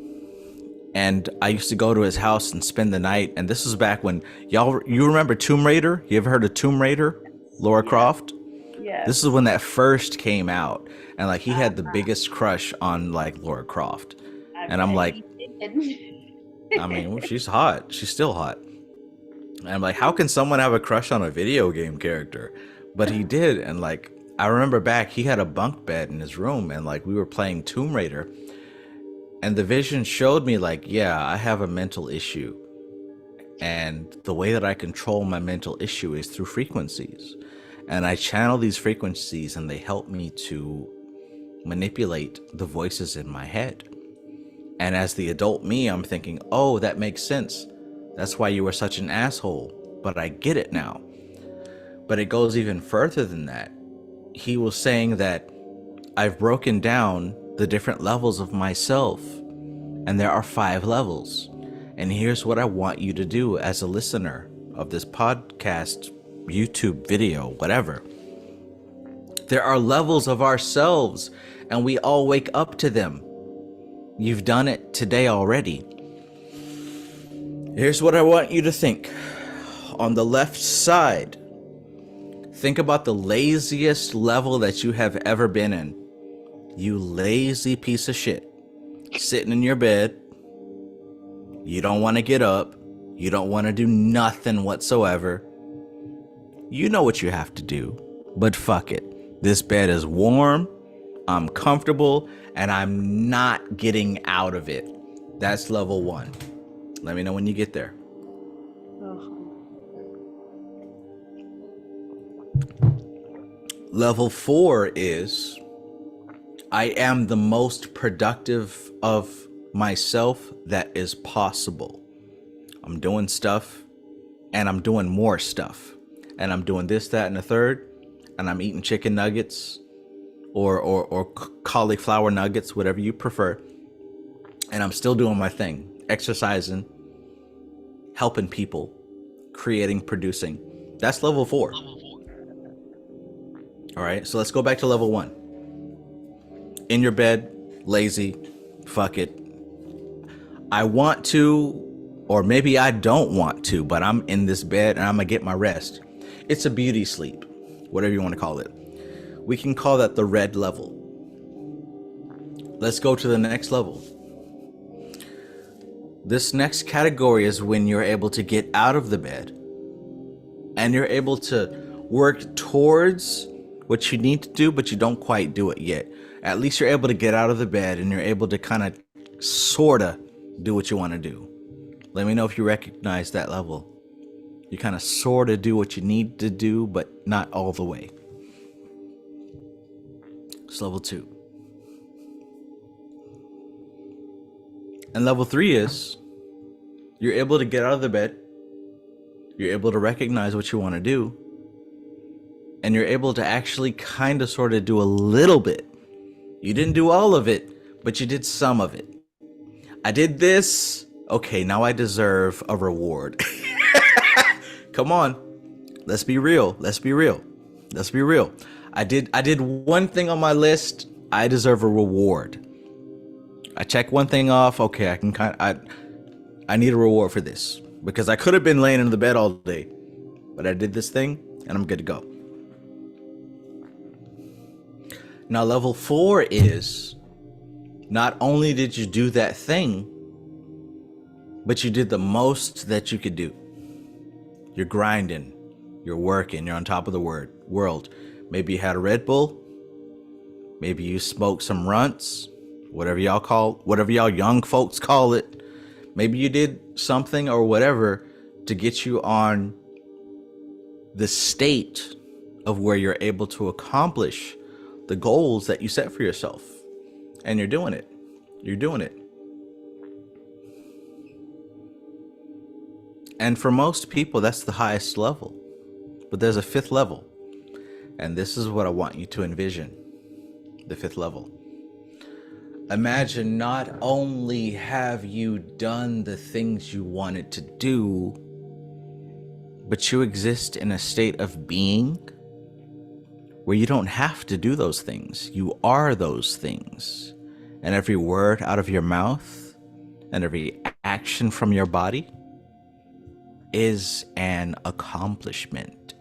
And I used to go to his house and spend the night. And this was back when you remember Tomb Raider? You ever heard of Tomb Raider? Lara Croft? Yeah. This is when that first came out. And like he had the biggest crush on like Lara Croft. And I'm like, I mean, well, she's hot. She's still hot. And I'm like, how can someone have a crush on a video game character? But he did. And like, I remember back, he had a bunk bed in his room. And like, we were playing Tomb Raider. And the vision showed me like, yeah, I have a mental issue. And the way that I control my mental issue is through frequencies. And I channel these frequencies and they help me to manipulate the voices in my head. And as the adult me, I'm thinking, oh, that makes sense. That's why you were such an asshole. But I get it now. But it goes even further than that. He was saying that I've broken down the different levels of myself, and there are 5 levels. And here's what I want you to do as a listener of this podcast, YouTube video, whatever. There are levels of ourselves, and we all wake up to them. You've done it today already. Here's what I want you to think. On the left side, think about the laziest level that you have ever been in. You lazy piece of shit. Sitting in your bed. You don't want to get up. You don't want to do nothing whatsoever. You know what you have to do. But fuck it. This bed is warm. I'm comfortable, and I'm not getting out of it. That's level 1. Let me know when you get there. Level 4 is I am the most productive of myself that is possible. I'm doing stuff, and I'm doing more stuff, and I'm doing this, that, and the third, and I'm eating chicken nuggets or cauliflower nuggets, whatever you prefer, and I'm still doing my thing, exercising, helping people, creating, producing. That's level 4. All right, so let's go back to level 1. In your bed, lazy, fuck it. I want to, or maybe I don't want to, but I'm in this bed and I'm gonna get my rest. It's a beauty sleep, whatever you want to call it. We can call that the red level. Let's go to the next level. This next category is when you're able to get out of the bed and you're able to work towards what you need to do, but you don't quite do it yet. At least you're able to get out of the bed and you're able to kind of sort of do what you want to do. Let me know if you recognize that level. You kind of sort of do what you need to do, but not all the way. It's level 2. And level 3 is you're able to get out of the bed. You're able to recognize what you want to do. And you're able to actually kind of sort of do a little bit. You didn't do all of it, but you did some of it. I did this. Okay, now I deserve a reward. Come on. Let's be real. Let's be real. Let's be real. I did one thing on my list. I deserve a reward. I check one thing off. Okay, I need a reward for this because I could have been laying in the bed all day, but I did this thing and I'm good to go. Now, level 4 is not only did you do that thing, but you did the most that you could do. You're grinding, you're working, you're on top of the world. Maybe you had a Red Bull, maybe you smoked some runts, whatever y'all young folks call it. Maybe you did something or whatever to get you on the state of where you're able to accomplish the goals that you set for yourself. And you're doing it. You're doing it. And for most people, that's the highest level. But there's a 5th level. And this is what I want you to envision. The 5th level. Imagine not only have you done the things you wanted to do, but you exist in a state of being where you don't have to do those things. You are those things. And every word out of your mouth and every action from your body is an accomplishment.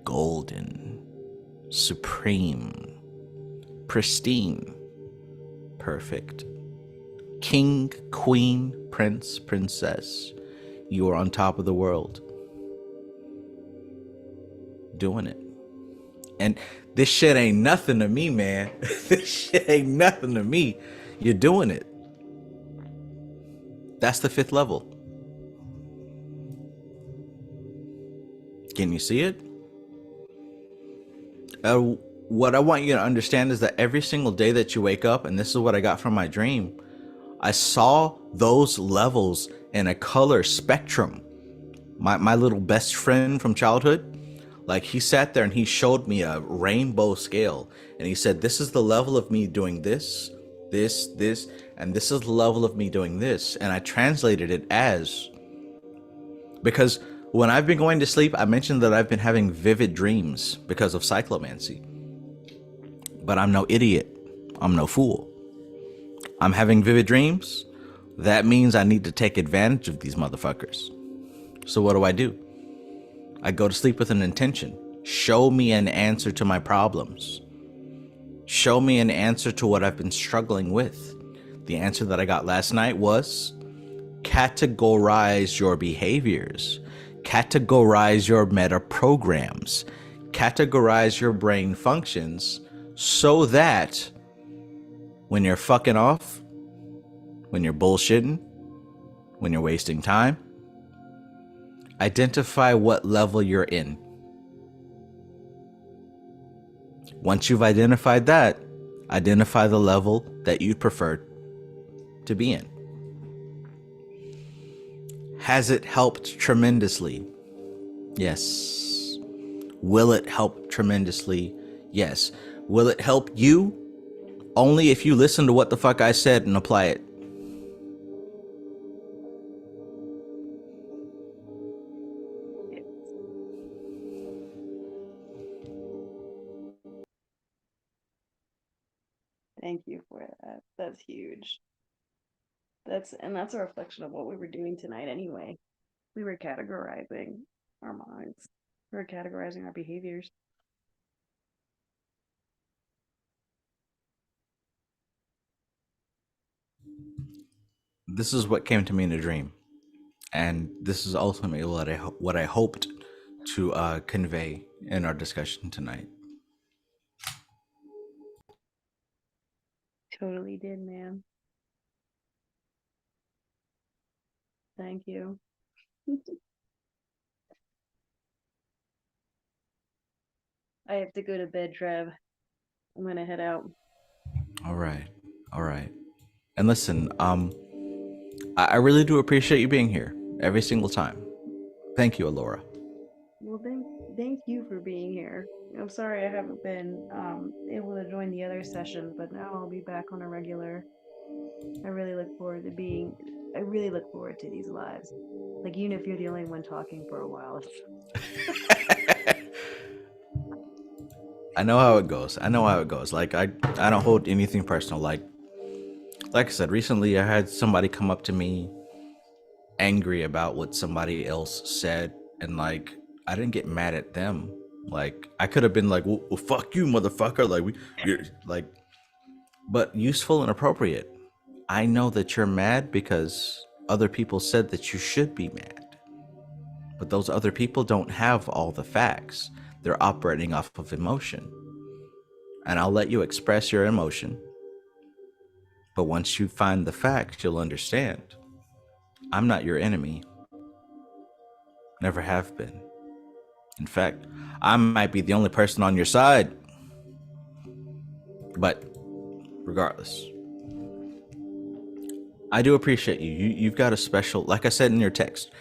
Golden, supreme, pristine, perfect. King, queen, prince, princess. You are on top of the world. Doing it. And this shit ain't nothing to me, man. This shit ain't nothing to me. You're doing it. That's the 5th level. Can you see it? What I want you to understand is that every single day that you wake up, and this is what I got from my dream, I saw those levels in a color spectrum. My little best friend from childhood, like he sat there and he showed me a rainbow scale. And he said, this is the level of me doing this, this, and this is the level of me doing this. And I translated it as, because when I've been going to sleep, I mentioned that I've been having vivid dreams because of cyclomancy. But I'm no idiot. I'm no fool. I'm having vivid dreams. That means I need to take advantage of these motherfuckers. So what do? I go to sleep with an intention. Show me an answer to my problems. Show me an answer to what I've been struggling with. The answer that I got last night was categorize your behaviors. Categorize your meta programs. categorize your brain functions so that when you're fucking off, when you're bullshitting, when you're wasting time, identify what level you're in. Once you've identified that, identify the level that you'd prefer to be in. Has it helped tremendously? Yes. Will it help tremendously? Yes. Will it help you? Only if you listen to what the fuck I said and apply it. Thank you for that. That's huge. That's a reflection of what we were doing tonight anyway. We were categorizing our minds. We were categorizing our behaviors. This is what came to me in a dream. And this is ultimately what I hoped to convey in our discussion tonight. Totally did, man. Thank you. I have to go to bed, Trev. I'm gonna head out. All right. And listen, I really do appreciate you being here every single time. Thank you, Alora. Well, thank you for being here. I'm sorry I haven't been able to join the other session, but now I'll be back on a regular. I really look forward to these lives. Like, even if you're the only one talking for a while. I know how it goes. Like, I don't hold anything personal. Like I said, recently I had somebody come up to me angry about what somebody else said, and like, I didn't get mad at them. Like, I could have been like, well, fuck you, motherfucker. Like, you're like, but useful and appropriate. I know that you're mad because other people said that you should be mad. But those other people don't have all the facts. They're operating off of emotion. And I'll let you express your emotion. But once you find the facts, you'll understand. I'm not your enemy. Never have been. In fact, I might be the only person on your side. But regardless, I do appreciate you. You've got a special, like I said in your text,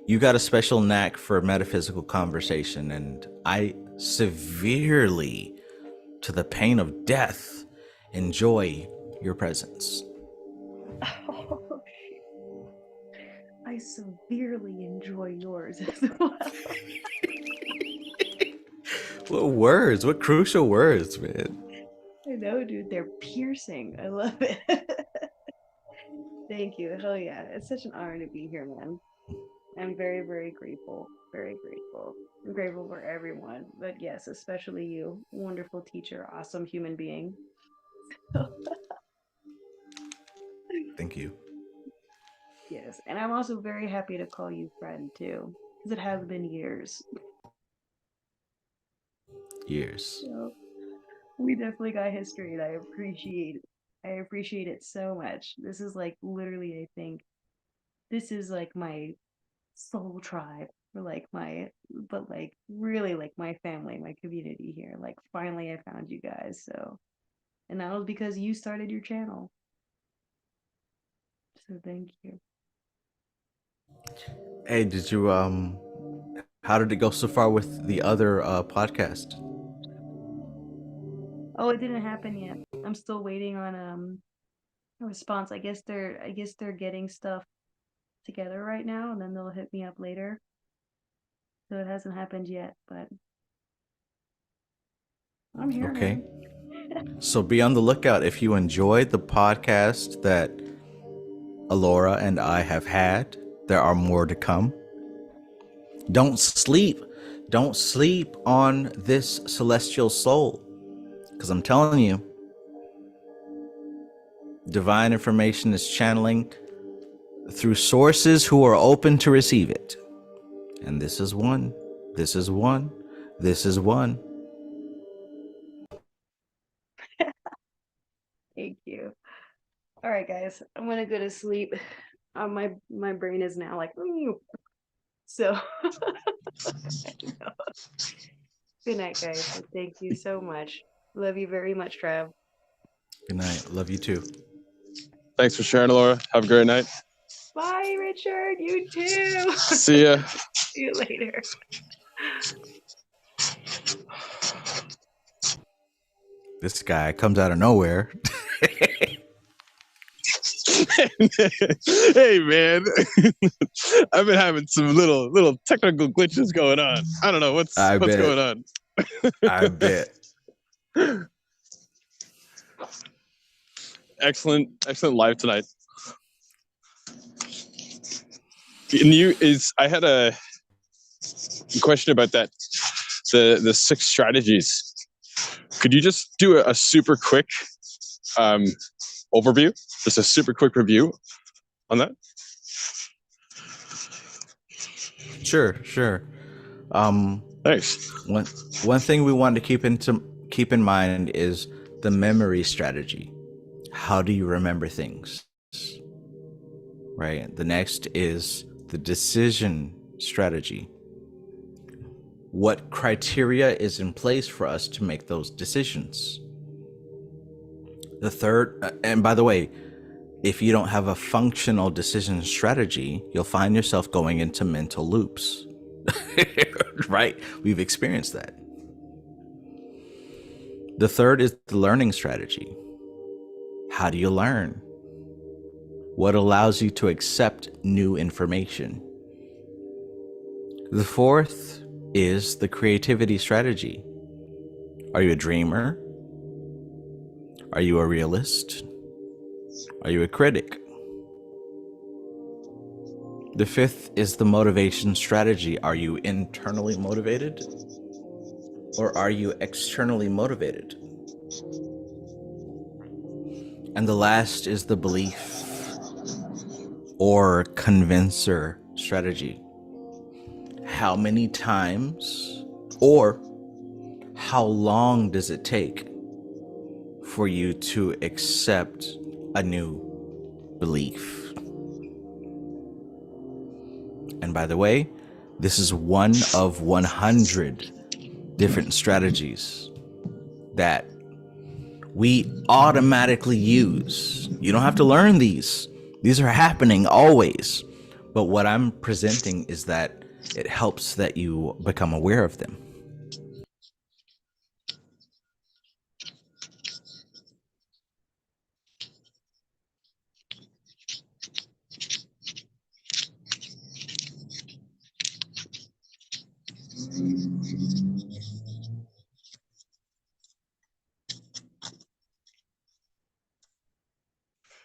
you got a special knack for metaphysical conversation, and I severely, to the pain of death, enjoy your presence. Oh, I severely enjoy yours as well. What words? What crucial words, man. I know, dude. They're piercing. I love it. Thank you. Hell yeah. It's such an honor to be here, man. I'm very, very grateful. Very grateful. I'm grateful for everyone. But yes, especially you. Wonderful teacher. Awesome human being. Thank you. Yes. And I'm also very happy to call you friend too. Because it has been years. So we definitely got history, and I appreciate it so much. This is like literally, I think this is like my soul tribe, or like but like really like my family, my community here. Like, finally I found you guys. So, and that was because you started your channel. So thank you. Hey, did you how did it go so far with the other podcast? Oh, it didn't happen yet. I'm still waiting on a response. I guess they're getting stuff together right now, and then they'll hit me up later. So it hasn't happened yet, but I'm here. Okay. Man. So be on the lookout. If you enjoyed the podcast that Alora and I have had, there are more to come. Don't sleep on this celestial soul, because I'm telling you, divine information is channeling through sources who are open to receive it. And this is one. This is one. Thank you. All right, guys, I'm gonna go to sleep. My brain is now like, "Ooh." So good night, guys. And thank you so much. Love you very much, Trav. Good night. Love you too. Thanks for sharing, Laura. Have a great night. Bye, Richard. You too. See ya. See you later. This guy comes out of nowhere. Hey man, I've been having some little technical glitches going on. I don't know what's bet. going on. I bet. Excellent live tonight. And I had a question about that, the 6 strategies. Could you just do a super quick overview, just a super quick review on that? Sure. Thanks. One thing we want to keep in mind is the memory strategy. How do you remember things? Right. The next is the decision strategy. What criteria is in place for us to make those decisions? The third, and by the way, if you don't have a functional decision strategy, you'll find yourself going into mental loops. Right? We've experienced that. The third is the learning strategy. How do you learn? What allows you to accept new information? The fourth is the creativity strategy. Are you a dreamer? Are you a realist? Are you a critic? The fifth is the motivation strategy. Are you internally motivated? Or are you externally motivated? And the last is the belief or convincer strategy. How many times or how long does it take for you to accept a new belief? And by the way, this is one of 100 different strategies that we automatically use. You don't have to learn these. These are happening always. But what I'm presenting is that it helps that you become aware of them.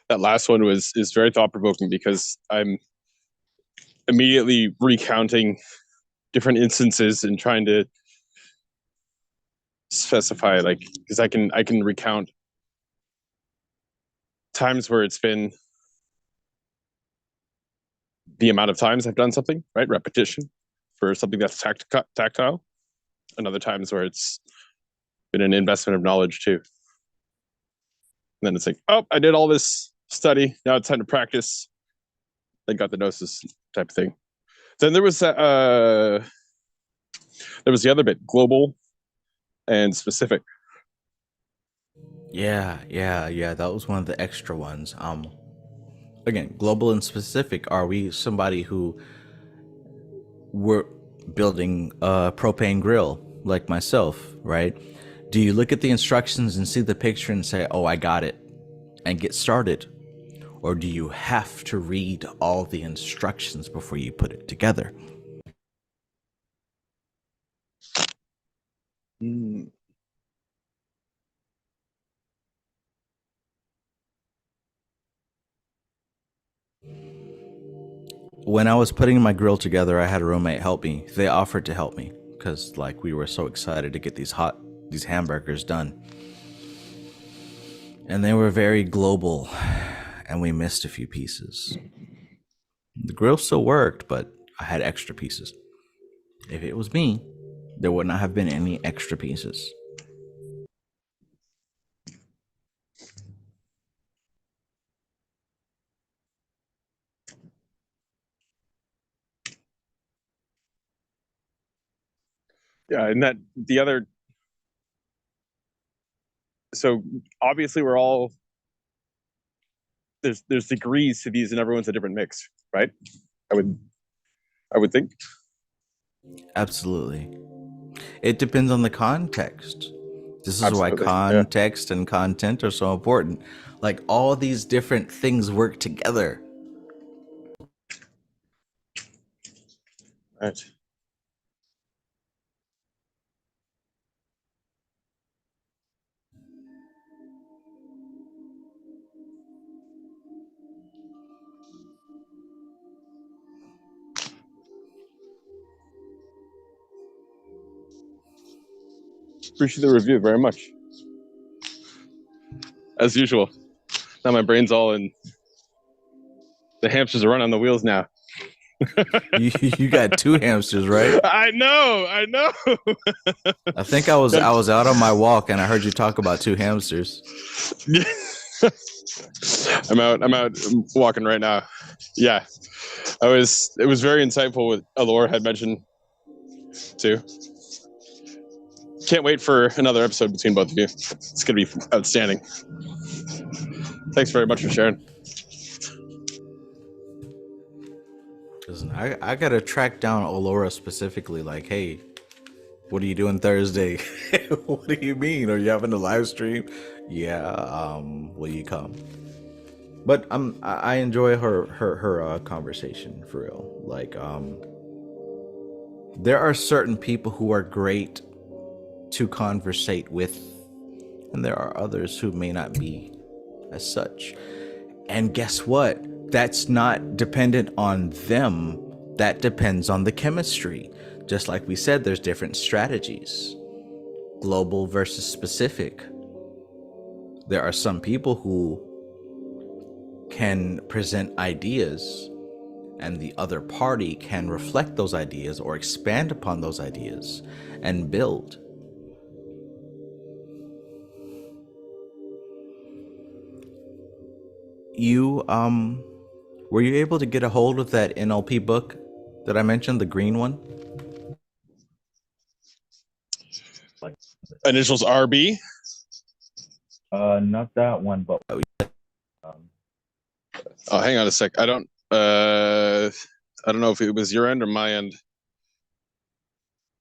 That last one is very thought-provoking because I'm immediately recounting different instances and trying to specify, like, because I can recount times where it's been the amount of times I've done something, right? Repetition for something that's tactile, and other times where it's been an investment of knowledge too. And then it's like, oh, I did all this study, now it's time to practice. I got the gnosis type of thing. Then there was the other bit, global and specific. Yeah. That was one of the extra ones. Again, global and specific. Are we somebody who we're building a propane grill like myself, right? Do you look at the instructions and see the picture and say, oh, I got it, and get started? Or do you have to read all the instructions before you put it together? When I was putting my grill together, I had a roommate help me. They offered to help me because, like, we were so excited to get these hamburgers done. And they were very global, and we missed a few pieces. The grill still worked, but I had extra pieces. If it was me, There would not have been any extra pieces. Yeah, and that the other. So obviously, we're all there's degrees to these, and everyone's a different mix, right? I would think. Absolutely. It depends on the context. This is why Absolutely, yeah. context and content are so important. Like all these different things work together. Right. Appreciate the review very much. As usual. Now my brain's all in. The hamsters are running on the wheels now. You got 2 hamsters, right? I know. I think I was out on my walk and I heard you talk about 2 hamsters. I'm out walking right now. Yeah. It was very insightful what Alora had mentioned too. Can't wait for another episode between both of you. It's gonna be outstanding. Thanks very much for sharing. Listen, I gotta track down Olora specifically. Like, hey, what are you doing Thursday? What do you mean? Are you having a live stream? Yeah. Will you come? But I enjoy her conversation for real. Like, there are certain people who are great to conversate with, and there are others who may not be as such. And guess what? That's not dependent on them. That depends on the chemistry. Just like we said, there's different strategies. Global versus specific. There are some people who can present ideas and the other party can reflect those ideas or expand upon those ideas and build. You, were you able to get a hold of that NLP book that I mentioned, the green one? Initials RB. Not that one, but Oh, hang on a sec. I don't know if it was your end or my end.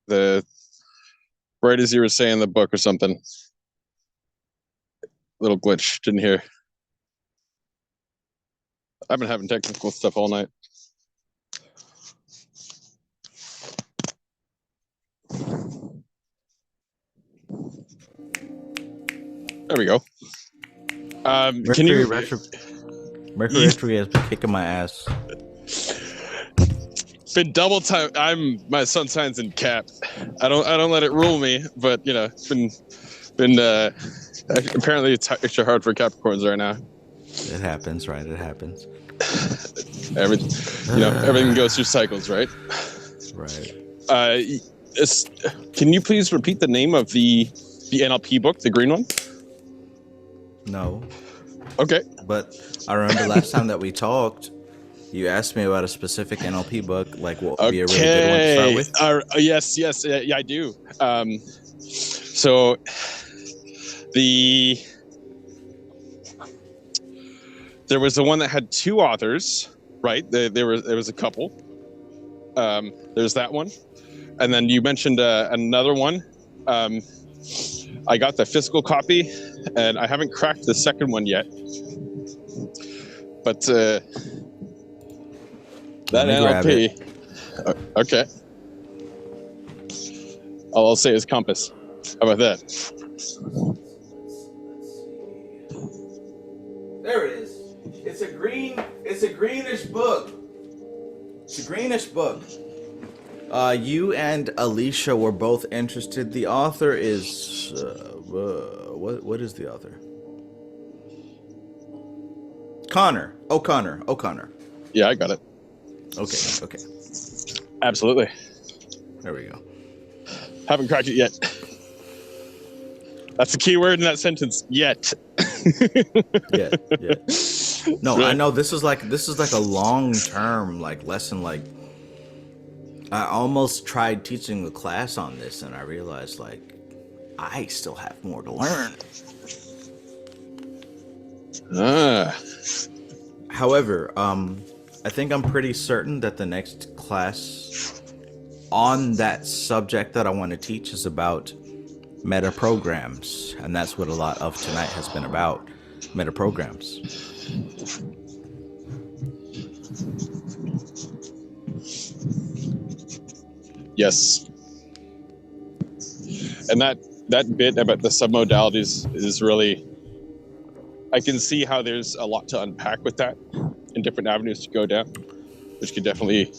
Right as you were saying the book or something. Little glitch. Didn't hear. I've been having technical stuff all night. There we go. Mercury Retro has been kicking my ass. Been double time. My sun signs in Cap. I don't let it rule me, but you know, it's been apparently it's extra hard for Capricorns right now. It happens, right? It happens. Everything goes through cycles, right? Right. Can you please repeat the name of the NLP book, the green one? No. Okay. But I remember last time that we talked, you asked me about a specific NLP book, like what would be a really good one to start with. Yes, yeah, I do. So there was the one that had 2 authors, right? There was a couple. There's that one, and then you mentioned another one. I got the physical copy, and I haven't cracked the second one yet. But that NLP, okay. All I'll say is Compass. How about that? There it is. It's a greenish book. It's a greenish book. You and Alicia were both interested. The author is what is the author? O'Connor. Yeah, I got it. Okay. Absolutely. There we go. Haven't cracked it yet. That's the key word in that sentence. Yet. Yeah. No, I know this is like a long-term like lesson. Like, I almost tried teaching a class on this, and I realized like I still have more to learn. However, I think I'm pretty certain that the next class on that subject that I want to teach is about meta programs, and that's what a lot of tonight has been about, meta programs. Yes. And that bit about the submodalities is really, I can see how there's a lot to unpack with that and different avenues to go down, which could definitely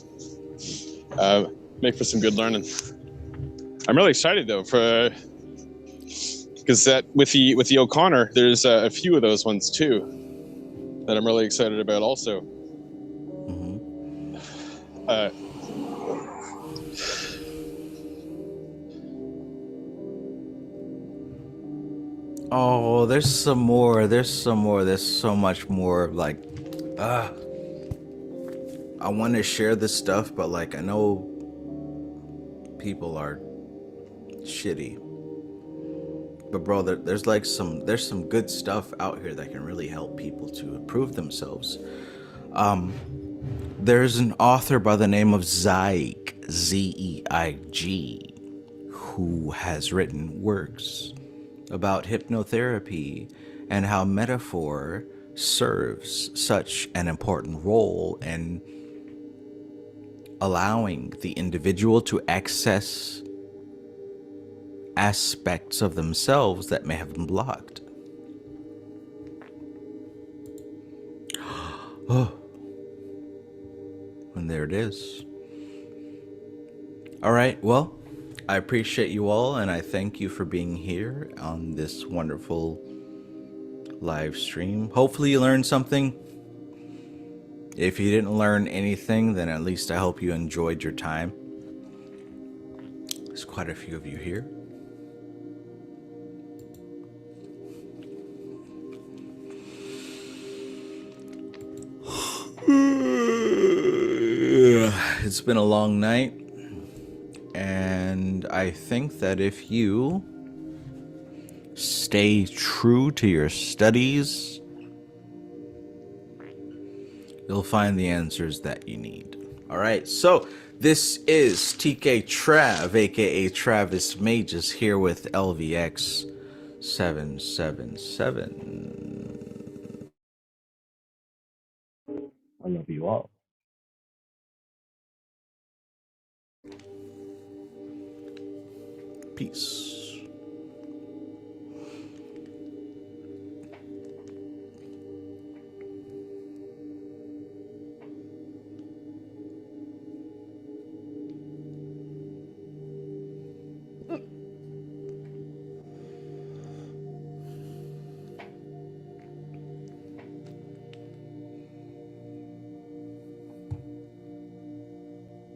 make for some good learning. I'm really excited though because that with the O'Connor, there's a few of those ones too that I'm really excited about also. Oh, there's some more. There's so much more. Like, I want to share this stuff, but like, I know people are shitty. But bro, there's some good stuff out here that can really help people to improve themselves. There's an author by the name of Zeig, Zeig, who has written works about hypnotherapy and how metaphor serves such an important role in allowing the individual to access aspects of themselves that may have been blocked. Oh, and there it is. All right, well, I appreciate you all, and I thank you for being here on this wonderful live stream. Hopefully you learned something. If you didn't learn anything, then at least I hope you enjoyed your time. There's quite a few of you here. It's been a long night, and I think that if you stay true to your studies, you'll find the answers that you need. All right, so this is TK Trav, aka Travis Magus, here with LVX777. I love you all.